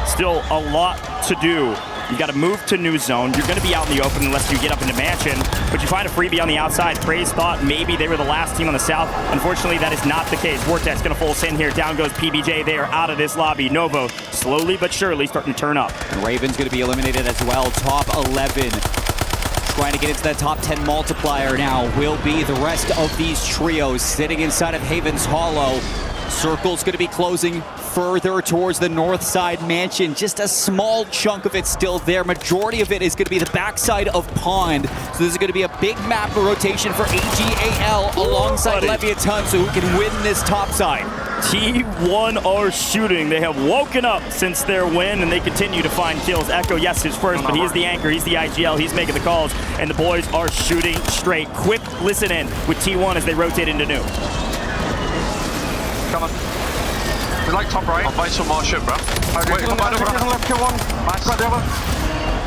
G: Still a lot to do You've got to move to new zone. You're going to be out in the open unless you get up into Mansion, but you find a freebie on the outside. Praise thought maybe they were the last team on the south. Unfortunately, that is not the case. Vortex going to full send here. Down goes PBJ. They are out of this lobby. Novo slowly but surely starting to turn up.
O: And Raven's going to be eliminated as well. Top 11. Trying to get into that top 10 multiplier now will be the rest of these trios sitting inside of Haven's Hollow. Circle's going to be closing further towards the north side mansion. Just a small chunk of it still there. Majority of it is going to be the backside of Pond. So this is going to be a big map rotation for AGAL alongside Leviathan, so who can win this top side.
G: T1 are shooting. They have woken up since their win, and they continue to find kills. Echo, yes, is first, but he is the anchor. He's the IGL. He's making the calls, and the boys are shooting straight. Quick listen in with T1 as they rotate into new.
L: Come on. He's like top right. I'll buy some more shit, bro. Okay, wait, left, kill one.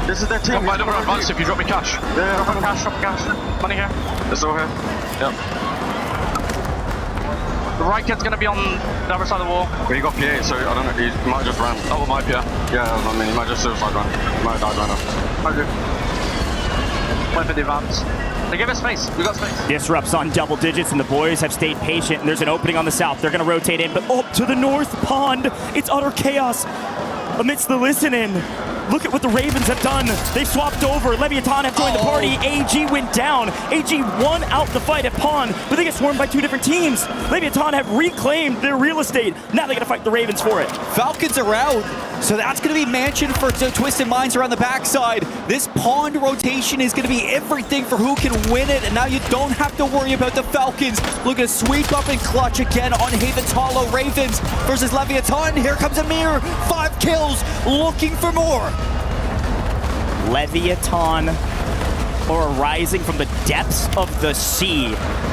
L: This is their team. I'll buy double advance if you drop me cash. Yeah, drop cash. Money here. It's all here. Yep. The right kid's gonna be on the other side of the wall. Well, he got PA, so I don't know, he might just run. Oh, my PA. Yeah, I mean, he might just suicide run. He might have died right now. Okay. Went for the advance. They give us space. We got space.
G: Disrupts on double digits, and the boys have stayed patient, and there's an opening on the south. They're gonna rotate in, but up to the north pond, it's utter chaos amidst the listen-in. Look at what the Ravens have done. They've swapped over. Leviathan have joined the party. AG went down. AG won out the fight at Pond, but they get swarmed by two different teams. Leviathan have reclaimed their real estate. Now they got to fight the Ravens for it.
O: Falcons are out, so that's going to be Mansion for Twisted Minds around the backside. This Pond rotation is going to be everything for who can win it, and now you don't have to worry about the Falcons. Look at sweep up and clutch again on Haven's Hollow. Ravens versus Leviathan. Here comes Amir. 5 kills, looking for more.
G: Leviathan are rising from the depths of the sea,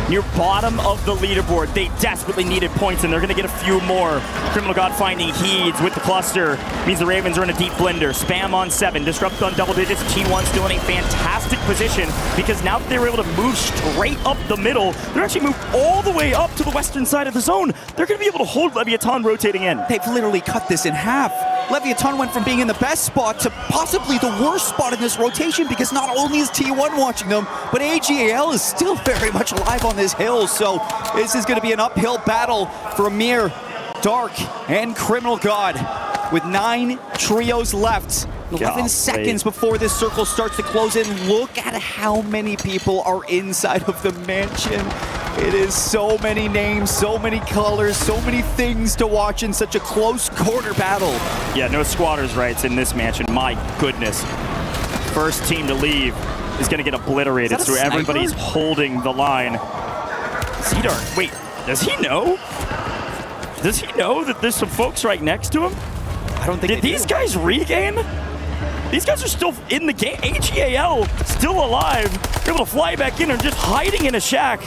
G: near bottom of the leaderboard. They desperately needed points, and they're going to get a few more. Criminal God finding Heeds with the cluster means the Ravens are in a deep blender. Spam on 7, Disrupt on double digits. T1 still in a fantastic position because now that they were able to move straight up the middle, they're actually moved all the way up to the western side of the zone. They're going to be able to hold Leviathan rotating in.
O: They've literally cut this in half. Leviathan went from being in the best spot to possibly the worst spot in this rotation because not only is T1 watching them, but AGAL is still very much alive on this hill. So this is going to be an uphill battle for Amir, Dark, and Criminal God with 9 trios left. 11 seconds before this circle starts to close in. Look at how many people are inside of the mansion. It is so many names, so many colors, so many things to watch in such a close quarter battle.
G: Yeah, no squatters' rights in this mansion. My goodness. First team to leave is going to get obliterated, so everybody's holding the line. Zedark, wait, does he know? Does he know that there's some folks right next to him?
O: I don't think
G: Did these guys regain? These guys are still in the game. AGAL still alive. They're able to fly back in and just hiding in a shack.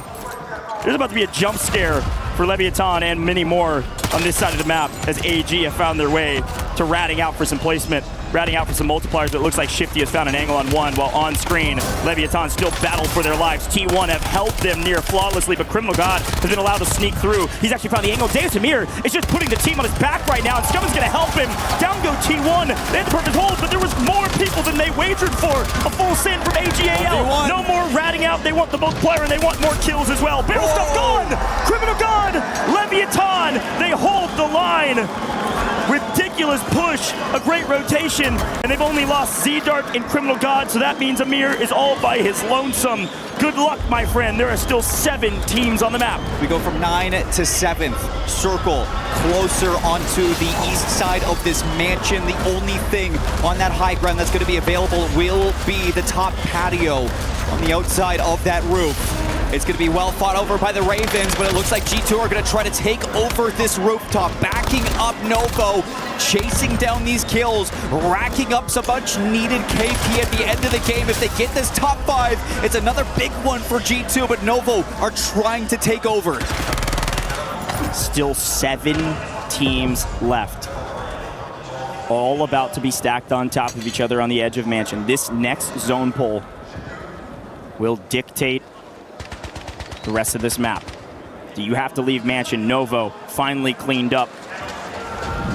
G: There's about to be a jump scare for Leviathan and many more on this side of the map as AG have found their way to ratting out for some placement, ratting out for some multipliers. But it looks like Shifty has found an angle on one, while on screen, Leviathan still battle for their lives. T1 have held them near flawlessly, but Criminal God has been allowed to sneak through. He's actually found the angle. Deus Amir is just putting the team on his back right now, and Scum is going to help him. Down go T1. They had the perfect hold, but there was more people than they wagered for. A full send from AGAL. No more ratting out. They want the multiplier, and they want more kills as well. Barrel stuff gone. Criminal God, Leviathan, they hold the line. Ridiculous push, a great rotation, and they've only lost Zedark and Criminal God, so that means Amir is all by his lonesome. Good luck, my friend. There are still 7 teams on the map.
O: We go from 9 to 7th. Circle closer onto the east side of this mansion. The only thing on that high ground that's going to be available will be the top patio on the outside of that roof. It's going to be well fought over by the Ravens, but it looks like G2 are going to try to take over this rooftop, backing up Novo, chasing down these kills, racking up some much needed KP at the end of the game. If they get this top 5, it's another big one for G2, but Novo are trying to take over.
G: Still 7 teams left. All about to be stacked on top of each other on the edge of Mansion. This next zone pull will dictate the rest of this map. Do you have to leave Mansion? Novo finally cleaned up.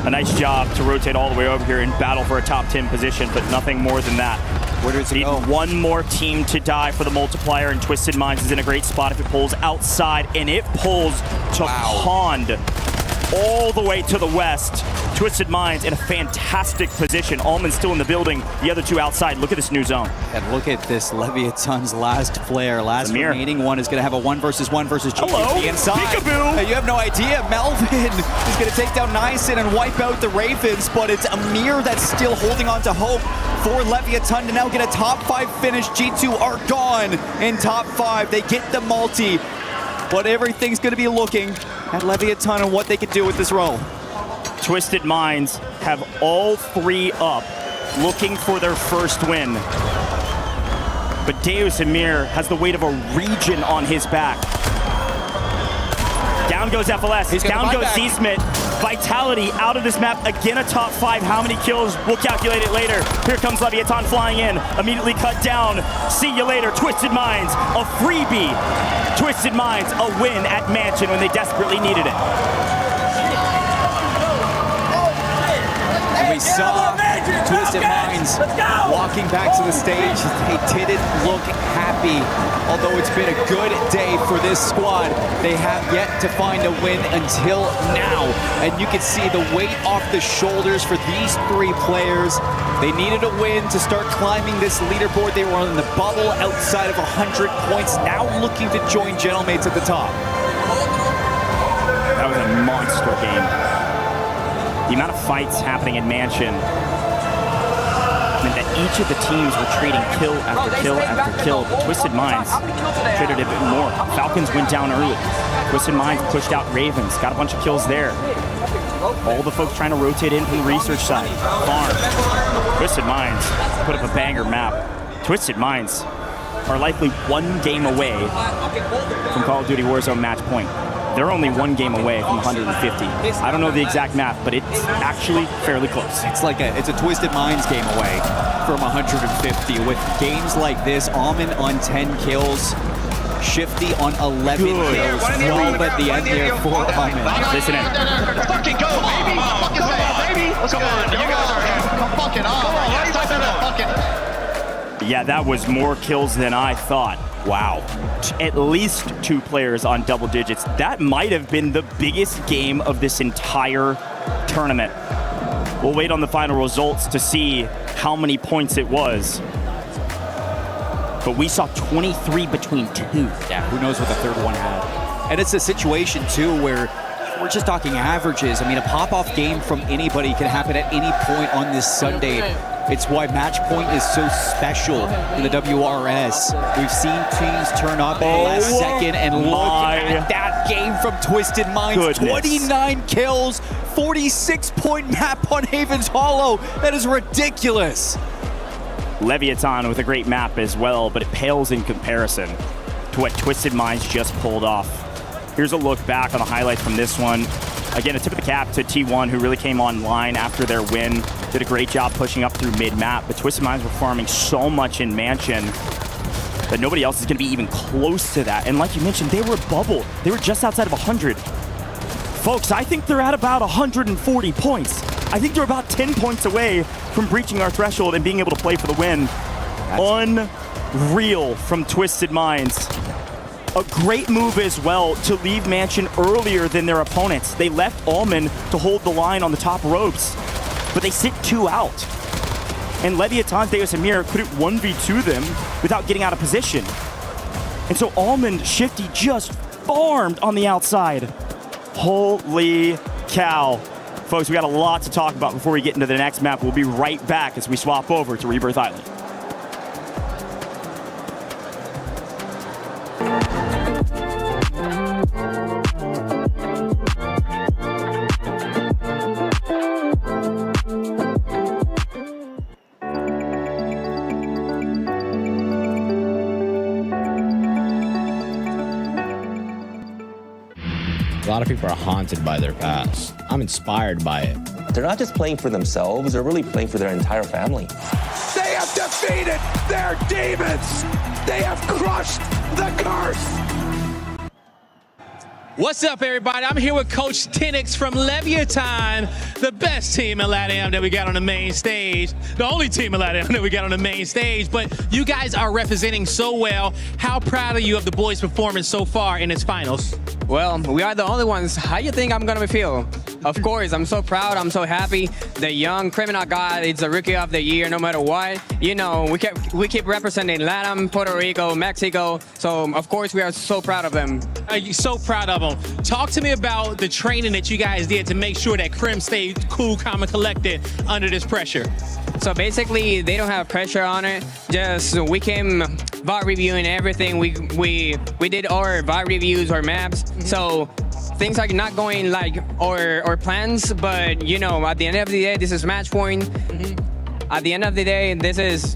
G: A nice job to rotate all the way over here and battle for a top 10 position, but nothing more than that.
O: Where does it
G: Need
O: go?
G: one more team to die for the multiplier, and Twisted Minds is in a great spot if it pulls outside, and it pulls to Pond all the way to the west. Twisted Minds in a fantastic position. Allman's still in the building. The other two outside. Look at this new zone.
O: And look at this Leviathan's last player. Last remaining one is going to have a 1 versus 1 versus GTP
G: Hello,
O: inside.
G: peekaboo.
O: You have no idea. Melvin is going to take down Nyson and wipe out the Ravens, but it's Amir that's still holding on to hope for Leviathan to now get a top 5 finish. G2 are gone in top 5. They get the multi, but everything's going to be looking at Leviathan and what they can do with this role.
G: Twisted Minds have all 3 up, looking for their first win. But Deus Amir has the weight of a region on his back. Down goes FLS, down goes Z-Smith. Vitality out of this map, again a top 5. How many kills? We'll calculate it later. Here comes Leviathan flying in, immediately cut down. See you later, Twisted Minds, a freebie. Twisted Minds, a win at Mansion when they desperately needed it.
O: We saw Twisted Minds walking back to the stage. They didn't look happy. Although it's been a good day for this squad, they have yet to find a win until now. And you can see the weight off the shoulders for these 3 players. They needed a win to start climbing this leaderboard. They were on the bubble outside of 100 points, now looking to join Gentlemates at the top.
G: That was a monster game. The amount of fights happening in Mansion meant that each of the teams were trading kill after kill after kill. But Twisted Minds traded a bit more. Falcons went down early. Twisted Minds pushed out Ravens, got a bunch of kills there. All the folks trying to rotate in from the research side. Farm. Twisted Minds put up a banger map. Twisted Minds are likely 1 game away from Call of Duty Warzone match point. They're only 1 game away from 150. I don't know the exact math, but it's actually fairly close.
O: It's like it's a Twisted Minds game away from 150. With games like this, Almond on 10 kills, Shifty on 11 kills, 12 at the end there for Almond.
G: Listen in.
K: Fucking go, baby! Fucking go, baby! Come on, you guys are fucking on.
G: Yeah, that was more kills than I thought. Wow. At least 2 players on double digits. That might have been the biggest game of this entire tournament. We'll wait on the final results to see how many points it was. But we saw 23 between 2.
O: Yeah, who knows what the third one had. And it's a situation, too, where we're just talking averages. I mean, a pop-off game from anybody can happen at any point on this Sunday. It's why match point is so special in the WRS. We've seen teams turn up in the last second and look at that game from Twisted Minds. 29 kills, 46-point map on Haven's Hollow. That is ridiculous.
G: Leviathan with a great map as well, but it pales in comparison to what Twisted Minds just pulled off. Here's a look back on the highlights from this one. Again, a tip of the cap to T1, who really came online after their win. Did a great job pushing up through mid-map, but Twisted Minds were farming so much in Mansion that nobody else is going to be even close to that. And like you mentioned, they were bubble. They were just outside of 100. Folks, I think they're at about 140 points. I think they're about 10 points away from breaching our threshold and being able to play for the win. Unreal from Twisted Minds. A great move as well to leave Mansion earlier than their opponents. They left Allman to hold the line on the top ropes, but they sit 2 out. And Leviathan, Deus Amir couldn't 1v2 them without getting out of position. And so Allman, Shifty just farmed on the outside. Holy cow. Folks, we got a lot to talk about before we get into the next map. We'll be right back as we swap over to Rebirth Island.
J: A lot of people are haunted by their past. I'm inspired by it.
T: They're not just playing for themselves, they're really playing for their entire family.
R: They have defeated their demons! They have crushed the curse!
E: What's up, everybody? I'm here with Coach Tenix from Leviathan, the best team in LATAM that we got on the main stage. The only team in LATAM that we got on the main stage. But you guys are representing so well. How proud are you of the boys' performance so far in its finals?
S: Well, we are the only ones. How you think I'm gonna feel? Of course, I'm so proud. I'm so happy. The young criminal guy is the rookie of the year, no matter what. You know, we keep representing LATAM, Puerto Rico, Mexico. So of course, we are so proud of them.
E: Are you so proud of them? Talk to me about the training that you guys did to make sure that Crim stayed cool, calm, and collected under this pressure.
S: So basically, they don't have pressure on it. Just we came VOD reviewing everything. We did our VOD reviews, our maps. So things are not going like our plans, but you know, at the end of the day, this is match point. At the end of the day, this is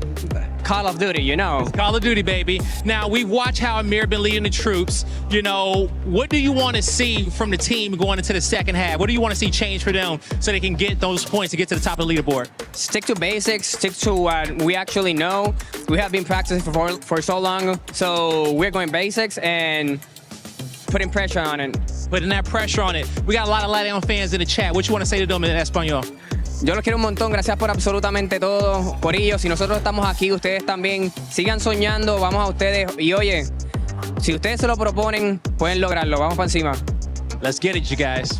S: Call of Duty, you know.
E: It's Call of Duty, baby. Now, we've watched how Amir been leading the troops. You know, what do you want to see from the team going into the second half? What do you want to see change for them so they can get those points to get to the top of the leaderboard?
S: Stick to basics, stick to what we actually know. We have been practicing for so long, so we're going basics and putting pressure on it.
E: Putting that pressure on it. We got a lot of LATAM fans in the chat. What you want to say to them in Espanol?
S: Yo los quiero un montón, gracias por absolutamente todo, por ellos. Si nosotros estamos aquí, ustedes también. Sigan soñando, vamos a ustedes. Y oye, si ustedes se lo proponen, pueden lograrlo. Vamos para encima.
E: Let's get it, you guys.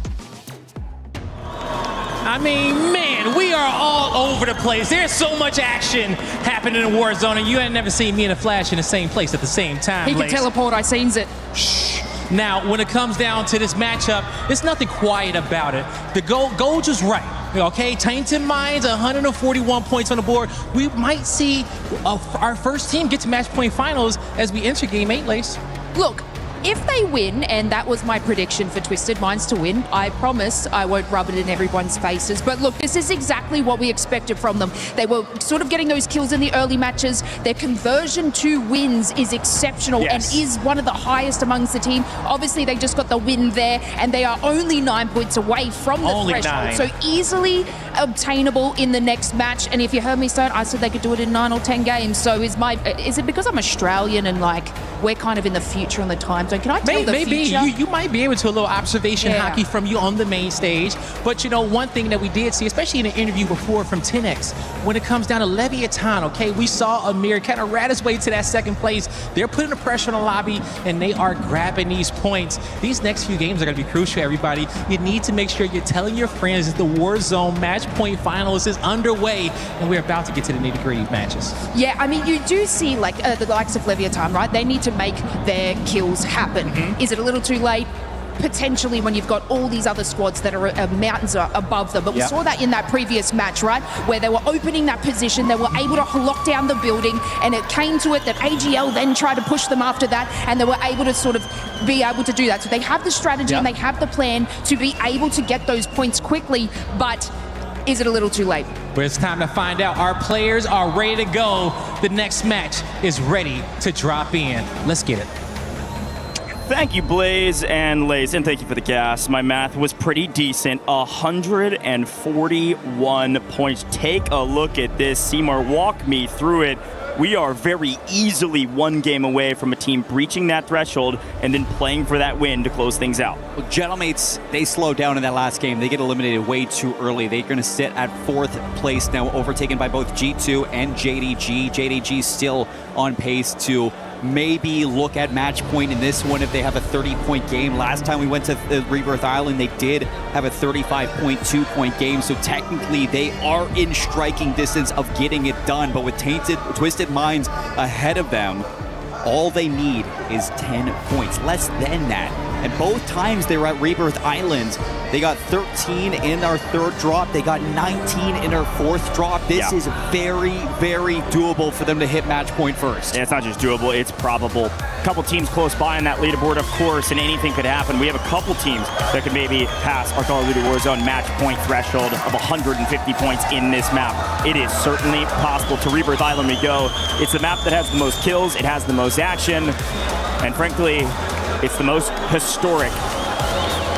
E: I mean, man, we are all over the place. There's so much action happening in Warzone, and you ain't never seen me and a Flash in the same place at the same time.
P: He can teleport, I seens it.
E: Shh. Now, when it comes down to this matchup, there's nothing quiet about it. The goal just right. Okay, Tainted Minds, 141 points on the board. We might see our first team get to match point finals as we enter Game 8, Lace.
P: Look, if they win, and that was my prediction for Twisted Minds to win, I promise I won't rub it in everyone's faces. But look, this is exactly what we expected from them. They were sort of getting those kills in the early matches. Their conversion to wins is exceptional and is one of the highest amongst the team. Obviously, they just got the win there, and they are only 9 points away from the threshold. So easily obtainable in the next match. And if you heard me say it, I said they could do it in 9 or 10 games. So is it because I'm Australian and like we're kind of in the future on the time zone? Can I tell the future?
E: You might be able to a little observation hockey from you on the main stage. But you know, one thing that we did see, especially in the interview before from 10X, when it comes down to Leviathan, okay, we saw Amir kind of rat his way to that second place. They're putting the pressure on the lobby, and they are grabbing these points. These next few games are going to be crucial, everybody. You need to make sure you're telling your friends that the Warzone match point finals is underway, and we're about to get to the nitty-gritty matches.
P: Yeah, I mean, you do see like the likes of Leviathan, right? They need to make their kills happen. Is it a little too late? Potentially, when you've got all these other squads that are mountains above them. But we saw that in that previous match, right? Where they were opening that position, they were able to lock down the building, and it came to it that AGL then tried to push them after that, and they were able to sort of be able to do that. So they have the strategy and they have the plan to be able to get those points quickly, but is it a little too late?
E: But it's time to find out. Our players are ready to go. The next match is ready to drop in. Let's get it.
G: Thank you, Blaze and Lace, and thank you for the gas. My math was pretty decent. 141 points. Take a look at this. Seymour, walk me through it. We are very easily one game away from a team breaching that threshold and then playing for that win to close things out.
O: Well, Gentlemates, they slowed down in that last game. They get eliminated way too early. They're going to sit at 4th place now, overtaken by both G2 and JDG. JDG still on pace to maybe look at match point in this one if they have a 30-point game. Last time we went to Rebirth Island, they did have a 35.2-point game, so technically they are in striking distance of getting it done, but with Twisted Minds ahead of them, all they need is 10 points, less than that. And both times they were at Rebirth Island, they got 13 in our 3rd drop. They got 19 in our 4th drop. This is very, very doable for them to hit match point first.
G: Yeah, it's not just doable, it's probable. A couple teams close by on that leaderboard, of course, and anything could happen. We have a couple teams that could maybe pass our Call of Duty Warzone match point threshold of 150 points in this map. It is certainly possible. To Rebirth Island we go. It's the map that has the most kills, it has the most action, and frankly, it's the most historic.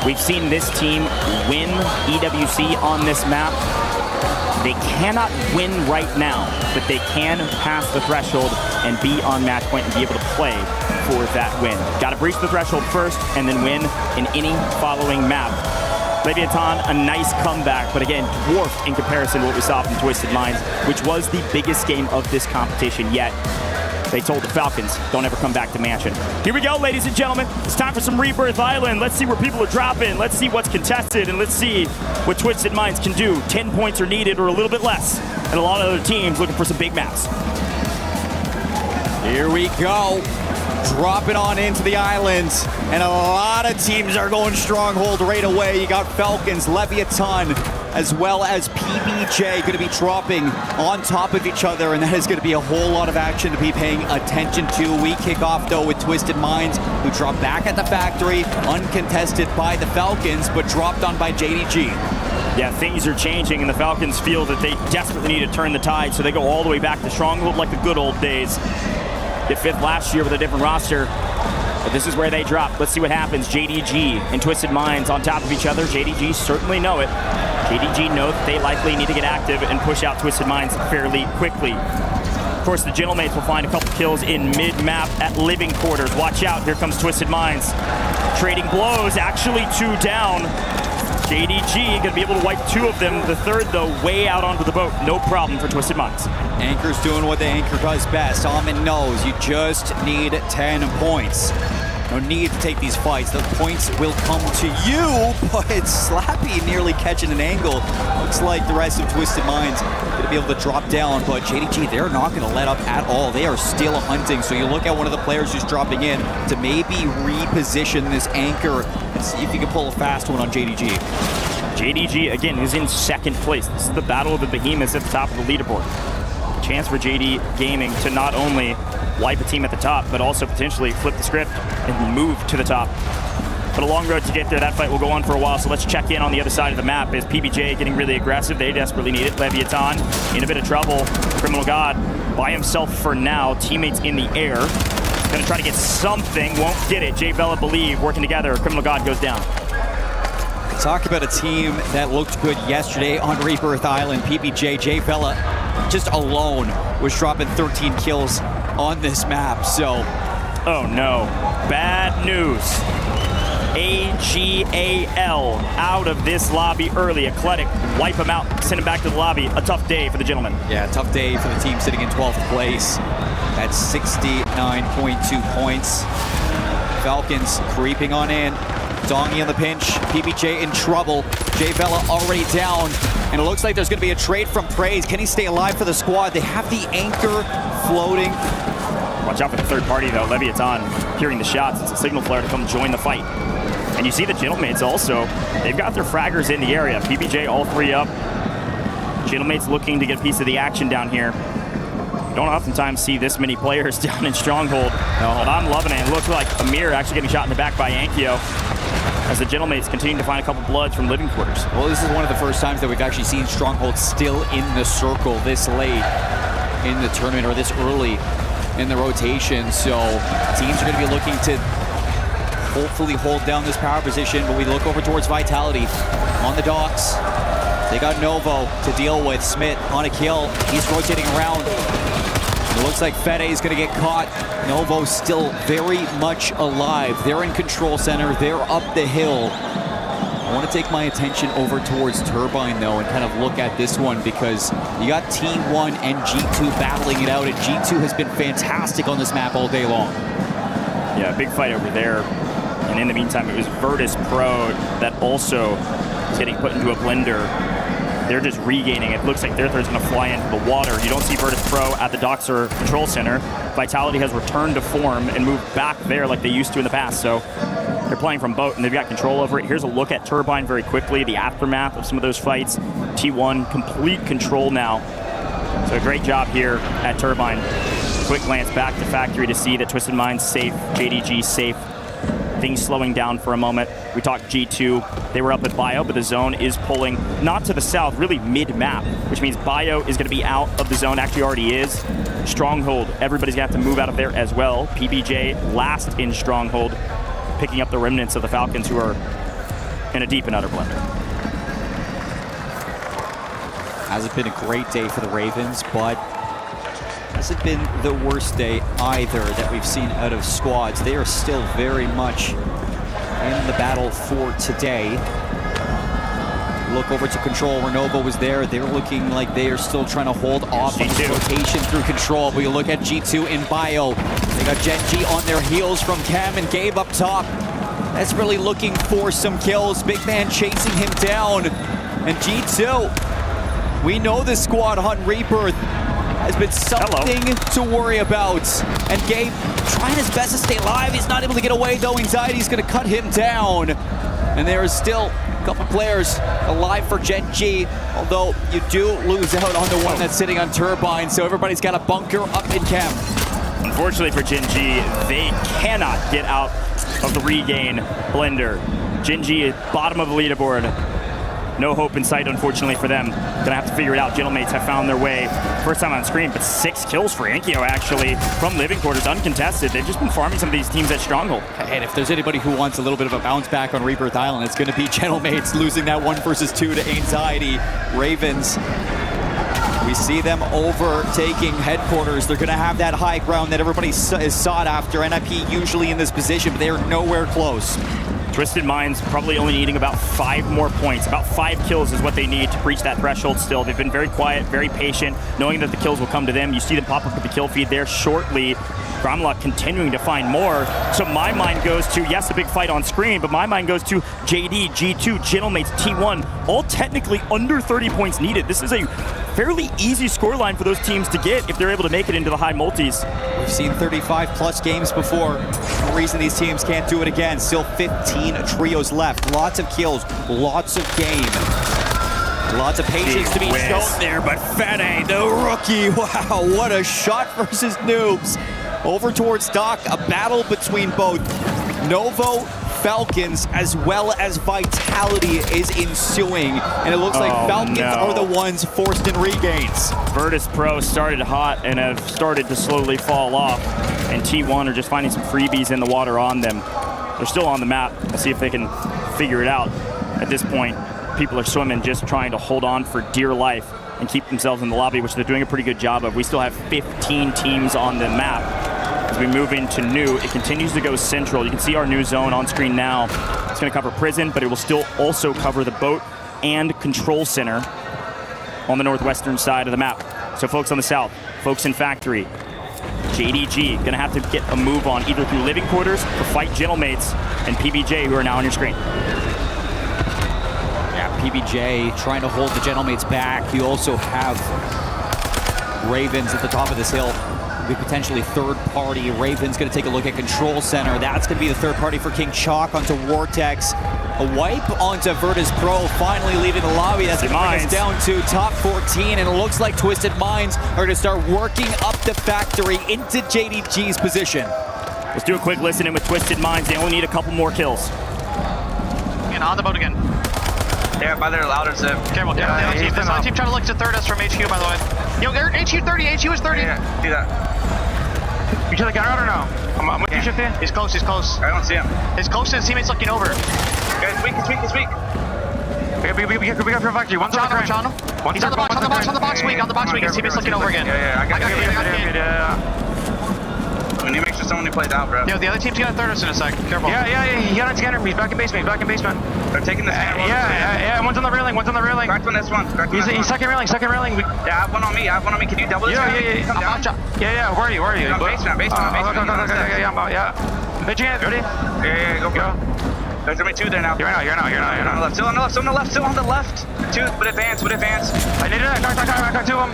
G: We've seen this team win EWC on this map. They cannot win right now, but they can pass the threshold and be on match point and be able to play for that win. Got to breach the threshold first and then win in any following map. Leviathan, a nice comeback, but again, dwarfed in comparison to what we saw from Twisted Minds, which was the biggest game of this competition yet. They told the Falcons, don't ever come back to Mansion. Here we go, ladies and gentlemen. It's time for some Rebirth Island. Let's see where people are dropping. Let's see what's contested, and let's see what Twisted Minds can do. 10 points are needed or a little bit less, and a lot of other teams looking for some big maps.
O: Here we go. Dropping on into the islands, and a lot of teams are going Stronghold right away. You got Falcons, Leviathan, as well as PBJ going to be dropping on top of each other, and that is going to be a whole lot of action to be paying attention to. We kick off, though, with Twisted Minds, who drop back at the factory, uncontested by the Falcons, but dropped on by JDG.
G: Yeah, things are changing, and the Falcons feel that they desperately need to turn the tide, so they go all the way back to Stronghold like the good old days. Did 5th last year with a different roster, but this is where they drop. Let's see what happens. JDG and Twisted Minds on top of each other. JDG certainly know it. JDG know that they likely need to get active and push out Twisted Minds fairly quickly. Of course, the Gentlemates will find a couple kills in mid-map at living quarters. Watch out, here comes Twisted Minds. Trading blows, actually 2 down. JDG gonna be able to wipe 2 of them. The third, though, way out onto the boat. No problem for Twisted Minds.
O: Anchor's doing what the Anchor does best. Almond knows you just need 10 points. No need to take these fights. The points will come to you, but Slappy nearly catching an angle. Looks like the rest of Twisted Minds gonna be able to drop down, but JDG, they're not gonna let up at all. They are still hunting, so you look at one of the players who's dropping in to maybe reposition this Anchor and see if you can pull a fast one on JDG.
G: JDG, again, is in 2nd place. This is the battle of the behemoths at the top of the leaderboard. Chance for JD Gaming to not only wipe a team at the top, but also potentially flip the script and move to the top. But a long road to get there. That fight will go on for a while, so let's check in on the other side of the map. Is PBJ getting really aggressive? They desperately need it. Leviathan in a bit of trouble. Criminal God by himself for now. Teammates in the air. Gonna try to get something, won't get it. J Bella Believe working together. Criminal God goes down.
O: Talk about a team that looked good yesterday on Rebirth Island. PBJ, J Bella, just alone was dropping 13 kills on this map, so.
G: Oh no, bad news. AGAL out of this lobby early. Eclectic, wipe him out, send him back to the lobby. A tough day for the gentleman.
O: Yeah, tough day for the team sitting in 12th place at 69.2 points. Falcons creeping on in. Dongy on the pinch, PBJ in trouble. J Bella already down, and it looks like there's gonna be a trade from Praise. Can he stay alive for the squad? They have the Anchor floating.
G: Watch out for the third party though. Leviathan hearing the shots. It's a signal flare to come join the fight. And you see the Gentlemates also, they've got their fraggers in the area. PBJ all 3 up. Gentlemates looking to get a piece of the action down here. You don't oftentimes see this many players down in Stronghold. But I'm loving it. It looks like Amir actually getting shot in the back by Ankyo as the Gentlemates continue to find a couple bloods from living quarters.
O: Well, this is one of the first times that we've actually seen Stronghold still in the circle this late in the tournament, or this early in the rotation. So teams are going to be looking to hopefully hold down this power position, but we look over towards Vitality on the docks. They got Novo to deal with. Smith on a kill. He's rotating around. It looks like Fede is going to get caught. Novo's still very much alive. They're in control center. They're up the hill. I want to take my attention over towards Turbine, though, and kind of look at this one, because you got Team 1 and G2 battling it out, and G2 has been fantastic on this map all day long.
G: Yeah, big fight over there. And in the meantime, it was Virtus Pro that also is getting put into a blender. They're just regaining. It looks like their third's going to fly into the water. You don't see Virtus Pro at the docks or control center. Vitality has returned to form and moved back there like they used to in the past. So they're playing from boat, and they've got control over it. Here's a look at Turbine very quickly, the aftermath of some of those fights. T1, complete control now. So a great job here at Turbine. Quick glance back to Factory to see that Twisted Minds safe, JDG safe. Things slowing down for a moment. We talked G2. They were up at Bio, but the zone is pulling not to the south, really mid-map, which means Bio is going to be out of the zone, actually already is. Stronghold, everybody's going to have to move out of there as well. PBJ last in Stronghold, picking up the remnants of the Falcons, who are in a deep and utter blender.
O: Hasn't been a great day for the Ravens, but hasn't been the worst day either that we've seen out of squads. They are still very much in the battle for today. Look over to Control where Nova was there. They're looking like they are still trying to hold off on this rotation through Control. But you look at G2 in Bio. They got Gen G on their heels from Cam and Gabe up top. That's really looking for some kills. Big man chasing him down. And G2, we know this squad on Rebirth has been something to worry about. And Gabe trying his best to stay alive. He's not able to get away though. Anxiety's gonna cut him down. And there is still a couple players alive for Gen G, although you do lose out on the one that's sitting on Turbine, so everybody's got a bunker up in Chem.
G: Unfortunately for Gen G, they cannot get out of the regain blender. Gen G is bottom of the leaderboard. No hope in sight, unfortunately, for them. Gonna have to figure it out. Gentlemates have found their way. First time on screen, but 6 kills for Enkyo, actually, from Living Quarters, uncontested. They've just been farming some of these teams at Stronghold.
O: And if there's anybody who wants a little bit of a bounce back on Rebirth Island, it's gonna be Gentlemates losing that 1 versus 2 to Anxiety. Ravens, we see them overtaking headquarters. They're gonna have that high ground that everybody is sought after. NIP usually in this position, but they are nowhere close.
G: Twisted Minds probably only needing about 5 more points. About 5 kills is what they need to breach that threshold still. They've been very quiet, very patient, knowing that the kills will come to them. You see them pop up with the kill feed there shortly. Gromlock continuing to find more. So my mind goes to, yes, a big fight on screen, but my mind goes to JD, G2, Gentlemates, T1, all technically under 30 points needed. This is a fairly easy scoreline for those teams to get if they're able to make it into the high multis.
O: We've seen 35 plus games before. No reason these teams can't do it again. Still 15 trios left. Lots of kills, lots of game. Lots of patience to be shown there, but Fede, the rookie, wow, what a shot versus Noobs. Over towards Doc, a battle between both Novo, Falcons, as well as Vitality is ensuing. And it looks like Falcons are the ones forced in regains.
G: Virtus Pro started hot and have started to slowly fall off. And T1 are just finding some freebies in the water on them. They're still on the map. Let's see if they can figure it out. At this point, people are swimming, just trying to hold on for dear life and keep themselves in the lobby, which they're doing a pretty good job of. We still have 15 teams on the map. As we move into new, it continues to go central. You can see our new zone on screen now. It's going to cover prison, but it will still also cover the boat and control center on the northwestern side of the map. So folks on the south, folks in factory, JDG going to have to get a move on either through living quarters to fight Gentlemates and PBJ, who are now on your screen.
O: Yeah, PBJ trying to hold the Gentlemates back. You also have Ravens at the top of this hill. Potentially third party. Ravens going to take a look at control center. That's going to be the third party for King Chalk onto Vortex. A wipe onto Virtus Pro, finally leaving the lobby. That's going to bring us down to top 14, and it looks like Twisted Minds are going to start working up the factory into JDG's position.
G: Let's do a quick listen in with Twisted Minds. They only need a couple more kills.
K: And on the boat again.
L: Yeah, by their louder zip.
K: Careful, yeah, this other team trying to look to third us from HQ, by the way. Yo, HQ 30, HQ is 30.
L: Yeah, do that.
K: You trying to get out or no? I'm with you, Shifty. He's close, he's close.
L: I don't see him.
K: He's close to his teammates looking over.
L: Guys, weak, it's weak.
K: We got your factory. One's on him. He's on the box, weak. On the box, weak. His teammate's looking over again.
L: Yeah, I got we need to make sure someone plays out, bro.
K: Yo, the other team's gonna third us in a sec. Careful.
L: Yeah, he got a scanner. He's back in basement. They're taking the scanner.
K: Yeah, one's on the railing.
L: Cracked one, this one.
K: He's second railing.
L: Yeah, I have one on me. Can you double this guy?
K: Yeah. Where are you?
L: Basement.
K: Yeah. Pitching it. Ready?
L: Yeah, go. There's only 2 there now.
K: You're not.
L: Still on the left. 2, with advance.
K: I need it. Got 2 of them.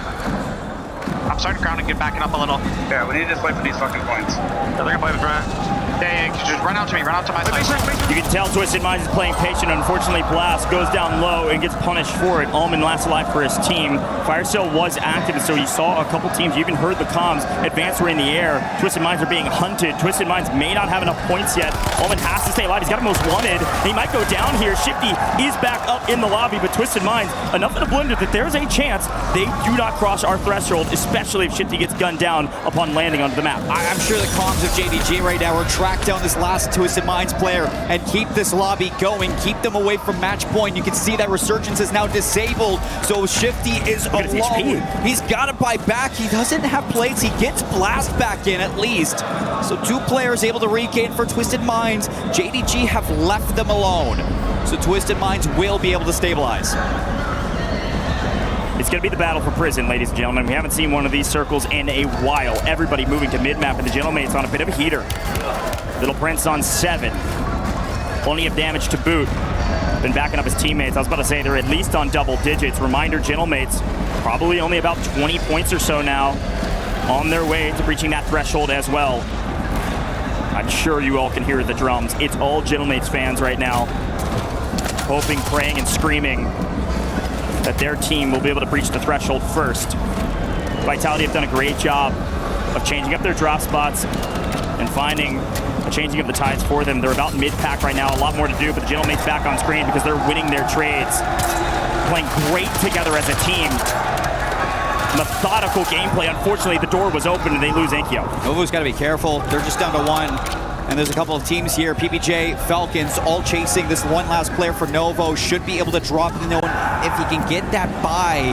K: I'm starting ground and get backing up a little.
L: Yeah, we need to just wait for these fucking points.
K: Yeah, they're gonna play with Brent. Yeah, just run out to me, run out to my side.
G: You can tell Twisted Minds is playing patient. Unfortunately, Blast goes down low and gets punished for it. Allman last alive for his team. Fire Sale was active, so you saw a couple teams. You even heard the comms. Advance were in the air. Twisted Minds are being hunted. Twisted Minds may not have enough points yet. Allman has to stay alive. He's got him most wanted. He might go down here. Shifty is back up in the lobby, but Twisted Minds, enough in the blender that there's a chance they do not cross our threshold, especially if Shifty gets gunned down upon landing onto the map.
O: I'm sure the comms of JDG right now are tracking track down this last Twisted Minds player and keep this lobby going, keep them away from match point. You can see that Resurgence is now disabled, so Shifty is alone. He's got to buy back. He doesn't have plates. He gets Blast back in at least. So 2 players able to regain for Twisted Minds. JDG have left them alone. So Twisted Minds will be able to stabilize.
G: It's going to be the battle for Prison, ladies and gentlemen. We haven't seen one of these circles in a while. Everybody moving to mid-map, and the Gentlemates on a bit of a heater. Little Prince on 7. Plenty of damage to boot. Been backing up his teammates. I was about to say they're at least on double digits. Reminder, Gentlemates probably only about 20 points or so now, on their way to reaching that threshold as well. I'm sure you all can hear the drums. It's all Gentlemates fans right now, hoping, praying, and screaming that their team will be able to breach the threshold first. Vitality have done a great job of changing up their drop spots and finding a changing of the tides for them. They're about mid-pack right now, a lot more to do, but the Gentlemates back on screen because they're winning their trades. Playing great together as a team. Methodical gameplay. Unfortunately, the door was open and they lose Enkyo.
O: Novo's got to be careful. They're just down to 1. And there's a couple of teams here, PBJ, Falcons, all chasing this one last player for Novo. Should be able to drop the known if he can get that buy.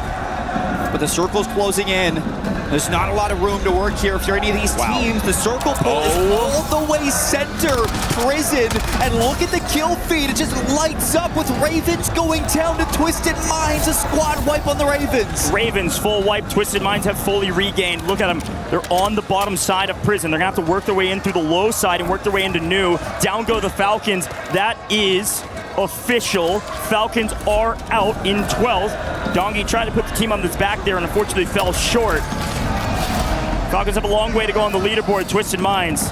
O: But the circle's closing in. There's not a lot of room to work here if you're any of these teams. The circle pull is all the way center. Prison, and look at the kill feed. It just lights up with Ravens going down to Twisted Minds. A squad wipe on the Ravens.
G: Ravens full wipe. Twisted Minds have fully regained. Look at them. They're on the bottom side of Prison. They're going to have to work their way in through the low side and work their way into New. Down go the Falcons. That is official. Falcons are out in 12th. Dongi tried to put the team on his back there and unfortunately fell short. Falcons have a long way to go on the leaderboard. Twisted Minds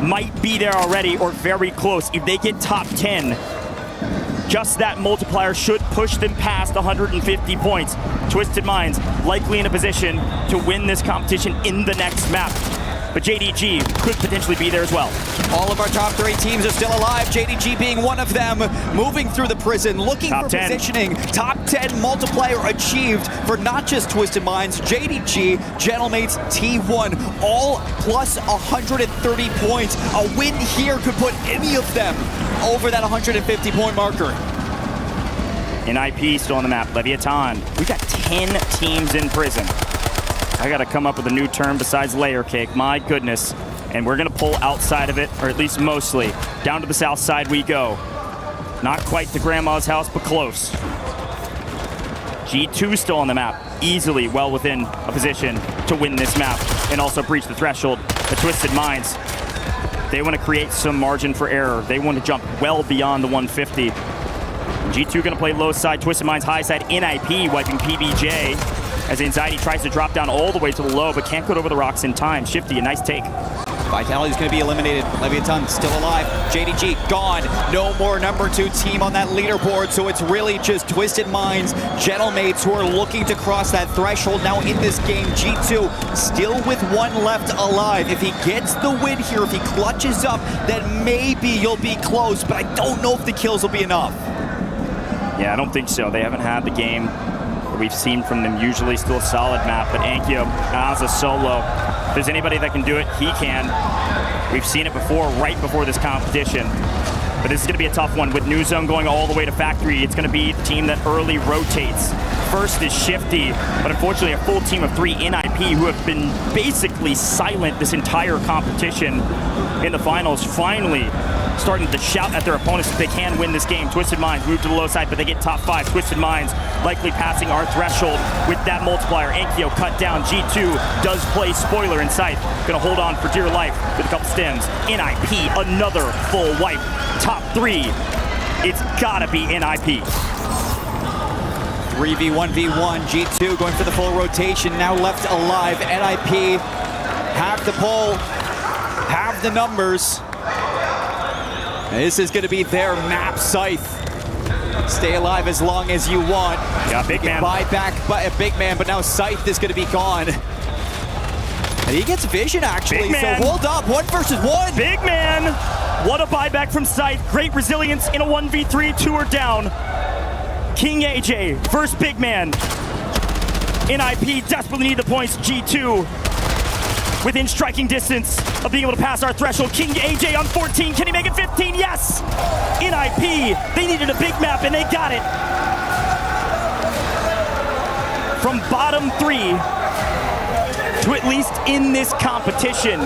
G: might be there already or very close. If they get top 10, just that multiplier should push them past 150 points. Twisted Minds likely in a position to win this competition in the next map. But JDG could potentially be there as well.
O: All of our top 3 teams are still alive, JDG being one of them. Moving through the Prison, looking for positioning. Top 10 multiplier achieved for not just Twisted Minds, JDG, Gentlemates, T1, all plus 130 points. A win here could put any of them over that 150 point marker.
G: NIP still on the map, Leviathan. We've got 10 teams in Prison. I gotta come up with a new term besides layer cake, my goodness. And we're gonna pull outside of it, or at least mostly. Down to the south side we go. Not quite to Grandma's house, but close. G2 still on the map, easily well within a position to win this map and also breach the threshold. The Twisted Minds, they wanna create some margin for error. They want to jump well beyond the 150. G2 gonna play low side, Twisted Minds high side, NIP wiping PBJ. As Anxiety tries to drop down all the way to the low, but can't get over the rocks in time. Shifty, a nice take.
O: Vitality's going to be eliminated. Leviathan still alive. JDG gone. No more number 2 team on that leaderboard, so it's really just Twisted Minds, Gentlemates who are looking to cross that threshold now in this game. G2 still with 1 left alive. If he gets the win here, if he clutches up, then maybe you'll be close, but I don't know if the kills will be enough.
G: Yeah, I don't think so. They haven't had the game we've seen from them. Usually still a solid map, but Enkyo as a solo. If there's anybody that can do it, he can. We've seen it before, right before this competition. But this is going to be a tough one. With New Zone going all the way to Factory, it's going to be the team that early rotates. First is Shifty, but unfortunately a full team of 3 NIP who have been basically silent this entire competition in the finals, finally starting to shout at their opponents if they can win this game. Twisted Minds move to the low side, but they get top 5. Twisted Minds likely passing our threshold with that multiplier. Enkyo cut down. G2 does play spoiler in sight. Gonna hold on for dear life with a couple stems. NIP, another full wipe. Top 3, it's gotta be NIP.
O: 3v1v1, G2 going for the full rotation, now left alive. NIP have the pull, have the numbers. This is going to be their map, Scythe. Stay alive as long as you want.
G: Yeah, big man.
O: Buy back by a big man, but now Scythe is going to be gone. And he gets vision, actually, so hold up. 1 versus 1.
G: Big man. What a buyback from Scythe. Great resilience in a 1v3. 2 are down. King AJ versus big man. NIP desperately need the points. G2 within striking distance of being able to pass our threshold. King AJ on 14. Can he make it 15? Yes! NIP, they needed a big map and they got it. From bottom 3 to at least in this competition.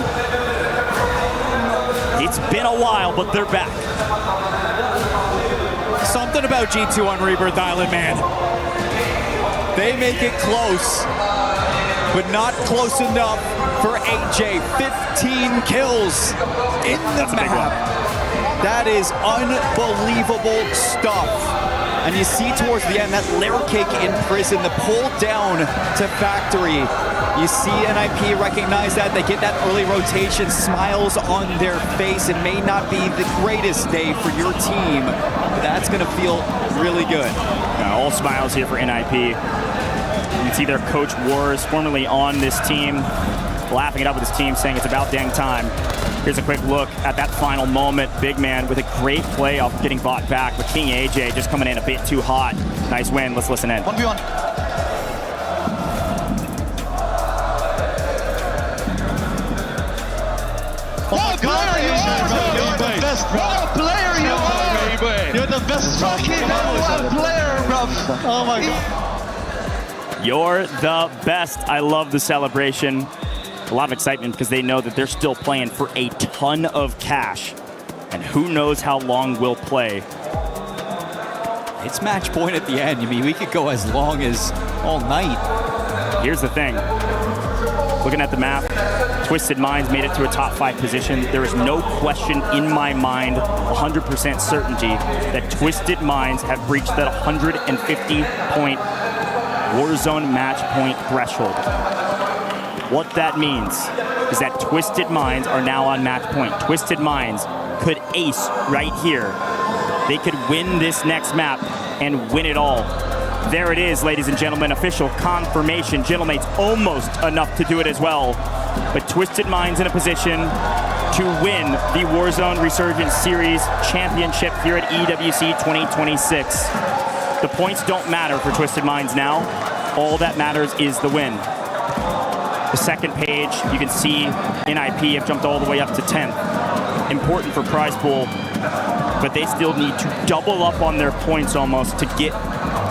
G: It's been a while, but they're back.
O: Something about G2 on Rebirth Island, man. They make it close, but not close enough for AJ. 15 kills in the map. That is unbelievable stuff. And you see towards the end that layer cake in prison, the pull down to factory. You see NIP recognize that, they get that early rotation, smiles on their face. It may not be the greatest day for your team, but that's gonna feel really good.
G: All smiles here for NIP. You can see their coach Wars, formerly on this team, laughing it up with his team, saying it's about dang time. Here's a quick look at that final moment. Big man with a great play off getting bought back, but King AJ just coming in a bit too hot. Nice win, let's listen in.
K: 1v1. What player you are, bro! You're the best, bro! What player you are! You're the best fucking #1 player, bro! Oh my god.
G: You're the best. I love the celebration. A lot of excitement because they know that they're still playing for a ton of cash. And who knows how long we'll play.
O: It's match point at the end. I mean, we could go as long as all night.
G: Here's the thing. Looking at the map, Twisted Minds made it to a top 5 position. There is no question in my mind, 100% certainty, that Twisted Minds have breached that 150-point Warzone match point threshold. What that means is that Twisted Minds are now on match point. Twisted Minds could ace right here. They could win this next map and win it all. There it is, ladies and gentlemen, official confirmation. Gentlemate's almost enough to do it as well. But Twisted Minds in a position to win the Warzone Resurgence Series Championship here at EWC 2026. The points don't matter for Twisted Minds now. All that matters is the win. The second page, you can see NIP have jumped all the way up to 10th. Important for prize pool, but they still need to double up on their points almost to get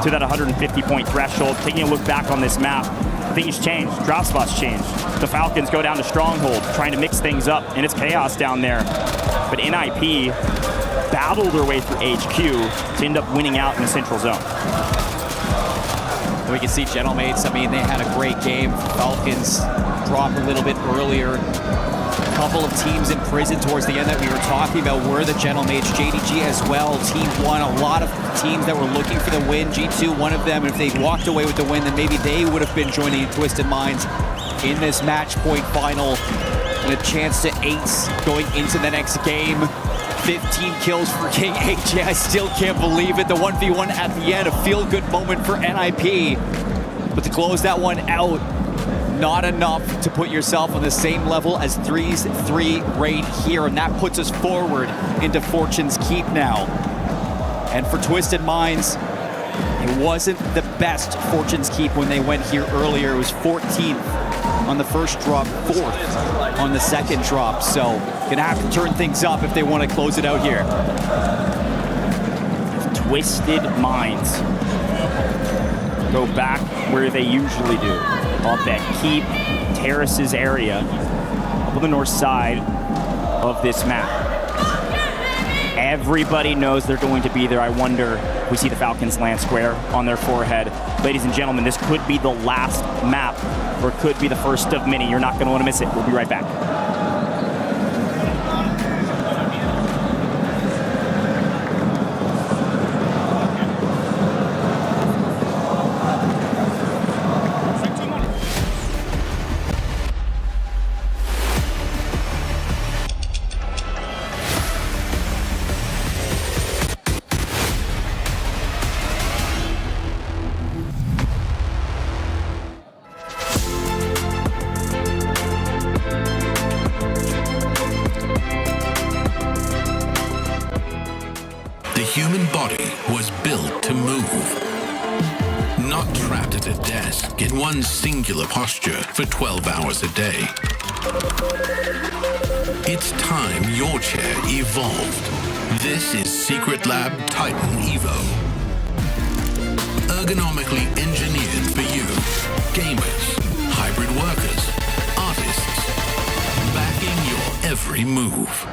G: to that 150-point threshold. Taking a look back on this map, things changed. Drop spots changed. The Falcons go down to Stronghold, trying to mix things up, and it's chaos down there. But NIP battled their way through HQ to end up winning out in the Central Zone.
O: We can see Gentlemates, I mean, they had a great game. Falcons dropped a little bit earlier. A couple of teams in prison towards the end that we were talking about were the Gentlemates. JDG as well, Team 1. A lot of teams that were looking for the win. G2, one of them. And if they walked away with the win, then maybe they would have been joining Twisted Minds in this match point final. And a chance to ace going into the next game. 15 kills for King AJ. I still can't believe it. The 1v1 at the end, a feel-good moment for NIP. But to close that one out, not enough to put yourself on the same level as 3's 3 right here. And that puts us forward into Fortune's Keep now. And for Twisted Minds, it wasn't the best Fortune's Keep when they went here earlier. It was 14th on the first drop, 4th on the second drop. So gonna have to turn things up if they want to close it out here.
G: Twisted Minds go back where they usually do, up at Keep Terraces area, up on the north side of this map. Everybody knows they're going to be there. I wonder if we see the Falcons land square on their forehead. Ladies and gentlemen, this could be the last map, or it could be the first of many. You're not going to want to miss it. We'll be right back.
A: human body was built to move. Not trapped at a desk in one singular posture for 12 hours a day. It's time your chair evolved. This is Secret Lab Titan Evo. Ergonomically engineered for you, gamers, hybrid workers, artists, backing your every move.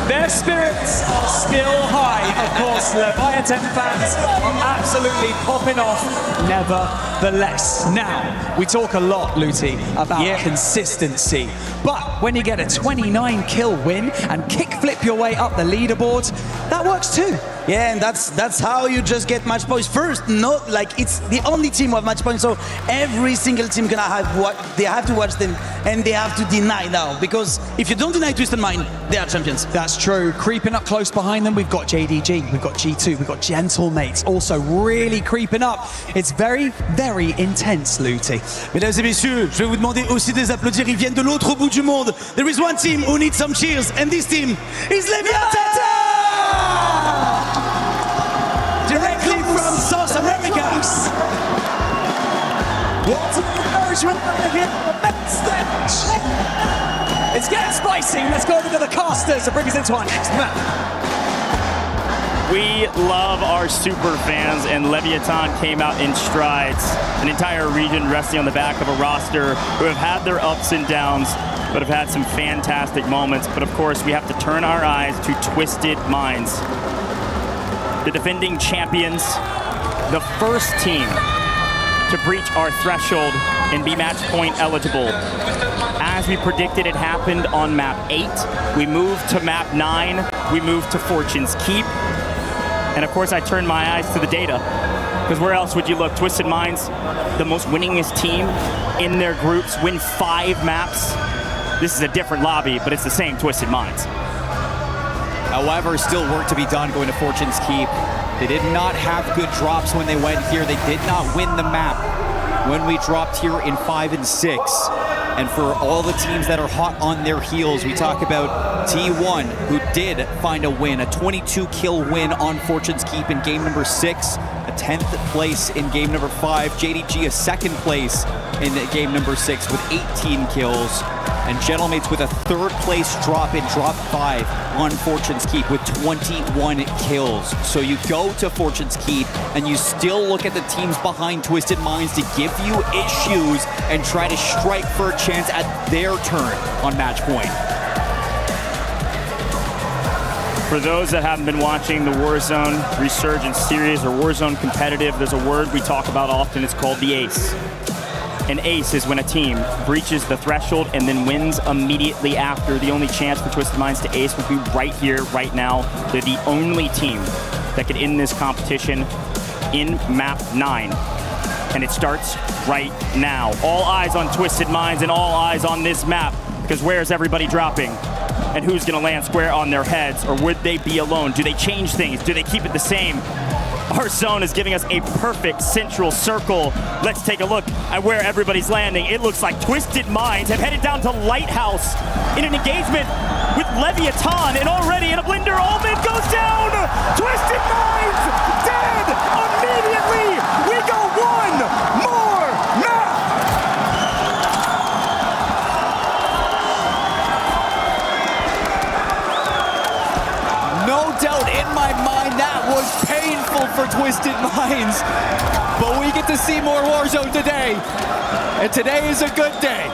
N: Their spirits are still high. Of course, Leviathan fans are absolutely popping off nevertheless. Now, we talk a lot, Luti, about consistency. But when you get a 29 kill win and kickflip your way up the leaderboard, that works too.
C: Yeah, and that's how you just get match points first. Not like it's the only team with match points, so every single team gonna have what they have to watch them and they have to deny now, because if you don't deny Twisted Mind, they are champions.
N: That's true. Creeping up close behind them, we've got JDG, we've got G2, we've got Gentlemates also really creeping up. It's very, very intense, Luti.
C: Mesdames et messieurs, je vais vous demander aussi de les applaudir. Ils viennent de l'autre bout du monde. There is one team who needs some cheers, and this team is Leviathan! Directly from South America.
N: What an encouragement here on the main stage. It's getting spicy. Let's go over to the casters to bring us into our next map.
G: We love our super fans, and Leviathan came out in strides. An entire region resting on the back of a roster who have had their ups and downs, but have had some fantastic moments. But of course, we have to turn our eyes to Twisted Minds. The defending champions, the first team to breach our threshold and be match point eligible. As we predicted, it happened on map 8. We moved to map 9. We moved to Fortune's Keep. And of course, I turned my eyes to the data, because where else would you look? Twisted Minds, the most winningest team in their groups, win 5 maps. This is a different lobby, but it's the same Twisted Minds.
O: However, still work to be done going to Fortune's Keep. They did not have good drops when they went here. They did not win the map when we dropped here in 5 and 6. And for all the teams that are hot on their heels, we talk about T1, who did find a win, a 22 kill win on Fortune's Keep in game number 6, a 10th place in game number 5, JDG a 2nd place in game number 6 with 18 kills, and Gentlemates with a 3rd place drop in drop 5 on Fortune's Keep with 21 kills. So you go to Fortune's Keep and you still look at the teams behind Twisted Minds to give you issues and try to strike for a chance at their turn on match point.
G: For those that haven't been watching the Warzone Resurgence series or Warzone competitive, there's a word we talk about often. It's called the ace. An ace is when a team breaches the threshold and then wins immediately after. The only chance for Twisted Minds to ace would be right here, right now. They're the only team that could end this competition in map 9. And it starts right now. All eyes on Twisted Minds and all eyes on this map, because where's everybody dropping? And who's gonna land square on their heads? Or would they be alone? Do they change things? Do they keep it the same? Our zone is giving us a perfect central circle. Let's take a look at where everybody's landing. It looks like Twisted Minds have headed down to Lighthouse in an engagement with Leviathan, and already in a blender, Allman goes down! Twisted Minds dead immediately! We go one more map!
O: No doubt in my mind that was painful for Twisted Minds, but we get to see more Warzone today, and today is a good day.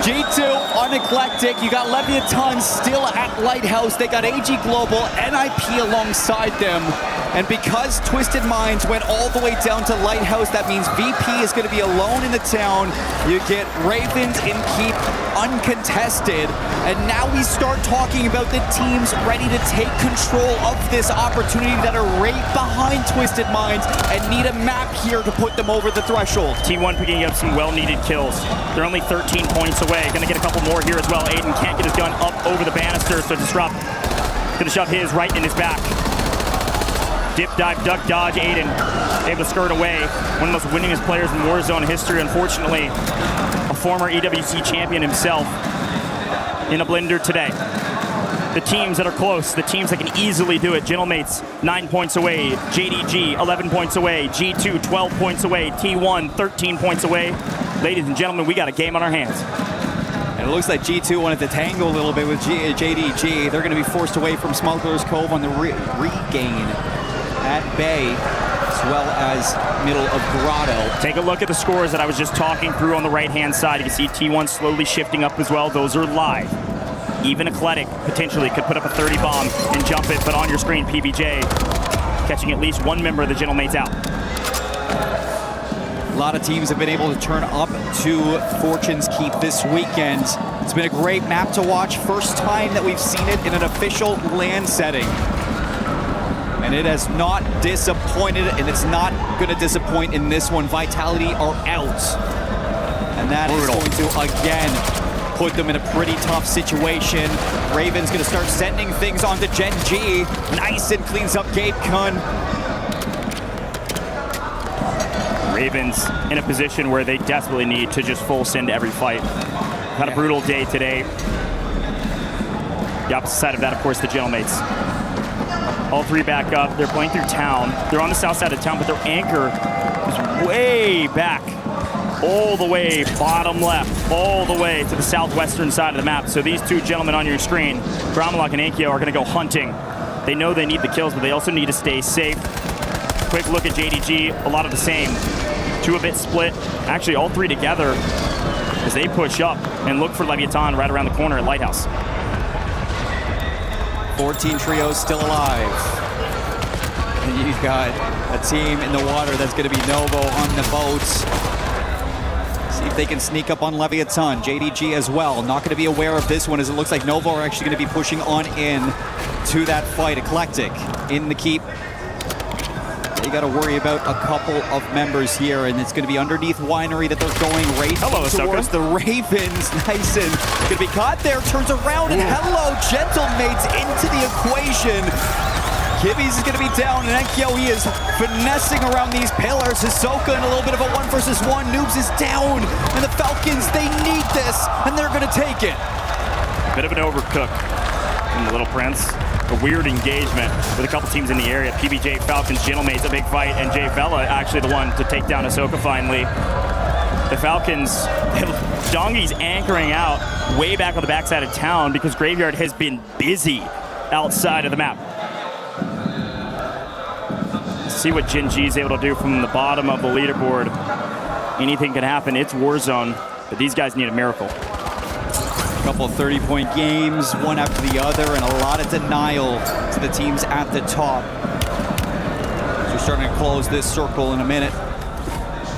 O: G2 on Eclectic. You got Leviathan still at Lighthouse. They got AG Global, NIP alongside them. And because Twisted Minds went all the way down to Lighthouse, that means VP is going to be alone in the town. You get Ravens in Keep uncontested. And now we start talking about the teams ready to take control of this opportunity that are right behind Twisted Minds and need a map here to put them over the threshold.
G: T1 picking up some well-needed kills. They're only 13 points away. Gonna get a couple more here as well. Aiden can't get his gun up over the banister, so Disrupt gonna shove his right in his back. Dip, dive, duck, dodge. Aiden able to skirt away. One of the most winningest players in Warzone history. Unfortunately, a former EWC champion himself in a blender today. The teams that are close, the teams that can easily do it. Gentlemates 9 points away. JDG 11 points away. G2 12 points away. T1 13 points away. Ladies and gentlemen, we got a game on our hands.
O: And it looks like G2 wanted to tangle a little bit with JDG. They're going to be forced away from Smuggler's Cove on the regain at Bay, as well as middle of Grotto.
G: Take a look at the scores that I was just talking through on the right-hand side. You can see T1 slowly shifting up as well. Those are live. Even Eclectic potentially could put up a 30 bomb and jump it, but on your screen, PBJ catching at least one member of the Gentlemates out.
O: A lot of teams have been able to turn up to Fortune's Keep this weekend. It's been a great map to watch. First time that we've seen it in an official LAN setting. And it has not disappointed, and it's not going to disappoint in this one. Vitality are out. And that is going to, again, put them in a pretty tough situation. Raven's going to start sending things onto Gen G. Nice, and cleans up Gabe Kun.
G: Ravens in a position where they desperately need to just full send every fight. Had a brutal day today. The opposite side of that, of course, the Gentlemates. All three back up. They're playing through town. They're on the south side of town, but their anchor is way back. All the way bottom left, all the way to the southwestern side of the map. So these two gentlemen on your screen, Bramalok and Ankyo, are going to go hunting. They know they need the kills, but they also need to stay safe. Quick look at JDG, a lot of the same. Two a bit split. Actually, all three together as they push up and look for Leviathan right around the corner at Lighthouse.
O: 14 trios still alive. And you've got a team in the water that's going to be Novo on the boats. See if they can sneak up on Leviathan. JDG as well. Not going to be aware of this one, as it looks like Novo are actually going to be pushing on in to that fight. Eclectic in the keep. You got to worry about a couple of members here, and it's going to be underneath Winery that they're going right towards the Ravens. Nice, and going to be caught there, turns around, and hello, Gentlemates into the equation. Kibby's is going to be down, and Enkyo, he is finessing around these pillars. Hisoka in a little bit of a 1-versus-1. Noobs is down, and the Falcons, they need this, and they're going to take it.
G: Bit of an overcook from the Little Prince. A weird engagement with a couple teams in the area. PBJ, Falcons, Gentlemates, a big fight, and Jay Vela actually the one to take down Ahsoka finally. The Falcons, Dongi's anchoring out way back on the backside of town because Graveyard has been busy outside of the map. See what Gen G is able to do from the bottom of the leaderboard. Anything can happen. It's Warzone, but these guys need a miracle.
O: Couple of 30-point games, one after the other, and a lot of denial to the teams at the top. So we're starting to close this circle in a minute.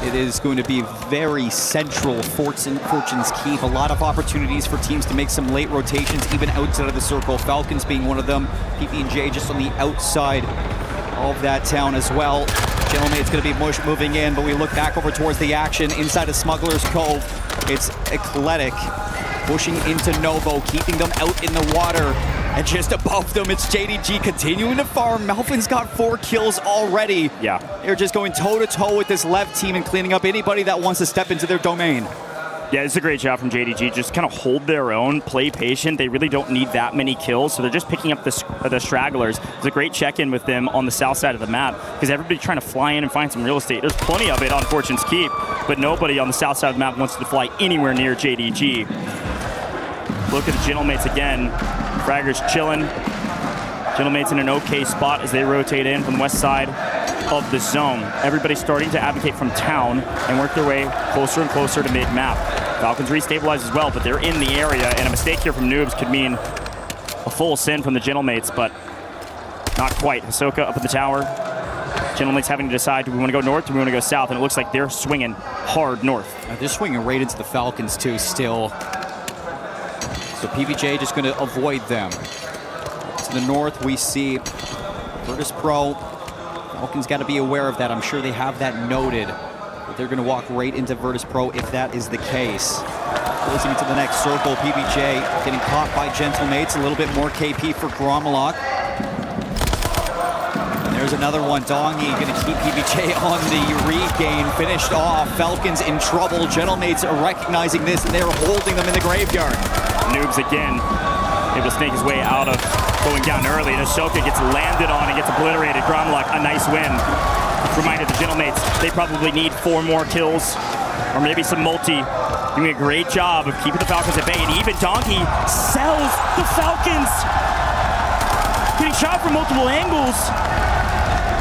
O: It is going to be very central Fortune's Keep. A lot of opportunities for teams to make some late rotations, even outside of the circle. Falcons being one of them. PP&J just on the outside of that town as well. Gentlemate's going to be moving in, but we look back over towards the action inside of Smuggler's Cove. It's Eclectic pushing into Novo, keeping them out in the water. And just above them, it's JDG continuing to farm. Melvin's got 4 kills already.
G: Yeah.
O: They're just going toe-to-toe with this Lev team and cleaning up anybody that wants to step into their domain.
G: Yeah, it's a great job from JDG. Just kind of hold their own, play patient. They really don't need that many kills, so they're just picking up the stragglers. It's a great check-in with them on the south side of the map because everybody's trying to fly in and find some real estate. There's plenty of it on Fortune's Keep, but nobody on the south side of the map wants to fly anywhere near JDG. Look at the Gentlemates again. Fraggers chilling. Gentlemates in an okay spot as they rotate in from the west side of the zone. Everybody's starting to advocate from town and work their way closer and closer to mid-map. Falcons restabilize as well, but they're in the area, and a mistake here from Noobs could mean a full sin from the Gentlemates, but not quite. Hisoka up at the tower. Gentlemates having to decide, do we want to go north or do we want to go south? And it looks like they're swinging hard north.
O: They're swinging right into the Falcons too still. So PBJ just going to avoid them. To the north we see Virtus Pro. Falcons got to be aware of that. I'm sure they have that noted. But they're going to walk right into Virtus Pro if that is the case. Closing into the next circle, PBJ getting caught by Gentlemates. A little bit more KP for Gromalok. And there's another one. Dongi going to keep PBJ on the regain. Finished off. Falcons in trouble. Gentlemates are recognizing this, and they're holding them in the graveyard.
G: Noobs again able to snake his way out of going down early. And Hisoka gets landed on and gets obliterated. Gromalok, a nice win. Reminded the Gentlemates they probably need 4 more kills, or maybe some multi. Doing a great job of keeping the Falcons at bay, and even Donkey sells the Falcons. Getting shot from multiple angles.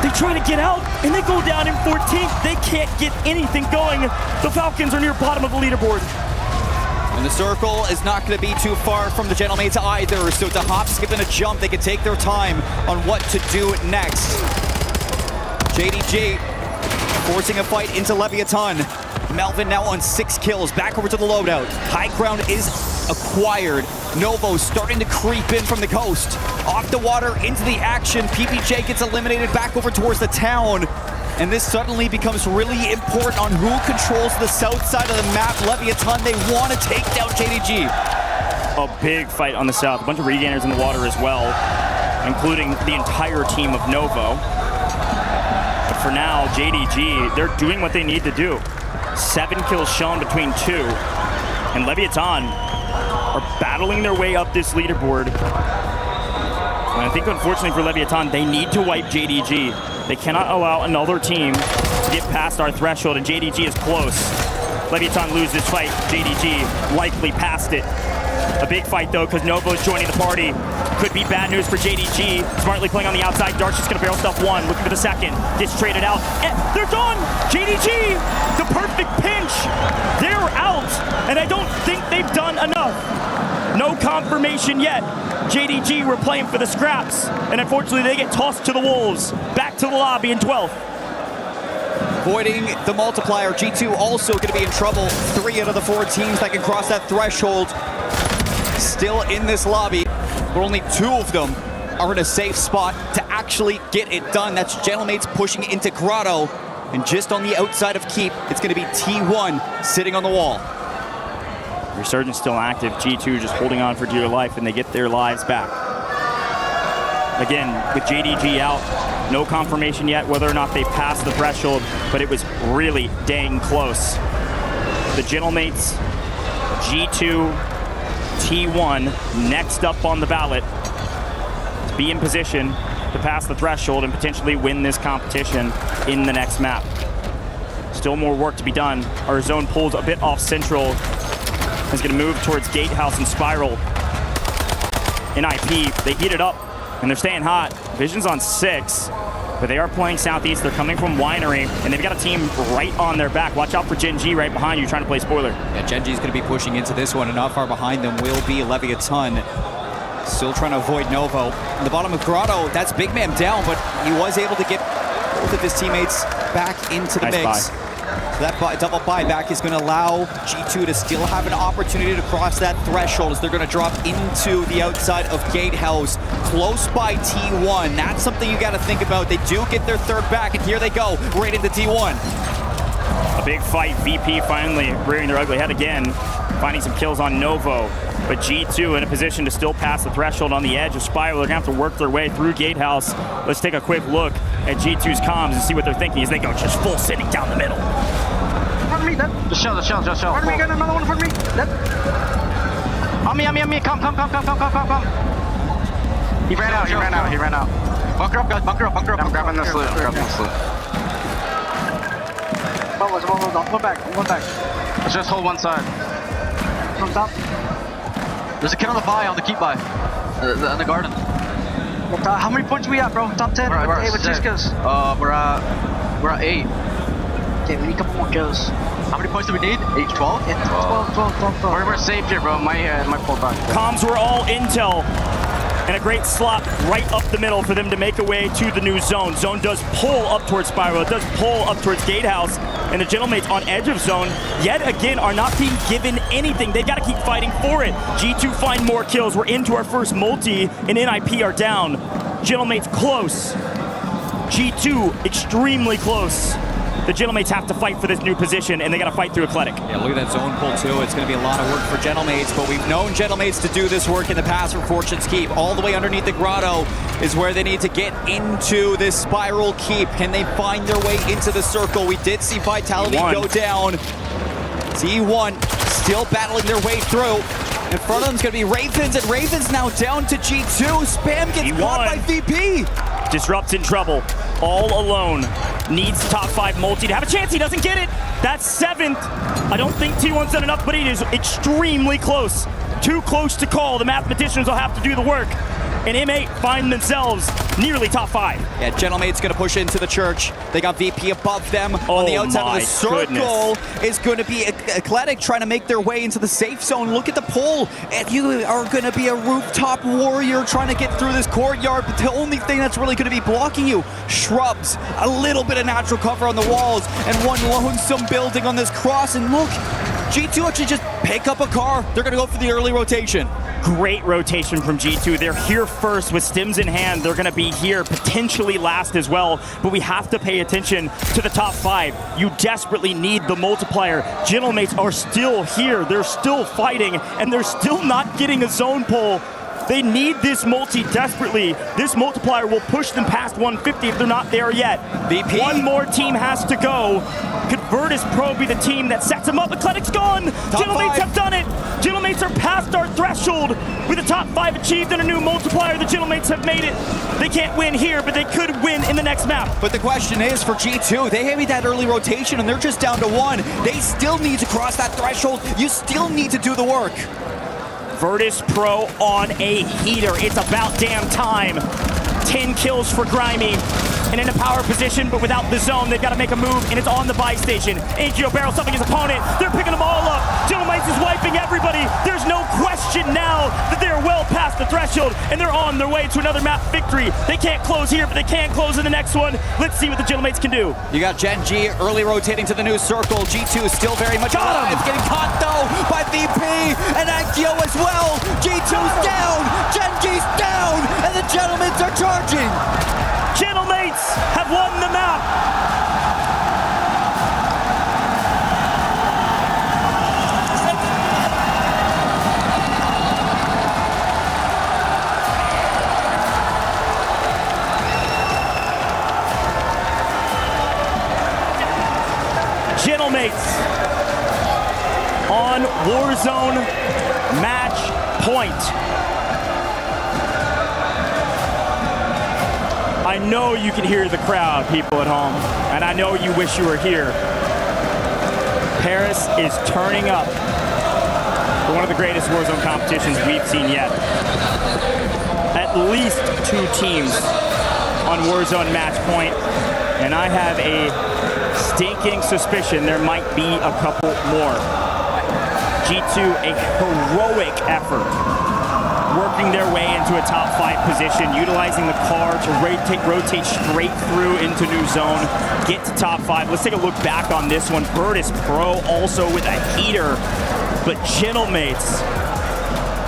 G: They try to get out, and they go down in 14th. They can't get anything going. The Falcons are near bottom of the leaderboard.
O: And the circle is not going to be too far from the Gentlemates either, so to hop, skip, and a jump, they can take their time on what to do next. JDG forcing a fight into Leviathan. Melvin now on 6 kills, back over to the loadout. High ground is acquired. Novo starting to creep in from the coast. Off the water, into the action. PPJ gets eliminated back over towards the town. And this suddenly becomes really important on who controls the south side of the map. Leviathan, they want to take down JDG.
G: A big fight on the south. A bunch of regainers in the water as well, including the entire team of Novo. But for now, JDG, they're doing what they need to do. 7 kills shown between 2. And Leviathan are battling their way up this leaderboard. And I think unfortunately for Leviathan, they need to wipe JDG. They cannot allow another team to get past our threshold, and JDG is close. Leviathan lose this fight. JDG likely passed it. A big fight though, because Novo is joining the party. Could be bad news for JDG. Smartly playing on the outside. Dark's just going to barrel stuff 1. Looking for the second. Gets traded out. And they're gone! JDG! The perfect pinch! They're out! And I don't think they've done enough. No confirmation yet. JDG were playing for the scraps. And unfortunately, they get tossed to the wolves. Back to the lobby in 12th.
O: Avoiding the multiplier. G2 also going to be in trouble. 3 out of the 4 teams that can cross that threshold still in this lobby, but only 2 of them are in a safe spot to actually get it done. That's Gentlemates pushing into Grotto, and just on the outside of Keep, it's going to be T1 sitting on the wall.
G: Resurgence still active. G2 just holding on for dear life, and they get their lives back. Again, with JDG out, no confirmation yet whether or not they passed the threshold, but it was really dang close. The Gentlemates, G2, T1 next up on the ballot to be in position to pass the threshold and potentially win this competition in the next map. Still more work to be done. Our zone pulls a bit off central. Is going to move towards Gatehouse and Spiral. In IP, they heat it up and they're staying hot. Vision's on 6, but they are playing southeast. They're coming from Winery, and they've got a team right on their back. Watch out for Gen G right behind you trying to play spoiler.
O: Yeah, Gen G's going to be pushing into this one, and not far behind them will be Leviathan. Still trying to avoid Novo. On the bottom of Grotto, that's big man down, but he was able to get both of his teammates back into the mix. So that double buyback is going to allow G2 to still have an opportunity to cross that threshold as they're going to drop into the outside of Gatehouse, close by T1. That's something you got to think about. They do get their 3rd back, and here they go, right into T1.
G: A big fight. VP finally rearing their ugly head again, finding some kills on Novo. But G2 in a position to still pass the threshold on the edge of Spiral. They're going to have to work their way through Gatehouse. Let's take a quick look at G2's comms and see what they're thinking as they go just full sitting down the middle.
L: Front me, dead. Just chill. Front me, got another one for me. Dead. On me. Come. He ran out. Bunker up, guys. Bunker up. I'm grabbing the sloot. I'm going back. Let's just hold one side. From top. There's a kid on the buy, on the keep buy. In the garden.
Q: How many points we at, bro? Top 10?
L: We're at
Q: 6 kills.
L: We're at 8.
Q: Okay, we need a couple more kills.
L: How many points do we need?
Q: H12? Yeah, 12.
L: We're safe here, bro. My pull back.
G: Comms were all intel. And a great slot right up the middle for them to make a way to the new zone. Zone does pull up towards Spiral. It does pull up towards Gatehouse. And the Gentlemates on edge of zone, yet again, are not being given anything. They got to keep fighting for it. G2 find more kills. We're into our first multi, and NIP are down. Gentlemates close. G2 extremely close. The Gentlemates have to fight for this new position, and they got to fight through Eclectic.
O: Yeah, look at that zone pull, too. It's going to be a lot of work for Gentlemates, but we've known Gentlemates to do this work in the past for Fortune's Keep. All the way underneath the grotto is where they need to get into this Spiral Keep. Can they find their way into the circle? We did see Vitality go down. T1 still battling their way through. In front of them is going to be Ravens, and Ravens now down to G2. Spam gets caught by VP.
G: Disrupt's in trouble, all alone. Needs top 5 multi to have a chance. He doesn't get it. That's 7th. I don't think T1's done enough, but it is extremely close. Too close to call. The mathematicians will have to do the work. And M8 find themselves nearly top 5.
O: Yeah, Gentlemate's going to push into the church. They got VP above them. On the outside of the circle is going to be Eclectic trying to make their way into the safe zone. Look at the pull. And you are going to be a rooftop warrior trying to get through this courtyard, but the only thing that's really going to be blocking you, shrubs, a little bit of natural cover on the walls, and one lonesome building on this cross. And look, G2 actually just pick up a car. They're going to go for the early rotation.
G: Great rotation from G2. They're here first with stims in hand. They're going to be here potentially last as well, but we have to pay attention to the top 5. You desperately need the multiplier. Gentlemates are still here. They're still fighting, and they're still not getting a zone pull. They need this multi desperately. This multiplier will push them past 150 if they're not there yet.
O: VP.
G: One more team has to go. Could Virtus Pro be the team that sets them up? Eclectic's gone. Gentlemates have done it. Gentlemates are past our threshold. With the top 5 achieved and a new multiplier, the Gentlemates have made it. They can't win here, but they could win in the next map.
O: But the question is for G2, they made that early rotation and they're just down to 1. They still need to cross that threshold. You still need to do the work.
G: Virtus Pro on a heater. It's about damn time. 10 kills for Grimy. And in a power position, but without the zone, they've got to make a move, and it's on the buy station. AGO barrel stuffing his opponent. They're picking them all up. Gentlemates is wiping everybody. There's no question now that they're well past the threshold, and they're on their way to another map victory. They can't close here, but they can close in the next one. Let's see what the Gentlemates can do.
O: You got Gen G early rotating to the new circle. G2 is still very much alive. It's getting caught, though, by VP and AGO as well. G2's down. Gen G's down, and the Gentlemates are charging.
G: Gentlemates have won the map. Gentlemates on Warzone match point. I know you can hear the crowd, people at home, and I know you wish you were here. Paris is turning up for one of the greatest Warzone competitions we've seen yet. At least 2 teams on Warzone match point, and I have a stinking suspicion there might be a couple more. G2, a heroic effort, working their way into a top 5 position, utilizing the car to rotate straight through into new zone, get to top 5. Let's take a look back on this one. Virtus Pro also with a heater, but Gentlemates,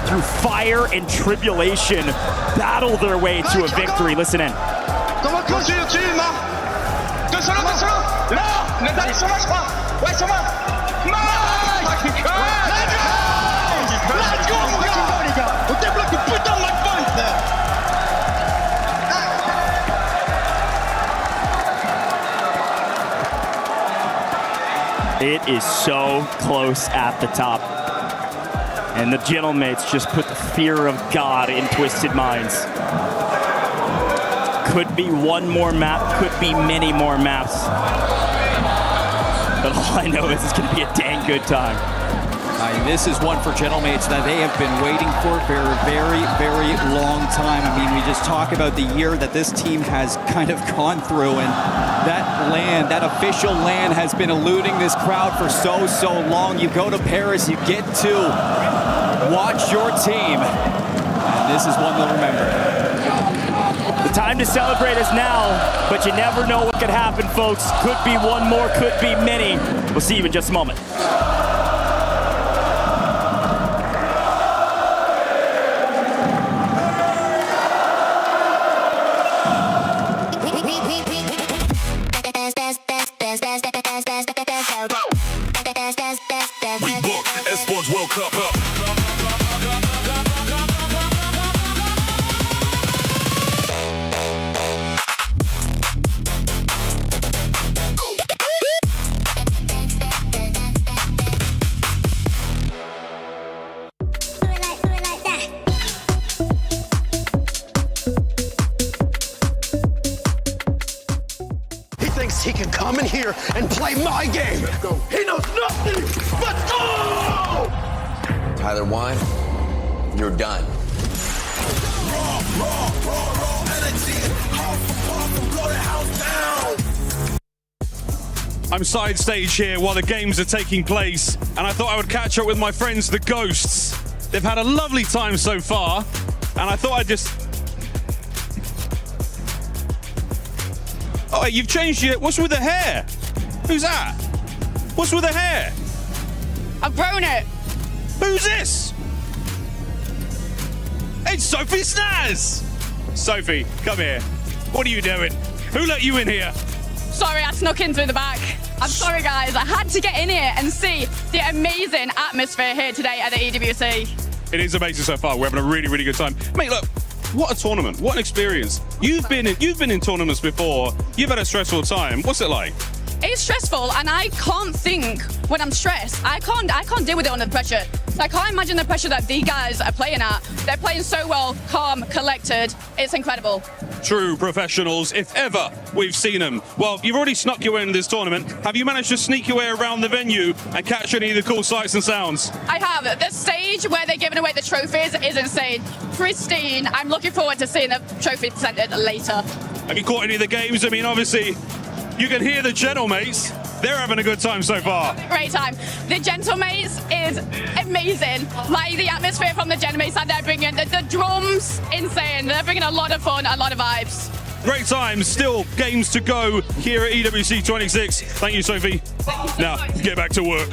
G: through fire and tribulation, battle their way to a victory. Listen in.
K: Comment continues-tu, Marc? Deux solos, deux solos. Là, le dernier sur moi, je crois. Ouais, sur moi. Marc! Let's go! Let's go, mon gars, les gars. On débloque une putain de match point,
G: là. It is so close at the top. And the Gentlemates just put the fear of God in Twisted Minds. Could be one more map, could be many more maps. But all I know is it's going to be a dang good time.
O: This is one for Gentlemates that they have been waiting for a very, very long time. I mean, we just talk about the year that this team has kind of gone through, and that LAN, that official LAN has been eluding this crowd for so long. You go to Paris, you get to watch your team, and this is one they'll remember.
G: The time to celebrate is now, but you never know what could happen, folks. Could be one more, could be many. We'll see you in just a moment.
A: We booked Esports World Cup up.
R: He can come in here and play my game. He knows nothing. Let's go!
B: Tyler Wine, you're done.
V: I'm side stage here while the games are taking place, and I thought I would catch up with my friends, the Ghosts. They've had a lovely time so far, and I thought I'd just... Oh, you've changed your... What's with the hair? Who's that? What's with the hair?
W: I've grown it.
V: Who's this? It's Sophie Snaz! Sophie, come here. What are you doing? Who let you in here?
W: Sorry, I snuck in through the back. I'm sorry, guys. I had to get in here and see the amazing atmosphere here today at the EWC.
V: It is amazing so far. We're having a really, really good time. Mate, look. What a tournament! What an experience! You've been in tournaments before. You've had a stressful time. What's it like?
W: It's stressful, and I can't think when I'm stressed. I can't deal with it under pressure. So I can't imagine the pressure that these guys are playing at. They're playing so well, calm, collected. It's incredible.
V: True professionals, if ever we've seen them. Well, you've already snuck your way in this tournament. Have you managed to sneak your way around the venue and catch any of the cool sights and sounds?
W: I have. The stage where they're giving away the trophies is insane. Pristine. I'm looking forward to seeing the trophy presented later.
V: Have you caught any of the games? I mean, obviously, you can hear the Gentlemates. They're having a good time so far.
W: Great time. The Gentlemates is amazing. Like the atmosphere from the Gentlemates that they're bringing. The drums, insane. They're bringing a lot of fun, a lot of vibes.
V: Great times. Still games to go here at EWC 26. Thank you, Sophie. Now, get back to work.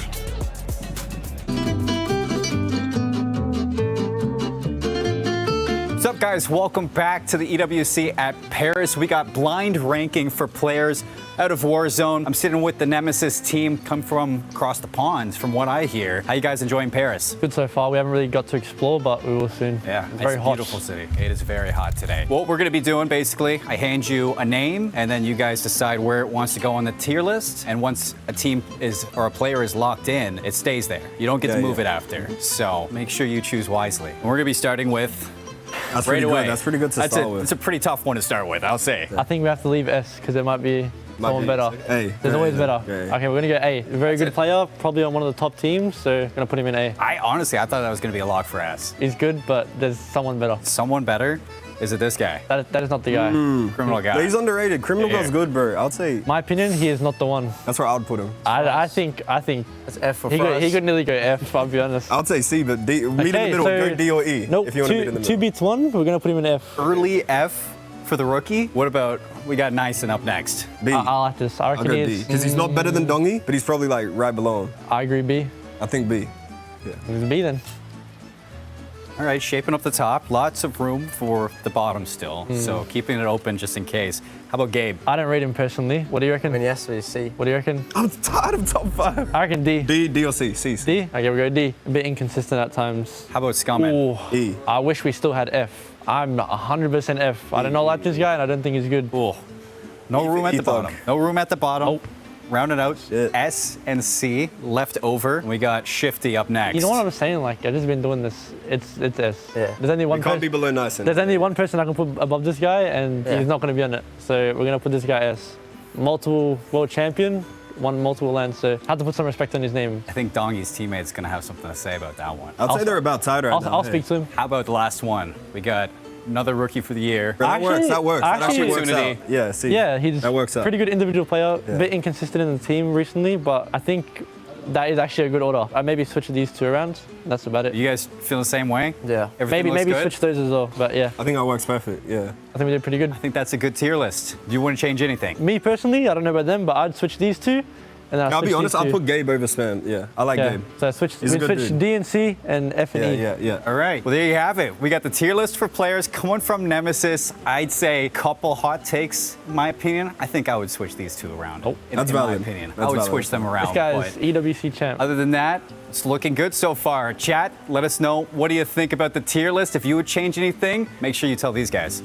O: What's up, guys? Welcome back to the EWC at Paris. We got blind ranking for players out of Warzone. I'm sitting with the Nemesis team, come from across the ponds, from what I hear. How you guys enjoying Paris?
X: Good so far. We haven't really got to explore, but we will soon.
O: Yeah,
X: it's very hot.
O: Beautiful city. It is very hot today. What we're going to be doing, basically, I hand you a name, and then you guys decide where it wants to go on the tier list. And once a team is, or a player is locked in, it stays there. You don't get to move it after. So make sure you choose wisely. And we're going to be starting with...
Y: That's
O: right
Y: pretty
O: away.
Y: good. That's pretty good to start with.
O: It's a pretty tough one to start with, I'll say.
X: I think we have to leave S because there might be someone better. There's always better. Okay, we're gonna go A. A very good player, probably on one of the top teams, so gonna put him in A.
O: I thought that was gonna be a lock for S.
X: He's good, but there's someone better.
O: Someone better? Is it this guy?
X: That is not the guy.
O: Criminal guy.
Y: No, he's underrated. Criminal guy's good, bro. I'd say.
X: My opinion, he is not the one.
Y: That's where I would put him.
X: I think
Y: that's F for
X: he could nearly go F. I'll be honest.
Y: I'd say C, but D, meet in the middle. Go D or E.
X: Nope.
Y: If you want to meet in the middle.
X: 2 beats 1. We're gonna put him in F.
O: Early F for the rookie. What about we got Nyson up next?
Y: B.
X: I like this. I reckon he is.
Y: Because he's not better than Dongy, but he's probably like right below him.
X: I agree. B.
Y: I think B. Yeah.
X: It's B then.
O: All right, shaping up the top. Lots of room for the bottom still, so keeping it open just in case. How about Gabe?
X: I don't rate him personally. What do you reckon?
J: I mean, yes, we C.
X: What do you reckon?
Y: I'm tired of top 5.
X: I reckon D.
Y: D or C? C.
X: D? Okay, we go D. A bit inconsistent at times.
O: How about Scumming?
Y: E.
X: I wish we still had F. I'm 100% F. I don't know like this guy, and I don't think he's good.
O: Ooh. No room at the bottom. No room at the bottom.
X: Nope.
O: Rounded out, S and C left over. We got Shifty up next.
X: You know what I'm saying? Like, I've just been doing this. It's S.
J: Yeah.
X: There's only one.
Y: You can't be below Nyson.
X: There's only one person I can put above this guy, and he's not going to be on it. So we're going to put this guy S. Multiple world champion. won multiple lands, so had to put some respect on his name.
D: I think Dongy's teammate's going to have something to say about that one.
Y: I'd say they're about tied right now.
X: I'll speak to him.
D: How about the last one? We got another rookie for the year.
Y: That works. That works. That actually works out. Yeah, see.
X: Yeah, he's
Y: that works out.
X: Pretty good individual player. A bit inconsistent in the team recently, but I think that is actually a good order. I maybe switch these two around. That's about it.
D: You guys feel the same way?
X: Yeah.
D: Everything
X: maybe
D: looks good?
X: switch those as well. But yeah.
Y: I think that works perfect. Yeah.
X: I think we did pretty good.
D: I think that's a good tier list. Do you want to change anything?
X: Me personally, I don't know about them, but I'd switch these two. And
Y: I'll be honest, I'll put Gabe over Spam. Yeah, I like Gabe.
X: So I switched D and C and F and E.
Y: Yeah.
D: All right. Well, there you have it. We got the tier list for players coming from Nemesis. I'd say a couple hot takes, in my opinion. I think I would switch these two around.
Y: Oh,
D: in my opinion. I would switch them around.
X: This guy's EWC champ.
D: Other than that, it's looking good so far. Chat, let us know. What do you think about the tier list? If you would change anything, make sure you tell these guys.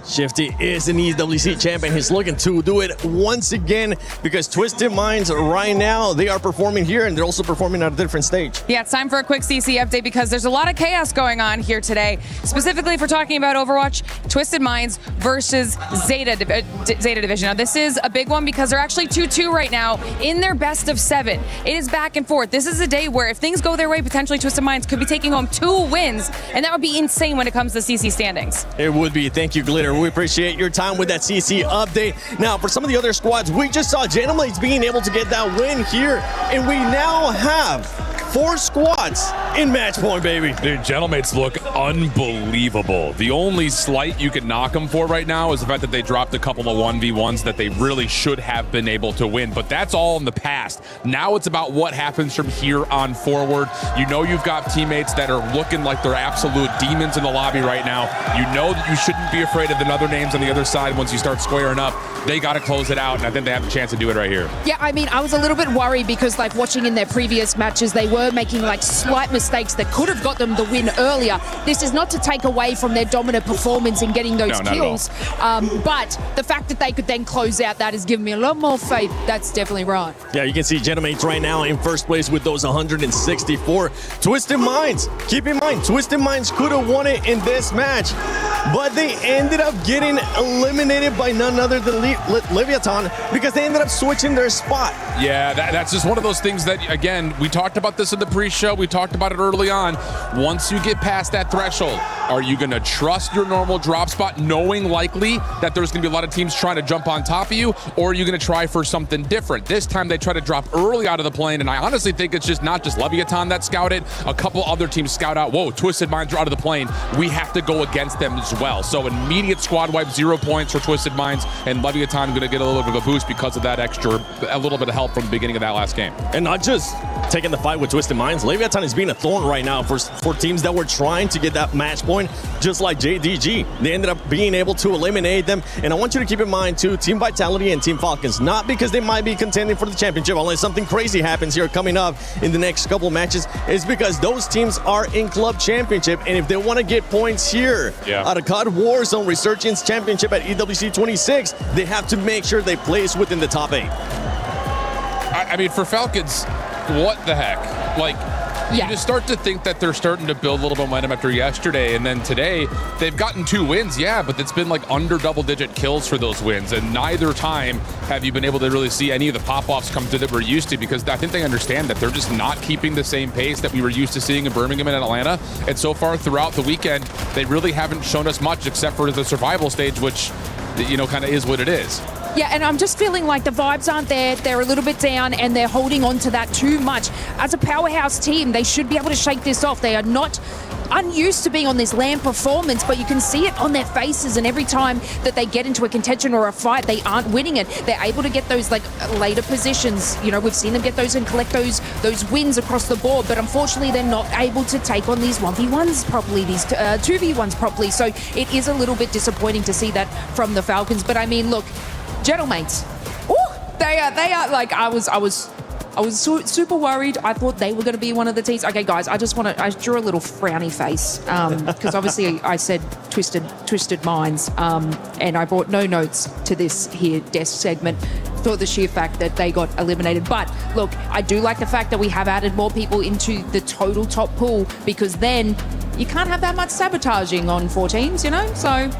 H: Shifty is an EWC champion. He's looking to do it once again because Twisted Minds right now, they are performing here and they're also performing at a different stage.
I: Yeah, it's time for a quick CC update because there's a lot of chaos going on here today. Specifically, if we're talking about Overwatch, Twisted Minds versus Zeta Division. Now, this is a big one because they're actually 2-2 right now in their best of 7. It is back and forth. This is a day where if things go their way, potentially Twisted Minds could be taking home 2 wins, and that would be insane when it comes to CC standings.
H: It would be. Thank you, Glitter. We appreciate your time with that CC update. Now, for some of the other squads, we just saw Gentleblades being able to get that win here, and we now have 4 squads in match point, baby.
M: Dude, Gentleblades look unbelievable. The only slight you could knock them for right now is the fact that they dropped a couple of 1v1s that they really should have been able to win, but that's all in the past. Now it's about what happens from here on forward. You know you've got teammates that are looking like they're absolute demons in the lobby right now. You know that you shouldn't be afraid of the other names on the other side once you start squaring up. They got to close it out, and I think they have a chance to do it right here.
P: Yeah, I mean, I was a little bit worried because, like, watching in their previous matches, they were making, like, slight mistakes that could have got them the win earlier. This is not to take away from their dominant performance in getting those kills, but the fact that they could then close out, that has given me a lot more faith. That's definitely right.
H: Yeah, you can see Gentleblades right now in first place with those 164. Twisted Minds, keep in mind, Twisted Minds could have won it in this match, but they ended up getting eliminated by none other than Leviathan because they ended up switching their spot.
M: Yeah, that's just one of those things that, again, we talked about this in the pre-show. We talked about it early on. Once you get past that threshold, are you going to trust your normal drop spot, knowing likely that there's going to be a lot of teams trying to jump on top of you, or are you going to try for something different? This time they try to drop early out of the plane, and I honestly think it's just not just Leviathan that scouted. A couple other teams scout out, whoa, Twisted Minds are out of the plane. We have to go against them as well. So immediate squad wipe, 0 points for Twisted Minds, and Leviathan going to get a little bit of a boost because of that extra, a little bit of help from the beginning of that last game.
H: And not just taking the fight with Twisted Minds, Leviathan is being a thorn right now for teams that were trying to get that match point, just like JDG. They ended up being able to eliminate them. And I want you to keep in mind too, Team Vitality and Team Falcons, not because they might be contending for the championship, unless something crazy happens here coming up in the next couple matches, is because those teams are in Club Championship, and if they want to get points here out of COD Warzone Resurgence Championship at EWC 26, they have to make sure they place within the top 8.
M: I mean, for Falcons, what the heck? Like, you just start to think that they're starting to build a little momentum after yesterday, and then today they've gotten 2 wins, but it's been like under double-digit kills for those wins, and neither time have you been able to really see any of the pop-offs come through that we're used to, because I think they understand that they're just not keeping the same pace that we were used to seeing in Birmingham and Atlanta, and so far throughout the weekend, they really haven't shown us much except for the survival stage, which, you know, kind of is what it is.
P: Yeah, and I'm just feeling like the vibes aren't there. They're a little bit down, and they're holding on to that too much. As a powerhouse team, they should be able to shake this off. They are not unused to being on this LAN performance, but you can see it on their faces, and every time that they get into a contention or a fight, they aren't winning it. They're able to get those like later positions. You know, we've seen them get those and collect those wins across the board, but unfortunately they're not able to take on these 1v1s properly, these 2v1s properly. So it is a little bit disappointing to see that from the Falcons. But I mean, look, Gentleblades, they are like, I was super worried. I thought they were going to be one of the teams. Okay, guys, I drew a little frowny face because obviously I said twisted minds, and I brought no notes to this here desk segment for the sheer fact that they got eliminated. But look, I do like the fact that we have added more people into the total top pool, because then you can't have that much sabotaging on 4 teams, you know? So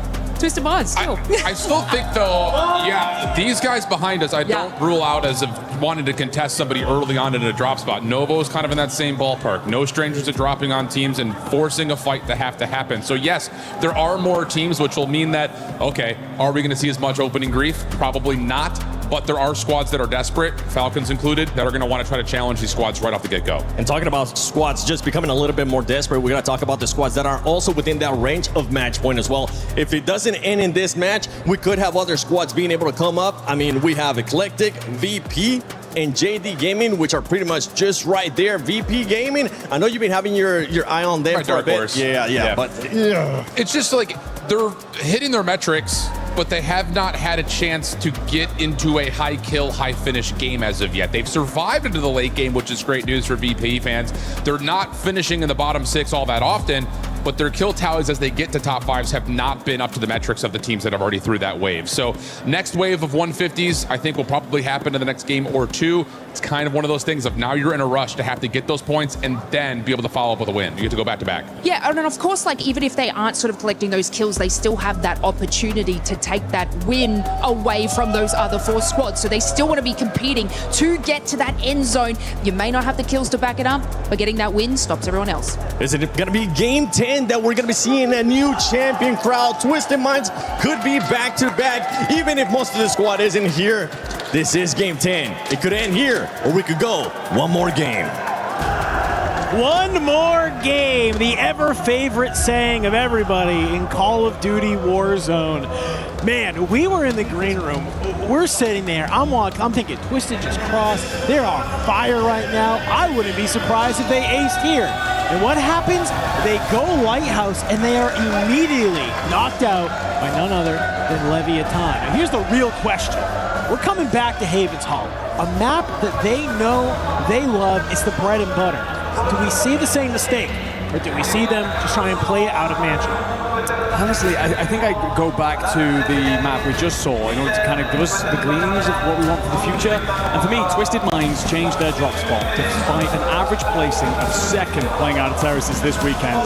I: Twisted Minds still.
M: I still think, though, yeah, these guys behind us, I don't rule out as of wanting to contest somebody early on in a drop spot. Novo's kind of in that same ballpark. No strangers to dropping on teams and forcing a fight to have to happen. So, yes, there are more teams, which will mean that, okay, are we going to see as much opening grief? Probably not. But there are squads that are desperate, Falcons included, that are going to want to try to challenge these squads right off the get-go.
H: And talking about squads just becoming a little bit more desperate, we're going to talk about the squads that are also within that range of match point as well. If it doesn't end in this match, we could have other squads being able to come up. I mean, we have Eclectic, VP, and JD Gaming, which are pretty much just right there. VP Gaming, I know you've been having your eye on them for a bit. Yeah. But
M: it's just like they're hitting their metrics, but they have not had a chance to get into a high kill, high finish game as of yet. They've survived into the late game, which is great news for VP fans. They're not finishing in the bottom 6 all that often, but their kill tallies as they get to top 5s have not been up to the metrics of the teams that have already through that wave. So next wave of 150s, I think will probably happen in the next game or two. It's kind of one of those things of now you're in a rush to have to get those points and then be able to follow up with a win. You get to go back to back.
P: Yeah, and of course, like even if they aren't sort of collecting those kills, they still have that opportunity to take that win away from those other 4 squads. So they still want to be competing to get to that end zone. You may not have the kills to back it up, but getting that win stops everyone else.
H: Is it going to be game 10 that we're going to be seeing a new champion crowd? Twisted Minds could be back to back, even if most of the squad isn't here. This is game 10. It could end here, or we could go one more game.
E: One more game, the ever-favorite saying of everybody in Call of Duty Warzone. Man, we were in the green room. We're sitting there. I'm thinking, Twisted just crossed. They're on fire right now. I wouldn't be surprised if they aced here. And what happens? They go Lighthouse, and they are immediately knocked out by none other than Leviathan. And here's the real question. We're coming back to Haven's Hollow, a map that they know, they love. It's the bread and butter. Do we see the same mistake, or do we see them just try and play it out of Mansion?
F: Honestly, I think I go back to the map we just saw in order to kind of give us the gleanings of what we want for the future. And for me, Twisted Minds changed their drop spot despite an average placing of 2nd playing out of terraces this weekend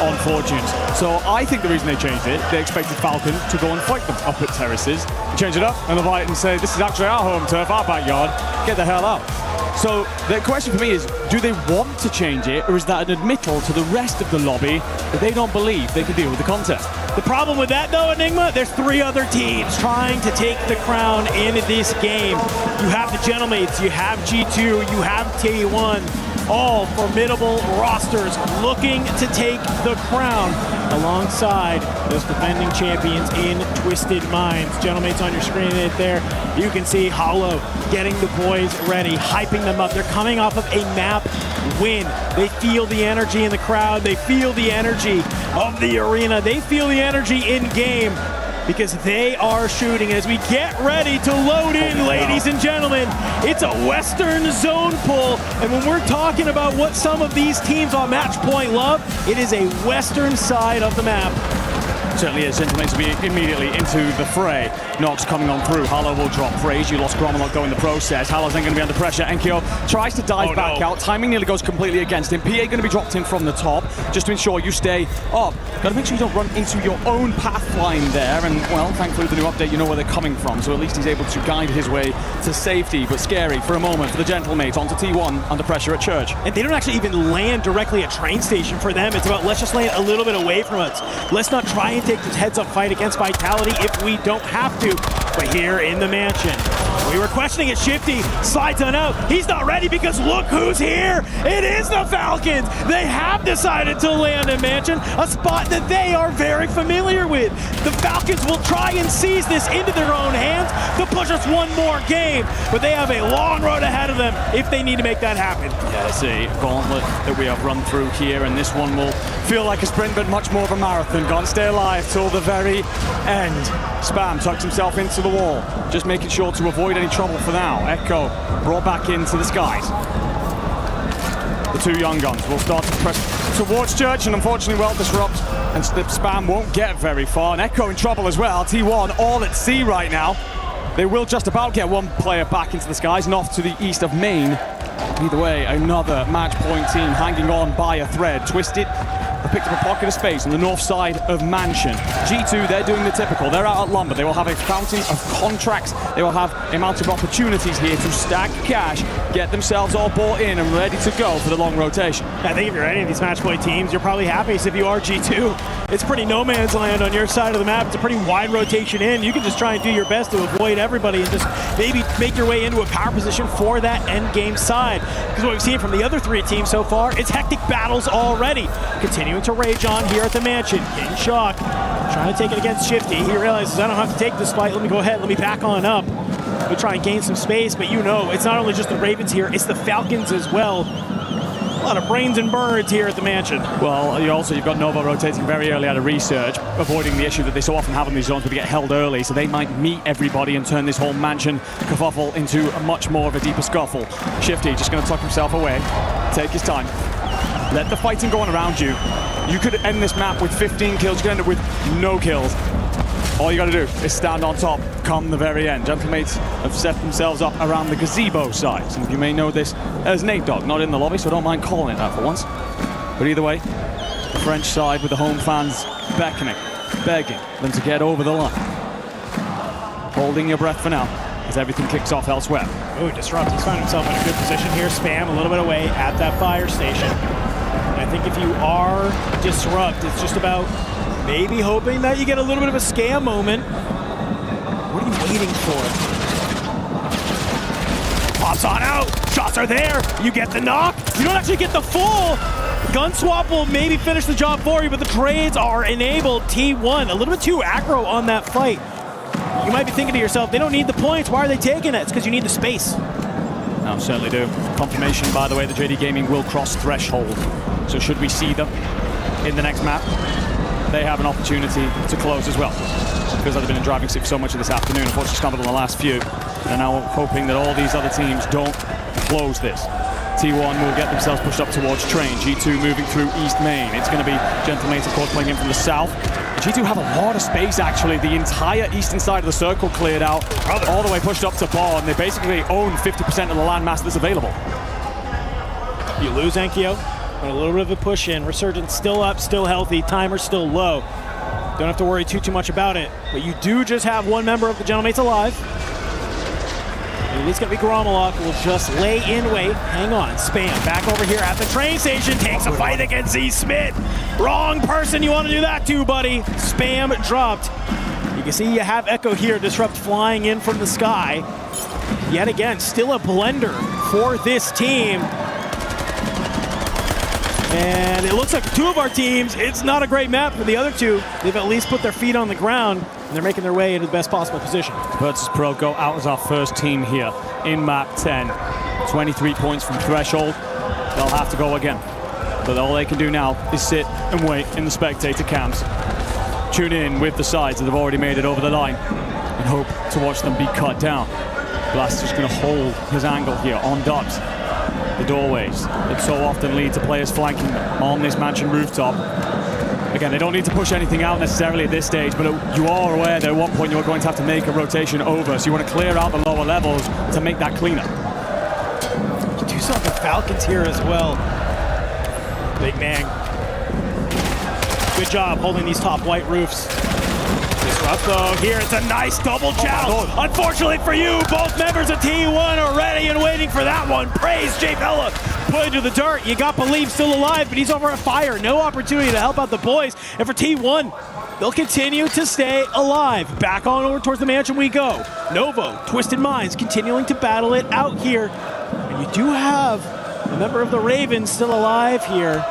F: on Fortunes. So I think the reason they changed it, they expected Falcon to go and fight them up at terraces, change it up, and invite and say, this is actually our home turf, our backyard, get the hell out. So the question for me is, do they want to change it, or is that an admittal to the rest of the lobby that they don't believe they can deal with the contest?
E: The problem with that, though, Enigma, there's 3 other teams trying to take the crown in this game. You have the Gentlemates, you have G2, you have T1, all formidable rosters looking to take the crown alongside those defending champions in Twisted Minds. Gentlemates on your screen right there. You can see Hollow getting the boys ready, hyping them up. They're coming off of a map win. They feel the energy in the crowd. They feel the energy of the arena. They feel the energy in game because they are shooting. As we get ready to load in, ladies and gentlemen, it's a Western zone pull. And when we're talking about what some of these teams on Match Point love, it is a Western side of the map.
F: Certainly is. Gentlemen to be immediately into the fray. Nox coming on through. Hollow will drop Phrase. You lost Gromelot go in the process. Hollow's then going to be under pressure. Enkyo tries to dive back out. Timing nearly goes completely against him. PA going to be dropped in from the top just to ensure you stay up. Got to make sure you don't run into your own path line there. And, well, thankfully with the new update, you know where they're coming from. So at least he's able to guide his way to safety. But scary for a moment for the Gentlemate onto T1 under pressure at Church.
E: And they don't actually even land directly at train station for them. It's about, let's just land a little bit away from us. Let's not try and take this heads-up fight against Vitality if we don't have to. But here in the mansion, we were questioning it. Shifty slides on out. He's not ready because look who's here. It is the Falcons. They have decided to land in mansion, a spot that they are very familiar with. The Falcons will try and seize this into their own hands to push us one more game, but they have a long road ahead of them if they need to make that happen.
F: Yeah, it's a gauntlet that we have run through here, and this one will feel like a sprint, but much more of a marathon. Gonna stay alive till the very end. Spam tucks himself into the wall, just making sure to avoid any trouble for now. Echo brought back into the skies. The 2 young guns will start to press towards Church, and unfortunately, well, disrupt, and Spam won't get very far. And Echo in trouble as well. T1 all at sea right now. They will just about get one player back into the skies and off to the east of Maine. Either way, another match point team hanging on by a thread. Twisted, have picked up a pocket of space on the north side of Mansion. G2, they're doing the typical. They're out at lumber. They will have a fountain of contracts. They will have a amount of opportunities here to stack cash, get themselves all bought in and ready to go for the long rotation.
E: I think if you're any of these match play teams, you're probably happiest if you are G2. It's pretty no man's land on your side of the map. It's a pretty wide rotation in. You can just try and do your best to avoid everybody and just maybe make your way into a power position for that end game side. Because what we've seen from the other three teams so far, it's hectic battles already. Continuing to rage on here at the Mansion. Getting shock. Trying to take it against Shifty. He realizes I don't have to take this fight. Let me go ahead. Let me back on up. We'll try and gain some space, but you know, it's not only just the Ravens here, it's the Falcons as well. A lot of brains and birds here at the Mansion.
F: Well, you've got Nova rotating very early out of research, avoiding the issue that they so often have in these zones where they get held early, so they might meet everybody and turn this whole Mansion kerfuffle into a much more of a deeper scuffle. Shifty just going to tuck himself away, take his time, let the fighting go on around you. You could end this map with 15 kills, you could end up with no kills. All you got to do is stand on top come the very end. Gentlemates have set themselves up around the gazebo side. Some of you may know this as Nate Dogg, not in the lobby, so I don't mind calling it that for once. But either way, the French side with the home fans beckoning, begging them to get over the line. Holding your breath for now as everything kicks off elsewhere.
E: Oh, Disrupt, he's found himself in a good position here. Spam a little bit away at that fire station. And I think if you are Disrupt, it's just about maybe hoping that you get a little bit of a scam moment. What are you waiting for? Pops on out. Shots are there. You get the knock. You don't actually get the full. Gun swap will maybe finish the job for you, but the trades are enabled. T1 a little bit too aggro on that fight. You might be thinking to yourself, they don't need the points. Why are they taking it? It's because you need the space.
F: No, certainly do. Confirmation, by the way, that JD Gaming will cross threshold. So should we see them in the next map, they have an opportunity to close as well. Because they've been in driving seat for so much of this afternoon, unfortunately stumbled on the last few. They're now hoping that all these other teams don't close this. T1 will get themselves pushed up towards Train. G2 moving through East Main. It's going to be Gentlemates, of course, playing in from the south. G2 have a lot of space, actually. The entire eastern side of the circle cleared out, all the way pushed up to Bar, and they basically own 50% of the landmass that's available.
E: You lose Enkyo, but a little bit of a push in. Resurgence still up, still healthy, timer still low. Don't have to worry too much about it, but you do just have one member of the Gentlemates alive. At least gonna be Gromalok will just lay in wait. Hang on, Spam back over here at the train station, takes a fight against Z Smith. Wrong person you want to do that to, buddy. Spam dropped. You can see you have Echo here, Disrupt flying in from the sky. Yet again, still a blender for this team. And it looks like two of our teams, it's not a great map for the other two. They've at least put their feet on the ground, and they're making their way into the best possible position.
F: Virtus Pro go out as our first team here in map 10. 23 points from threshold. They'll have to go again. But all they can do now is sit and wait in the spectator camps. Tune in with the sides that have already made it over the line and hope to watch them be cut down. Blast is going to hold his angle here on Dubs. The doorways that so often lead to players flanking them on this Mansion rooftop. Again, they don't need to push anything out necessarily at this stage, but you are aware that at one point you're going to have to make a rotation over, so you want to clear out the lower levels to make that cleaner.
E: You do saw the Falcons here as well. Big man. Good job holding these top white roofs. Disrupt though, here it's a nice double joust. Unfortunately for you, both members of T1 are ready and waiting for that one. Praise Jay Bella. Put into the dirt. You got Believe still alive, but he's over at fire. No opportunity to help out the boys. And for T1, they'll continue to stay alive. Back on over towards the Mansion we go. Novo, Twisted Minds, continuing to battle it out here. And you do have a member of the Ravens still alive here.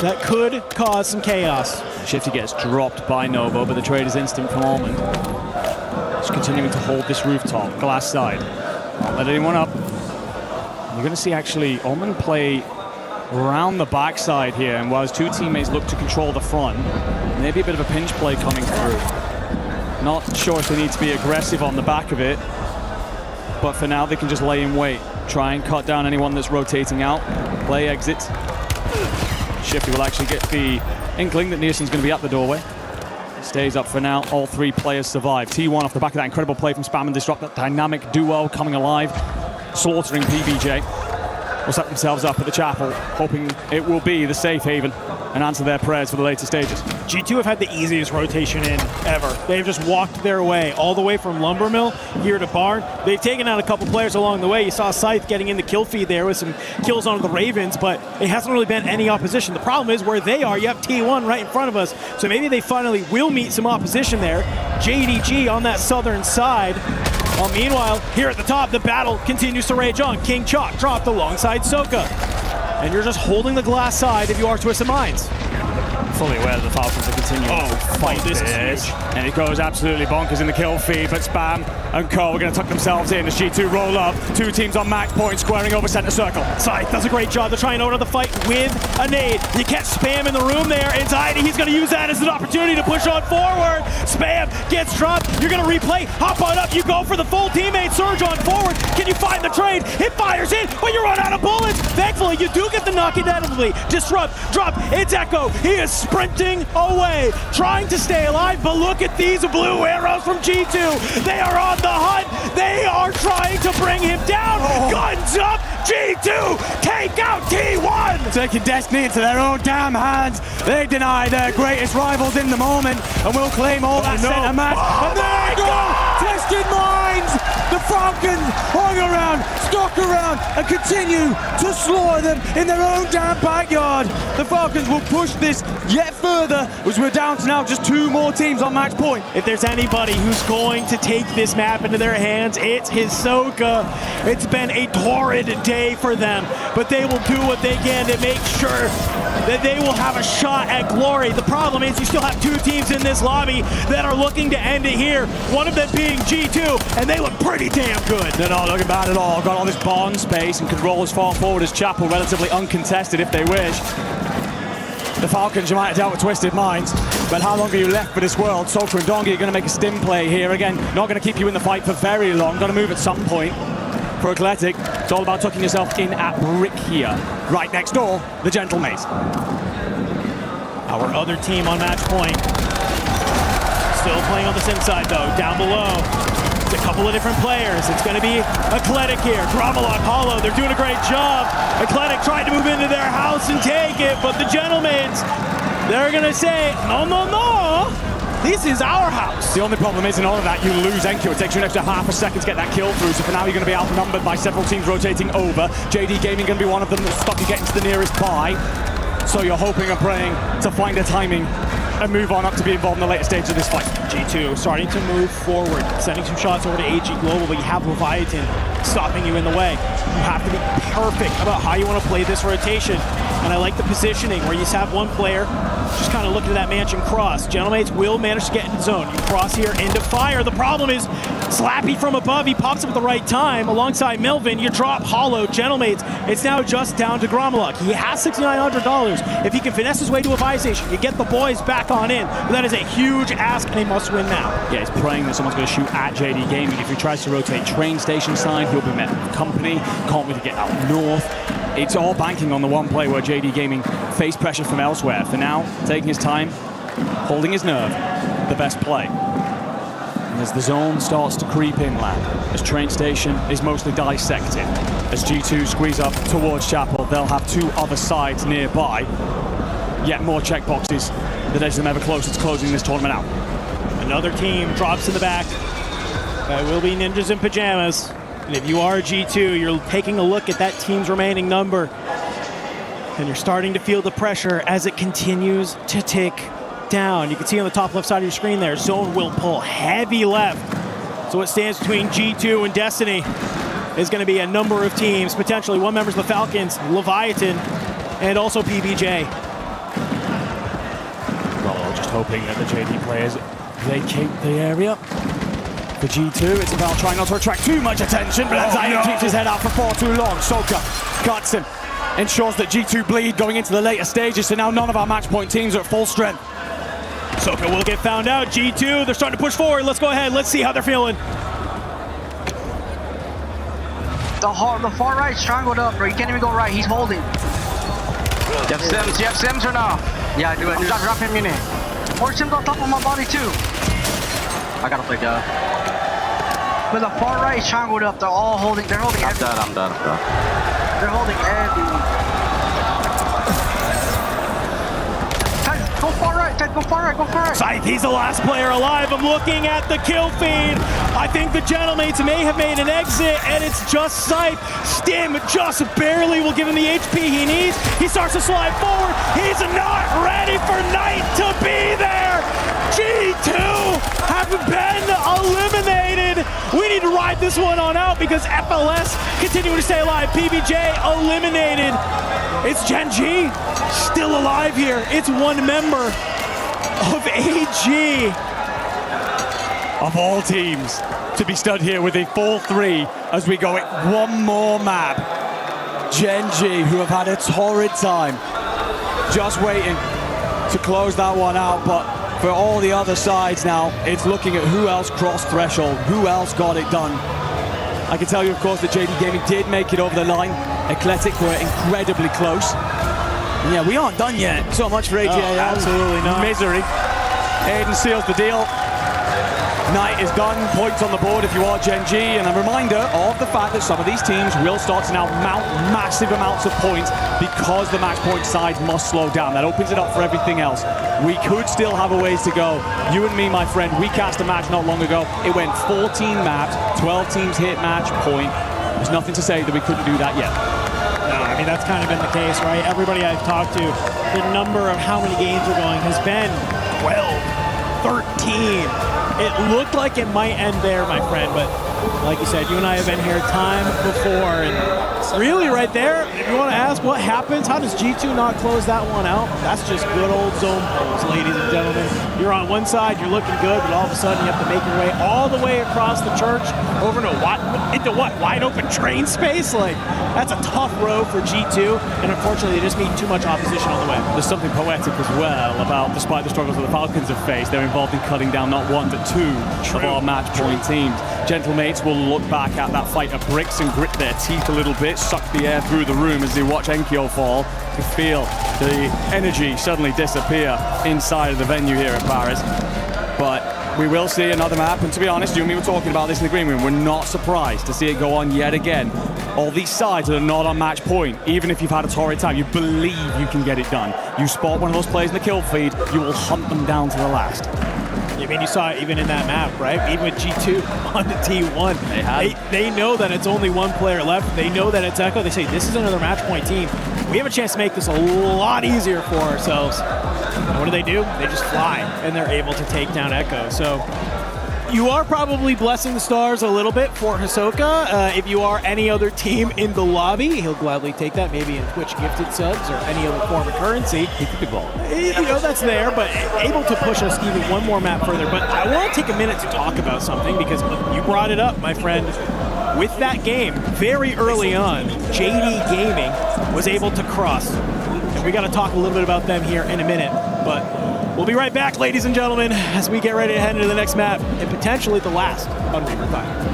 E: That could cause some chaos.
F: Shifty gets dropped by Novo, but the trade is instant from Almond. Just continuing to hold this rooftop, glass side. Not let anyone up. You're going to see actually Almond play around the backside here, and while his two teammates look to control the front, maybe a bit of a pinch play coming through. Not sure if they need to be aggressive on the back of it, but for now they can just lay in wait. Try and cut down anyone that's rotating out. Play exits. Shifty will actually get the inkling that Nearson's going to be at the doorway. Stays up for now. All three players survive. T1 off the back of that incredible play from Spam and Disrupt. That dynamic duo coming alive, slaughtering PBJ. will set themselves up at the chapel, hoping it will be the safe haven and answer their prayers for the later stages.
E: G2 have had the easiest rotation in ever. They've just walked their way all the way from Lumbermill here to Barn. They've taken out a couple players along the way. You saw Scythe getting in the kill feed there with some kills onto the Ravens, but it hasn't really been any opposition. The problem is where they are, you have T1 right in front of us, so maybe they finally will meet some opposition there. JDG on that southern side. Well, meanwhile, here at the top, the battle continues to rage on. King Chalk dropped alongside Soka. And you're just holding the glass side if you are Twisted Minds.
G: Fully aware that the Falcons are continuing to fight this.
E: And it goes absolutely bonkers in the kill feed, but Spam and Co are going to tuck themselves in as G2 roll up. Two teams on match point, squaring over center circle. Scythe does a great job to try and order the fight with a nade. You catch Spam in the room there. Anxiety, he's going to use that as an opportunity to push on forward. Spam gets dropped. You're going to replay. Hop on up. You go for the full teammate. Surge on forward. Can you find the trade? It fires in, but you run out of bullets. Thankfully, you do get the knock inevitably. Disrupt, drop. It's Echo. He is sprinting away, trying to stay alive, but look at these blue arrows from G2. They are on the hunt. They are trying to bring him down. Guns up. G2 take out T1.
F: Taking destiny into their own damn hands. They deny their greatest rivals in the moment and will claim all that center match. And there they go. Twisted Minds. The Falcons hung around, stuck around, and continue to slaughter them in their own damn backyard. The Falcons will push this yet further as we're down to now just two more teams on match point.
E: If there's anybody who's going to take this map into their hands, it's Hisoka. It's been a torrid day for them, but they will do what they can to make sure that they will have a shot at glory. The problem is you still have two teams in this lobby that are looking to end it here. One of them being G2, and they look pretty damn good.
F: They're not looking bad at all. Got all this bond space and can roll as far forward as Chapel, relatively uncontested if they wish. The Falcons, you might have dealt with Twisted Minds, but how long are you left for this world? Soka and Dongi are going to make a stim play here. Again, not going to keep you in the fight for very long. Got to move at some point. For Athletic, it's all about tucking yourself in at Brick here. Right next door, the Gentle Maze.
E: Our other team on match point. Still playing on the sim side though, down below. It's a couple of different players. It's going to be Athletic here. Gramalot, Hollow, they're doing a great job. Athletic tried to move into their house and take it, but the Gentlemans, they're going to say, no, no, no. This is our house.
F: The only problem is in all of that, you lose Enku. It takes you an extra half a second to get that kill through, so for now you're going to be outnumbered by several teams rotating over. JD Gaming going to be one of them that's stuck to getting to the nearest buy. So you're hoping and praying to find a timing and move on up to be involved in the later stage of this fight.
E: G2 starting to move forward, sending some shots over to AG Global, but you have Leviathan stopping you in the way. You have to be perfect about how you want to play this rotation. And I like the positioning where you just have one player just kind of looking at that mansion cross. Gentlemates will manage to get into zone. You cross here into fire. The problem is Slappy from above. He pops up at the right time alongside Melvin. You drop Hollow. Gentlemates, it's now just down to Gromaluk. He has $6,900. If he can finesse his way to a buy station, you get the boys back on in. But that is a huge ask and a must win now.
F: Yeah, he's praying that someone's going to shoot at JD Gaming. If he tries to rotate train station side, he'll be met with company. Can't really get out north. It's all banking on the one play where JD Gaming face pressure from elsewhere. For now, taking his time, holding his nerve, the best play. And as the zone starts to creep inland, as train station is mostly dissected, as G2 squeeze up towards Chapel, they'll have two other sides nearby. Yet more checkboxes that edge them ever closer to closing this tournament out.
E: Another team drops in the back. That will be Ninjas in Pajamas. And if you are G2, you're taking a look at that team's remaining number. And you're starting to feel the pressure as it continues to tick down. You can see on the top left side of your screen there, Zone will pull heavy left. So what stands between G2 and Destiny is going to be a number of teams, potentially one member of the Falcons, Leviathan, and also PBJ.
F: Well, just hoping that the JD players vacate the area. For G2, it's about trying not to attract too much attention, but Anxiety keeps his head out for far too long. Soka cuts him, ensures that G2 bleed going into the later stages, so now none of our match point teams are at full strength.
E: Soka will get found out. G2, they're starting to push forward. Let's go ahead. Let's see how they're feeling.
Q: The far right strangled up, bro. You can't even go right. He's holding.
L: You have Sims? You have Sims or no?
Q: Yeah, I do. I'm just dropping him in it. Or Sims on top of my body too. I gotta play God. But the far right is strangled up. They're all holding. They're holding.
L: I'm dead.
Q: They're holding heavy. Go far right, Ted, go far right, go far right.
E: Scythe, he's the last player alive. I'm looking at the kill feed. I think the Gentlemates may have made an exit, and it's just Scythe. Stim just barely will give him the HP he needs. He starts to slide forward. He's not ready for Knight to be there. G2 have been eliminated. We need to ride this one on out because FLS continuing to stay alive. PBJ eliminated. It's Gen G still alive here. It's one member of AG.
F: Of all teams to be stood here with a 4-3 as we go one more map. Gen G, who have had a torrid time, just waiting to close that one out. But for all the other sides now, it's looking at who else crossed threshold, who else got it done. I can tell you, of course, that JD Gaming did make it over the line. Eclectic were incredibly close. Yeah, we aren't done yet. So much for AGAL.
E: Oh, absolutely not.
F: Misery. Aiden seals the deal. Knight is done. Points on the board if you are Gen G. And a reminder of the fact that some of these teams will start to now mount massive amounts of points because the match point sides must slow down. That opens it up for everything else. We could still have a ways to go. You and me, my friend, we cast a match not long ago. It went 14 maps, 12 teams hit match point. There's nothing to say that we couldn't do that yet.
E: No, I mean, that's kind of been the case, right? Everybody I've talked to, the number of how many games are going has been 12, 13. It looked like it might end there, my friend, but like you said, you and I have been here time before, and really right there, if you want to ask what happens, how does G2 not close that one out? That's just good old zone pulls, ladies and gentlemen. You're on one side, you're looking good, but all of a sudden you have to make your way all the way across the church over into what? Wide open train space? Like, that's a tough row for G2, and unfortunately they just meet too much opposition on the way.
F: There's something poetic as well about, despite the struggles that the Falcons have faced, they're involved in cutting down not one but two of our match point teams. Gentlemates will look back at that fight of bricks and grit their teeth a little bit, suck the air through the room as they watch Enkyo fall, to feel the energy suddenly disappear inside of the venue here at Paris. But we will see another map, and to be honest, you and me were talking about this in the green room, we're not surprised to see it go on yet again. All these sides that are not on match point, even if you've had a torrid time, you believe you can get it done. You spot one of those players in the kill feed, you will hunt them down to the last.
E: I mean, you saw it even in that map, right? Even with G2 on the T1. They know that it's only one player left. They know that it's Echo. They say, this is another match point team. We have a chance to make this a lot easier for ourselves. And what do? They just fly, and they're able to take down Echo. So you are probably blessing the stars a little bit for Hisoka. If you are any other team in the lobby, he'll gladly take that, maybe in Twitch gifted subs or any other form of currency.
F: He could be ball.
E: You know, that's there, but able to push us even one more map further. But I want to take a minute to talk about something because you brought it up, my friend. With that game, very early on, JD Gaming was able to cross. And we got to talk a little bit about them here in a minute. But we'll be right back, ladies and gentlemen, as we get ready to head into the next map and potentially the last on Reaper Time.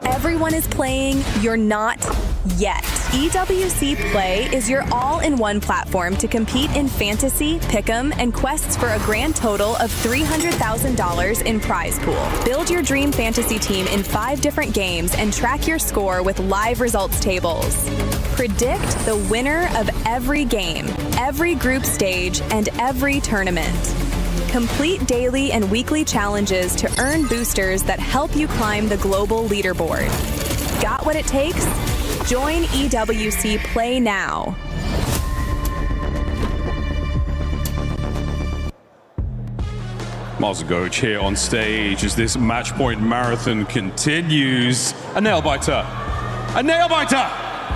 C: Everyone is playing, you're not yet. EWC Play is your all-in-one platform to compete in fantasy, pick'em, and quests for a grand total of $300,000 in prize pool. Build your dream fantasy team in 5 different games and track your score with live results tables. Predict the winner of every game, every group stage, and every tournament. Complete daily and weekly challenges to earn boosters that help you climb the global leaderboard. Got what it takes? Join EWC Play now.
V: Marzagoch here on stage as this match point marathon continues. A nail biter. A nail biter!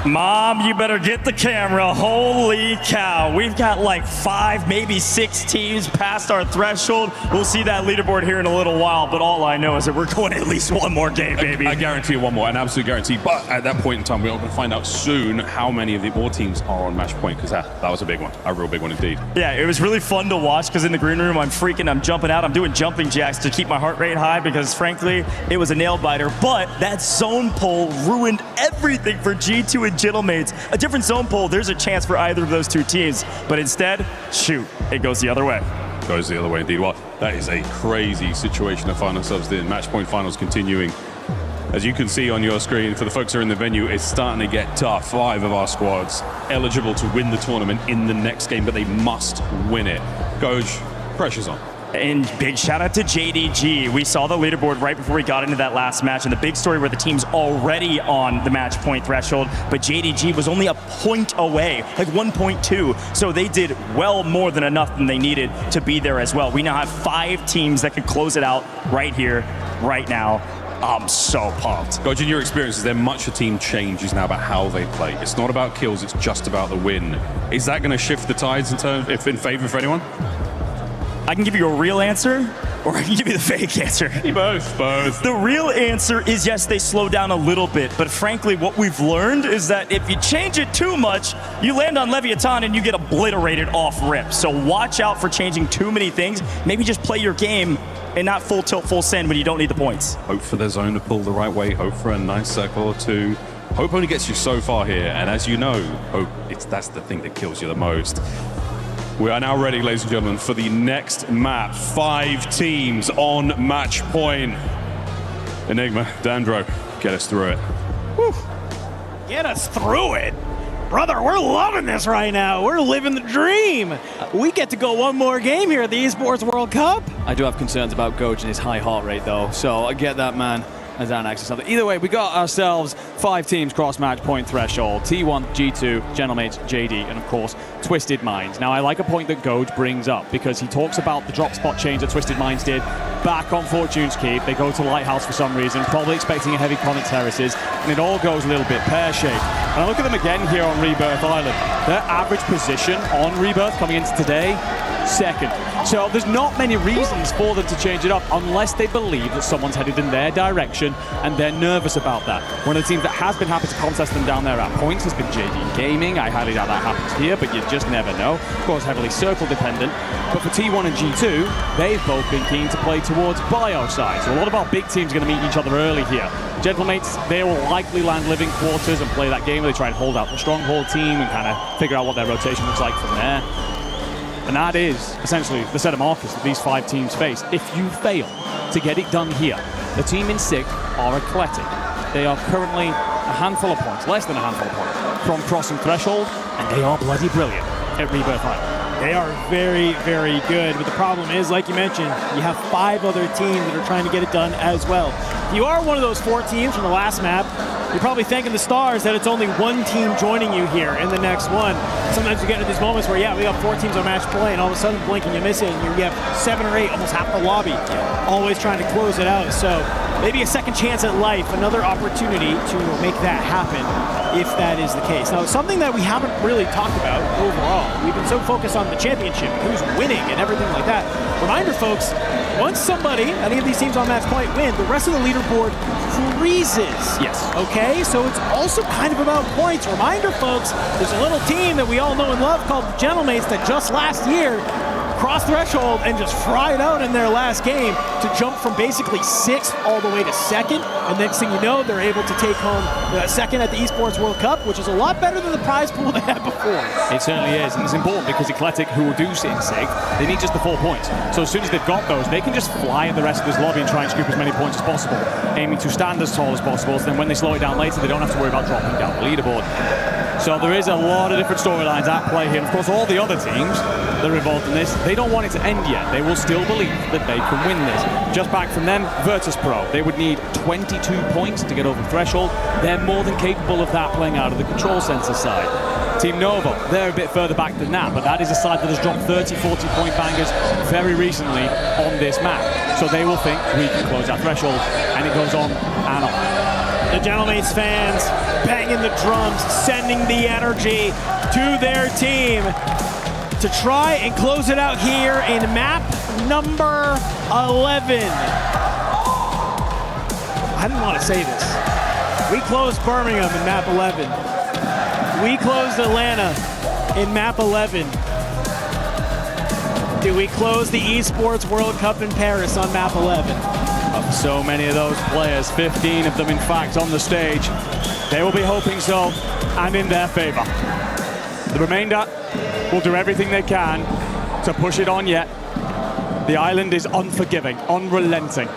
G: Mom, you better get the camera. Holy cow. We've got like 5, maybe 6 teams past our threshold. We'll see that leaderboard here in a little while, but all I know is that we're going at least one more game, baby.
M: I guarantee you one more, an absolute guarantee. But at that point in time, we're going to find out soon how many of the more teams are on match point, because that was a big one, a real big one indeed.
G: Yeah, it was really fun to watch because in the green room, I'm freaking, I'm jumping out, I'm doing jumping jacks to keep my heart rate high because frankly, it was a nail biter. But that zone pull ruined everything for G2 and Gentlemates. A different zone pull, there's a chance for either of those two teams. But instead, shoot, it goes the other way.
M: Goes the other way indeed. Well, that is a crazy situation to find ourselves in. Match point finals continuing. As you can see on your screen, for the folks who are in the venue, it's starting to get tough. 5 of our squads eligible to win the tournament in the next game, but they must win it. Goj, pressure's on.
G: And big shout out to JDG. We saw the leaderboard right before we got into that last match, and the big story where the team's already on the match point threshold, but JDG was only a point away, like 1.2. So they did well more than enough than they needed to be there as well. We now have 5 teams that could close it out right here, right now. I'm so pumped.
M: Goj, in your experience, is there much a team changes now about how they play? It's not about kills, it's just about the win. Is that going to shift the tides in favor for anyone?
G: I can give you a real answer, or I can give you the fake answer.
M: Both.
G: The real answer is yes, they slow down a little bit, but frankly, what we've learned is that if you change it too much, you land on Leviathan and you get obliterated off rip. So watch out for changing too many things. Maybe just play your game and not full tilt, full send when you don't need the points.
M: Hope for their zone to pull the right way, hope for a nice circle or two. Hope only gets you so far here, and as you know, hope that's the thing that kills you the most. We are now ready, ladies and gentlemen, for the next map. 5 teams on match point. Enigma, Dandro, get us through it.
E: Whew. Get us through it? Brother, we're loving this right now. We're living the dream. We get to go one more game here at the Esports World Cup.
F: I do have concerns about Goj and his high heart rate, though, so I get that, man. As an access something. Either way, we got ourselves 5 teams cross match point threshold. T1, G2, Gentlemates, JD, and of course, Twisted Minds. Now, I like a point that Goj brings up because he talks about the drop spot change that Twisted Minds did back on Fortune's Keep. They go to Lighthouse for some reason, probably expecting a heavy Conic Terraces, and it all goes a little bit pear-shaped. And I look at them again here on Rebirth Island. Their average position on Rebirth coming into today, 2nd. So there's not many reasons for them to change it up unless they believe that someone's headed in their direction and they're nervous about that. One of the teams that has been happy to contest them down there at points has been JD Gaming. I highly doubt that happens here, but you just never know. Of course, heavily circle dependent. But for T1 and G2, they've both been keen to play towards bio side. So a lot of our big teams are going to meet each other early here. Gentlemates, they will likely land living quarters and play that game where they try and hold out the stronghold team and kind of figure out what their rotation looks like from there. And that is essentially the set of markers that these 5 teams face. If you fail to get it done here, the team in 6th are Eclectic. They are currently a handful of points, less than a handful of points, from crossing threshold, and they are bloody brilliant at Rebirth Island.
E: They are very, very good, but the problem is, like you mentioned, you have 5 other teams that are trying to get it done as well. If you are one of those 4 teams from the last map, you're probably thanking the stars that it's only 1 team joining you here in the next one. Sometimes you get into these moments where, yeah, we got 4 teams on match play, and all of a sudden blink and you miss it, and you have 7 or 8, almost half the lobby, always trying to close it out. So maybe a second chance at life, another opportunity to make that happen if that is the case. Now, something that we haven't really talked about overall, we've been so focused on the championship, who's winning and everything like that. Reminder, folks, once somebody, any of these teams on match point win, the rest of the leaderboard freezes.
F: Yes.
E: Okay, so it's also kind of about points. Reminder, folks, there's a little team that we all know and love called the Gentlemates that just last year crossed threshold and just fried out in their last game to jump from basically 6th all the way to 2nd. And next thing you know, they're able to take home 2nd at the Esports World Cup, which is a lot better than the prize pool they had before.
F: It certainly is, and it's important because Eclectic, who do sit in 6th, they need just the 4 points. So as soon as they've got those, they can just fly at the rest of this lobby and try and scoop as many points as possible, aiming to stand as tall as possible, so then when they slow it down later, they don't have to worry about dropping down the leaderboard. So there is a lot of different storylines at play here. And of course, all the other teams that are involved in this, they don't want it to end yet. They will still believe that they can win this. Just back from them, Virtus Pro. They would need 22 points to get over the threshold. They're more than capable of that playing out of the control center side. Team Novo, they're a bit further back than that, but that is a side that has dropped 30, 40-point bangers very recently on this map. So they will think we can close that threshold, and it goes on and on.
E: The Gentlemates fans banging the drums, sending the energy to their team to try and close it out here in map number 11. I didn't want to say this. We closed Birmingham in map 11. We closed Atlanta in map 11. Do we close the Esports World Cup in Paris on map 11?
F: Of so many of those players, 15 of them in fact on the stage, they will be hoping so, and in their favor. The remainder will do everything they can to push it on yet. The island is unforgiving, unrelenting.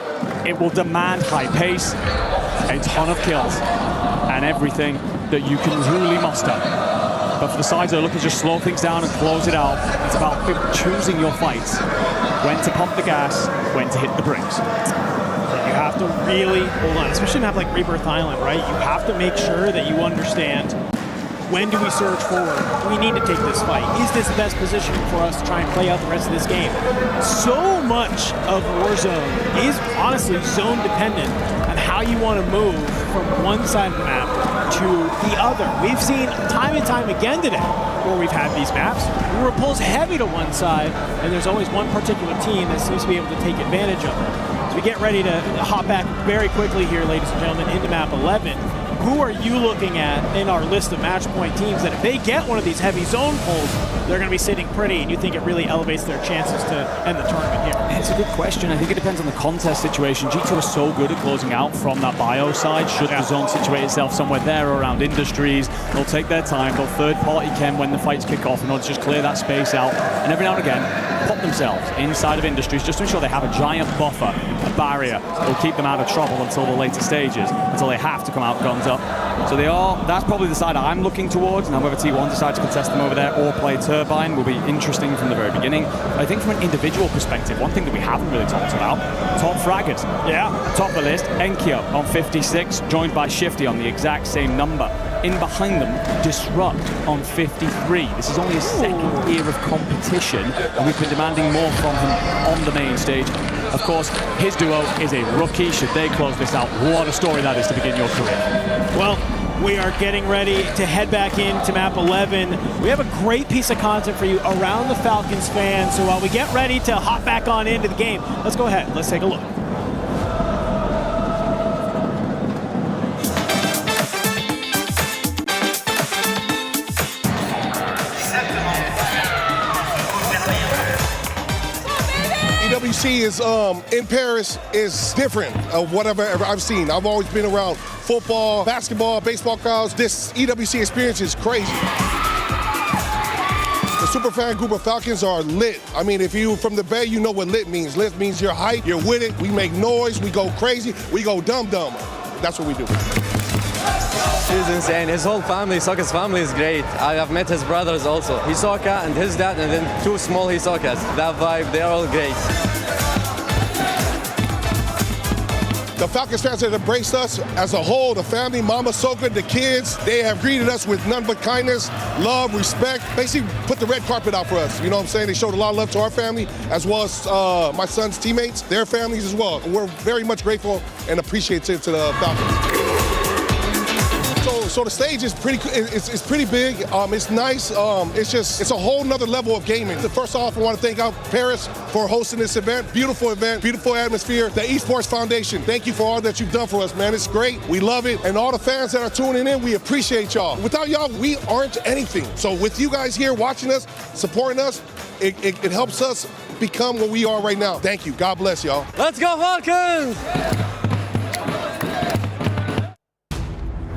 F: It will demand high pace, a ton of kills, and everything that you can truly muster. But for the sides that are looking to just slow things down and close it out, it's about choosing your fights. When to pump the gas, when to hit the brakes.
E: You have to really hold on, especially in a map like Rebirth Island, right? You have to make sure that you understand, when do we surge forward? Do we need to take this fight? Is this the best position for us to try and play out the rest of this game? So much of Warzone is honestly zone dependent on how you want to move from one side of the map to the other. We've seen time and time again today where we've had these maps where it pulls heavy to one side, and there's always one particular team that seems to be able to take advantage of it. So we get ready to hop back very quickly here, ladies and gentlemen, into map 11. Who are you looking at in our list of match point teams that if they get one of these heavy zone pulls, they're going to be sitting pretty, and you think it really elevates their chances to end the tournament here?
F: It's a good question. I think it depends on the contest situation. G2 is so good at closing out from that bio side. Should the zone situate itself somewhere there or around industries, they'll take their time. They'll third-party chem when the fights kick off in order to just clear that space out. And every now and again, pop themselves inside of industries just to ensure they have a giant buffer, a barrier that will keep them out of trouble until the later stages, until they have to come out guns up. So that's probably the side I'm looking towards. Now whether T1 decides to contest them over there or play Turbine will be interesting from the very beginning. I think from an individual perspective, one thing that we haven't really talked about, top fraggers.
E: Yeah.
F: Top of the list, Enkyo on 56, joined by Shifty on the exact same number. In behind them, Disrupt on 53. This is only his second year of competition, and we've been demanding more from him on the main stage. Of course, his duo is a rookie. Should they close this out, what a story that is to begin your career.
E: Well, we are getting ready to head back into map 11. We have a great piece of content for you around the Falcons fans. So while we get ready to hop back on into the game, let's go ahead. Let's take a look.
K: EWC is in Paris is different of whatever I've seen. I've always been around football, basketball, baseball crowds. This EWC experience is crazy. The superfan group of Falcons are lit. I mean, if you from the Bay, you know what lit means. Lit means you're hype, you're with it. We make noise, we go crazy, we go dumb. That's what we do.
N: He's insane. His whole family, Hisoka's family is great. I have met his brothers also. Hisoka and his dad, and then two small Hisokas. That vibe, they're all great.
K: The Falcons fans have embraced us as a whole, the family, Mama Soka, the kids. They have greeted us with none but kindness, love, respect. Basically put the red carpet out for us. You know what I'm saying? They showed a lot of love to our family, as well as my son's teammates, their families as well. We're very much grateful and appreciative to the Falcons. So the stage is pretty. It's pretty big. It's nice. It's a whole nother level of gaming. First off, I want to thank Paris for hosting this event. Beautiful event, beautiful atmosphere. The Esports Foundation, thank you for all that you've done for us, man. It's great. We love it. And all the fans that are tuning in, we appreciate y'all. Without y'all, we aren't anything. So with you guys here watching us, supporting us, it helps us become what we are right now. Thank you. God bless y'all.
N: Let's go Falcons!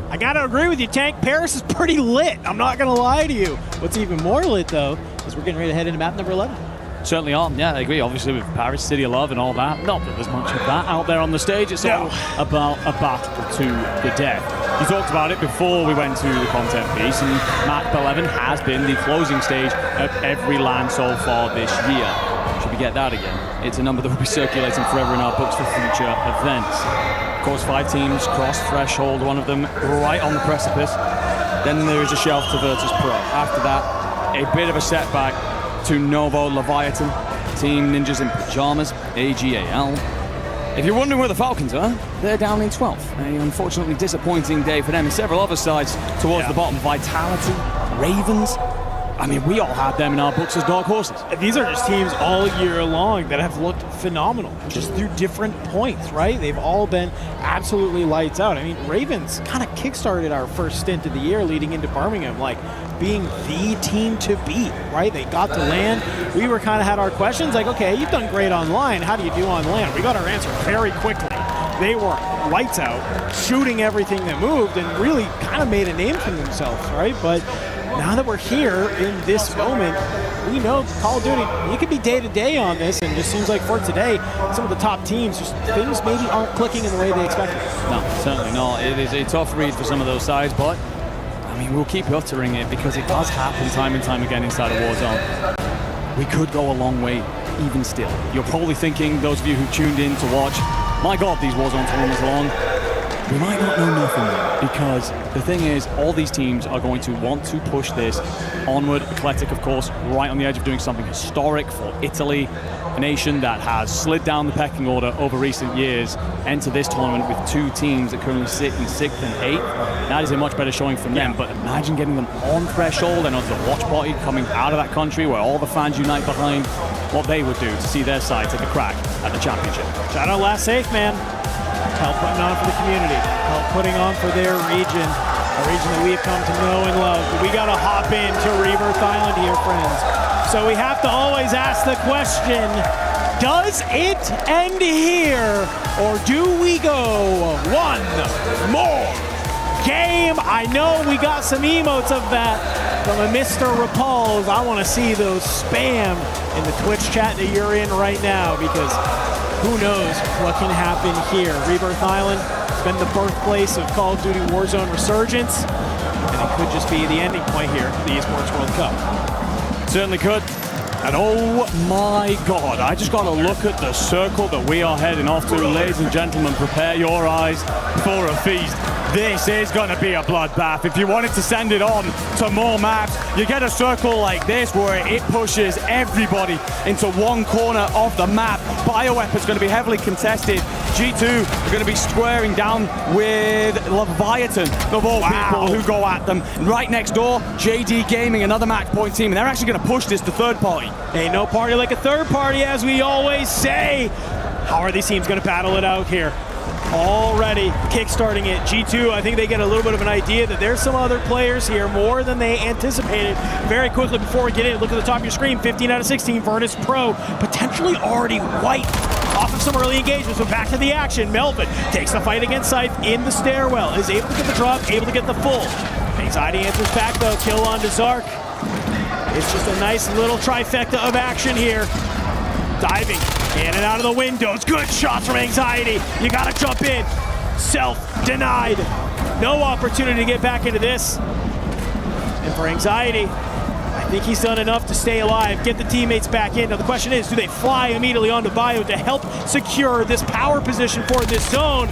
E: I gotta agree with you, Tank. Paris is pretty lit. I'm not gonna lie to you. What's even more lit, though, is we're getting ready to head into map number 11.
F: Certainly are. Yeah, I agree. Obviously, with Paris, City of Love and all that. Not that there's much of that out there on the stage. It's all about a battle to the death. You talked about it before we went to the content piece, and map 11 has been the closing stage of every LAN so far this year. Should we get that again? It's a number that will be circulating forever in our books for future events. Of course, 5 teams cross threshold, one of them right on the precipice. Then there is a shelf to Virtus Pro. After that, a bit of a setback to Novo Leviathan, Team Ninjas in Pajamas, AGAL. If you're wondering where the Falcons are, they're down in 12th. An unfortunately disappointing day for them and several other sides towards the bottom. Vitality, Ravens. I mean, we all had them in our books as dark horses.
E: These are just teams all year long that have looked phenomenal, just through different points, right? They've all been absolutely lights out. I mean, Ravens kind of kickstarted our first stint of the year leading into Birmingham, like being the team to beat, right? They got to land. We were kind of had our questions like, okay, you've done great online. How do you do on land? We got our answer very quickly. They were lights out, shooting everything that moved and really kind of made a name for themselves, right? But now that we're here in this moment, we know Call of Duty, you could be day to day on this, and it just seems like for today, some of the top teams, just things maybe aren't clicking in the way they expected.
F: No, certainly not. It is a tough read for some of those sides, but I mean, we'll keep uttering it because it does happen time and time again inside a Warzone. We could go a long way, even still. You're probably thinking, those of you who tuned in to watch, my God, these Warzone tournaments are long. We might not know nothing yet, because the thing is, all these teams are going to want to push this onward. Eclectic, of course, right on the edge of doing something historic for Italy, a nation that has slid down the pecking order over recent years, enter this tournament with two teams that currently sit in 6th and 8th. That is a much better showing from them, but imagine getting them on threshold and the watch party coming out of that country where all the fans unite behind what they would do to see their side take a crack at the championship.
E: Shout out Last Safe, man. Help putting on for the community, help putting on for their region, a region that we've come to know and love. But we got to hop into Rebirth Island here, friends. So we have to always ask the question, does it end here, or do we go one more game? I know we got some emotes of that from a Mr. Rapal's. I want to see those spam in the Twitch chat that you're in right now, because who knows what can happen here. Rebirth Island has been the birthplace of Call of Duty Warzone Resurgence, and it could just be the ending point here for the Esports World Cup.
F: Certainly could. And oh my God, I just got to look at the circle that we are heading off to. Ladies and gentlemen, prepare your eyes for a feast. This is going to be a bloodbath. If you wanted to send it on to more maps, you get a circle like this where it pushes everybody into one corner of the map. Bioweapon's going to be heavily contested. G2 are going to be squaring down with Leviathan, of all people who go at them. Right next door, JD Gaming, another match point team, and they're actually going to push this to third party.
E: Ain't no party like a third party, as we always say. How are these teams going to battle it out here? Already kickstarting it. G2, I think they get a little bit of an idea that there's some other players here, more than they anticipated. Very quickly, before we get in, look at the top of your screen, 15 out of 16, Virtus Pro, potentially already wiped off of some early engagements. So back to the action. Melvin takes the fight against Scythe in the stairwell, is able to get the drop, able to get the full. Anxiety answers back though, kill on to Zark. It's just a nice little trifecta of action here. Diving in and out of the windows. Good shots from Anxiety. You gotta jump in. Self-denied. No opportunity to get back into this. And for Anxiety, I think he's done enough to stay alive, get the teammates back in. Now the question is, do they fly immediately onto Bio to help secure this power position for this zone?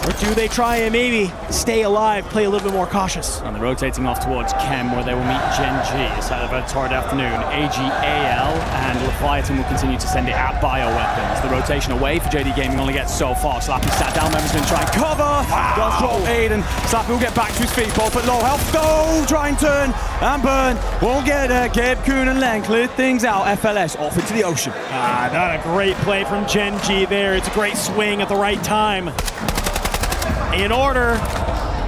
E: Or do they try and maybe stay alive, play a little bit more cautious?
F: And they're rotating off towards Chem, where they will meet Gen G. It's at a torrid afternoon. AGAL and Leviathan will continue to send it at bioweapons. The rotation away for JD Gaming only gets so far. Slappy sat down, Member's going to try and cover. Does drop Aiden. Slappy will get back to his feet, both at low health. Go! Try and turn and burn. Won't get it. Gabe, Kuhn and Len cleared things out. FLS off into the ocean.
E: Not a great play from Gen G there. It's a great swing at the right time in order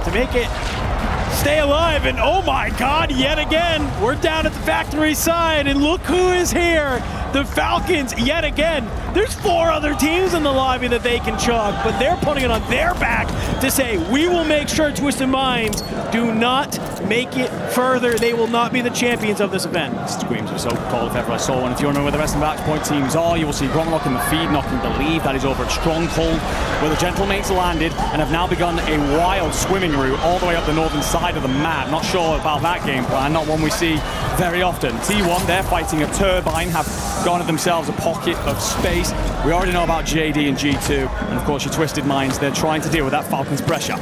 E: to make it stay alive. And oh my God, yet again, we're down at the factory side, and look who is here. The Falcons, yet again. There's 4 other teams in the lobby that they can chug, but they're putting it on their back to say, we will make sure Twisted Minds do not make it further. They will not be the champions of this event.
F: Screams are so cold if ever I saw one. If you want to know where the rest of the match point teams are, you will see Bromlock in the feed, knocking Believe. That is over at Stronghold, where the Gentlemates landed and have now begun a wild swimming route all the way up the northern side of the map. Not sure about that game plan, not one we see very often. T1, they're fighting a turbine, have garnered themselves a pocket of space. We already know about JD and G2, and of course your Twisted Minds, they're trying to deal with that Falcons pressure.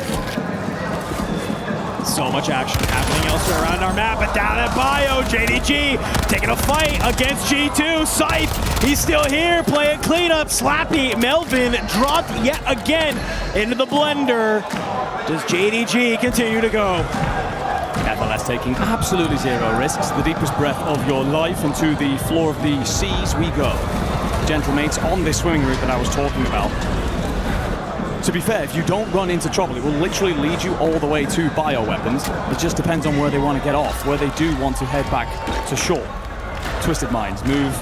E: So much action happening elsewhere around our map, but down at Bio, JDG taking a fight against G2. Scythe, he's still here, playing cleanup. Slappy, Melvin dropped yet again into the blender. Does JDG continue to go?
F: FLS taking absolutely zero risks. The deepest breath of your life, and to the floor of the seas we go. Gentlemates on this swimming route that I was talking about. To be fair, if you don't run into trouble, it will literally lead you all the way to bioweapons. It just depends on where they want to get off, where they do want to head back to shore. Twisted Minds move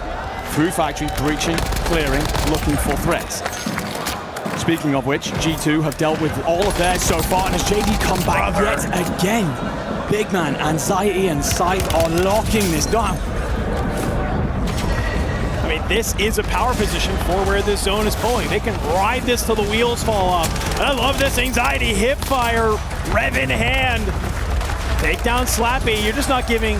F: through factory, breaching, clearing, looking for threats. Speaking of which, G2 have dealt with all of theirs so far, and as JD come back yet again, Big Man, Anxiety, and Scythe are locking this down.
E: I mean, this is a power position for where this zone is pulling. They can ride this till the wheels fall off. And I love this Anxiety, hip fire, rev in hand. Take down Slappy. You're just not giving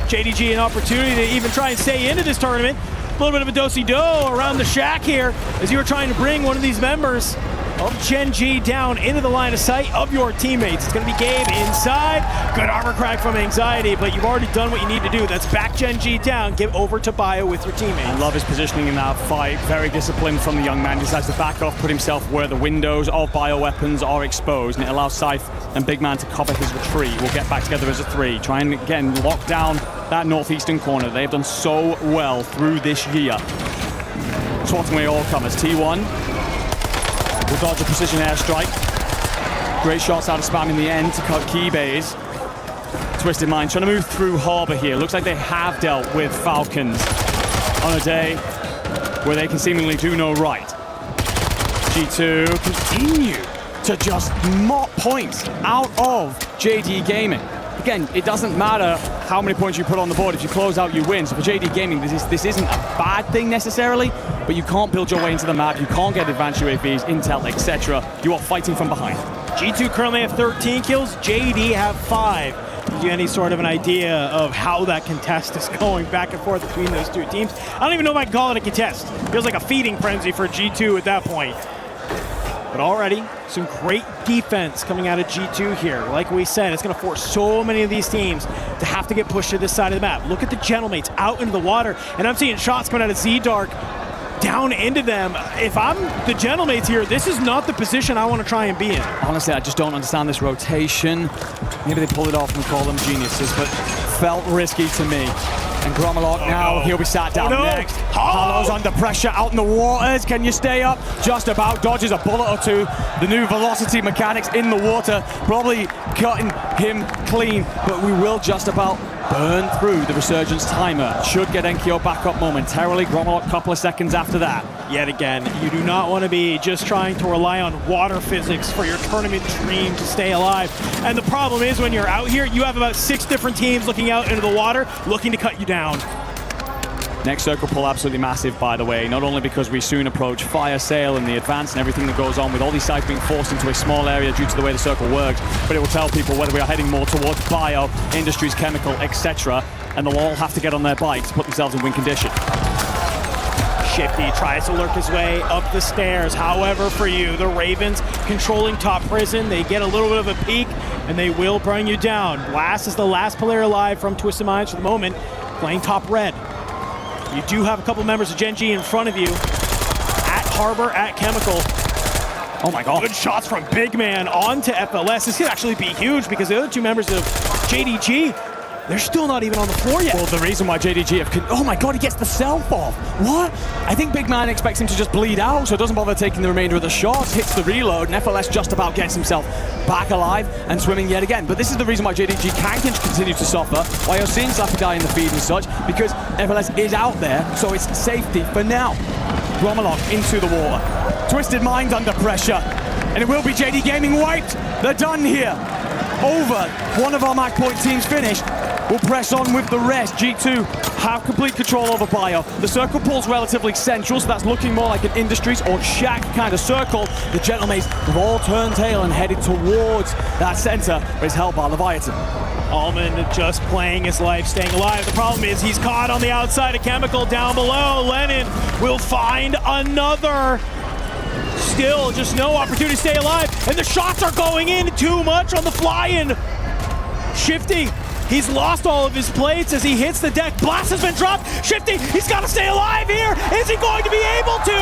E: JDG an opportunity to even try and stay into this tournament. A little bit of a do-si-do around the shack here as you were trying to bring one of these members of Gen G down into the line of sight of your teammates. It's going to be Gabe inside. Good armor crack from Anxiety, but you've already done what you need to do. That's back Gen G down. Give over to Bio with your teammates.
F: I love his positioning in that fight. Very disciplined from the young man. He decides to back off, put himself where the windows of bioweapons are exposed, and it allows Scythe and Big Man to cover his retreat. We'll get back together as a three. Try and, again, lock down that northeastern corner. They've done so well through this year. Swatting away all comers. T1 will dodge a precision airstrike. Great shots out of spam in the end to cut key bays. Twisted Mind trying to move through Harbor here. Looks like they have dealt with Falcons on a day where they can seemingly do no right. G2 continue to just mop points out of JD Gaming. Again, it doesn't matter how many points you put on the board. If you close out, you win. So for JD Gaming, this isn't a bad thing necessarily, but you can't build your way into the map. You can't get advanced UAVs, intel, etc. You are fighting from behind.
E: G2 currently have 13 kills. JD have 5. Give you any sort of an idea of how that contest is going back and forth between those two teams? I don't even know if I can call it a contest. Feels like a feeding frenzy for G2 at that point. But already, some great defense coming out of G2 here. Like we said, it's going to force so many of these teams to have to get pushed to this side of the map. Look at the Gentlemates out into the water, and I'm seeing shots coming out of Z-Dark down into them. If I'm the Gentlemates here, this is not the position I want to try and be in.
F: Honestly, I just don't understand this rotation. Maybe they pull it off and call them geniuses, but felt risky to me. And Gromalok now, he'll be sat down next. Halo's under pressure out in the waters. Can you stay up? Just about dodges a bullet or two. The new velocity mechanics in the water probably cutting him clean, but we will just about burn through the Resurgence timer. Should get Enkyo back up momentarily. Gromalok a couple of seconds after that.
E: Yet again, you do not want to be just trying to rely on water physics for your tournament dream to stay alive. And the problem is when you're out here, you have about 6 different teams looking out into the water, looking to cut you down.
F: Next circle pull absolutely massive, by the way, not only because we soon approach fire sale and the advance and everything that goes on with all these sites being forced into a small area due to the way the circle works, but it will tell people whether we are heading more towards bio, industries, chemical, etc., and they'll all have to get on their bikes to put themselves in win condition.
E: Shifty tries to lurk his way up the stairs. However, for you, the Ravens controlling top prison. They get a little bit of a peek, and they will bring you down. Blast is the last player alive from Twisted Minds for the moment, playing top red. You do have a couple members of Gen G in front of you. At Harbor, at Chemical. Oh my god. Good shots from Big Man onto FLS. This could actually be huge because the other 2 members of JDG, they're still not even on the floor yet.
F: Well, the reason why JDG have... Oh my god, he gets the self off. What? I think Big Man expects him to just bleed out, so doesn't bother taking the remainder of the shots, hits the reload, and FLS just about gets himself back alive and swimming yet again. But this is the reason why JDG can continue to suffer, why you're seeing Slappy die in the feed and such, because FLS is out there, so it's safety for now. Gromalok into the water. Twisted Mind under pressure, and it will be JD Gaming wiped. They're done here. Over. One of our match point teams finished. We'll press on with the rest. G2 have complete control over bio. The circle pull's relatively central, so that's looking more like an Industries or Shack kind of circle. The Gentlemates have all turned tail and headed towards that center, but it's held by Leviathan.
E: Almond just playing his life, staying alive. The problem is he's caught on the outside of Chemical down below. Lennon will find another. Still just no opportunity to stay alive, and the shots are going in too much on the fly-in. Shifty, he's lost all of his plates as he hits the deck. Blast has been dropped. Shifty, he's got to stay alive here. Is he going to be able to?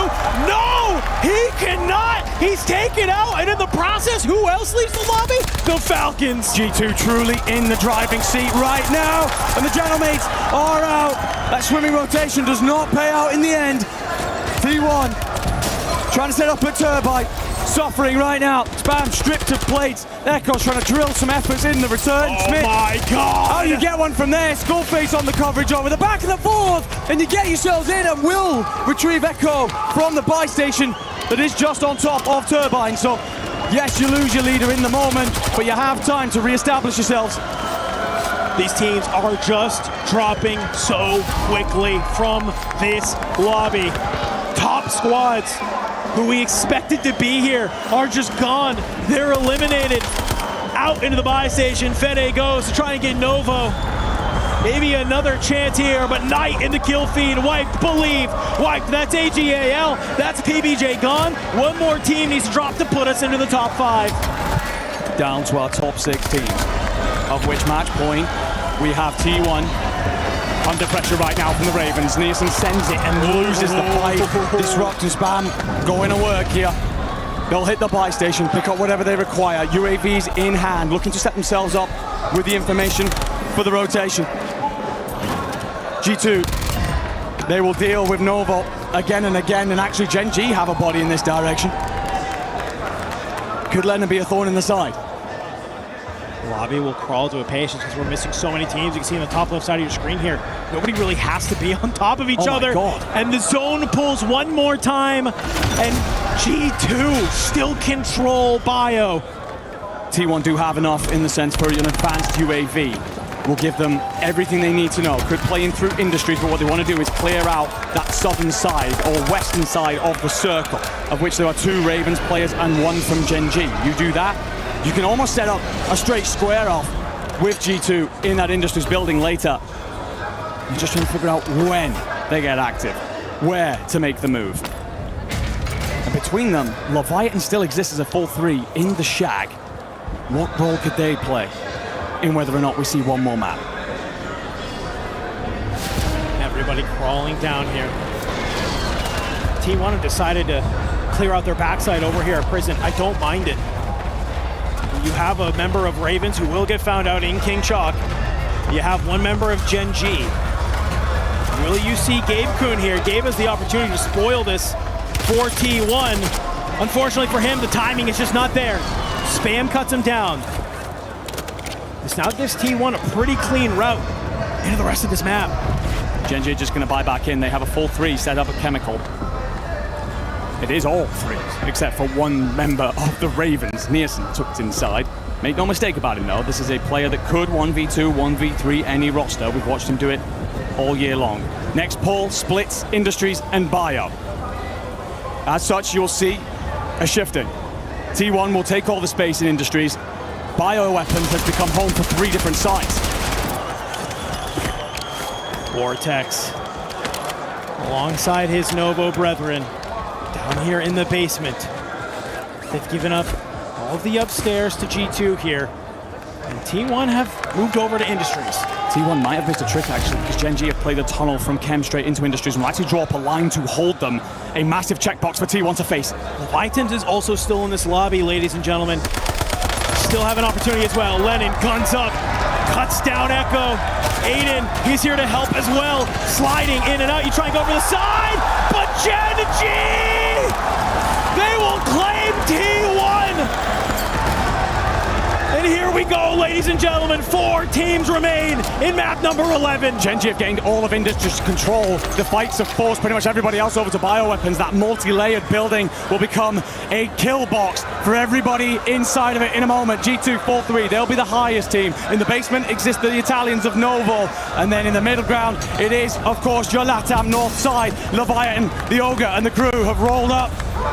E: No, he cannot. He's taken out, and in the process, who else leaves the lobby? The Falcons.
F: G2 truly in the driving seat right now, and the Gentlemates are out. That swimming rotation does not pay out in the end. T1 trying to set up a turbine. Suffering right now. Spam stripped of plates. Echo's trying to drill some efforts in the return.
E: Oh
F: Smith,
E: my God!
F: how do you get one from there? Skullface on the coverage over the back of the fourth, and you get yourselves in and will retrieve Echo from the buy station that is just on top of Turbine. So, yes, you lose your leader in the moment, but you have time to re-establish yourselves.
E: These teams are just dropping so quickly from this lobby. Top squads who we expected to be here are just gone. They're eliminated. Out into the buy station, Fede goes to try and get Novo. Maybe another chance here, but Knight in the kill feed. Wiped, Believe. Wiped, that's AGAL. That's PBJ gone. One more team needs to drop to put us into the top 5.
F: Down to our top 6 teams, of which match point we have T1 under pressure right now from the Ravens. Nielsen sends it and loses the fight. Disrupt and Spam going to work here. They'll hit the buy station, pick up whatever they require. UAVs in hand, looking to set themselves up with the information for the rotation. G2, they will deal with Novo again and again, and actually Gen G have a body in this direction. Could let them be a thorn in the side.
E: Lobby will crawl to a patience because we're missing so many teams. You can see on the top left side of your screen here, nobody really has to be on top of each other.
F: God.
E: And the zone pulls one more time, and G2 still control Bio.
F: T1 do have enough in the sense for an advanced UAV. Will give them everything they need to know. Could play in through Industries, but what they want to do is clear out that southern side or western side of the circle, of which there are 2 Ravens players and 1 from Gen G. You do that, you can almost set up a straight square off with G2 in that Industries building later. You're just trying to figure out when they get active, where to make the move. And between them, Leviathan still exists as a full 3 in the Shag. What role could they play in whether or not we see one more map?
E: Everybody crawling down here. T1 have decided to clear out their backside over here at Prison. I don't mind it. You have a member of Ravens who will get found out in King Chalk. You have one member of Gen G. Will you see Gabe Kuhn here? Gabe has the opportunity to spoil this for T1. Unfortunately for him, the timing is just not there. Spam cuts him down. This now gives T1 a pretty clean route into the rest of this map.
F: Gen G just going to buy back in. They have a full 3 set up at Chemical. It is all 3s, except for one member of the Ravens. Nielsen tucked inside. Make no mistake about it, though. This is a player that could 1v2, 1v3 any roster. We've watched him do it all year long. Next pull, splits, Industries, and Bio. As such, you'll see a shifting. T1 will take all the space in Industries. Bioweapons has become home for 3 different sites.
E: Vortex, alongside his Novo brethren, down here in the basement. They've given up all of the upstairs to G2 here, and T1 have moved over to Industries.
F: T1 might have missed a trick, actually, because Gen G have played a tunnel from Chem straight into Industries and will actually draw up a line to hold them. A massive checkbox for T1 to face.
E: Leviathan is also still in this lobby, ladies and gentlemen. Still have an opportunity as well. Lennon guns up, cuts down Echo. Aiden, he's here to help as well. Sliding in and out. You try and go over the side, but Gen G, they will claim T1. And here we go, ladies and gentlemen. 4 teams remain in map number 11.
F: Gen G have gained all of Industries' control. The fights have forced pretty much everybody else over to bioweapons. That multi-layered building will become a kill box for everybody inside of it in a moment. G2 4-3, they'll be the highest team. In the basement exist the Italians of Novo. And then in the middle ground, it is, of course, your Latam north side. Leviathan, the Ogre, and the crew have rolled up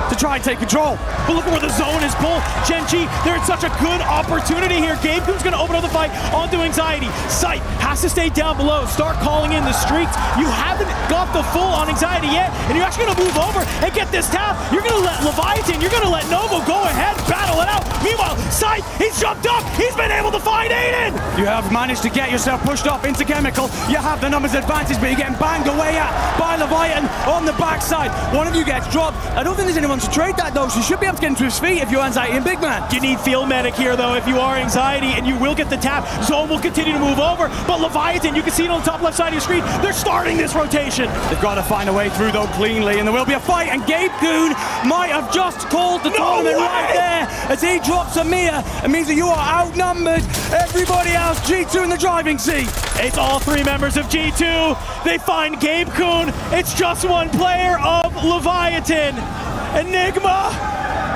E: to try and take control. But look at where the zone is pulled. Genji, they're in such a good opportunity here. Gabe Kuhn's going to open up the fight onto Anxiety. Sight has to stay down below, start calling in the streaks. You haven't got the full on Anxiety yet, and you're actually going to move over and get this tap. You're going to let Leviathan, you're going to let Novo go ahead, battle it out. Meanwhile, Sight, he's jumped up. He's been able to find Aiden.
A: You have managed to get yourself pushed up into Chemical. You have the numbers advantage, but you're getting banged away at by Leviathan on the backside. One of you gets dropped. I don't think there's anyone to trade that, though, so you should be able to get into his feet if you're Anxiety and Big Man.
E: You need Field Medic here, though, if you are Anxiety, and you will get the tap. Zone will continue to move over, but Leviathan, you can see it on the top left side of your screen. They're starting this rotation.
A: They've got to find a way through, though, cleanly, and there will be a fight, and Gabe Kuhn might have just called the tournament right there as he drops Amir. It means that you are outnumbered. Everybody else, G2 in the driving seat.
E: It's all three members of G2. They find Gabe Kuhn. It's just one player of Leviathan. Enigma,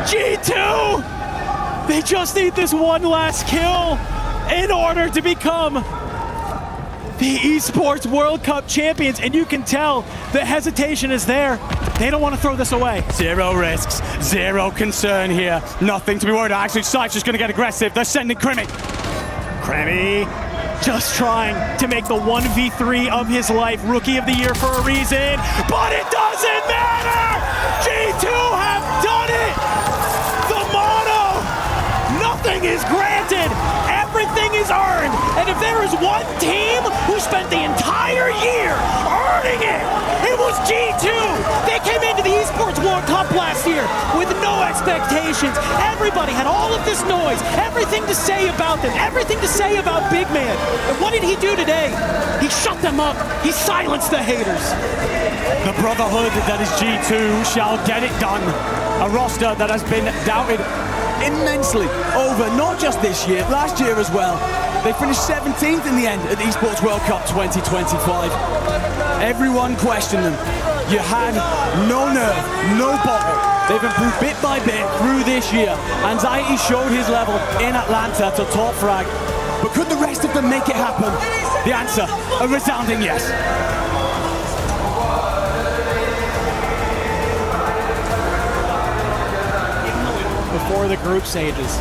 E: G2. They just need this one last kill in order to become the Esports World Cup champions, and you can tell the hesitation is there. They don't want to throw this away.
A: Zero risks, zero concern here. Nothing to be worried about. Actually, Sight's just going to get aggressive. They're sending Krimi.
E: Krimi just trying to make the 1v3 of his life. Rookie of the year for a reason, but it doesn't matter! G2 have done it! The motto, nothing is granted, everything is earned. And if there is one team who spent the entire year earning it, it was G2. They came into the Esports World Cup last year with no expectations. Everybody had all of this noise, everything to say about them, everything to say about Big Man. And what did he do today? He shut them up. He silenced the haters.
A: The brotherhood that is G2 shall get it done. A roster that has been doubted immensely over not just this year, last year as well. They finished 17th in the end at the Esports World Cup 2025. Everyone questioned them. You had no nerve, no bottle. They've improved bit by bit through this year. Anxiety showed his level in Atlanta to top frag. But could the rest of them make it happen? The answer, a resounding yes.
E: Before the group stages,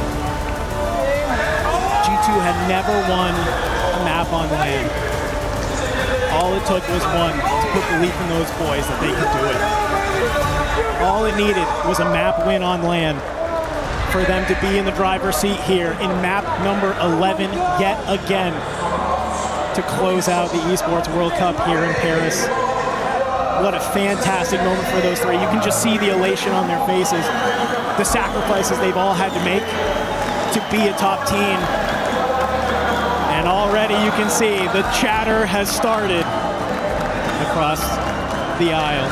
E: G2 had never won a map on land. All it took was one to put belief in those boys that they could do it. All it needed was a map win on land for them to be in the driver's seat here in map number 11 yet again to close out the Esports World Cup here in Paris. What a fantastic moment for those three. You can just see the elation on their faces, the sacrifices they've all had to make to be a top team. And already you can see the chatter has started across the aisle.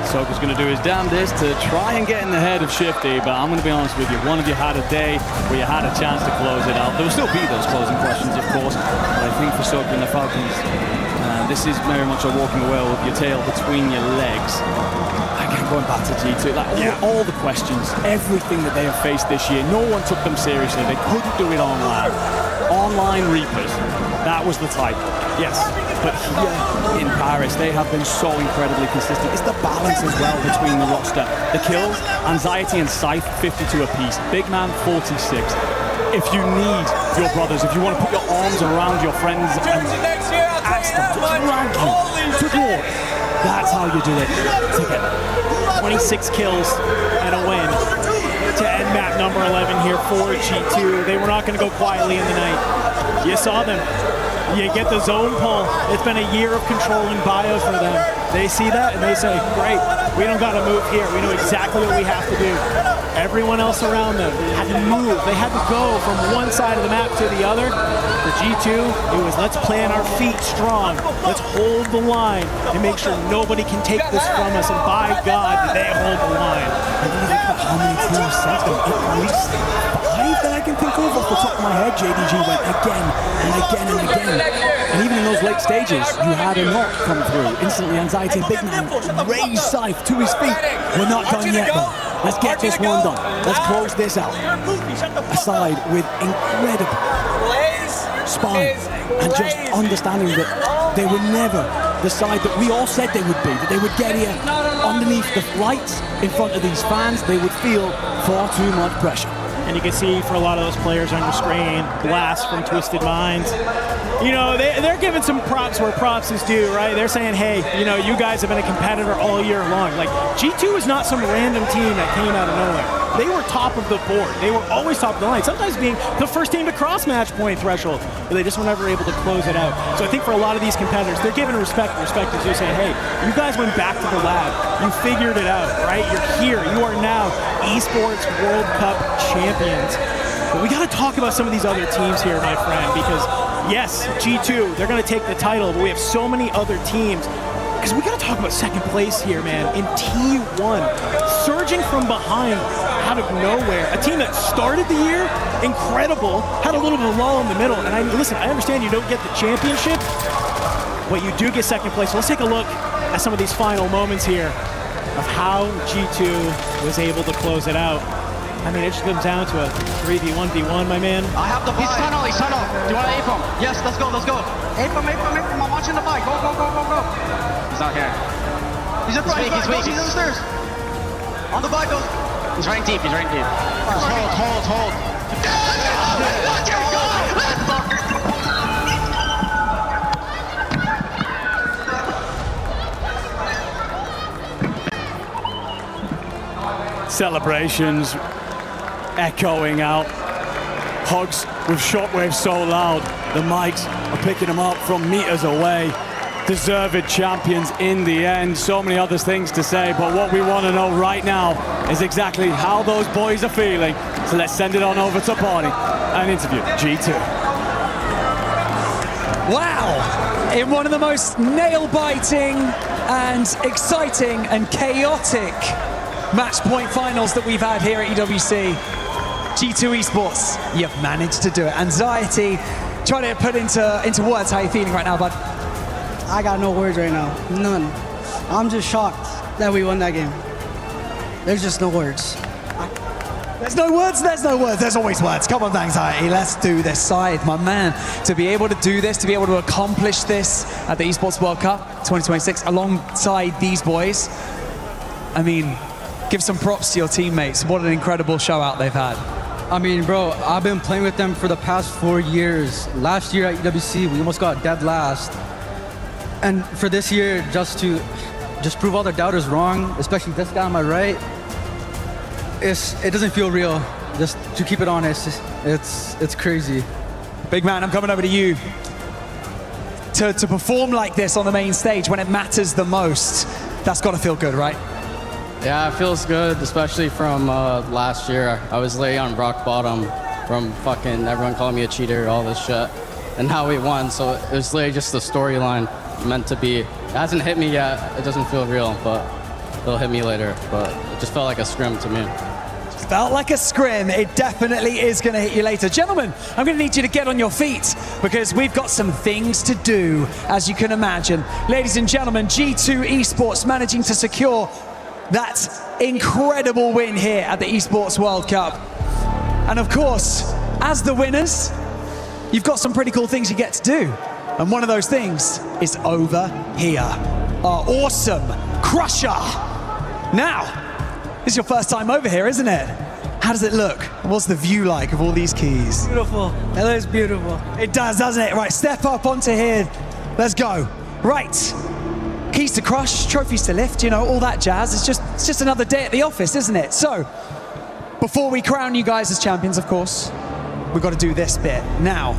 F: Soka's going to do his damnedest to try and get in the head of Shifty, but I'm going to be honest with you, one of you had a day where you had a chance to close it out. There will still be those closing questions, of course, but I think for Soka and the Falcons, this is very much a walking away with your tail between your legs. Again, going back to G2, like all the questions, everything that they have faced this year, no one took them seriously. They couldn't do it online. Online Reapers, that was the type. Yes, but here in Paris, they have been so incredibly consistent. It's the balance as well between the roster. The kills, Anxiety and Scythe, 52 apiece. Big Man, 46. If you need your brothers, if you want to put your arms around your friends and ask them to drag you to war, that's how you do it. Together.
E: 26 kills and a win to end map number 11 here for G2. They were not going to go quietly in the night. You saw them. You get the zone pull. It's been a year of controlling bio for them. They see that and they say, great, we don't got to move here. We know exactly what we have to do. Everyone else around them had to move. They had to go from one side of the map to the other. For G2, it was let's plant our feet strong. Let's hold the line and make sure nobody can take this from us. And by God, did they hold the line.
A: And when you think about how many teams sent them, at least 5 that I can think of off the top of my head, JDG went again and again and again. And even in those late stages, you had a knock come through. Instantly, Anxiety and Big Man raised Scythe to his feet. We're not done yet, though. Let's get this one done. Let's close this out. Aside with incredible spine and just understanding that they were never the side that we all said they would be, that they would get here underneath the lights in front of these fans. They would feel far too much pressure.
E: And you can see for a lot of those players on your screen, Blast from Twisted Minds, you know, they're giving some props where props is due, right? They're saying, hey, you know, you guys have been a competitor all year long. Like, G2 is not some random team that came out of nowhere. They were top of the board. They were always top of the line, sometimes being the first team to cross match point threshold, but they just were never able to close it out. So I think for a lot of these competitors, they're giving respect is due, saying, hey, you guys went back to the lab. You figured it out, right? You're here. You are now Esports World Cup champions. But we got to talk about some of these other teams here, my friend, because yes, G2, they're going to take the title, but we have so many other teams. Because we got to talk about second place here, man, in T1, surging from behind out of nowhere. A team that started the year incredible, had a little bit of a lull in the middle. And listen, I understand you don't get the championship, but you do get second place. So let's take a look at some of these final moments here of how G2 was able to close it out. I mean, it just comes down to a 3v1v1, my man.
Q: I have the buy. He's tunnel. Do you want to ape him? Yes, let's go. Ape him. I'm watching the buy. Go. He's not here. He's in front. He's weak. He's on the stairs. On the buy, go. He's running deep. Hold. Let's go.
A: Celebrations echoing out. Hugs with shockwave so loud, the mics are picking them up from meters away. Deserved champions in the end. So many other things to say, but what we want to know right now is exactly how those boys are feeling. So let's send it on over to Porte and interview G2.
B: Wow! In one of the most nail-biting and exciting and chaotic match point finals that we've had here at EWC, G2 Esports, you've managed to do it. Anxiety, trying to put into words how you're feeling right now, bud.
R: I got no words right now, none. I'm just shocked that we won that game. There's just no words.
B: There's no words, there's always words. Come on, Anxiety, let's do this side, my man. To be able to do this, to be able to accomplish this at the Esports World Cup 2026 alongside these boys, I mean, give some props to your teammates. What an incredible show out they've had.
R: I mean, bro, I've been playing with them for the past 4 years. Last year at EWC, we almost got dead last. And for this year, just to prove all the doubters wrong, especially this guy on my right, it doesn't feel real. Just to keep it honest, it's crazy.
B: Big man, I'm coming over to you. To perform like this on the main stage when it matters the most, that's got to feel good, right?
S: Yeah, it feels good, especially from last year. I was literally on rock bottom from fucking everyone calling me a cheater, all this shit. And now we won, so it was literally just the storyline meant to be. It hasn't hit me yet, it doesn't feel real, but it'll hit me later. But it just felt like a scrim to me.
B: Felt like a scrim. It definitely is going to hit you later. Gentlemen, I'm going to need you to get on your feet because we've got some things to do, as you can imagine. Ladies and gentlemen, G2 Esports managing to secure that incredible win here at the Esports World Cup. And of course, as the winners, you've got some pretty cool things you get to do. And one of those things is over here. Our awesome Crusher. Now, this is your first time over here, isn't it? How does it look? What's the view like of all these keys?
R: Beautiful. It looks beautiful.
B: It does, doesn't it? Right, step up onto here. Let's go. Right. Keys to crush, trophies to lift, you know, all that jazz. It's just another day at the office, isn't it? So, before we crown you guys as champions, of course, we've got to do this bit. Now,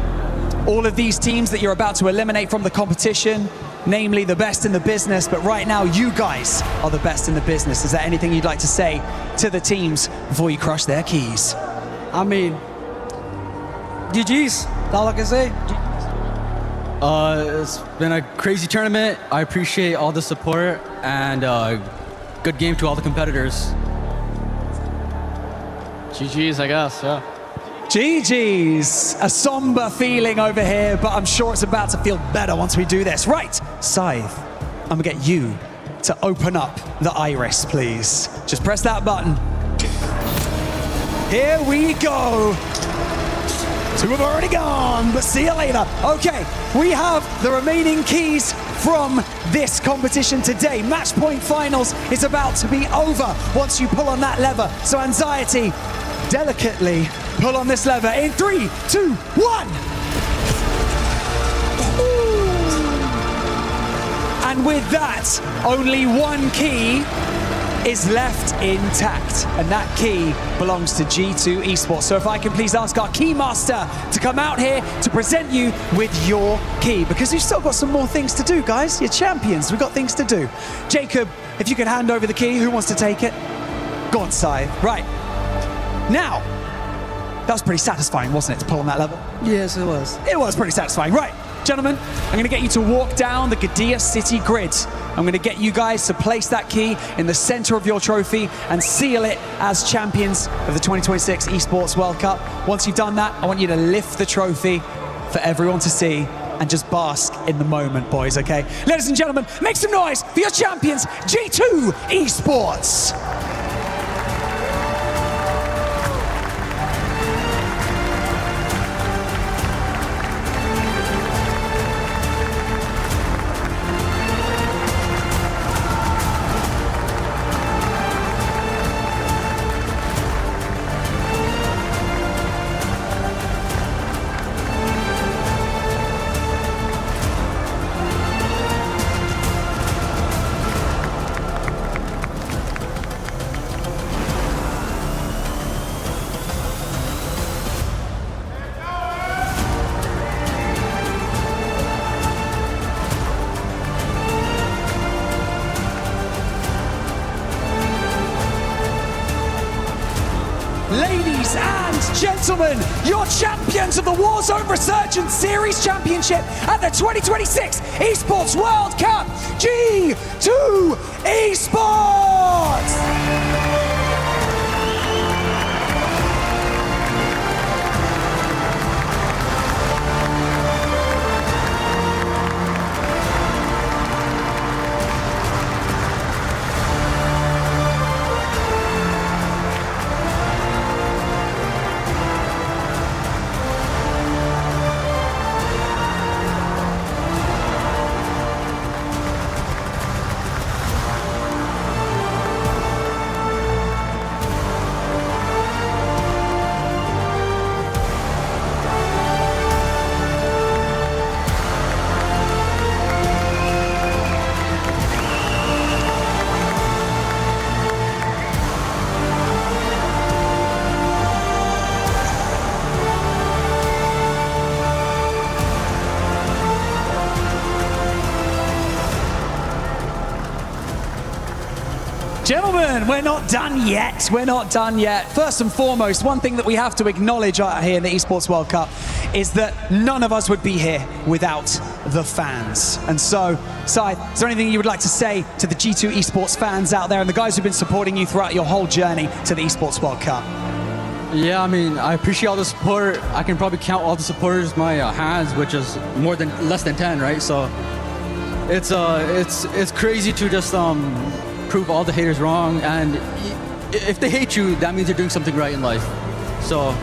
B: all of these teams that you're about to eliminate from the competition, namely the best in the business, but right now you guys are the best in the business. Is there anything you'd like to say to the teams before you crush their keys?
R: I mean, GG's, that's all I can say. It's been a crazy tournament. I appreciate all the support and good game to all the competitors.
S: GG's, I guess, yeah.
B: GG's. A somber feeling over here, but I'm sure it's about to feel better once we do this. Right, Scythe, I'm gonna get you to open up the iris, please. Just press that button. Here we go. Two have already gone, but see you later. Okay, we have the remaining keys from this competition today. Match point finals is about to be over once you pull on that lever. So Anxiety, delicately pull on this lever in 3, 2, 1. And with that, only one key is left intact, and that key belongs to G2 Esports. So if I can please ask our key master to come out here to present you with your key, because we've still got some more things to do, guys. You're champions, we've got things to do. Jacob, if you could hand over the key, who wants to take it? Go on, Sai. Right. Now, that was pretty satisfying, wasn't it, to pull on that level?
J: Yes, it was.
B: It was pretty satisfying. Right, gentlemen, I'm going to get you to walk down the Gadia City grid. I'm going to get you guys to place that key in the center of your trophy and seal it as champions of the 2026 Esports World Cup. Once you've done that, I want you to lift the trophy for everyone to see and just bask in the moment, boys, okay? Ladies and gentlemen, make some noise for your champions, G2 Esports. Ladies and gentlemen, your champions of the Warzone Resurgence Series Championship at the 2026 Esports World Cup, G2 Esports! Gentlemen, we're not done yet. We're not done yet. First and foremost, one thing that we have to acknowledge out here in the Esports World Cup is that none of us would be here without the fans. And so, Sai, is there anything you would like to say to the G2 Esports fans out there and the guys who've been supporting you throughout your whole journey to the Esports World Cup?
R: Yeah, I mean, I appreciate all the support. I can probably count all the supporters my hands, which is less than 10, right? So it's crazy to just prove all the haters wrong, and if they hate you, that means you're doing something right in life. So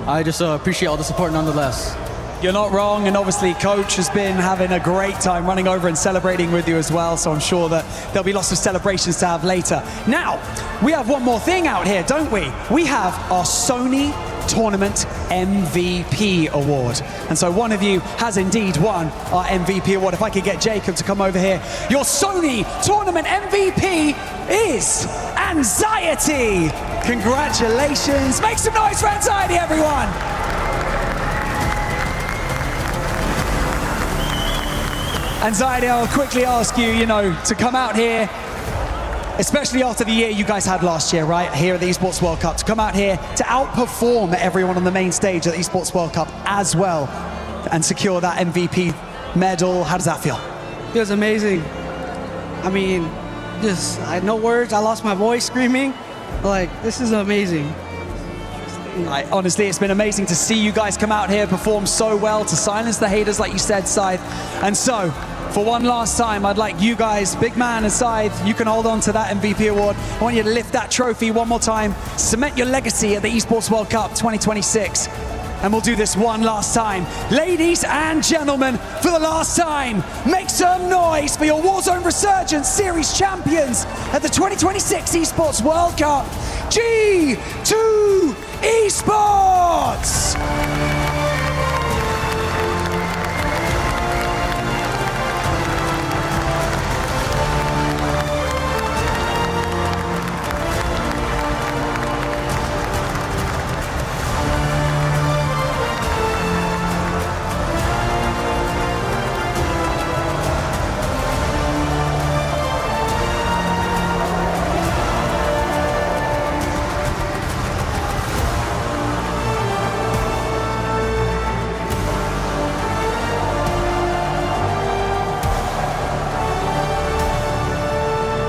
R: I just appreciate all the support nonetheless.
B: You're not wrong, and obviously Coach has been having a great time running over and celebrating with you as well, so I'm sure that there'll be lots of celebrations to have later. Now, we have one more thing out here, don't we? We have our Sony Tournament MVP Award. And so one of you has indeed won our MVP Award. If I could get Jacob to come over here. Your Sony Tournament MVP is Anxiety. Congratulations. Make some noise for Anxiety, everyone. Anxiety, I'll quickly ask you, to come out here, especially after the year you guys had last year, right, here at the Esports World Cup, to come out here to outperform everyone on the main stage at the Esports World Cup as well and secure that MVP medal. How does that feel?
J: Feels amazing. I mean, I had no words. I lost my voice screaming. This is amazing.
B: Honestly, it's been amazing to see you guys come out here, perform so well, to silence the haters, like you said, Scythe. And so, for one last time, I'd like you guys, Big Man and Scythe, you can hold on to that MVP award. I want you to lift that trophy one more time, cement your legacy at the Esports World Cup 2026. And we'll do this one last time. Ladies and gentlemen, for the last time, make some noise for your Warzone Resurgence Series champions at the 2026 Esports World Cup, G2 Esports!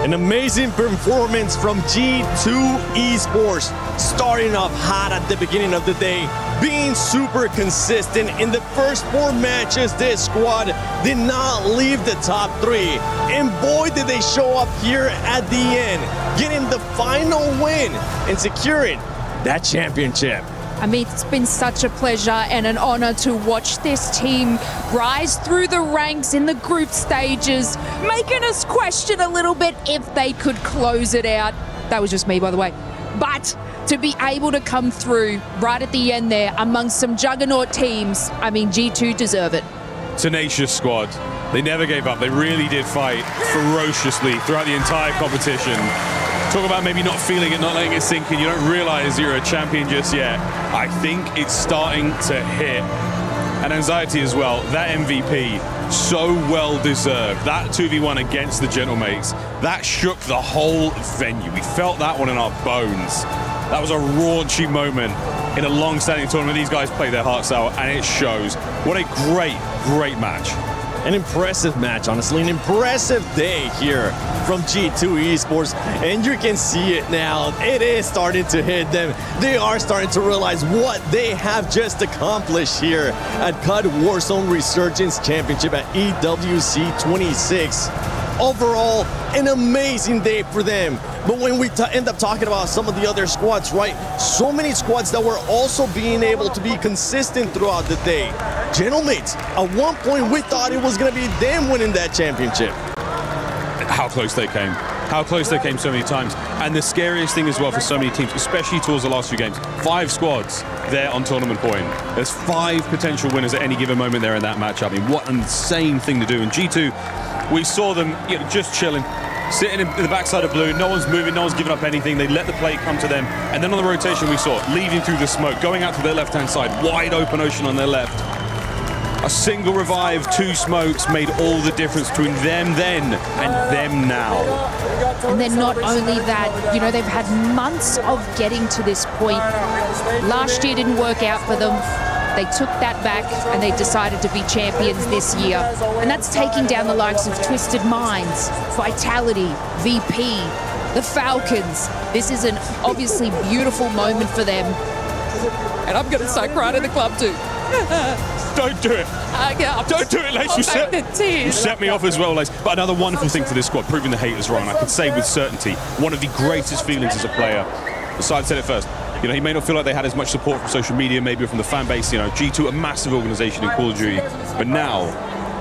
H: An amazing performance from G2 Esports, starting off hot at the beginning of the day, being super consistent. In the first 4 matches, this squad did not leave the top 3. And boy, did they show up here at the end, getting the final win and securing that championship.
P: I mean, it's been such a pleasure and an honor to watch this team rise through the ranks in the group stages, making us question a little bit if they could close it out. That was just me, by the way. But to be able to come through right at the end there amongst some juggernaut teams, I mean, G2 deserve it.
V: Tenacious squad. They never gave up. They really did fight ferociously throughout the entire competition. Talk about maybe not feeling it, not letting it sink in. You don't realize you're a champion just yet. I think it's starting to hit. And anxiety as well. That MVP, so well deserved. That 2v1 against the Gentlemates, that shook the whole venue. We felt that one in our bones. That was a raunchy moment in a long-standing tournament. These guys played their hearts out, and it shows. What a great, great match.
H: An impressive match, honestly, an impressive day here from G2 Esports, and you can see it now. It is starting to hit them. They are starting to realize what they have just accomplished here at COD Warzone Resurgence Championship at EWC 26. Overall, an amazing day for them. But when we end up talking about some of the other squads, right? So many squads that were also being able to be consistent throughout the day. Gentlemates, at one point we thought it was going to be them winning that championship.
V: How close they came. How close they came so many times. And the scariest thing as well for so many teams, especially towards the last few games, 5 squads there on tournament point. There's 5 potential winners at any given moment there in that matchup. I mean, what an insane thing to do. And G2, we saw them just chilling, sitting in the backside of blue. No one's moving, no one's giving up anything. They let the play come to them. And then on the rotation we saw, leading through the smoke, going out to their left-hand side, wide open ocean on their left. A single revive, 2 smokes made all the difference between them then and them now.
P: And then not only that, you know, they've had months of getting to this point. Last year didn't work out for them. They took that back and they decided to be champions this year. And that's taking down the likes of Twisted Minds, Vitality, VP, the Falcons. This is an obviously beautiful moment for them. And I'm going to start crying in the club too.
V: Don't do it. Don't do it, Lace. You set me off as well, Lace. But another wonderful thing for this squad, proving the haters wrong. I could say with certainty, one of the greatest feelings as a player. Aside said it first. You know, he may not feel like they had as much support from social media, maybe from the fan base. You know, G2, a massive organization in Call of Duty. But now,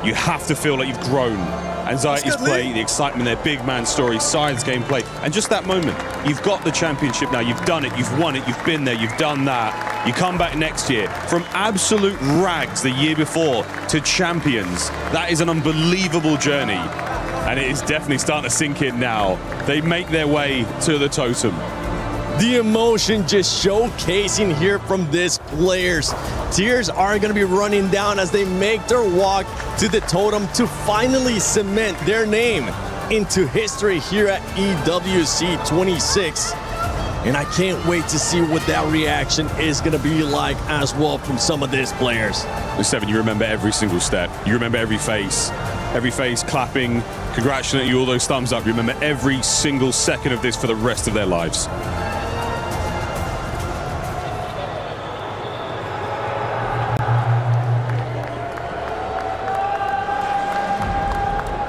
V: you have to feel like you've grown. Anxiety's play, the excitement, their big man story, Science gameplay, and just that moment. You've got the championship now, you've done it, you've won it, you've been there, you've done that. You come back next year from absolute rags the year before to champions. That is an unbelievable journey, and it is definitely starting to sink in now. They make their way to the totem.
H: The emotion just showcasing here from these players. Tears are going to be running down as they make their walk to the totem to finally cement their name into history here at EWC 26. And I can't wait to see what that reaction is going to be like as well from some of these players.
V: Seven, you remember every single step. You remember every face clapping, congratulating you, all those thumbs up. You remember every single second of this for the rest of their lives.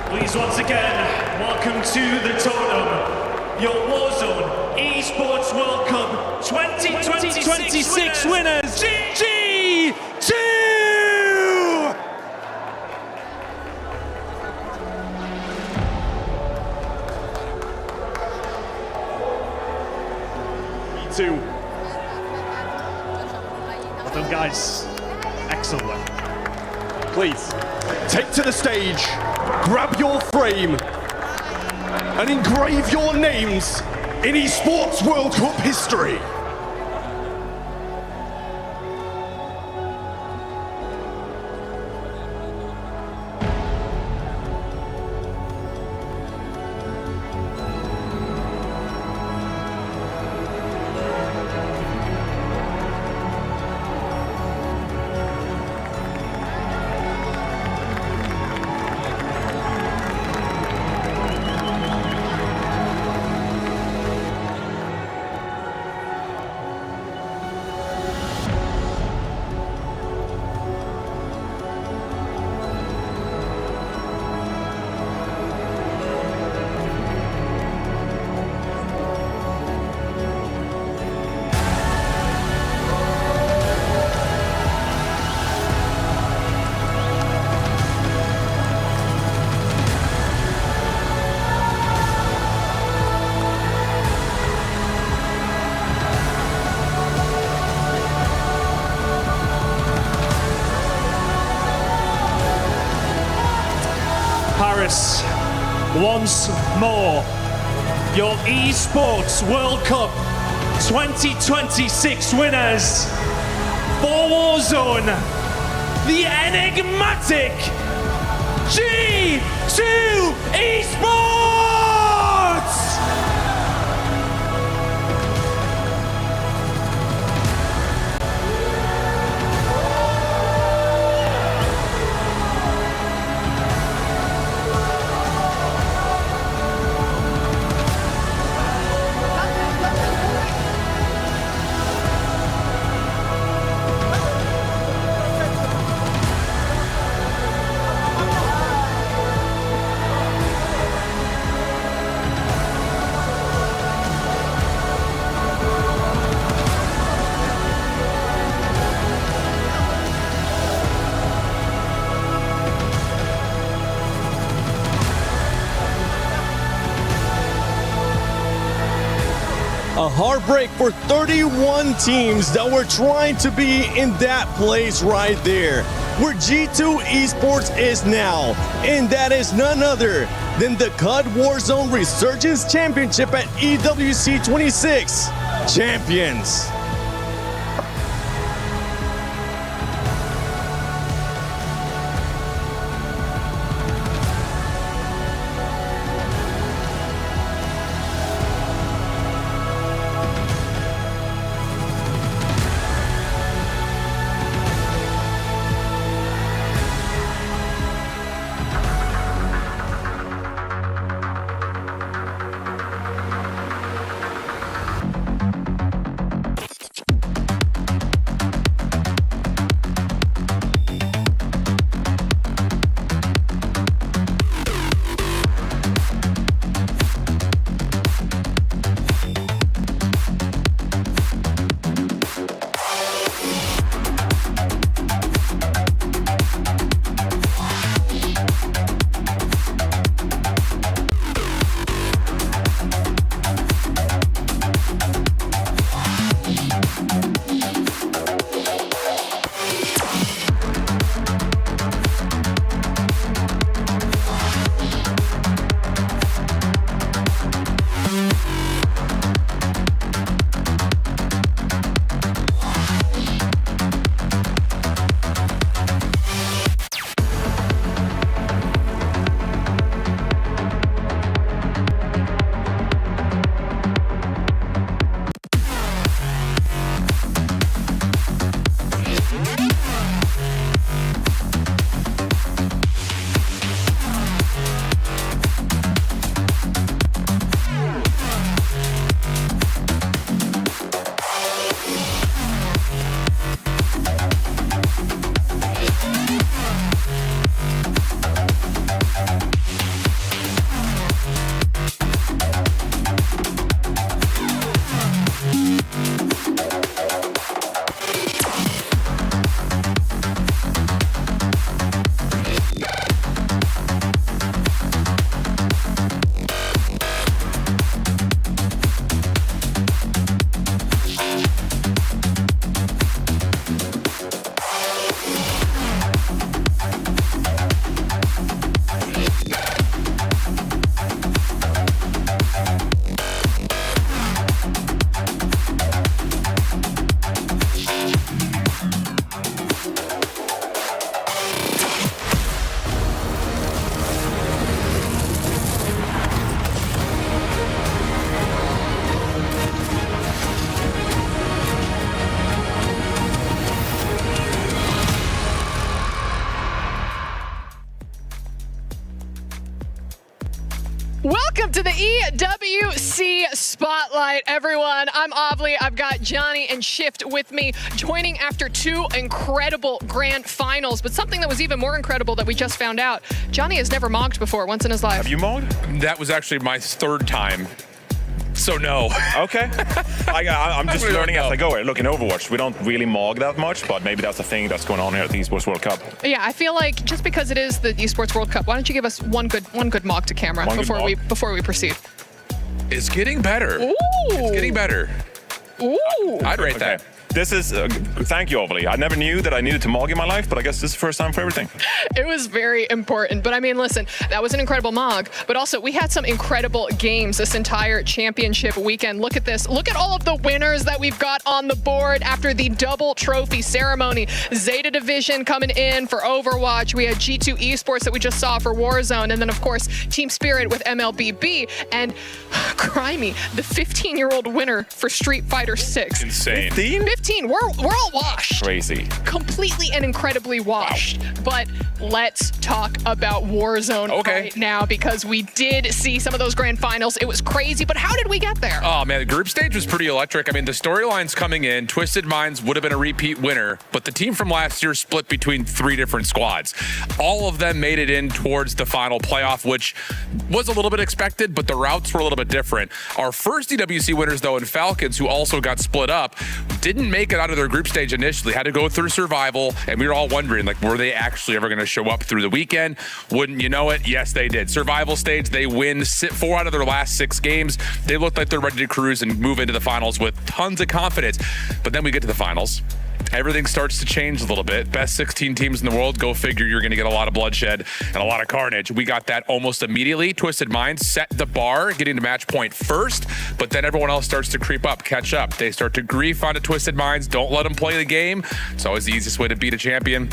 O: Please, once again, welcome to the totem, your Warzone Esports World Cup 2026 winners, G2
V: G2.
O: Well done, guys. Excellent work.
V: Please, take to the stage, grab your frame, and engrave your names in Esports World Cup history.
O: Paris, once more, your Esports World Cup 2026 winners for Warzone, the enigmatic G2 Esports!
H: A heartbreak for 31 teams that were trying to be in that place right there, where G2 Esports is now. And that is none other than the COD Warzone Resurgence Championship at EWC 26 Champions.
T: Welcome to the EWC Spotlight, everyone. I'm Ovly. I've got Johnny and Shift with me, joining after 2 incredible grand finals. But something that was even more incredible that we just found out, Johnny has never mogged before, once in his life.
U: Have you mogged? That was actually my 3rd time. So no. Okay. I'm just learning as I go. Look, in Overwatch, we don't really mog that much, but maybe that's the thing that's going on here at the Esports World Cup.
T: Yeah, I feel like just because it is the Esports World Cup, why don't you give us one good mog to camera before we proceed?
M: It's getting better.
T: Ooh.
M: It's getting better.
T: Ooh.
M: I'd rate that.
U: This is, thank you, Ovely. I never knew that I needed to mog in my life, but I guess this is the first time for everything.
T: It was very important. But I mean, listen, that was an incredible mog. But also, we had some incredible games this entire championship weekend. Look at this. Look at all of the winners that we've got on the board after the double trophy ceremony. Zeta Division coming in for Overwatch. We had G2 Esports that we just saw for Warzone. And then, of course, Team Spirit with MLBB. And Crimey, the 15-year-old winner for Street Fighter 6.
U: Insane.
T: 15? We're all washed.
U: Crazy.
T: Completely and incredibly washed. Wow. But let's talk about Warzone right now, because we did see some of those grand finals. It was crazy, but how did we get there?
M: Oh man, the group stage was pretty electric. I mean, the storylines coming in, Twisted Minds would have been a repeat winner, but the team from last year split between 3 different squads. All of them made it in towards the final playoff, which was a little bit expected, but the routes were a little bit different. Our first EWC winners, though, in Falcons, who also got split up, didn't make it out of their group stage initially, had to go through survival, and we were all wondering, like, were they actually ever going to show up through the weekend? Wouldn't you know it? Yes, they did. Survival stage, they win 4 out of their last 6 games. They look like they're ready to cruise and move into the finals with tons of confidence. But then we get to the finals. Everything starts to change a little bit. Best 16 teams in the world, go figure, you're going to get a lot of bloodshed and a lot of carnage. We got that almost immediately. Twisted Minds set the bar, getting to match point first, but then everyone else starts to creep up, catch up. They start to grief onto Twisted Minds. Don't let them play the game. It's always the easiest way to beat a champion.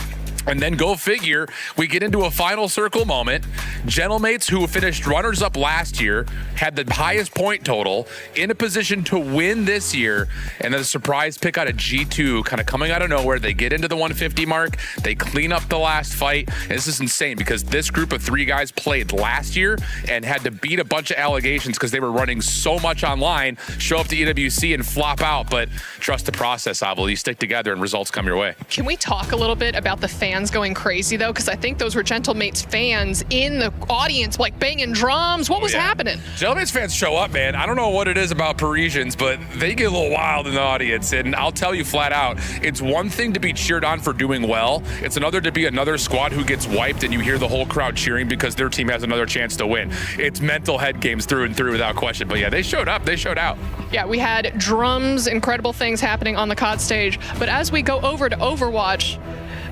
M: And then go figure, we get into a final circle moment. Gentlemates, who finished runners-up last year, had the highest point total, in a position to win this year, and then a surprise pick out of G2, kind of coming out of nowhere. They get into the 150 mark, they clean up the last fight. And this is insane, because this group of 3 guys played last year and had to beat a bunch of allegations because they were running so much online, show up to EWC and flop out. But trust the process, Abel. You stick together and results come your way.
T: Can we talk a little bit about the fans going crazy, though? Because I think those were Gentlemates fans in the audience, like banging drums. What was happening?
M: Gentlemates fans show up, man. I don't know what it is about Parisians, but they get a little wild in the audience. And I'll tell you flat out, it's one thing to be cheered on for doing well. It's another to be another squad who gets wiped and you hear the whole crowd cheering because their team has another chance to win. It's mental head games through and through without question. But yeah, they showed up. They showed out.
T: Yeah, we had drums, incredible things happening on the COD stage. But as we go over to Overwatch,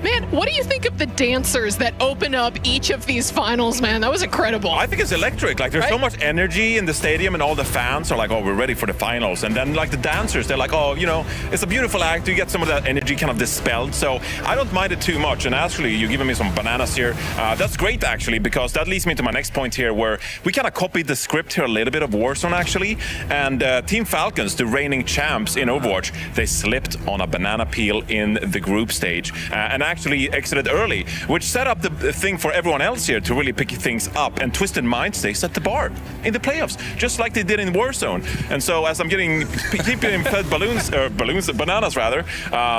T: man, what do you think of the dancers that open up each of these finals, man? That was incredible.
U: I think it's electric. Like, there's so much energy in the stadium, and all the fans are like, oh, we're ready for the finals. And then, like, the dancers, they're like, oh, you know, it's a beautiful act. You get some of that energy kind of dispelled. So I don't mind it too much. And actually, you're giving me some bananas here. That's great, actually, because that leads me to my next point here, where we kind of copied the script here a little bit of Warzone, actually. And Team Falcons, the reigning champs in Overwatch, they slipped on a banana peel in the group stage. And actually exited early, which set up the thing for everyone else here to really pick things up. And Twisted Minds, they set the bar in the playoffs, just like they did in Warzone. And so as I'm keeping fed bananas rather,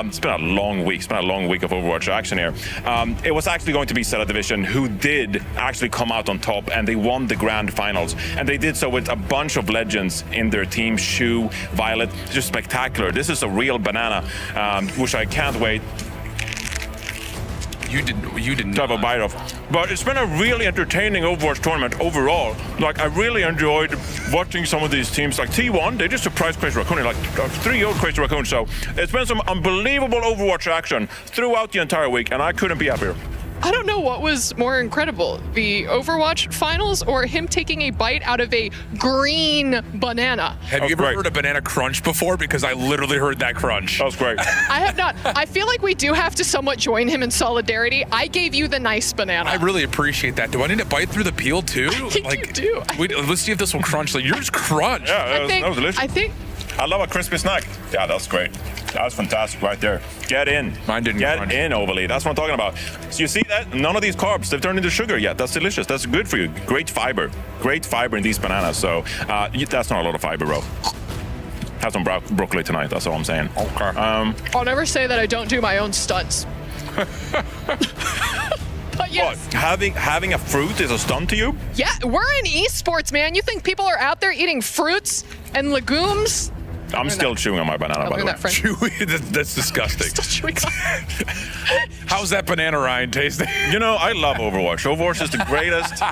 U: it's been a long week. It's been a long week of Overwatch action here. It was actually going to be Zeta Division who did actually come out on top, and they won the grand finals. And they did so with a bunch of legends in their team. Shu, Violet, just spectacular. This is a real banana, which I can't wait.
M: You didn't
U: have a bite of. But it's been a really entertaining Overwatch tournament overall. Like, I really enjoyed watching some of these teams. Like T1, they just surprised Crazy Raccoon, like 3-0 Crazy Raccoon. So it's been some unbelievable Overwatch action throughout the entire week, and I couldn't be happier.
T: I don't know what was more incredible, the Overwatch finals or him taking a bite out of a green banana.
M: Have you ever heard a banana crunch before? Because I literally heard that crunch.
U: That was great.
T: I have not. I feel like we do have to somewhat join him in solidarity. I gave you the nice banana.
M: I really appreciate that. Do I need to bite through the peel too?
T: I think you do.
M: Let's see if this will crunch. Like, yours crunch.
U: Yeah, that was delicious.
T: I think
U: I love a crispy snack. Yeah, that's great. That's fantastic right there. Get in.
M: Mine didn't
U: Get in, Overly. That's what I'm talking about. So you see that? None of these carbs, they've turned into sugar yet. That's delicious. That's good for you. Great fiber. Great fiber in these bananas. So that's not a lot of fiber, bro. Have some broccoli tonight. That's all I'm saying. Okay.
T: I'll never say that I don't do my own stunts. But yes.
U: What? Having a fruit is a stunt to you?
T: Yeah, we're in esports, man. You think people are out there eating fruits and legumes?
U: I'm still chewing on my banana, by the way.
M: Chewy? That's disgusting.
T: Still chewing on.
M: How's that banana rind tasting?
U: You know, I love Overwatch. Overwatch is the greatest.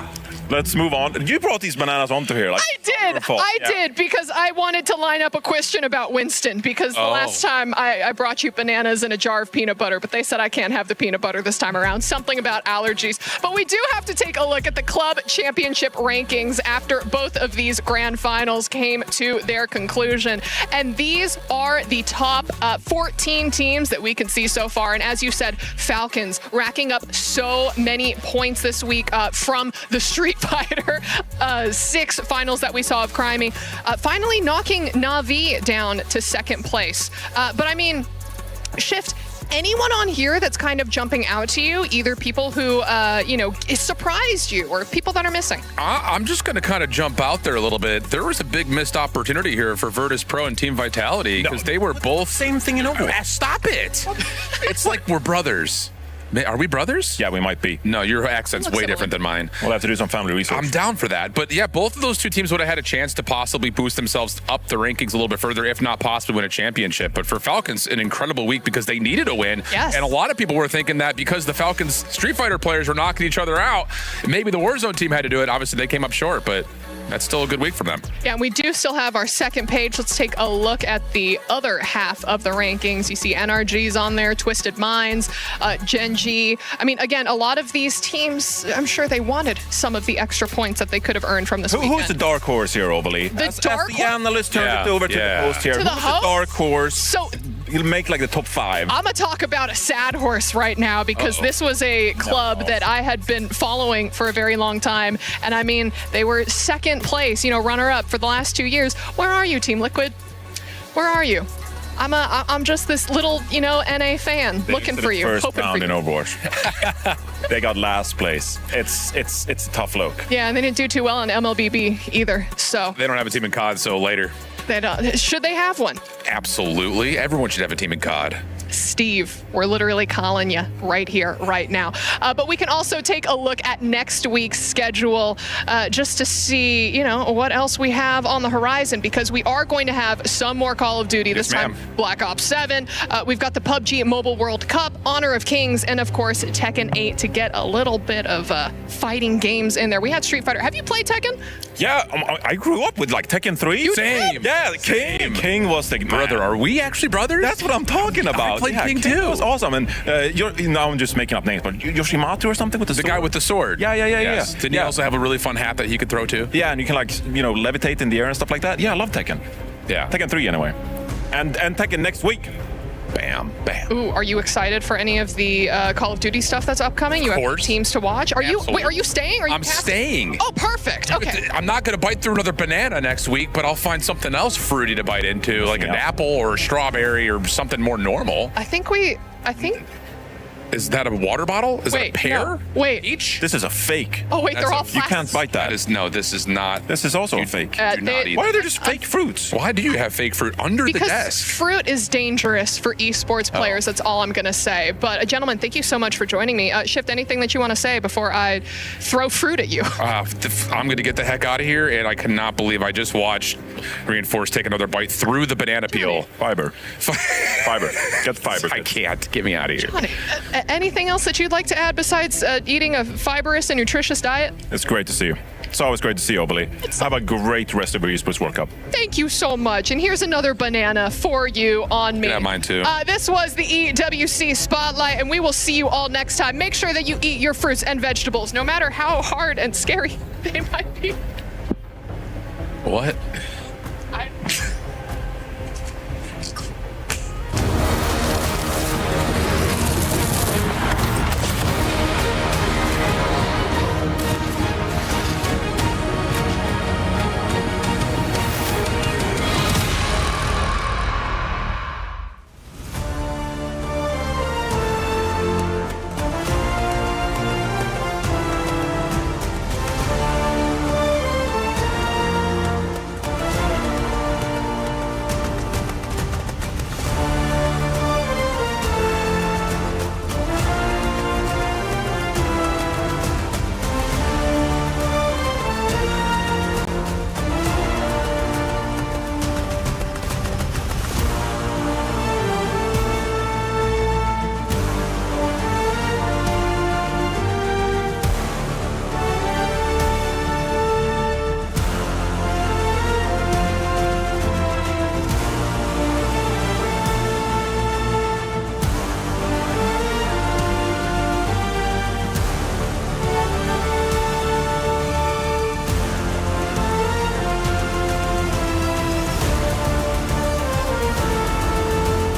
U: Let's move on. You brought these bananas onto here. Like,
T: I did, because I wanted to line up a question about Winston, because the last time I brought you bananas in a jar of peanut butter, but they said I can't have the peanut butter this time around. Something about allergies. But we do have to take a look at the club championship rankings after both of these grand finals came to their conclusion. And these are the top 14 teams that we can see so far. And as you said, Falcons racking up so many points this week from the Street Fighter 6 finals that we saw of Crimey, finally knocking Na'Vi down to second place. But I mean, Shift, anyone on here that's kind of jumping out to you, either people who, surprised you or people that are missing?
M: I'm just going to kind of jump out there a little bit. There was a big missed opportunity here for Virtus Pro and Team Vitality because they were both...
U: Same thing in Overwatch.
M: Stop it. It's like we're brothers. Are we brothers?
U: Yeah, we might be.
M: No, your accent's way different than mine.
U: We'll have to do some family research.
M: I'm down for that. But yeah, both of those two teams would have had a chance to possibly boost themselves up the rankings a little bit further, if not possibly win a championship. But for Falcons, an incredible week because they needed a win.
T: Yes.
M: And a lot of people were thinking that because the Falcons Street Fighter players were knocking each other out, maybe the Warzone team had to do it. Obviously, they came up short, but that's still a good week for them.
T: Yeah, and we do still have our second page. Let's take a look at the other half of the rankings. You see NRG's on there, Twisted Minds, Gen G. I mean, again, a lot of these teams, I'm sure they wanted some of the extra points that they could have earned from this weekend.
U: Who's the dark horse here, Overly?
T: The dark horse?
U: The analyst turned it over to the host here.
T: To the
U: Who's
T: host?
U: the dark horse?
T: So
U: he'll make like the top 5.
T: I'm going to talk about a sad horse right now because this was a club that I had been following for a very long time. And I mean, they were second place, runner-up for the last 2 years. Where are you, Team Liquid? Where are you? I'm just this little, NA fan looking for you,
U: first
T: hoping for
U: round
T: you.
U: in Overwatch. They got last place. It's a tough look.
T: Yeah, and they didn't do too well in MLBB either. So
M: they don't have a team in COD, so later.
T: They don't. Should they have one?
M: Absolutely. Everyone should have a team in COD.
T: Steve, we're literally calling you right here, right now. But we can also take a look at next week's schedule just to see, what else we have on the horizon, because we are going to have some more Call of Duty. This time, Black Ops 7. We've got the PUBG Mobile World Cup, Honor of Kings, and of course, Tekken 8 to get a little bit of fighting games in there. We had Street Fighter. Have you played Tekken?
U: Yeah, I grew up with like Tekken 3.
M: Same.
U: Yeah, King was the
M: brother.
U: Man.
M: Are we actually brothers?
U: That's what I'm talking about.
M: I played King too.
U: It was awesome. And now I'm just making up names, but Yoshimatsu or something with the sword?
M: guy with the sword.
U: Yeah.
M: Yes. Didn't he also have a really fun hat that he could throw too?
U: Yeah, and you can levitate in the air and stuff like that. Yeah, I love Tekken.
M: Yeah.
U: Tekken 3 anyway. And Tekken next week. Bam, bam.
T: Ooh, are you excited for any of the Call of Duty stuff that's upcoming? You have teams to watch. Are you staying? Or are you
M: staying.
T: Oh, perfect. Okay.
M: I'm not going to bite through another banana next week, but I'll find something else fruity to bite into, like an apple or a strawberry or something more normal.
T: I think
M: Is that a water bottle? Is that a pear?
T: No. Wait.
M: Each?
U: This is a fake.
T: Oh, wait, they're all
U: You can't bite that.
M: This is not.
U: This is also a fake.
M: Do not eat
U: Why are there
M: it.
U: just fake fruits?
M: Why do you have fake fruit under the
T: Because
M: desk?
T: fruit is dangerous for esports players. That's all I'm going to say. But gentlemen, thank you so much for joining me. Shift, anything that you want to say before I throw fruit at you?
M: I'm going to get the heck out of here, and I cannot believe I just watched Reinforce take another bite through the banana peel.
U: Fiber. Get fiber.
M: I can't. Get me out of here.
T: Johnny, anything else that you'd like to add besides eating a fibrous and nutritious diet?
U: It's great to see you. It's always great to see you, Oberly. Have a great rest of your Esports World Cup.
T: Thank you so much. And here's another banana for you on me.
M: Yeah, mine too.
T: This was the EWC Spotlight, and we will see you all next time. Make sure that you eat your fruits and vegetables, no matter how hard and scary they might be.
M: What?